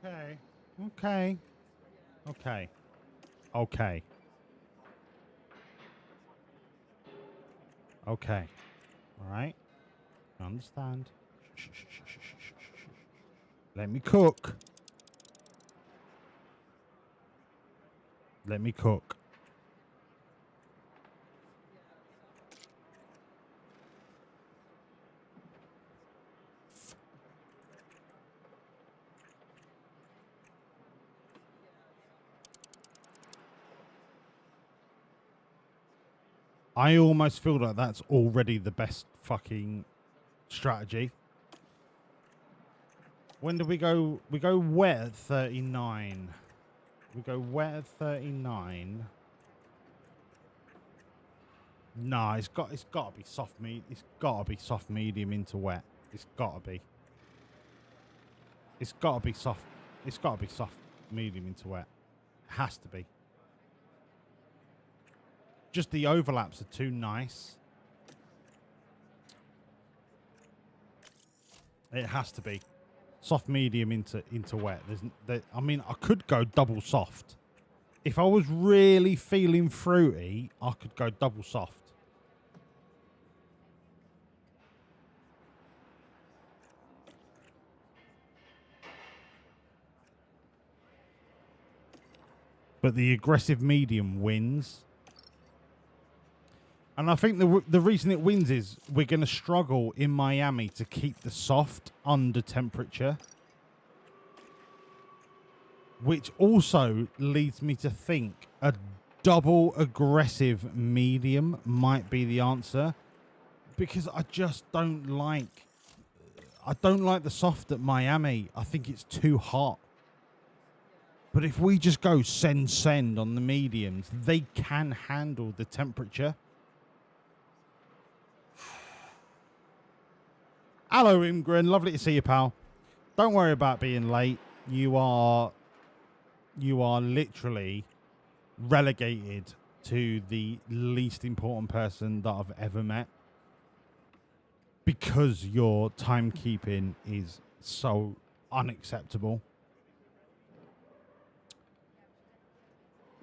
Okay. Okay. Okay. Okay. Okay. All right. I understand. Shh, shh, shh, shh, shh, shh, shh, shh. Let me cook. Let me cook. I almost feel like that's already the best fucking strategy. When do we go? We go wet at 39. We go wet at 39. Nah, it's got to be soft It's got to be soft medium into wet. It's got to be. It's got to be soft. It's got to be soft medium into wet. It has to be. Just the overlaps are too nice. It has to be soft medium into wet. I mean, I could go double soft. If I was really feeling fruity, I could go double soft. But the aggressive medium wins. And I think the reason it wins is we're going to struggle in Miami to keep the soft under temperature. Which also leads me to think a double aggressive medium might be the answer. Because I just don't like... I don't like the soft at Miami. I think it's too hot. But if we just go send on the mediums, they can handle the temperature. Hello, Imgren. Lovely to see you, pal. Don't worry about being late. You are literally relegated to the least important person that I've ever met. Because your timekeeping is so unacceptable.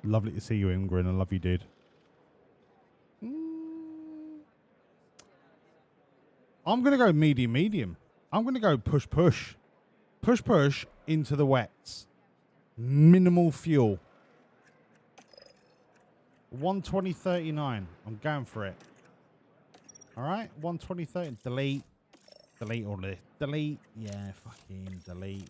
Lovely to see you, Imgren. I love you, dude. I'm going to go medium. I'm going to go push. Push into the wets. Minimal fuel. 120.39. I'm going for it. All right, 120.30. Delete all this. Delete. Yeah, fucking delete.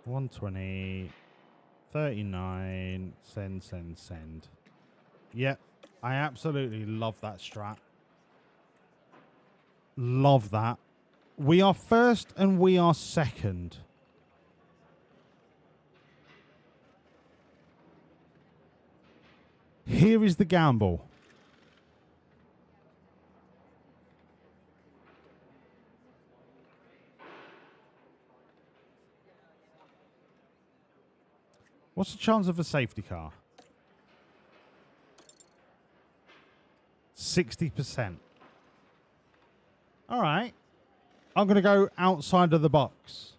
120, 39, send. Yep, I absolutely love that strat. Love that. We are first and we are second. Here is the gamble. What's the chance of a safety car? 60%. All right. I'm going to go outside of the box.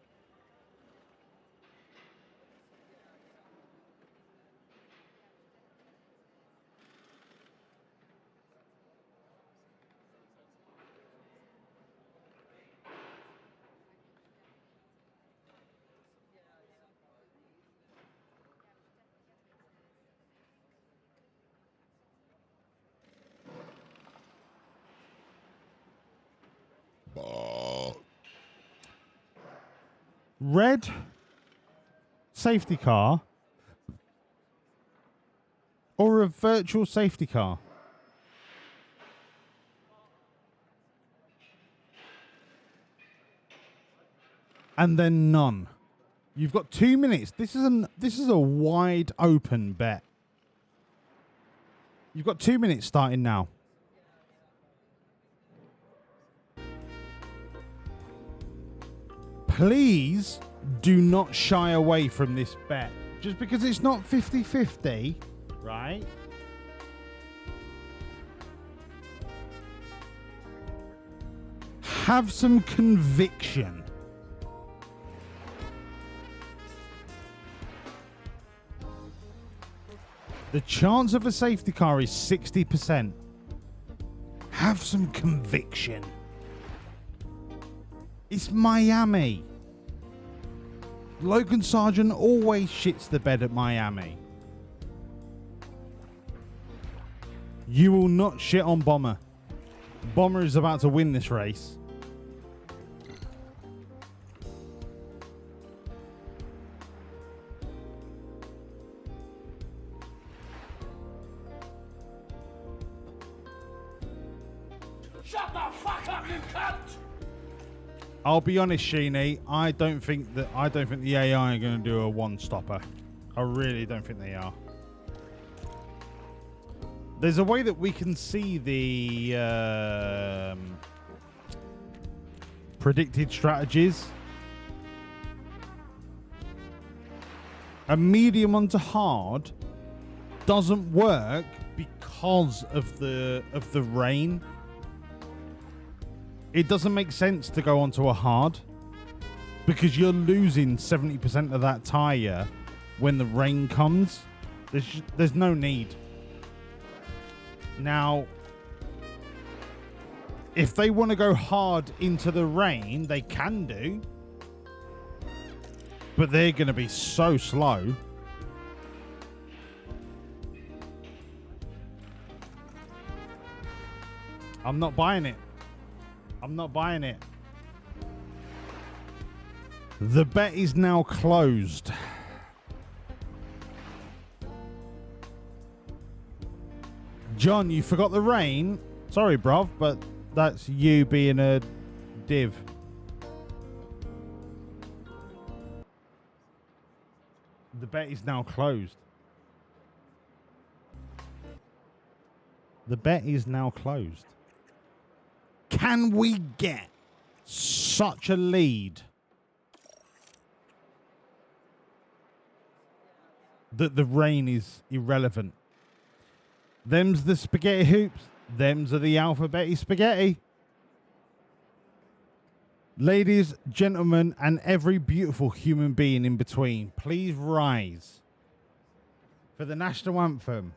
Red safety car or a virtual safety car? and then none. You've got 2 minutes. This is a wide open bet. You've got 2 minutes starting now. Please do not shy away from this bet. Just because it's not 50-50, right? Have some conviction. The chance of a safety car is 60%. Have some conviction. It's Miami. Logan Sargent always shits the bed at Miami. You will not shit on Bomber. Bomber is about to win this race. Shut the fuck up, you cunt! I'll be honest, Sheeny. I don't think the AI are going to do a one-stopper. I really don't think they are. There's a way that we can see the predicted strategies. A medium onto hard doesn't work because of the rain. It doesn't make sense to go onto a hard because you're losing 70% of that tyre when the rain comes. There's no need. Now, if they want to go hard into the rain, they can do. But they're going to be so slow. I'm not buying it. I'm not buying it. The bet is now closed. John, you forgot the rain. Sorry, bruv, but that's you being a div. The bet is now closed. The bet is now closed. Can we get such a lead that the rain is irrelevant? Them's the spaghetti hoops. Them's are the alphabetti spaghetti. Ladies, gentlemen, and every beautiful human being in between, please rise for the national anthem.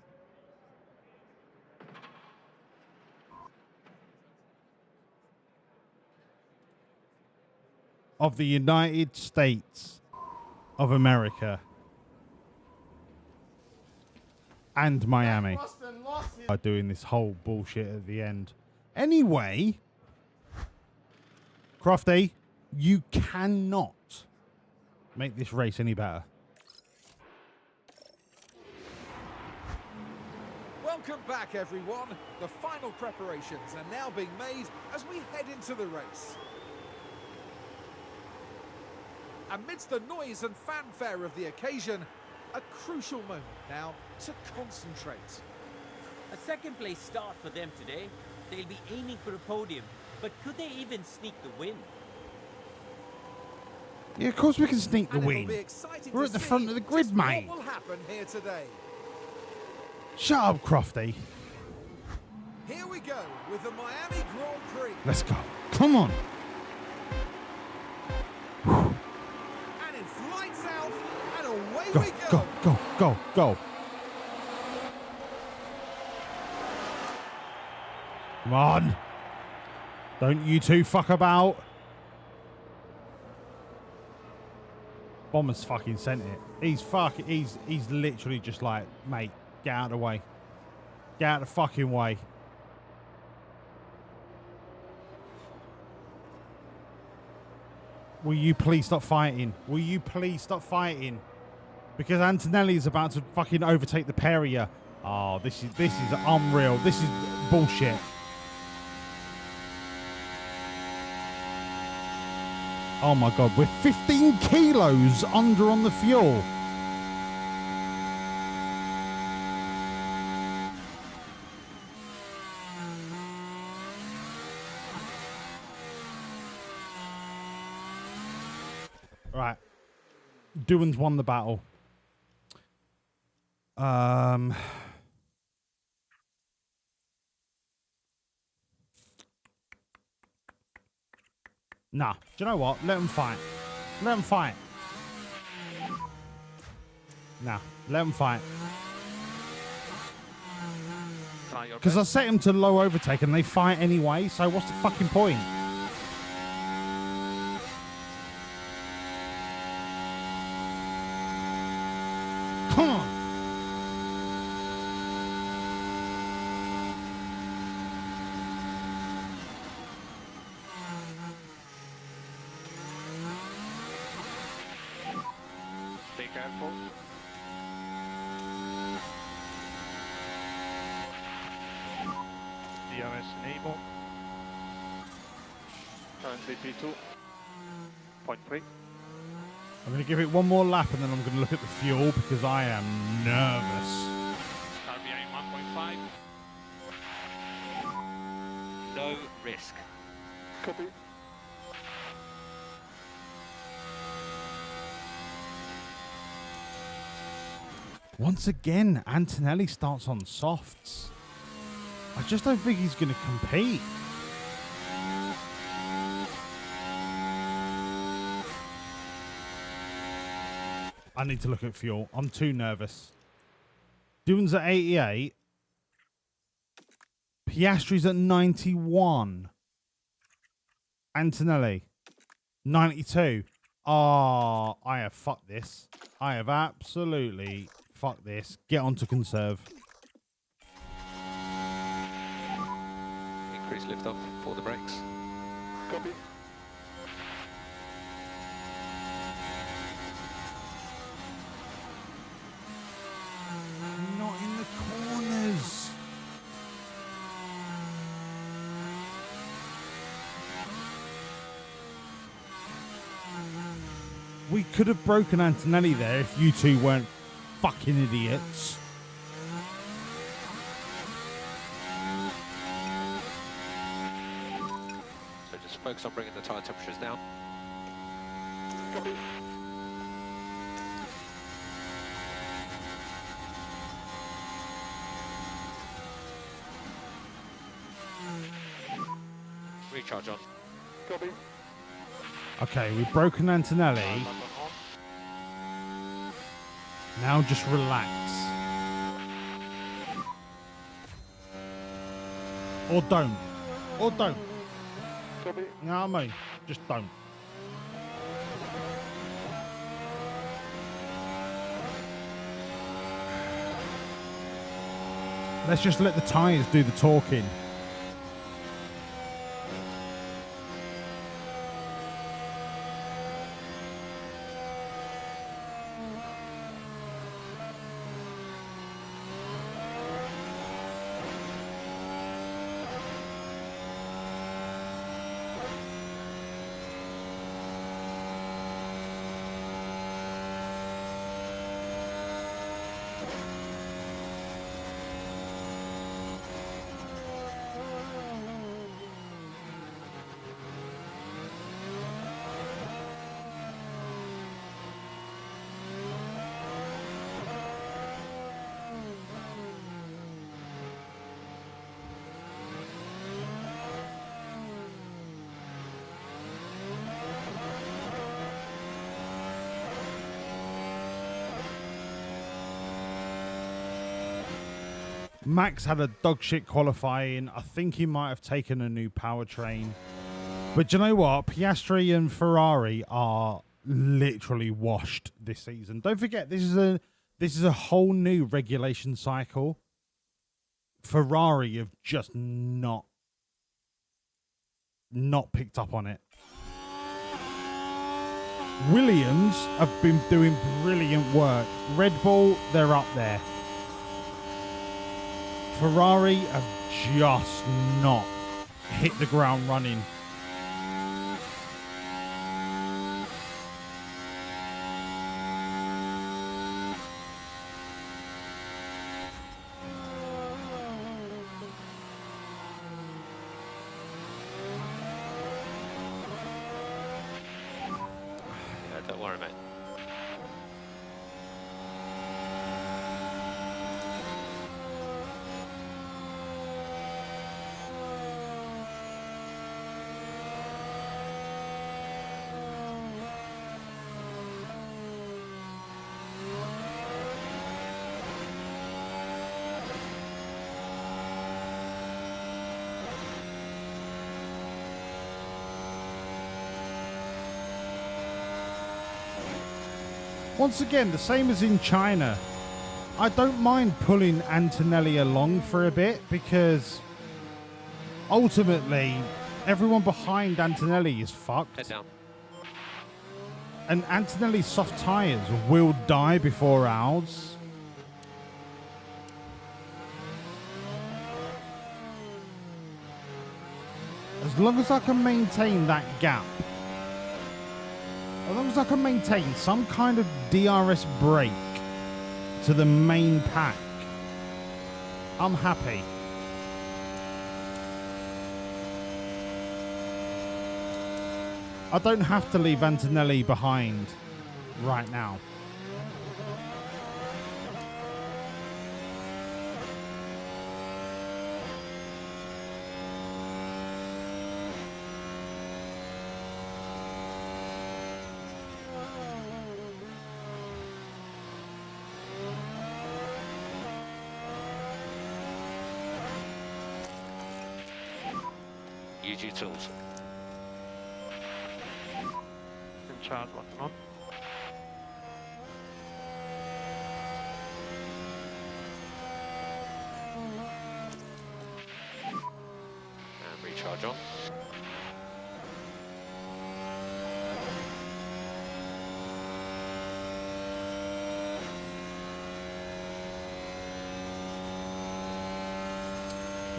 Of the United States of America and Miami are doing this whole bullshit at the end. Anyway, Crofty, you cannot make this race any better. Welcome back, everyone. The final preparations are now being made as we head into the race. Amidst the noise and fanfare of the occasion, a crucial moment now to concentrate. A second place start for them today. They'll be aiming for a podium, but could they even sneak the win? Yeah, of course we can sneak the win. We're at the front of the grid, mate. What will happen here today? Shut up, Crofty. Here we go with the Miami Grand Prix. Let's go. Come on. And it's lights out, and away Go, we go, go, go, go. Come on. Don't you two fuck about. Bomber's fucking sent it. He's literally just like, mate, get out of the way. Get out of the fucking way. Will you please stop fighting? Will you please stop fighting? Because Antonelli is about to fucking overtake the pair of you. Oh, this is unreal. This is bullshit. Oh my God, we're 15 kilos under on the fuel. Right. Doohan's won the battle. Nah, do you know what? Let them fight. Let them fight. Nah, let them fight. Because I set him to low overtake and they fight anyway, so what's the fucking point? Come on. Be careful. DRS enable. Currently P2. 0.3. I'm going to give it one more lap and then I'm going to look at the fuel because I am nervous. RBA 1.5. No risk. Copy. Once again, Antonelli starts on softs. I just don't think he's going to compete. I need to look at fuel. I'm too nervous. Doohan's at 88. Piastri's at 91. Antonelli, 92. Oh, I have fucked this. I have absolutely fucked this. Get on to conserve. Increase liftoff for the brakes. Copy. Not in the corners. We could have broken Antonelli there if you two weren't fucking idiots. So just focus on bringing the tyre temperatures down. Copy. Recharge on. Copy. Okay, we've broken Antonelli. Now just relax. Or don't. Or don't. Copy. You know what I mean? Just don't. Let's just let the tyres do the talking. Max had a dog shit qualifying. I think he might have taken a new powertrain. But you know what? Piastri and Ferrari are literally washed this season. Don't forget, this is a whole new regulation cycle. Ferrari have just not picked up on it. Williams have been doing brilliant work. Red Bull, they're up there. Ferrari have just not hit the ground running. worry, mate. Once again, the same as in China. I don't mind pulling Antonelli along for a bit because ultimately everyone behind Antonelli is fucked. Head down. And Antonelli's soft tyres will die before ours. As long as I can maintain that gap, as long as I can maintain some kind of DRS break to the main pack, I'm happy. I don't have to leave Antonelli behind right now. Use your tools. And charge button on. And recharge on.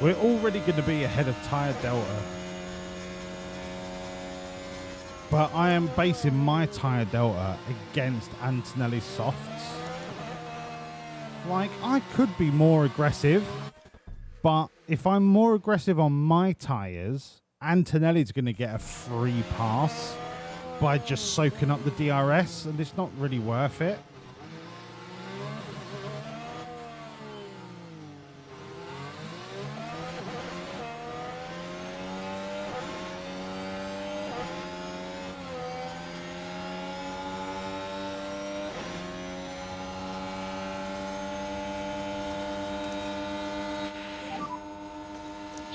We're already going to be ahead of Tyre Delta. But I am basing my Tyre Delta against Antonelli's softs. Like, I could be more aggressive, but if I'm more aggressive on my tyres, Antonelli's going to get a free pass by just soaking up the DRS, and it's not really worth it.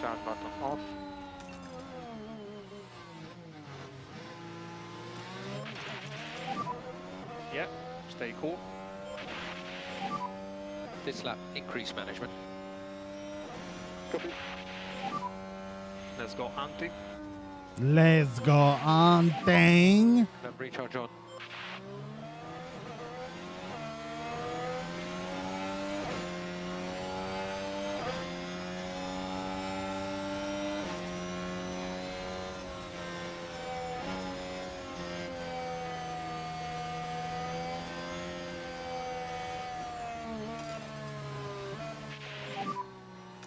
Charge button off. Yep, stay cool. This lap, increase management. Copy. Let's go hunting. Let's go hunting. Then recharge on.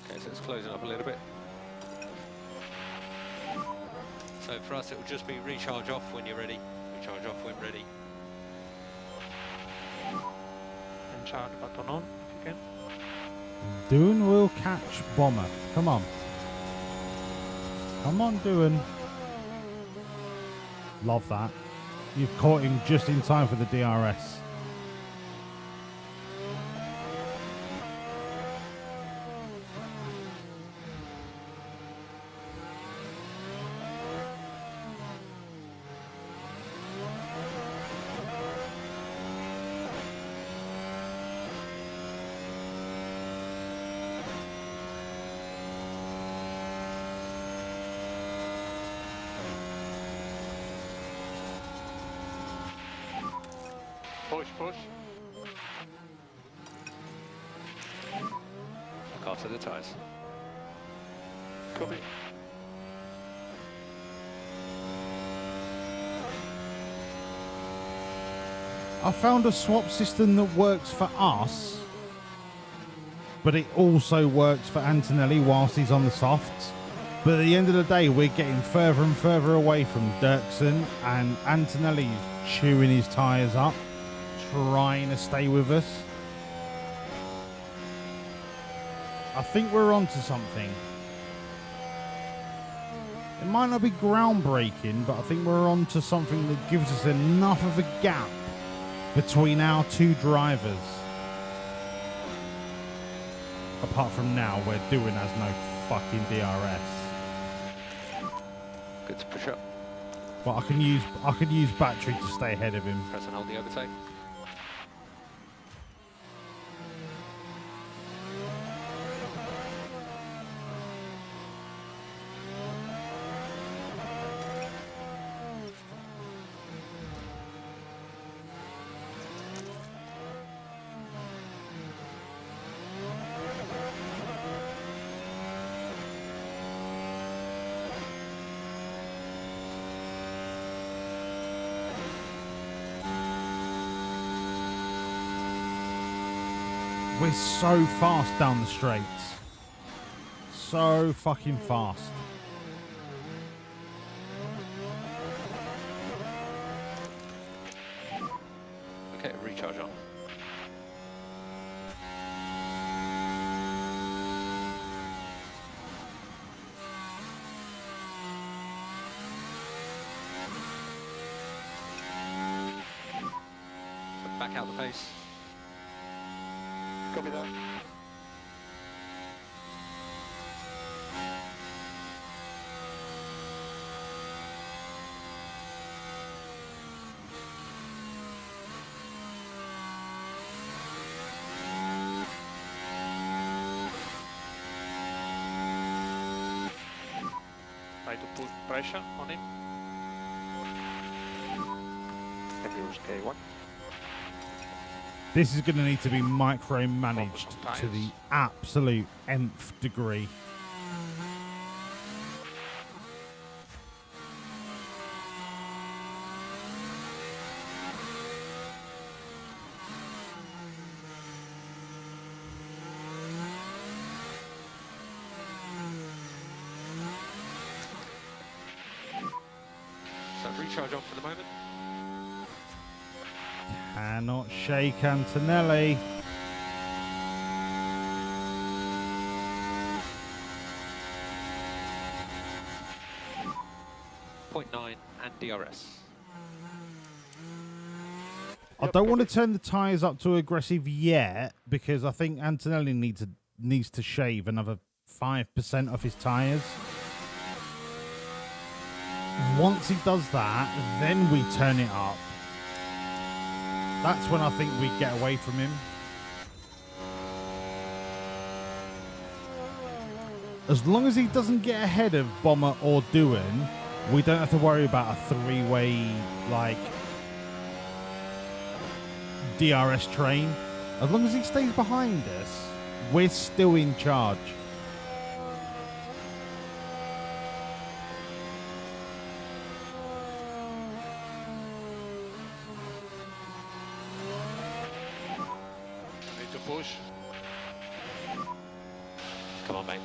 Okay, so it's closing up a little bit. So for us it will just be recharge off when you're ready, recharge off when ready. And charge button on if you can. Dune will catch Bomber. Come on. Come on, Dune. Love that. You've caught him just in time for the DRS. Push, push. Look after the tyres. Copy. I found a swap system that works for us, but it also works for Antonelli whilst he's on the softs. But at the end of the day, we're getting further and further away from Dirksen, and Antonelli's chewing his tyres up, trying to stay with us. I think we're onto something. It might not be groundbreaking, but I think we're onto something that gives us enough of a gap between our two drivers. Apart from now, where Doing has no fucking DRS. Good to push up. But I can use battery to stay ahead of him. Press and hold the overtake. We're so fast down the straights. So fucking fast. Okay, recharge on. Back out the pace. Copy that. Try to put pressure on him. Can use K1. This is going to need to be micromanaged to the absolute nth degree. So recharge on for the moment. Cannot shake Antonelli. .9 and DRS. I don't want to turn the tyres up to aggressive yet because I think Antonelli needs to shave another 5% of his tyres. Once he does that, then we turn it up. That's when I think we get away from him. As long as he doesn't get ahead of Bomber or Doohan, we don't have to worry about a three-way, like, DRS train. As long as he stays behind us, we're still in charge. Need to push. Come on, mate.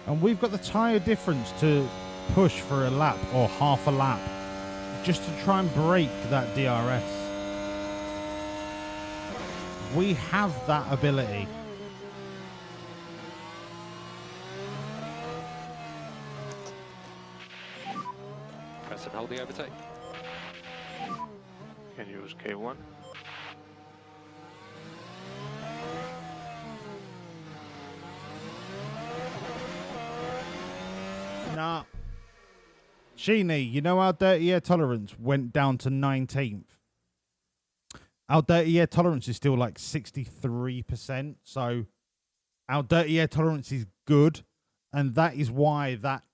And we've got the tyre difference to push for a lap or half a lap just to try and break that DRS. We have that ability. Press and hold the overtake. Can use K1. Nah. Sheeny, you know our dirty air tolerance went down to 19th. Our dirty air tolerance is still like 63%. So our dirty air tolerance is good. And that is why that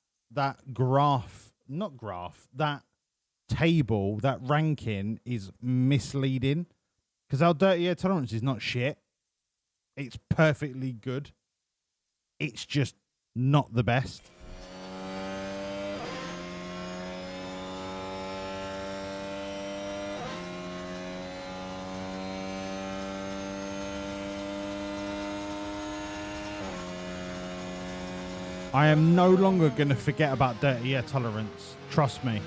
table, that ranking is misleading. Because our dirty air tolerance is not shit. It's perfectly good. It's just not the best. I am no longer going to forget about dirty air tolerance. Trust me.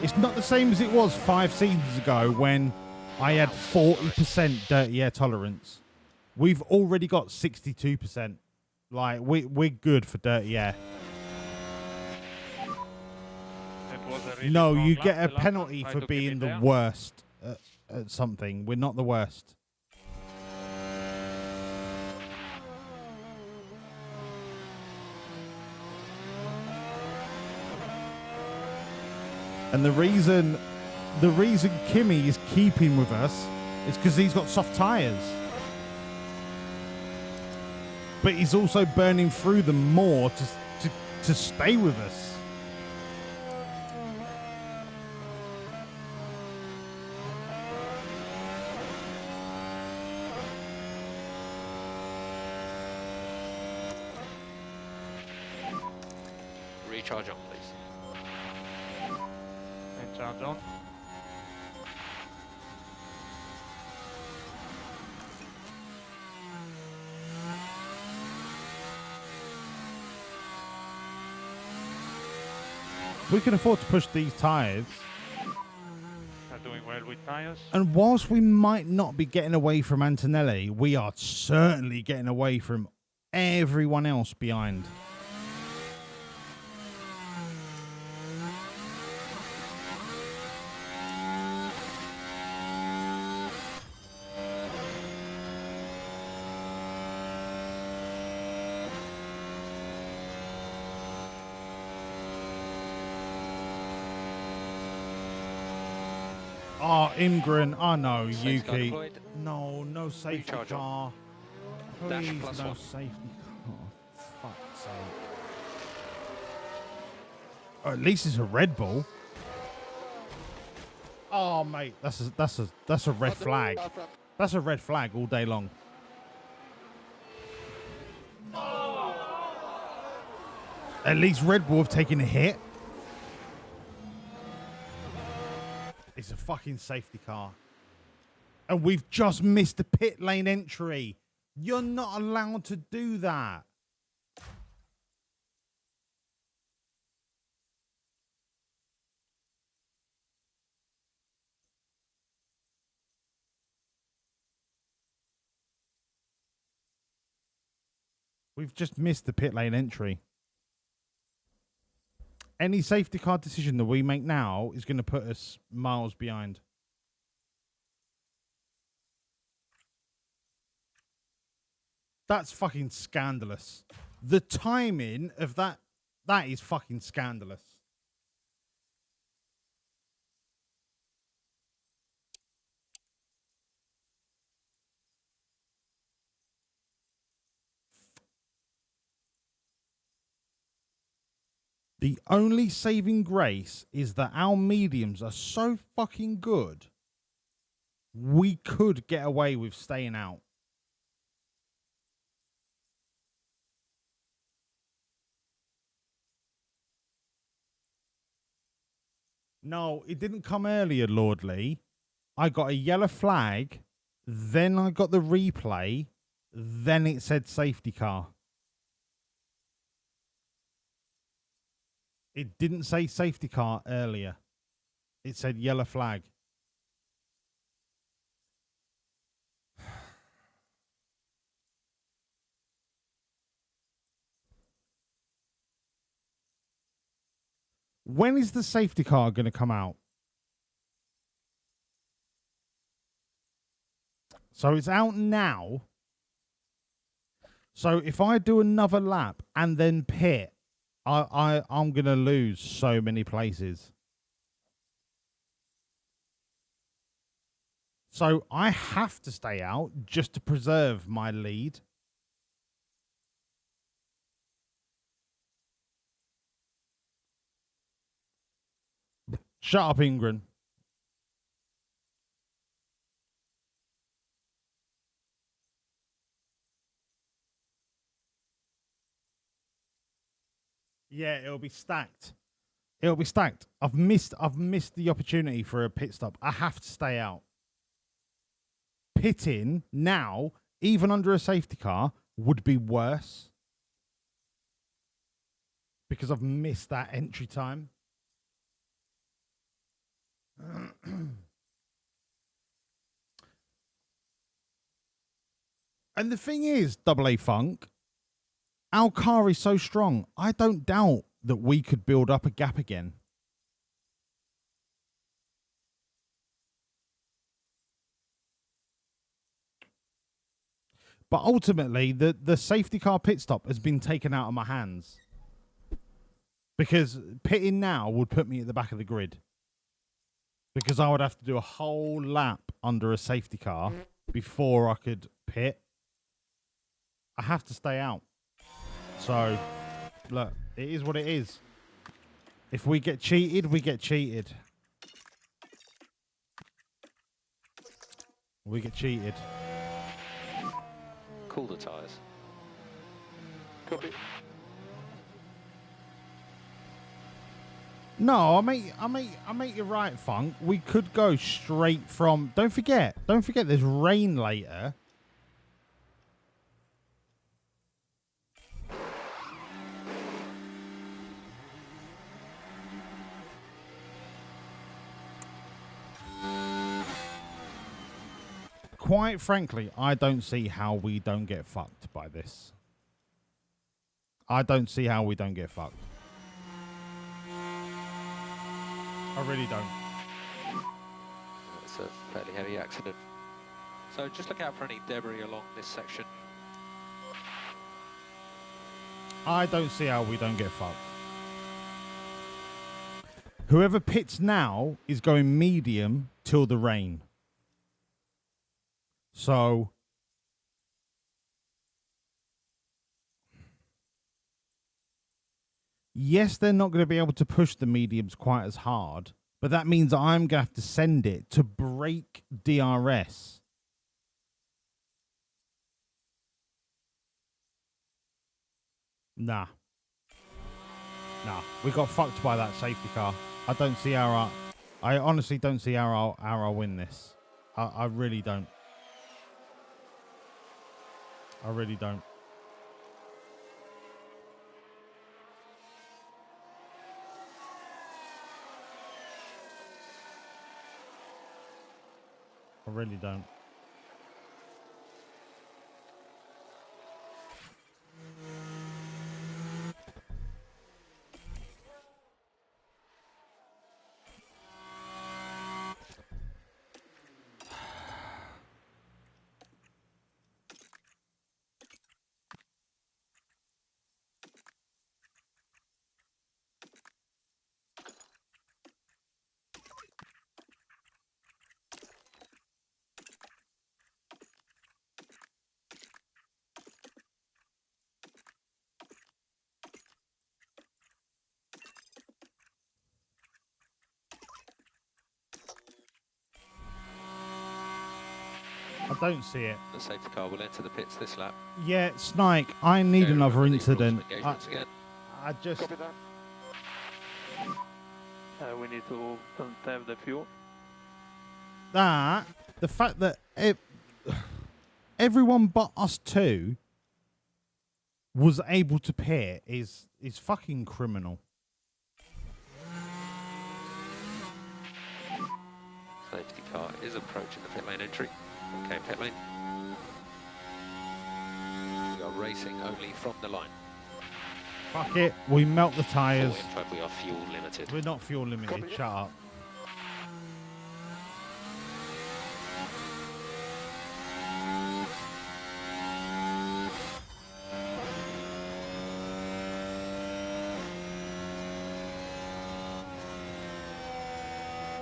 It's not the same as it was 5 seasons ago when I had 40% dirty air tolerance. We've already got 62%. Like, we're good for dirty air. Really no, you lap, get a penalty for being the worst at something. We're not the worst. And the reason Kimmy is keeping with us is because he's got soft tyres. But he's also burning through them more to stay with us. Recharge on, please. Recharge on. We can afford to push these tyres. Are doing well with tyres. And whilst we might not be getting away from Antonelli, we are certainly getting away from everyone else behind. Oh, Imgren. Oh, no, Yuki. No, no safety car. Please, no safety car. Oh, fuck's sake. Oh, at least it's a Red Bull. Oh, mate, that's a red flag. That's a red flag all day long. At least Red Bull have taken a hit. It's a fucking safety car. And we've just missed the pit lane entry. You're not allowed to do that. We've just missed the pit lane entry. Any safety car decision that we make now is going to put us miles behind. That's fucking scandalous. The timing of that is fucking scandalous. The only saving grace is that our mediums are so fucking good, we could get away with staying out. No, it didn't come earlier, Lord Lee. I got a yellow flag, then I got the replay, then it said safety car. It didn't say safety car earlier. It said yellow flag. When is the safety car going to come out? So it's out now. So if I do another lap and then pit, I'm going to lose so many places. So I have to stay out just to preserve my lead. Shut up, Ingrid. Yeah, it'll be stacked. It'll be stacked. I've missed the opportunity for a pit stop. I have to stay out. Pitting now, even under a safety car, would be worse. Because I've missed that entry time. And the thing is, AA Funk, our car is so strong, I don't doubt that we could build up a gap again. But ultimately, the safety car pit stop has been taken out of my hands. Because pitting now would put me at the back of the grid. Because I would have to do a whole lap under a safety car before I could pit. I have to stay out. So, look, it is what it is. If we get cheated, we get cheated. We get cheated. Cool the tyres. Copy. No, I make you right, Funk. We could go straight from. Don't forget. There's rain later. Quite frankly, I don't see how we don't get fucked by this. I don't see how we don't get fucked. I really don't. It's a fairly heavy accident. So just look out for any debris along this section. I don't see how we don't get fucked. Whoever pits now is going medium till the rain. So yes, they're not going to be able to push the mediums quite as hard, but that means I'm going to have to send it to break DRS. Nah, we got fucked by that safety car. I don't see how I honestly don't see how I'll win this. I really don't. I really don't. I really don't. I don't see it. The safety car will enter the pits this lap. Yeah, Snike, I need another incident. I just... Copy that. We need to have the fuel. The fact that everyone but us two was able to pit is fucking criminal. Safety car is approaching the pit lane entry. Okay, pit lane. We are racing only from the line. Fuck it, we melt the tyres. In fact, we are fuel limited. We're not fuel limited, shut up.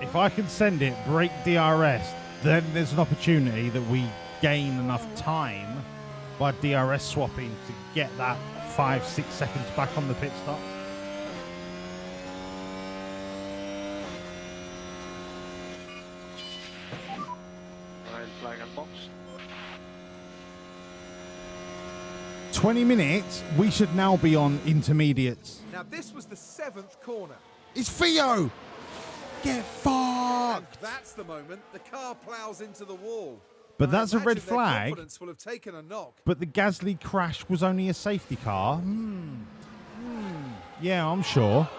If I can send it, break DRS, then there's an opportunity that we gain enough time by DRS swapping to get that 5-6 seconds back on the pit stop. Right flag and box. 20 minutes, we should now be on intermediates. Now this was the 7th corner. It's Theo! Get fucked! And that's the moment the car plows into the wall. But that's a red Their flag. confidence will have taken a knock. But the Gasly crash was only a safety car. Yeah, I'm sure.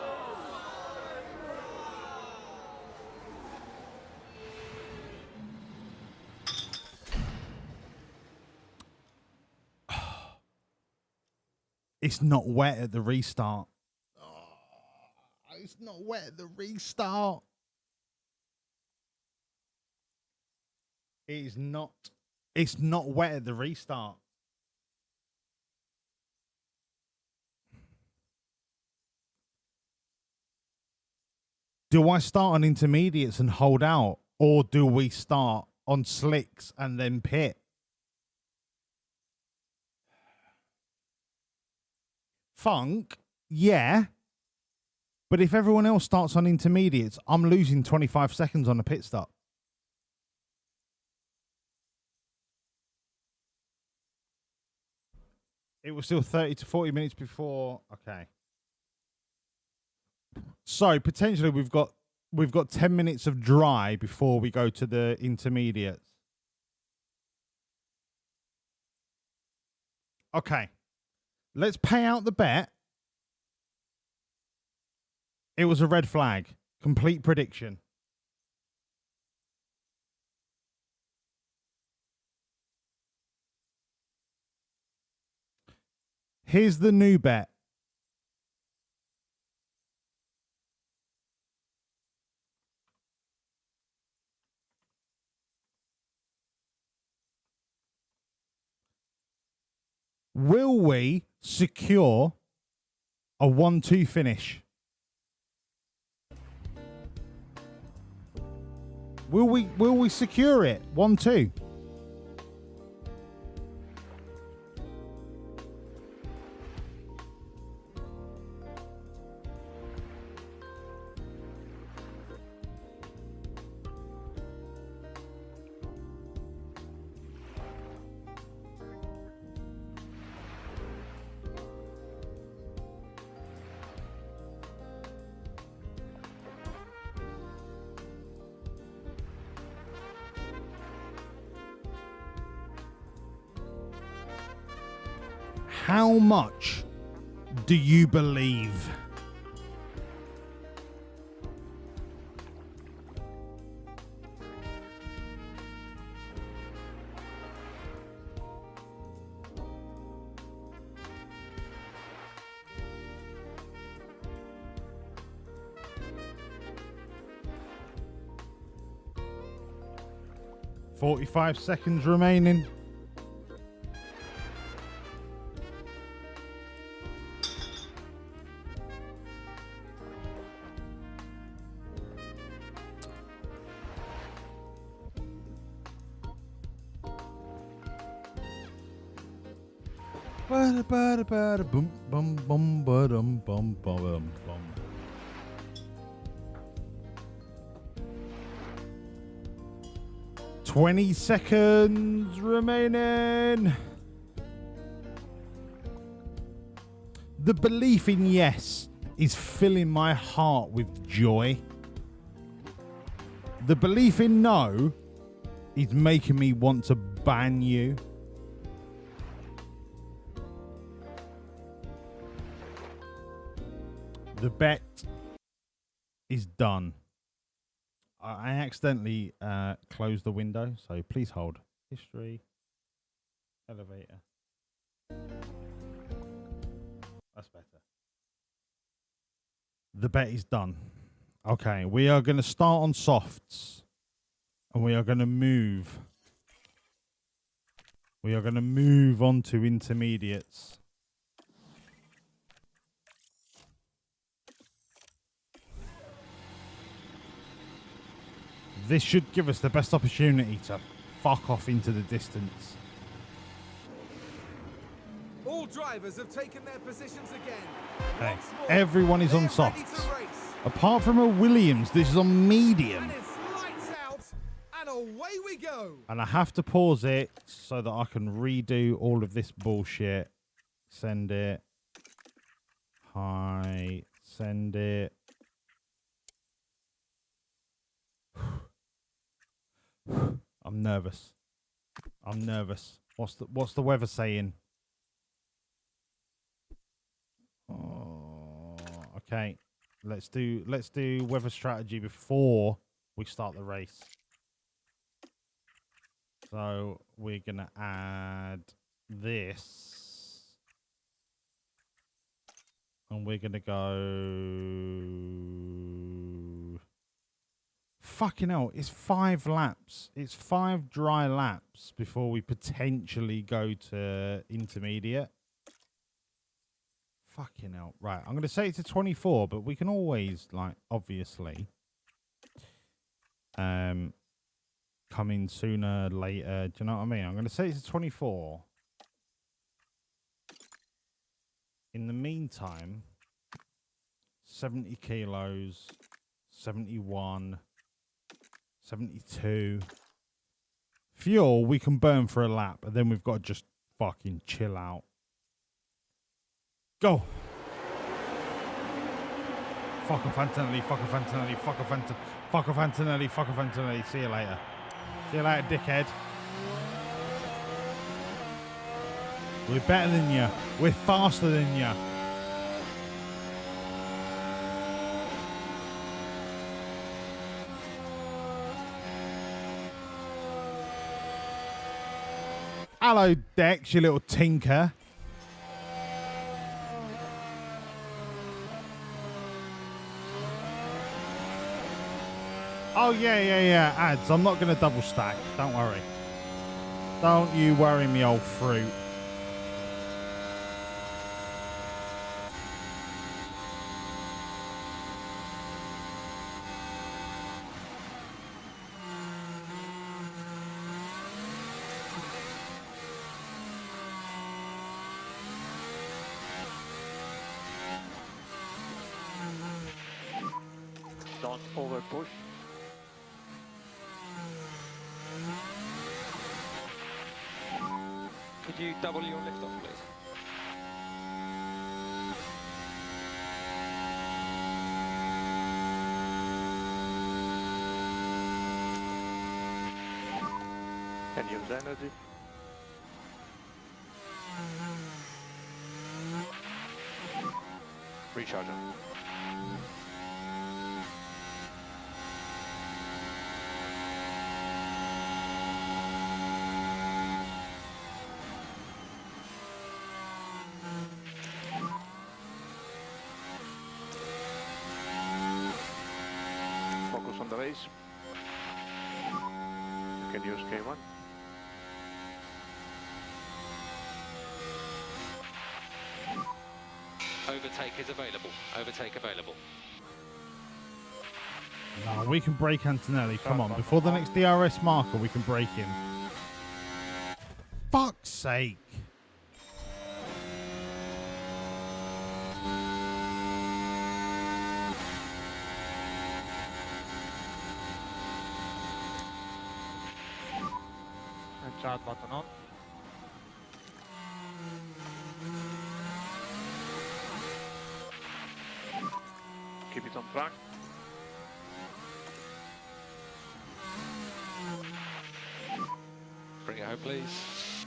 It's not wet at the restart. Oh, it's not wet at the restart. It is not. It's not wet at the restart. Do I start on intermediates and hold out? Or do we start on slicks and then pit? Funk, yeah. But if everyone else starts on intermediates, I'm losing 25 seconds on a pit stop. It was still 30 to 40 minutes before. Okay. So potentially we've got 10 minutes of dry before we go to the intermediates. Okay. Let's pay out the bet. It was a red flag. Complete prediction. Here's the new bet. Will we secure a 1-2 finish? Will we secure it? 1-2. How much do you believe? $45 seconds remaining. Bum bum bum bum bum bum bum. $20 seconds remaining. The belief in yes is filling my heart with joy. The belief in no is making me want to ban you. The bet is done. I accidentally closed the window, so please hold. History. Elevator. That's better. The bet is done. Okay, we are going to start on softs. And we are going to move. We are going to move on to intermediates. This should give us the best opportunity to fuck off into the distance. All drivers have taken their positions again. Okay. Everyone is on softs. Apart from a Wawlliamz, this is on medium. And it's lights out, and away we go. And I have to pause it so that I can redo all of this bullshit. Send it. Hi. Send it. I'm nervous. I'm nervous. What's the weather saying? Oh, okay. Let's do weather strategy before we start the race. So we're gonna add this And we're going to go... Fucking hell, it's 5 laps. It's 5 dry laps before we potentially go to intermediate. Fucking hell. Right, I'm going to say it's a 24, but we can always, like, obviously, come in sooner, later. Do you know what I mean? I'm going to say it's a 24. In the meantime, 70 kilos, 71, 72. Fuel, we can burn for a lap, and then we've got to just fucking chill out. Go! Fuck off Antonelli, fuck off Antonelli, fuck off Antonelli, fuck off Antonelli, fuck off Antonelli. See you later. See you later, dickhead. We're better than you. We're faster than you. Hello, Dex, you little tinker. Oh, yeah. Ads, I'm not going to double stack. Don't worry. Don't you worry, me old fruit. Don't over push. Could you double your lift off, please? Can use energy. Recharger. Focus on the race. You can use K1. Overtake is available. Overtake available. No, we can break Antonelli. Come on, before the next DRS marker, we can break him. Fuck's sake. And charge button on. Keep it on track. Bring it home, please.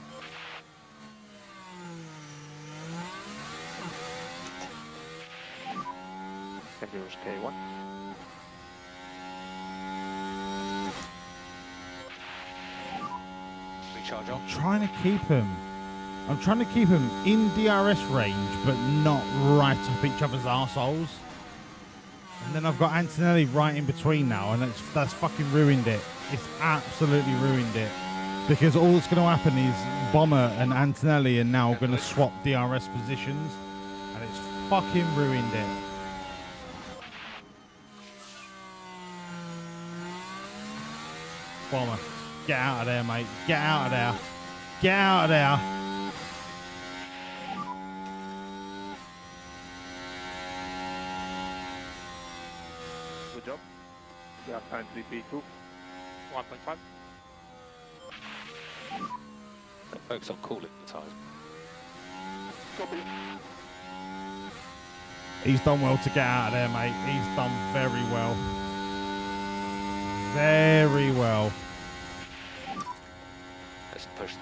Can use K1. Recharge on. Trying to keep him. I'm trying to keep him in DRS range, but not right up each other's arseholes. And then I've got Antonelli right in between now, and that's fucking ruined it. It's absolutely ruined it. Because all that's going to happen is Bomber and Antonelli are now going to swap DRS positions, and it's fucking ruined it. Bomber, get out of there, mate. Get out of there. Get out of there. Good job. We are currently P2. 1.5. Focus on cooling the time. Copy. He's done well to get out of there, mate. He's done very well. Very well. Let's push.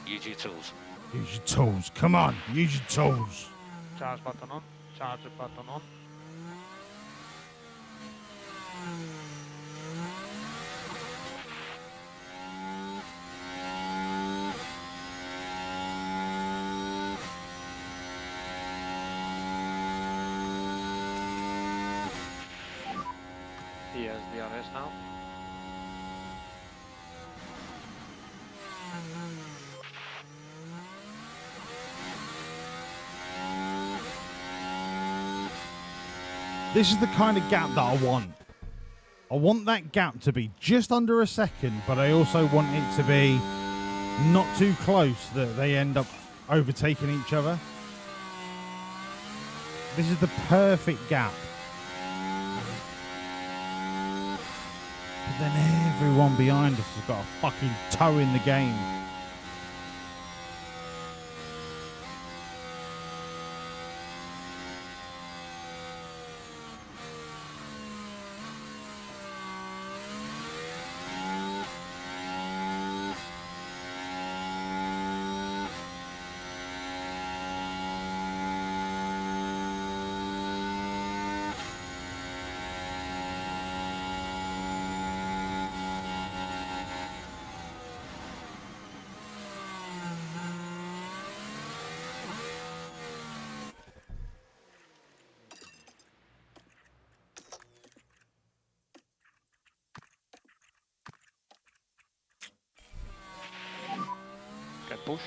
Use your tools. Use your tools. Come on, use your tools. Charge button on. Charge button on. He has DRS now. This is the kind of gap that I want. I want that gap to be just under a second, but I also want it to be not too close that they end up overtaking each other. This is the perfect gap. But then everyone behind us has got a fucking toe in the game. Can push.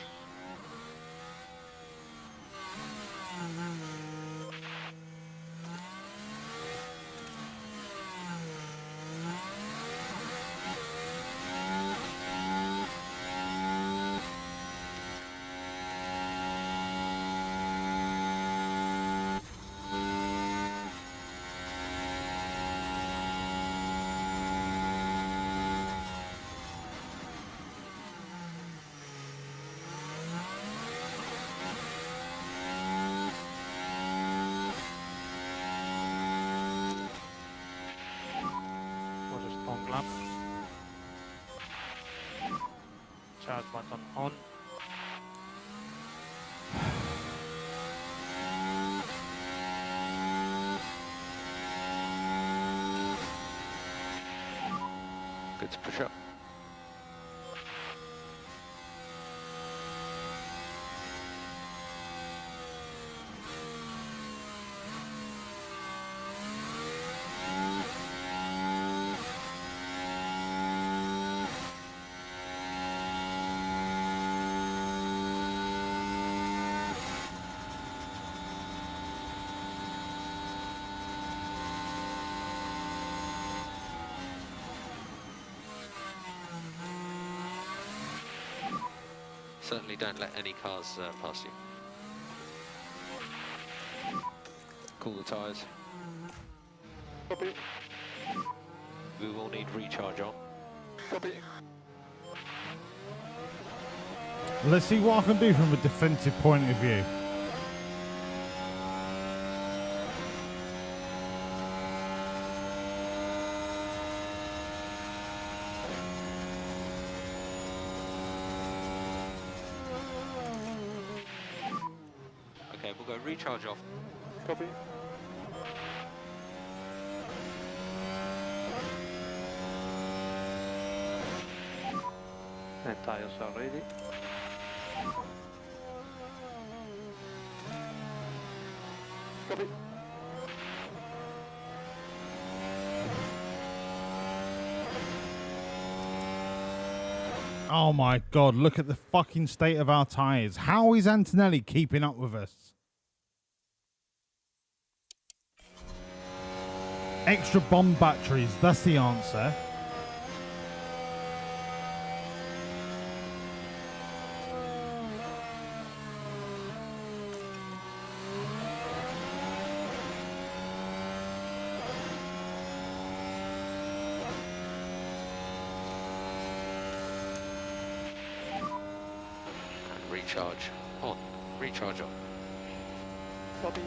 Was a strong lap. Charge button on. Good to push up. Certainly don't let any cars pass you. Cool the tyres. Copy. We will need recharge on. Copy. Let's see what I can do from a defensive point of view. Okay, we'll go recharge off. Copy. And tires are ready. Copy. Oh my god, look at the fucking state of our tyres. How is Antonelli keeping up with us? Extra bomb batteries, that's the answer. Recharge on. Recharge on. Copy.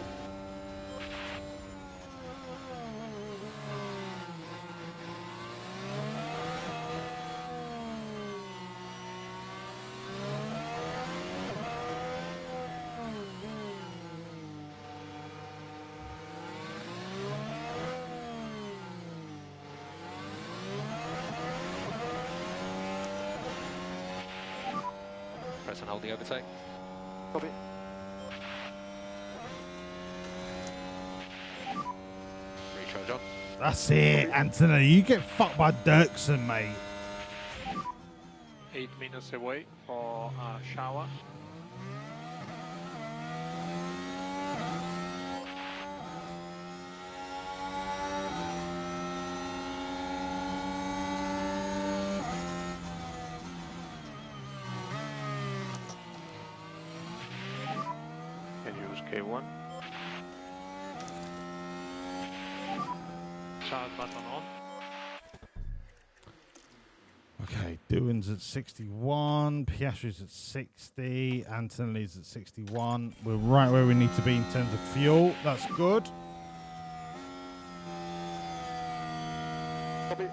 press and hold the overtake. Copy. Recharge on. That's it, Anthony. You get fucked by Dirksen, mate. 8 minutes away for a shower. Can use K1. Charge button on. Okay, Doohan's at 61, Piastri's at 60, Anthony's at 61. We're right where we need to be in terms of fuel. That's good. Copy.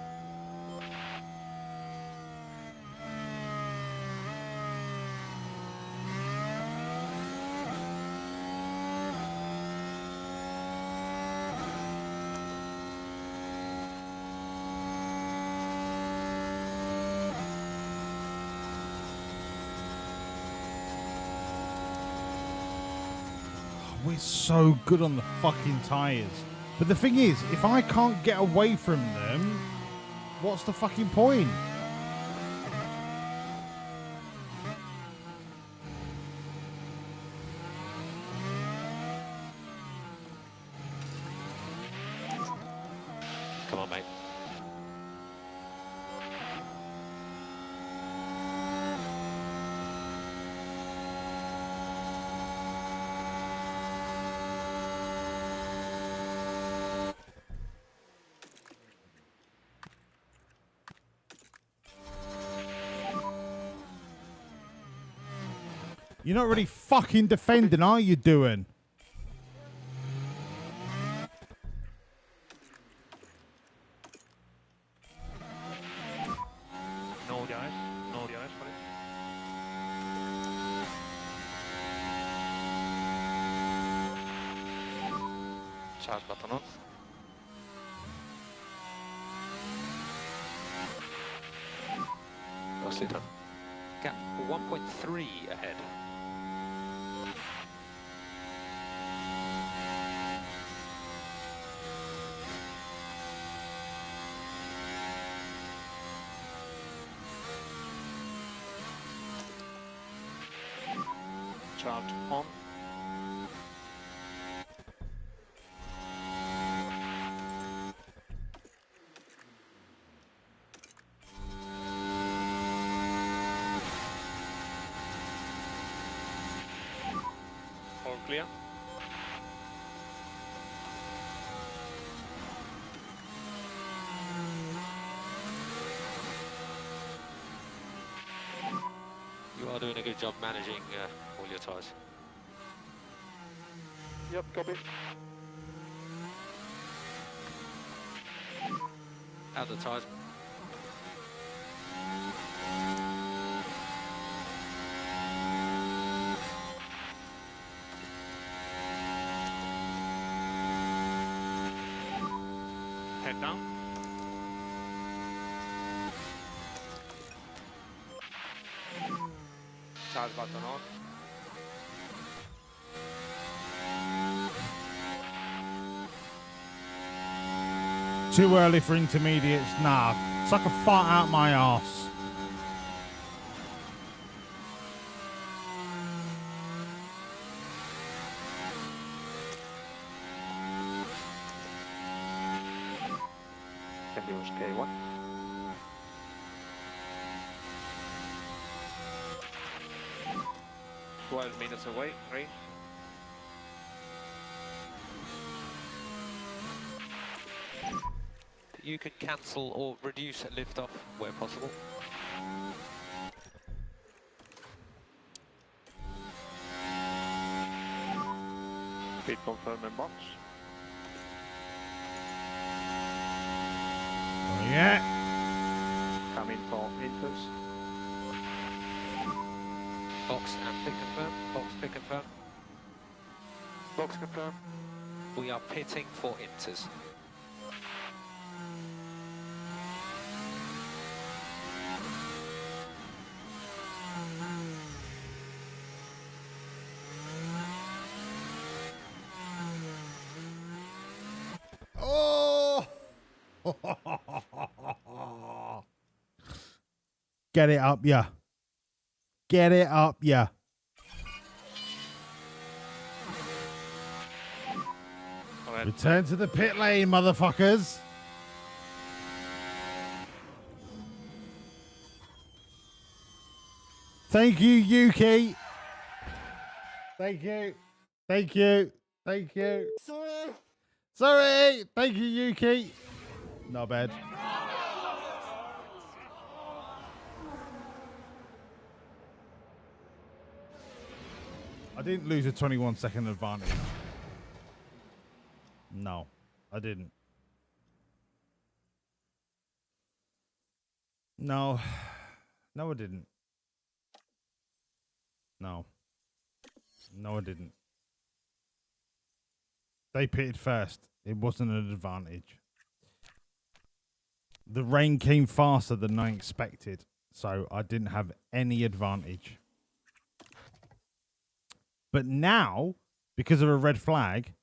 We're so good on the fucking tyres. But the thing is, if I can't get away from them, what's the fucking point? Come on, mate. You're not really fucking defending, are you, Doohan? No the ice. No the ice for it. Charge button on. Nicely done. Gap 1.3 ahead. Charge on. All clear. You are doing a good job managing all your tyres. Yep, copy. Out the tyres. Head down. Charge button on. Too early for intermediates? Nah. It's like a fart out my arse. Can use K1. "12 minutes away, 3. You can cancel or reduce liftoff where possible. Speed confirm in box. Oh, yeah. Coming for inters. Box and pick confirm. Box pick confirm. Box confirm. We are pitting for inters. Get it up, yeah. Get it up, yeah. Return to the pit lane, motherfuckers. Thank you, Yuki. Thank you. Thank you. Thank you. Sorry. Sorry. Thank you, Yuki. Not bad. I didn't lose a 21-second advantage. No, I didn't. No. No, I didn't. No. No, I didn't. They pitted first. It wasn't an advantage. The rain came faster than I expected, so I didn't have any advantage. But now, because of a red flag,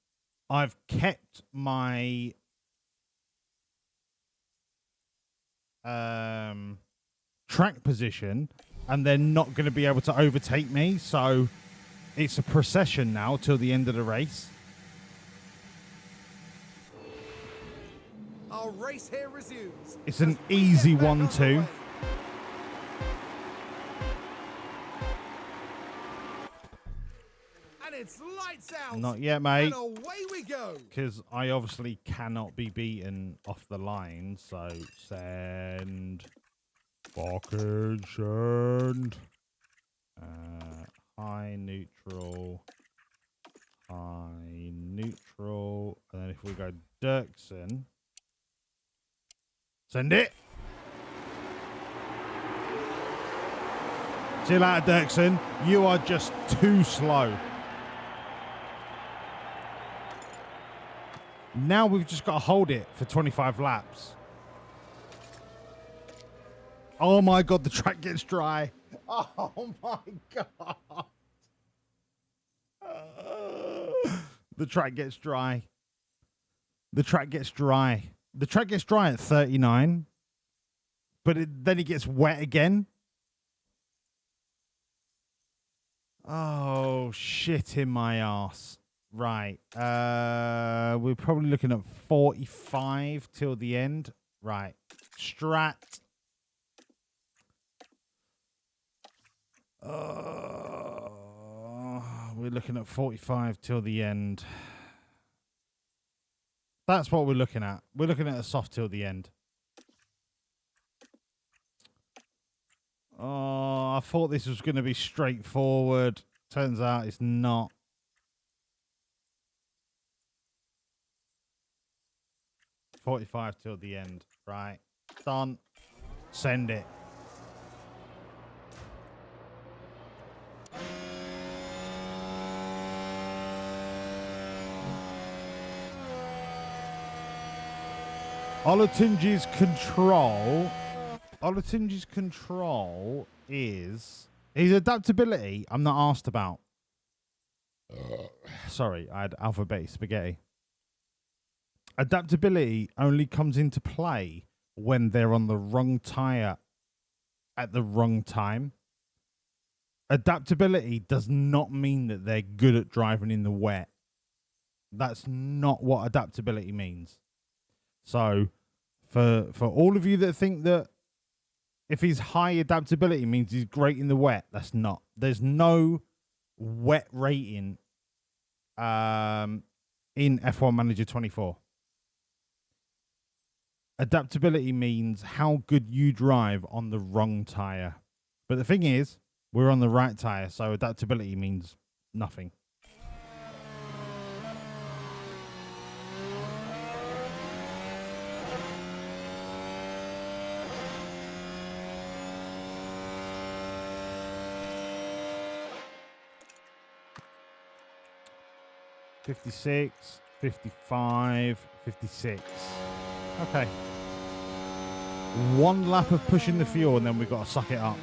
I've kept my track position, and they're not going to be able to overtake me. So it's a procession now till the end of the race. Our race here resumes. It's an easy 1-2. And it's lights out. Not yet, mate. And away we go. Because I obviously cannot be beaten off the line. So send. Fucking send. High neutral. High neutral. And then if we go Dirksen. Send it. See you later, Dirksen. You are just too slow. Now we've just got to hold it for 25 laps. Oh my God, the track gets dry. Oh my God. The track gets dry. The track gets dry. The track gets dry at 39, but then it gets wet again. Oh, shit in my ass. Right. We're probably looking at 45 till the end. Right. Strat. We're looking at 45 till the end. That's what we're looking at. We're looking at a soft till the end. Oh, I thought this was going to be straightforward. Turns out it's not. $45 till the end. Right. Done. Send it. Olatunji's control is his adaptability. I'm not asked about. Sorry, I had alphabet spaghetti. Adaptability only comes into play when they're on the wrong tire at the wrong time. Adaptability does not mean that they're good at driving in the wet. That's not what adaptability means. So, for all of you that think that if he's high adaptability means he's great in the wet, that's not. There's no wet rating in F1 Manager 24. Adaptability means how good you drive on the wrong tire. But the thing is, we're on the right tire, so adaptability means nothing. $56, $55, $56. Okay. One lap of pushing the fuel and then we've got to suck it up.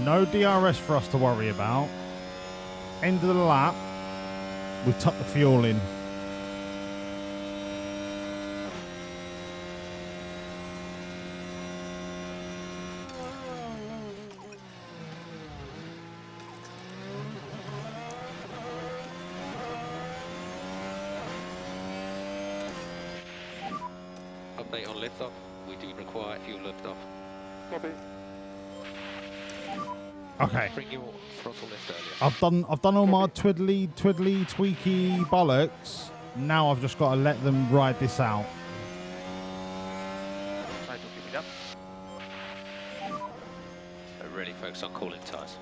No DRS for us to worry about. End of the lap. We've tucked the fuel in. Update on liftoff. We do require fuel liftoff. Copy. Okay. Bring your throttle lift earlier. I've done all my twiddly, tweaky bollocks. Now I've just got to let them ride this out. Try to keep it up. So really focus on cooling tyres.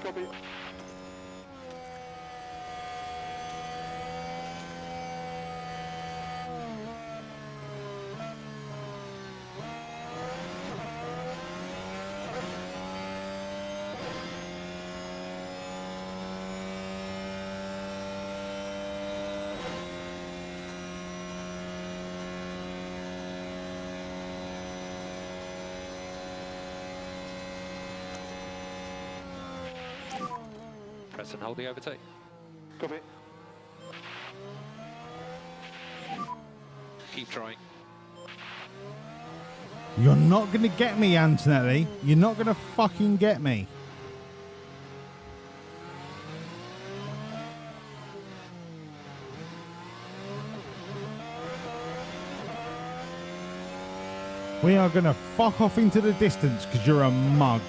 Copy. Press and hold the overtake. Copy. Keep trying. You're not going to get me, Antonelli. You're not going to fucking get me. We are going to fuck off into the distance because you're a mug.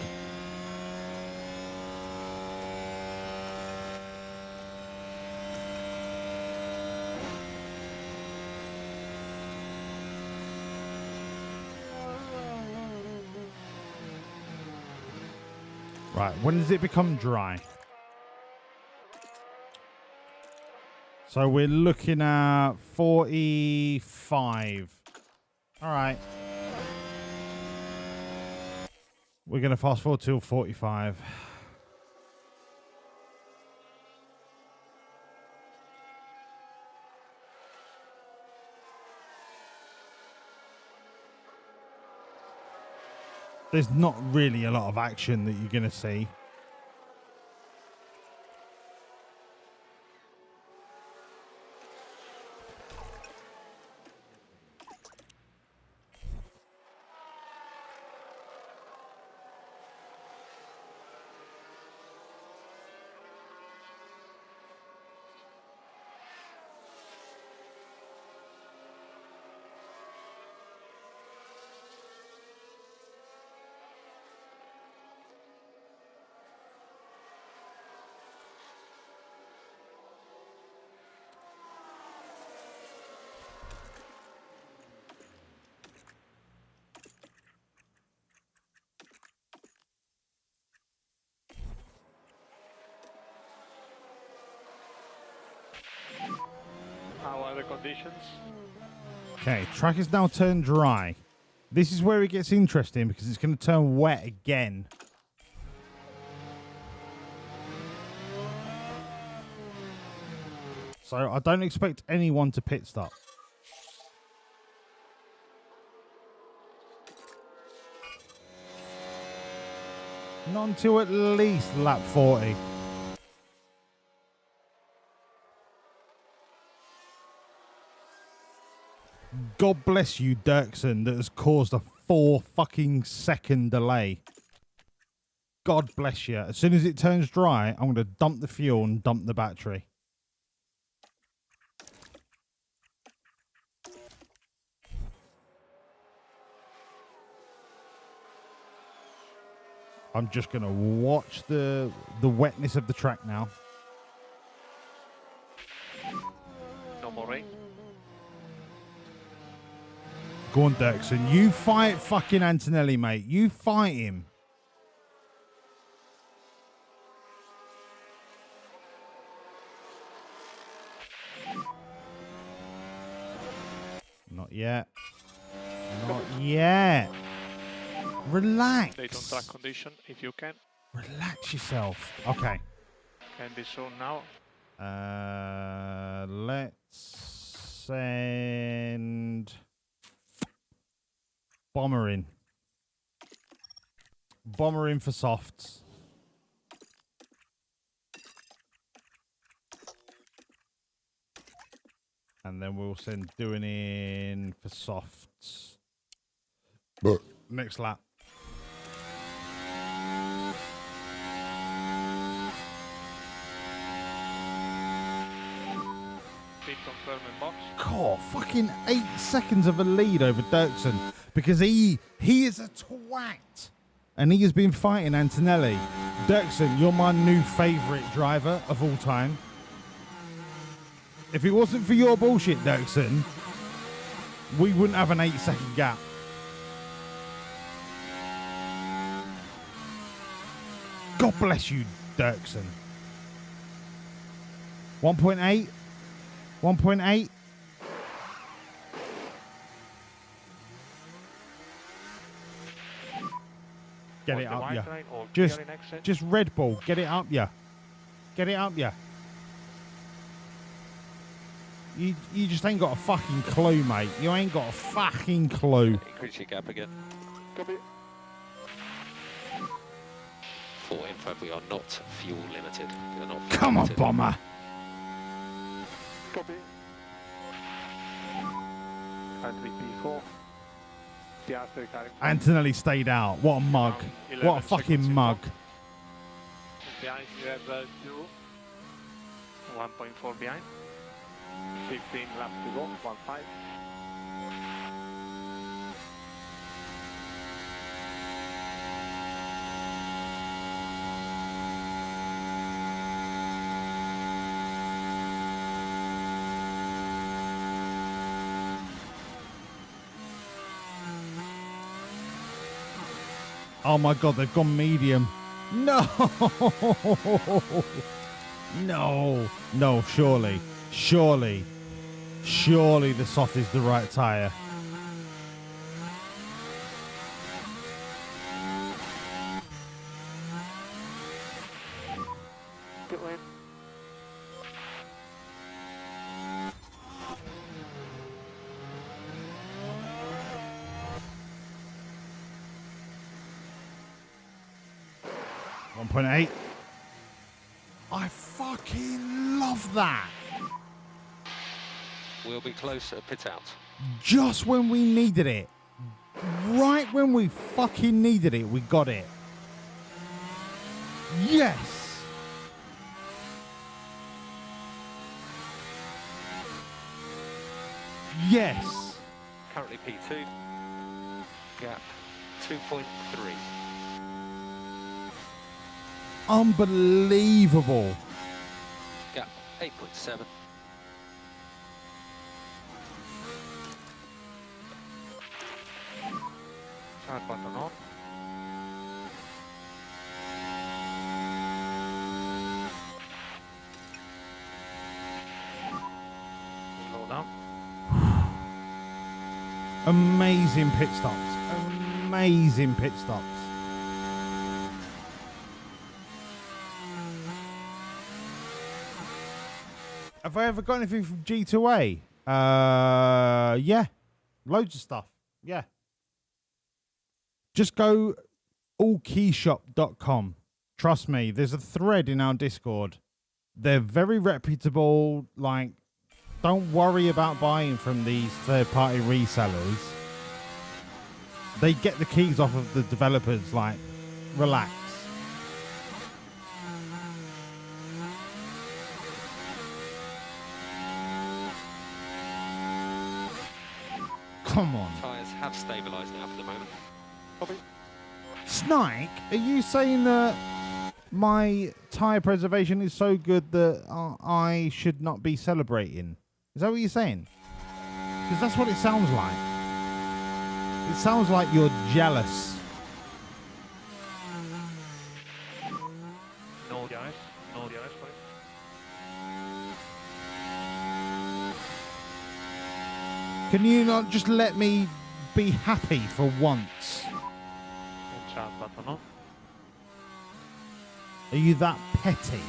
Right, when does it become dry? So we're looking at 45. All right. We're going to fast forward till 45. There's not really a lot of action that you're going to see. How are the conditions? Okay, track is now turned dry. This is where it gets interesting because it's going to turn wet again. So I don't expect anyone to pit stop. Not until at least lap 40. God bless you, Dirksen, that has caused a 4 fucking second delay. God bless you. As soon as it turns dry, I'm going to dump the fuel and dump the battery. I'm just going to watch the wetness of the track now. No more rain. Go on, Dirksen. You fight fucking Antonelli, mate. You fight him. Not yet. Not yet. Relax. Update on track condition if you can. Relax yourself. Okay. Can be shown now. Let's send Bomber in. Bomber in for softs. And then we'll send doing in for softs. Next lap. Speed confirming box. God, fucking 8 seconds of a lead over Dirksen because he is a twat. And he has been fighting Antonelli. Dirksen, you're my new favourite driver of all time. If it wasn't for your bullshit, Dirksen, we wouldn't have an 8-second gap. God bless you, Dirksen. 1.8. 1.8. Get it up, yeah. Just Red Bull. Get it up, yeah. Get it up, yeah. You just ain't got a fucking clue, mate. You ain't got a fucking clue. Increase your gap again. Copy. For info, we are not fuel limited. We are not fuel Come on, limited. Bomber. Copy. Currently P4. Antonelli stayed out. What a mug. What a fucking mug. Behind you have 2. 1.4 behind. 15 laps to go. 1.5. Oh my God, they've gone medium. No. No. No, surely. Surely. Surely the soft is the right tyre. Good win. .8. I fucking love that. We'll be close at pit out. Just when we needed it. Right when we fucking needed it, we got it. Yes. Yes. Currently P2. Gap 2.3. Unbelievable. Gap 8.7. Start button on. Slow down. Amazing pit stops. Amazing pit stops. Have I ever got anything from G2A? Yeah. Loads of stuff. Yeah. Just go allkeyshop.com. Trust me, there's a thread in our Discord. They're very reputable. Like, don't worry about buying from these third-party resellers. They get the keys off of the developers. Like, relax. Come on. Tyres have stabilised now for the moment. Copy. Snike, are you saying that my tyre preservation is so good that I should not be celebrating? Is that what you're saying? Because that's what it sounds like. It sounds like you're jealous. No DRS. No DRS for it. Can you not just let me be happy for once? Start button on. Are you that petty?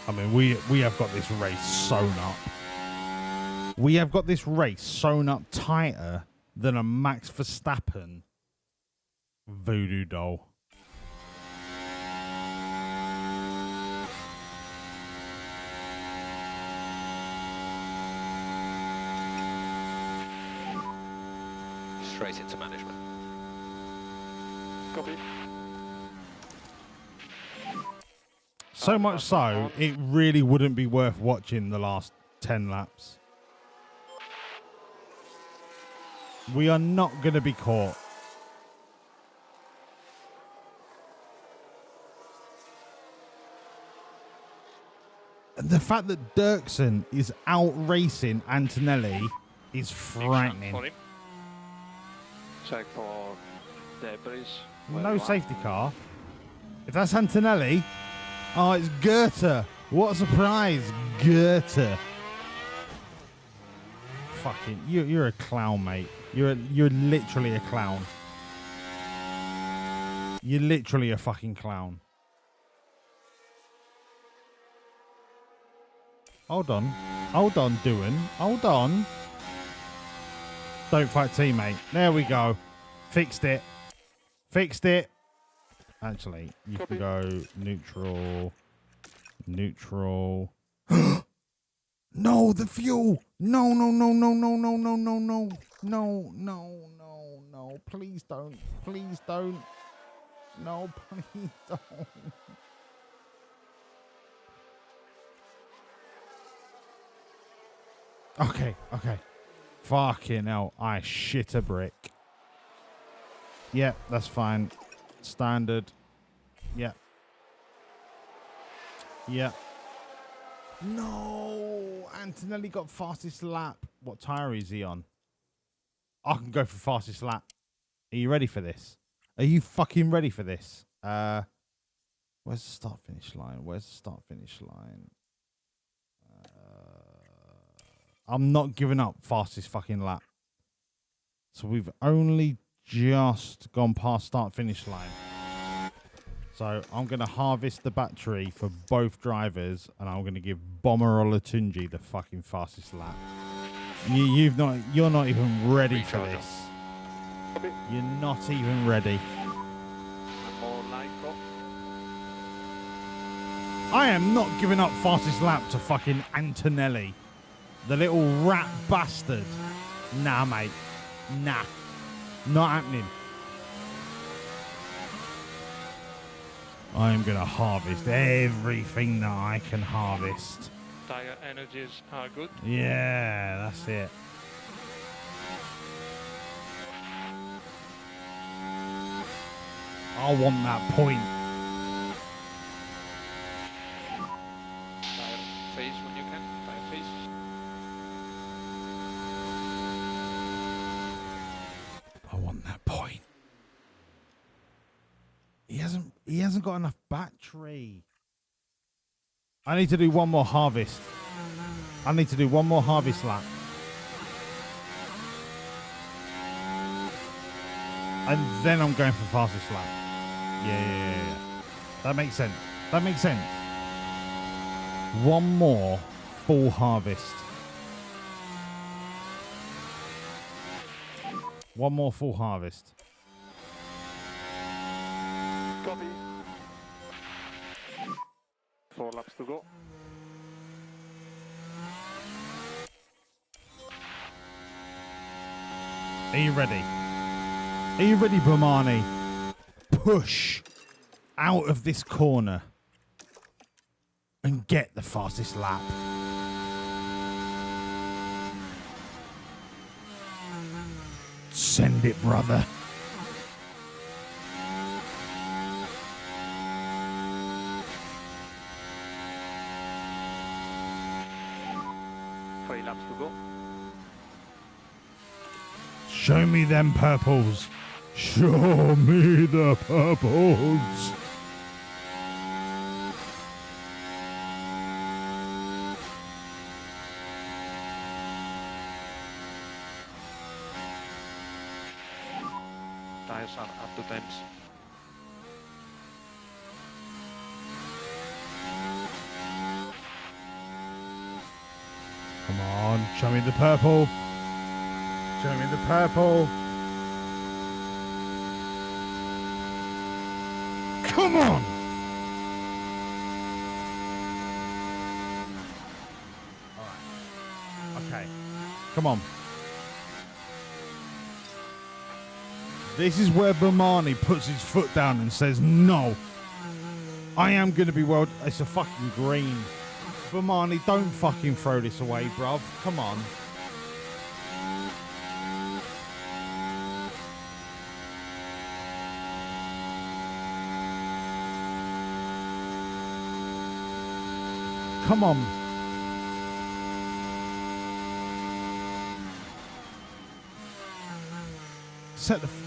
I mean, we have got this race sewn up. We have got this race sewn up tighter than a Max Verstappen voodoo doll. Straight into management. Copy. So much so, it really wouldn't be worth watching the last 10 laps. We are not going to be caught. And the fact that Dirksen is out racing Antonelli is frightening. Check for debris. No safety car. If that's Antonelli, oh, it's Goethe. What a surprise, Goethe. Fucking, you're a clown, mate. You're literally a clown. You're literally a fucking clown. Hold on, Doohan. Hold on. Don't fight teammate. There we go. Fixed it. Actually, you can go neutral. No, the fuel. No. Please don't. No, please don't. Okay. Fucking hell, I shit a brick. Yeah, that's fine. Standard. Yeah. No, Antonelli got fastest lap. What tire is he on? I can go for fastest lap. Are you ready for this? Are you fucking ready for this? Where's the start finish line? I'm not giving up fastest fucking lap. So we've only just gone past start finish line. So I'm going to harvest the battery for both drivers, and I'm going to give Bomber Olatunji the fucking fastest lap. You're not even ready for this. You're not even ready. I am not giving up fastest lap to fucking Antonelli. The little rat bastard. Nah, mate. Nah. Not happening. I am going to harvest everything that I can harvest. Tire energies are good. Yeah, that's it. I want that point. Tire face when you can. Tire face. I want that point. He hasn't got enough battery. I need to do one more harvest. lap. And then I'm going for fastest lap. Yeah. That makes sense. One more full harvest. Copy. 4 laps to go. Are you ready? Bomani? Push out of this corner and get the fastest lap. Send it, brother. Laps to go. Show me them purples. Show me the purples. tyres are up to temps. Come on, show me the purple. Show me the purple. Come on! Alright. Okay. Come on. This is where Bomani puts his foot down and says, no. I am going to be world... It's a fucking green. Bomani, don't fucking throw this away, bruv. Come on. Come on.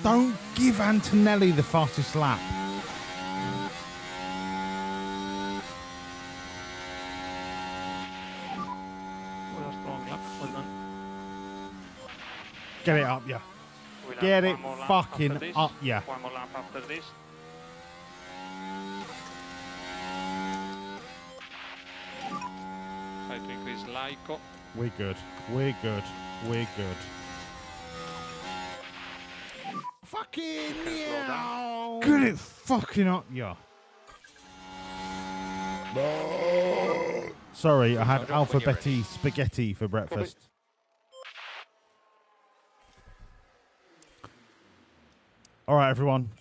Don't give Antonelli the fastest lap. Well, strong lap. Well done. Get it up, yeah. We'll Get have it one more lap fucking after this. up, yeah. One more lap after this. Try to increase Laiko. We're good. We're good. We're good. Fucking yeah. Get it fucking up, yeah. Sorry, I had alphabeti spaghetti for breakfast. All right, everyone.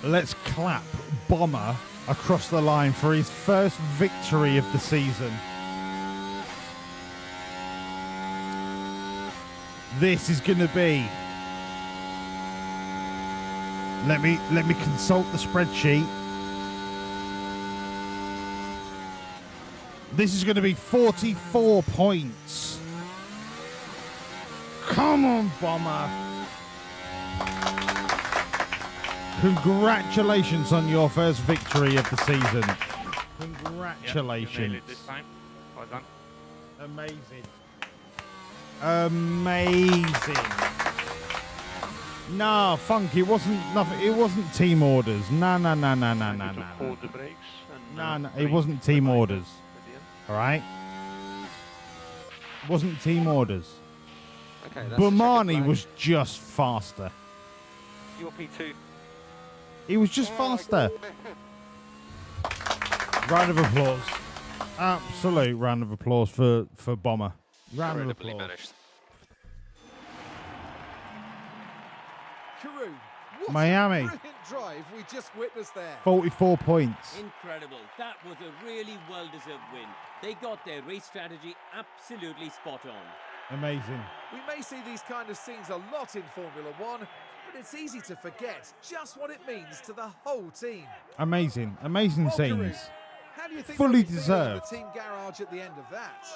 Let's clap Bomber across the line for his first victory of the season. This is going to be... Let me consult the spreadsheet. This is going to be 44 points. Come on, Bomber. Congratulations on your first victory of the season. Congratulations. Yeah, you nailed it this time. Well done. Amazing. Amazing. Nah, Funk, it wasn't nothing. It wasn't team orders. Nah. Hold the brakes. No, it wasn't team orders. All right. It wasn't team orders. Okay, that's Bomani was just faster. Your P2. He was just faster. Round of applause. Absolute round of applause for Bomber. Round of applause. Managed. Karun, what Miami. a brilliant drive we just witnessed there. 44 points. Incredible. That was a really well-deserved win. They got their race strategy absolutely spot on. Amazing. We may see these kind of scenes a lot in Formula One, but it's easy to forget just what it means to the whole team. Amazing. Amazing Well, Karun, scenes. how do you think Fully they'll be feeling in deserved. the team garage at the end of that?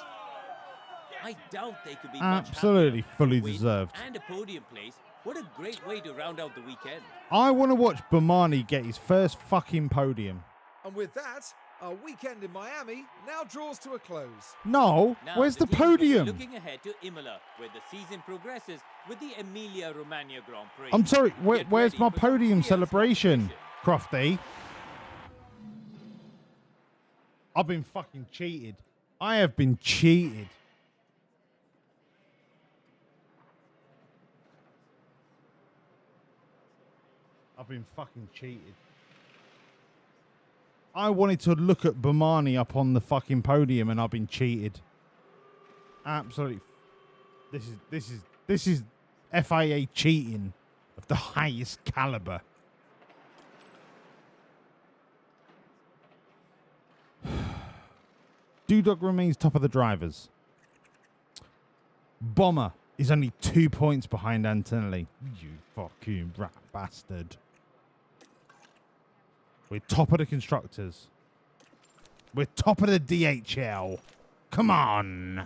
I doubt they could be Absolutely much happier. fully Win deserved. And a podium place. What a great way to round out the weekend. I want to watch Bomani get his first fucking podium. And with that, our weekend in Miami now draws to a close. No, Now, where's the teams will be podium? Looking ahead to Imola, where the season progresses with the Emilia-Romagna Grand Prix. I'm sorry, Get where's ready my for some podium fierce celebration, competition. Crofty? I've been fucking cheated. I have been cheated. I've been fucking cheated. I wanted to look at Bomani up on the fucking podium and I've been cheated. Absolutely. This is FIA cheating of the highest caliber. Dudok remains top of the drivers. Bomber is only 2 points behind Antonelli. You fucking rat bastard. We're top of the constructors. We're top of the DHL. Come on.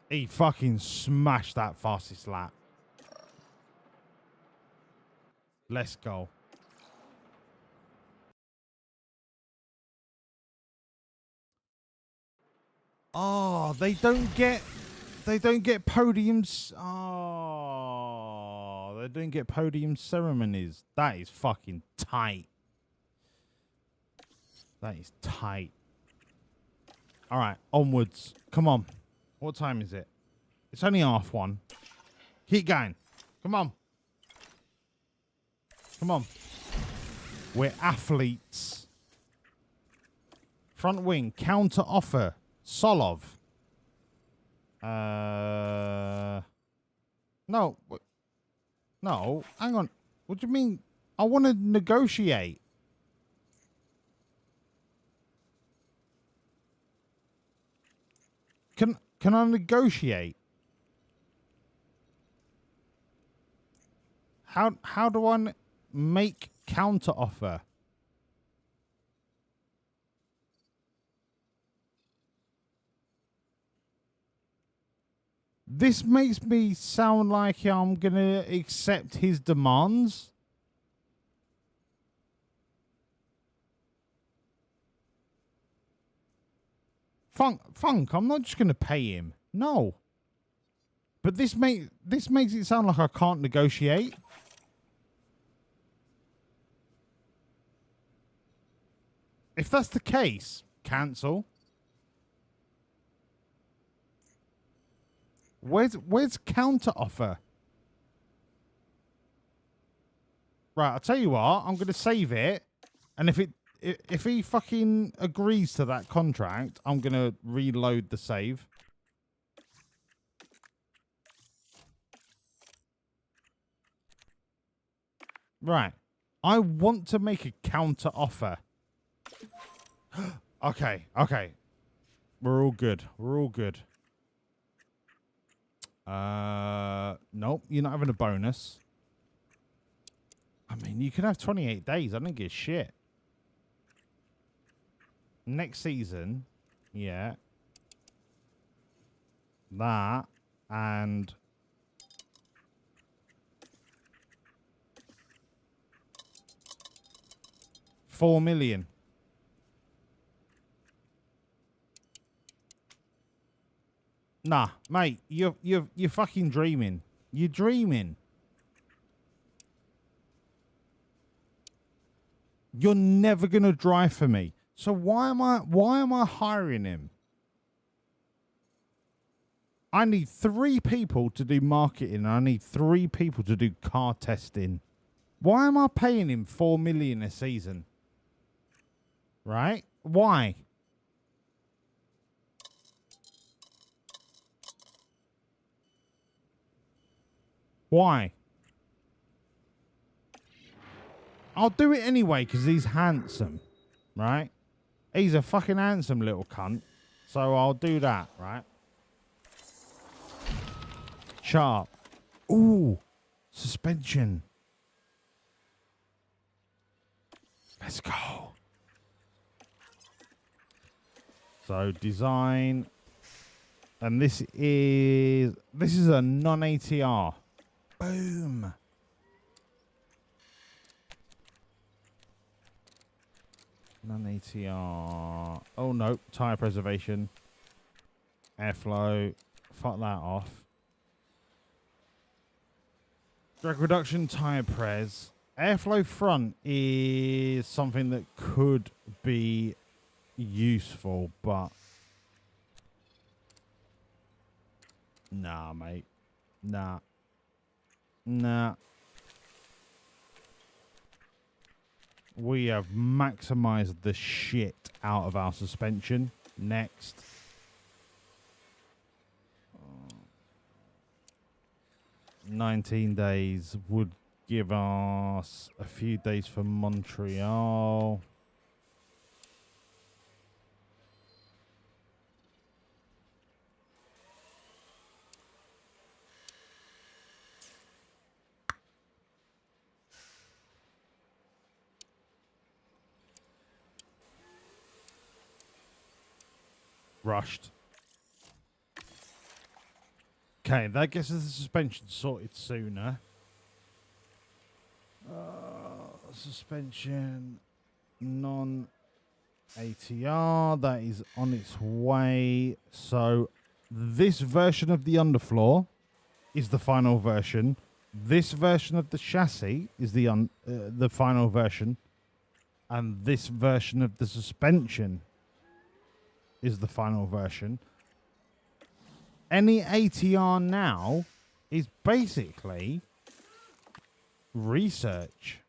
He fucking smashed that fastest lap. Let's go. Oh, they don't get they don't get podiums. Oh, they don't get podium ceremonies. That is fucking tight. That is tight. All right, onwards. Come on. What time is it? It's only 1:30. Keep going. Come on. Come on. We're athletes. Front wing, counter offer. Solov. No. No, hang on. What do you mean? I want to negotiate. Can I negotiate? How do I make counter offer? This makes me sound like I'm gonna accept his demands. Funk, I'm not just gonna pay him. No. But this makes it sound like I can't negotiate. If that's the case, cancel. Where's counter offer? Right, I'll tell you what, I'm gonna save it, and if he fucking agrees to that contract, I'm gonna reload the save. Right. I want to make a counter offer. Okay. We're all good. Nope, you're not having a bonus. I mean, you can have 28 days. I don't give a shit. Next season, yeah. That and $4 million. Nah, mate, you're fucking dreaming. You're dreaming. You're never gonna drive for me. So why am I hiring him? I need 3 people to do marketing. And I need 3 people to do car testing. Why am I paying him $4 million a season? Right? Why? Why? I'll do it anyway because he's handsome, right? He's a fucking handsome little cunt. So I'll do that, right? Sharp. Ooh. Suspension. Let's go. So design. And this is a non-ATR. Boom. Non-ATR. Oh no, tire preservation. Airflow. Fuck that off. Drag reduction, tire pres. Airflow front is something that could be useful, but nah, mate. Nah. We have maximized the shit out of our suspension. Next. 19 days would give us a few days for Montreal. Rushed. Okay, that gets us the suspension sorted sooner. Suspension non-ATR, that is on its way. So this version of the underfloor is the final version. This version of the chassis is the final version. And this version of the suspension is the final version. Any ATR now is basically research.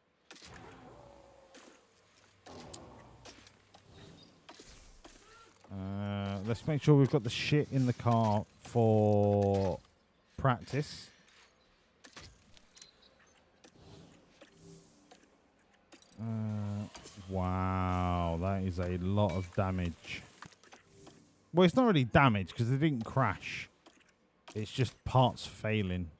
Let's make sure we've got the shit in the car for practice. Wow, that is a lot of damage. Well, it's not really damage because it didn't crash. It's just parts failing.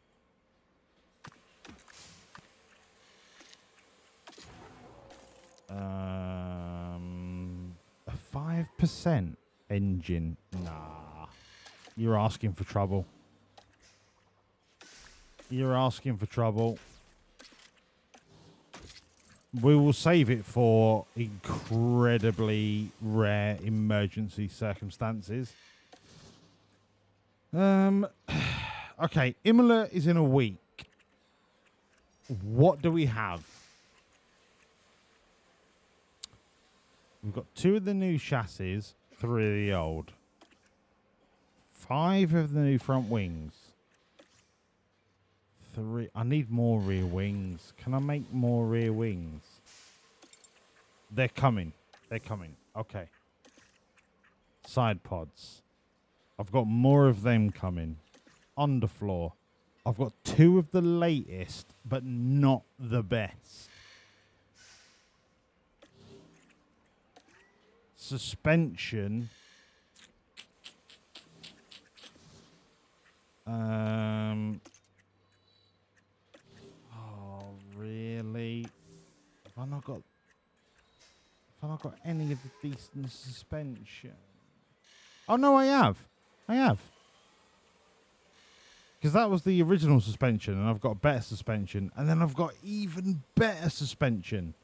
A 5% engine. Nah. You're asking for trouble. You're asking for trouble. We will save it for incredibly rare emergency circumstances. Okay, Imola is in a week. What do we have? We've got 2 of the new chassis, 3 of the old. 5 of the new front wings. 3. I need more rear wings. Can I make more rear wings? They're coming. They're coming. Okay. Side pods. I've got more of them coming. Underfloor. I've got 2 of the latest, but not the best. Suspension. Oh, really? Have I not got any of the decent suspension? Oh, no, I have. Because that was the original suspension, and I've got better suspension, and then I've got even better suspension.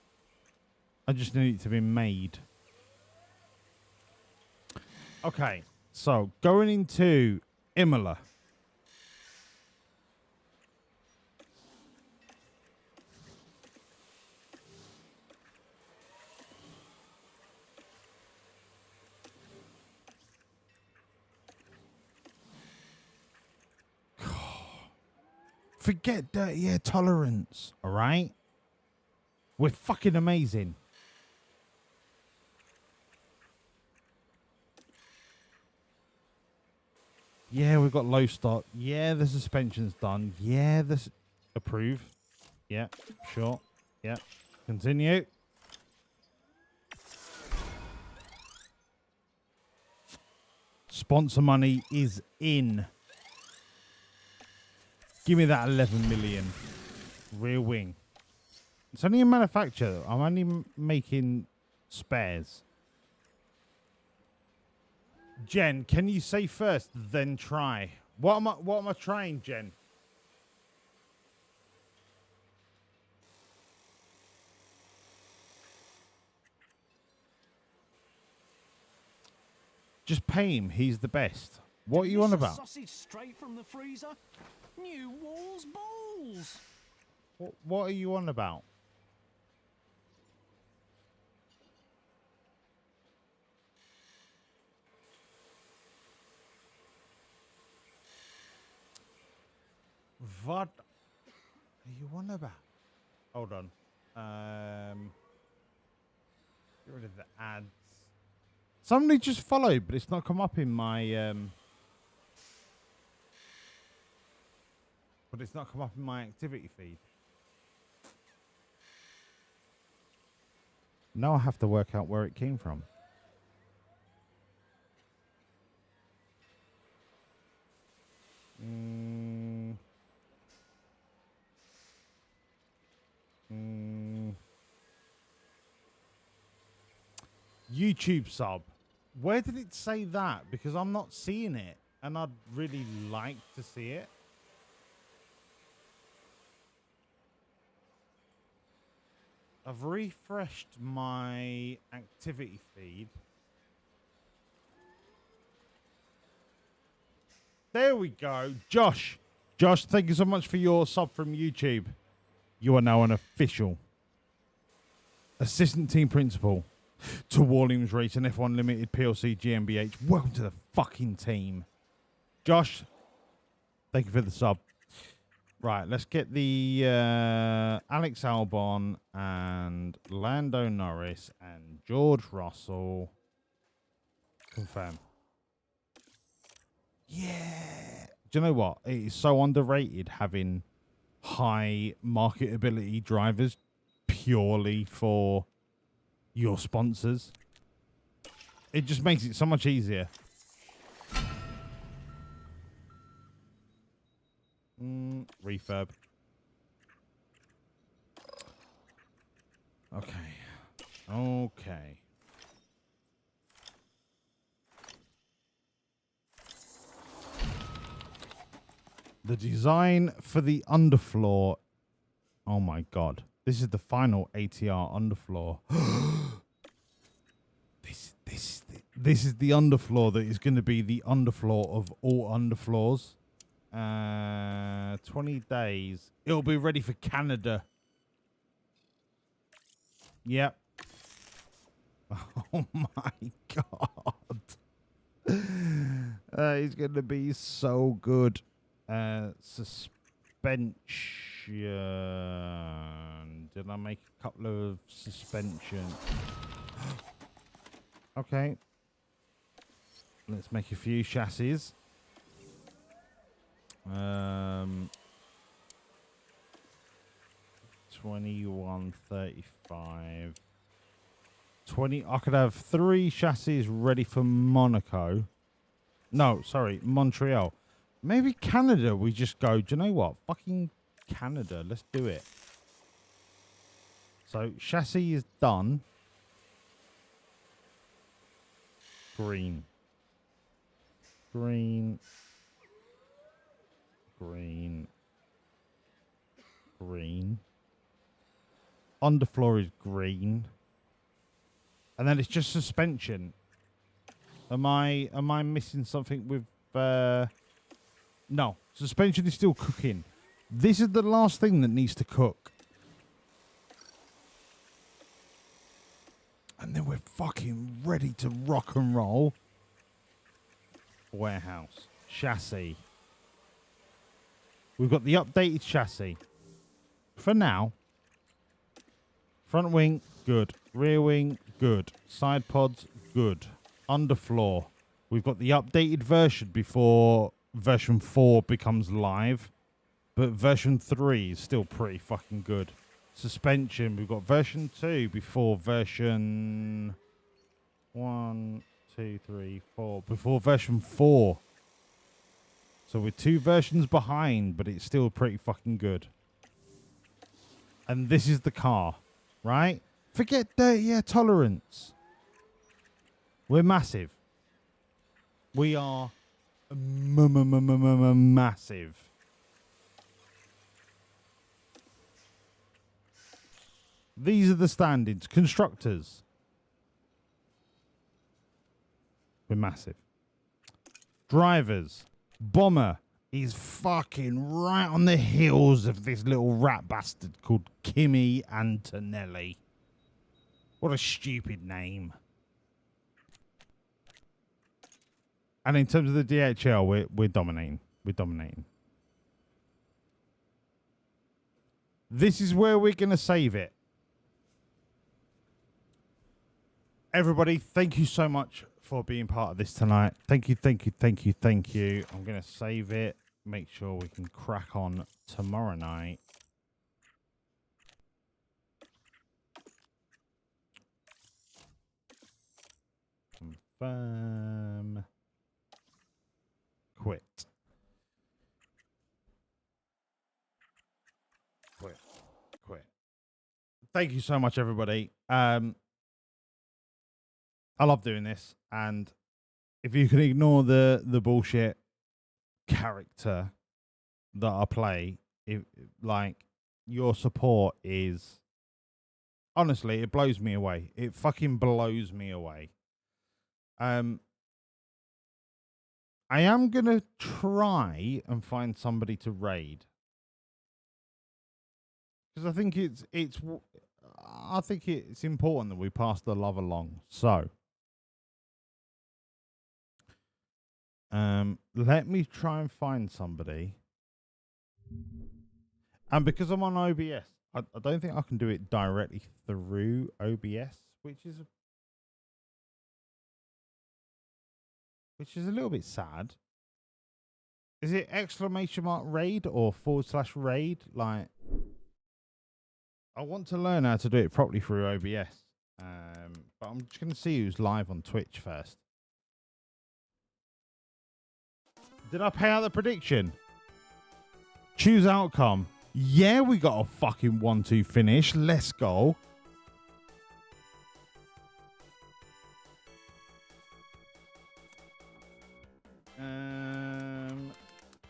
I just need it to be made. Okay, so going into Imola. Forget dirty air tolerance, all right? We're fucking amazing. Yeah, we've got low stock. Yeah, the suspension's done. Yeah, this approve. Yeah, sure. Yeah, continue. Sponsor money is in. Give me that 11 million. Rear wing. It's only a manufacturer. I'm only making spares. Jen, can you say first, then try? What am I trying, Jen? Just pay him. He's the best. What are you on about? Sausage straight from the freezer. New walls balls. What are you on about? What are you on about? Hold on. Get rid of the ads. Somebody just followed, but it's not come up in my but it's not come up in my activity feed. Now I have to work out where it came from. YouTube sub. Where did it say that? Because I'm not seeing it, and I'd really like to see it. I've refreshed my activity feed. There we go. Josh. Josh, thank you so much for your sub from YouTube. You are now an official assistant team principal to Wawlliamz Racing F1 Limited PLC GmbH. Welcome to the fucking team. Josh, thank you for the sub. Right, let's get the Alex Albon and Lando Norris and George Russell. Confirm. Yeah. Do you know what? It is so underrated having high marketability drivers purely for your sponsors. It just makes it so much easier. Refurb. Okay. Okay. The design for the underfloor. Oh my god. This is the final ATR underfloor. This is the underfloor that is going to be the underfloor of all underfloors. 20 days. It'll be ready for Canada. Yep. Oh my god. It's going to be so good. Suspension. Did I make a couple of suspension? Okay. Let's make a few chassis. 2135. 20. I could have 3 chassis ready for Monaco. No, sorry, Montreal. Maybe Canada, we just go, do you know what? Fucking Canada, let's do it. So, chassis is done. Green. Green. Green. Green. Underfloor is green. And then it's just suspension. Am I missing something with... No, suspension is still cooking. This is the last thing that needs to cook. And then we're fucking ready to rock and roll. Warehouse. Chassis. We've got the updated chassis. For now. Front wing, good. Rear wing, good. Side pods, good. Underfloor. We've got the updated version before... version 4 becomes live, but version 3 is still pretty fucking good. Suspension, we've got version 2 before version 1, 2, 3, 4, before version 4. So we're 2 versions behind, but it's still pretty fucking good. And this is the car, right? Forget dirty air tolerance. We're massive. We are massive. These are the standings. Constructors. We're massive. Drivers. Bomber is fucking right on the heels of this little rat bastard called Kimi Antonelli. What a stupid name. And in terms of the DHL, we're dominating. We're dominating. This is where we're going to save it. Everybody, thank you so much for being part of this tonight. Thank you, thank you, thank you, thank you. I'm going to save it. Make sure we can crack on tomorrow night. Confirm. Quit. Quit. Quit. Thank you so much, everybody. I love doing this, and if you can ignore the bullshit character that I play, like, your support is, honestly, it blows me away. It fucking blows me away. And I am going to try and find somebody to raid. Because I think it's important that we pass the love along. So, let me try and find somebody. And because I'm on OBS, I don't think I can do it directly through OBS, which is a little bit sad. Is it !raid or /raid? Like, I want to learn how to do it properly through OBS. But I'm just going to see who's live on Twitch first. Did I pay out the prediction? Choose outcome. Yeah, we got a fucking 1-2 finish. Let's go.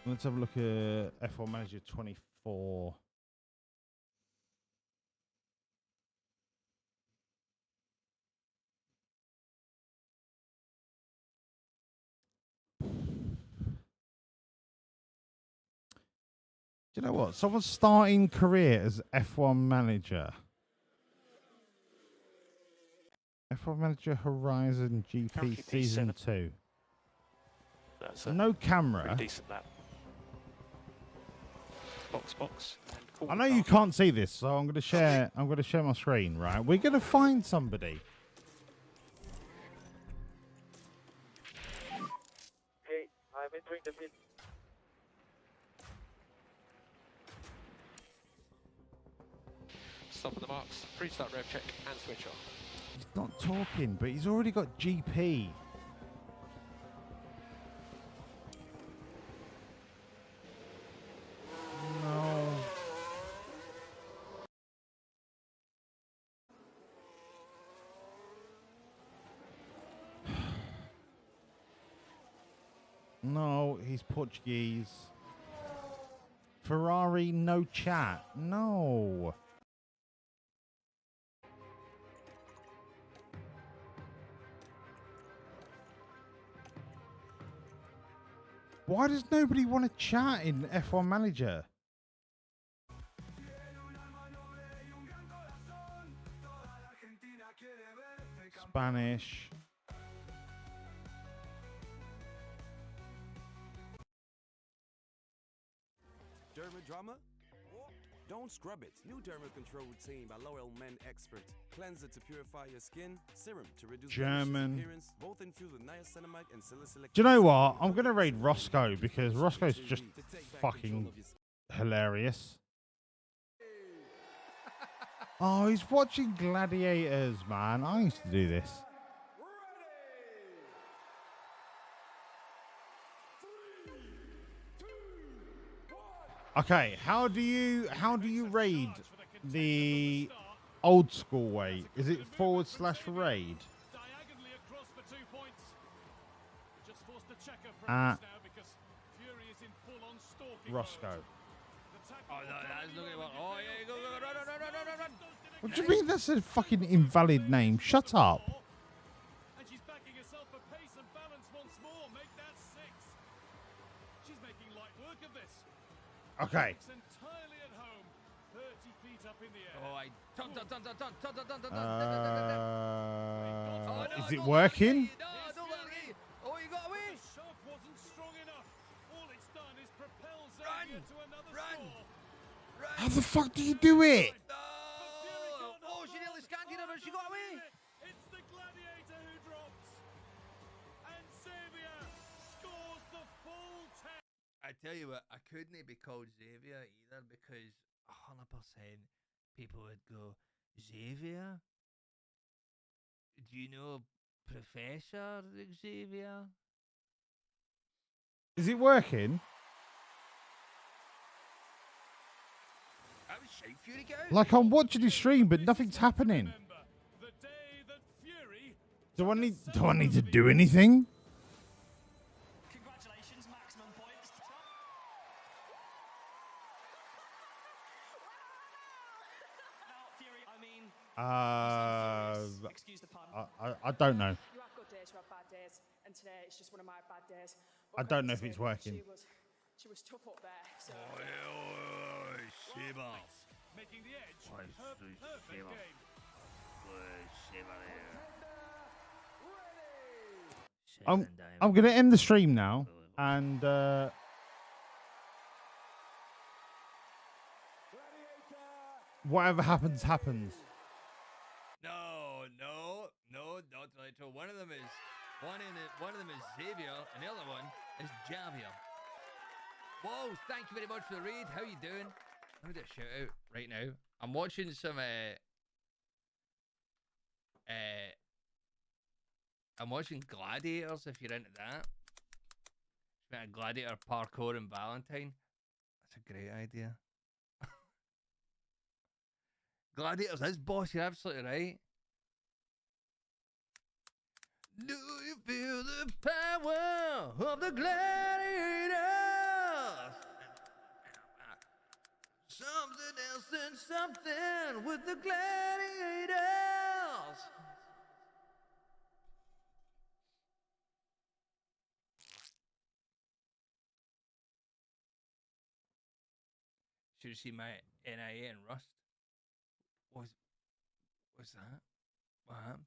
Let's have a look at F1 Manager 24. Do you know what? Someone's starting career as F1 Manager. F1 Manager Horizon GP Season 2. That's no camera. Decent lap. Box. I know you can't see this, so I'm going to share. I'm going to share my screen. Right, we're going to find somebody. Okay, I'm entering the pit. Stop at the marks, pre-start rev check and switch off. He's not talking, but he's already got GP. No. No, he's Portuguese. Ferrari, no chat. No. Why does nobody want to chat in F1 Manager? Spanish. Derma drama? Don't scrub it. New Derma Control routine by L'Oreal Men Expert. Cleanser to purify your skin. Serum to reduce German. appearance. Both infused with niacinamide and salicylic. Do you know what? I'm going to raid Roscoe because Roscoe's just fucking hilarious. Oh, he's watching Gladiators, man. I used to do this. Okay, how do you raid the old school way? Is it /raid? Roscoe. What do you mean that's a fucking invalid name? Shut up. And she's backing herself for pace and balance once more. Make that 6. She's making light work of this. Okay. Entirely at home. 30 feet up in the air. Oh, is it working? Oh, you got away. The shove wasn't strong enough. All it's done is propel Xavier to another score. How the fuck do you do it? Oh, she nearly scanned you, but she got away. It's the Gladiator who drops. And Xavier scores the full 10. I tell you what, I couldn't be called Xavier either because 100% people would go, Xavier? Do you know Professor Xavier? Is it working? Like I'm watching his stream, but nothing's happening. Do I need to do anything? Congratulations, maximum points. Now, Fury, I mean... I don't know. You have got days to have bad days, and today it's just one of my bad days. I don't know if it's working. She was tough up there. So. Making the edge her perfect game. I'm gonna end the stream now, and whatever happens, happens. No, not Electro. One of them is Xavier, and the other one is Javier. Whoa, thank you very much for the raid. How you doing? Let me do a shout out right now. I'm watching some I'm watching Gladiators, if you're into that. It's about a gladiator parkour in Valentine. That's a great idea. Gladiators is boss, you're absolutely right. Do you feel the power of the gladiators? Something else than something with the gladiators. Should you see my NIA and Rust? What's that? What happened?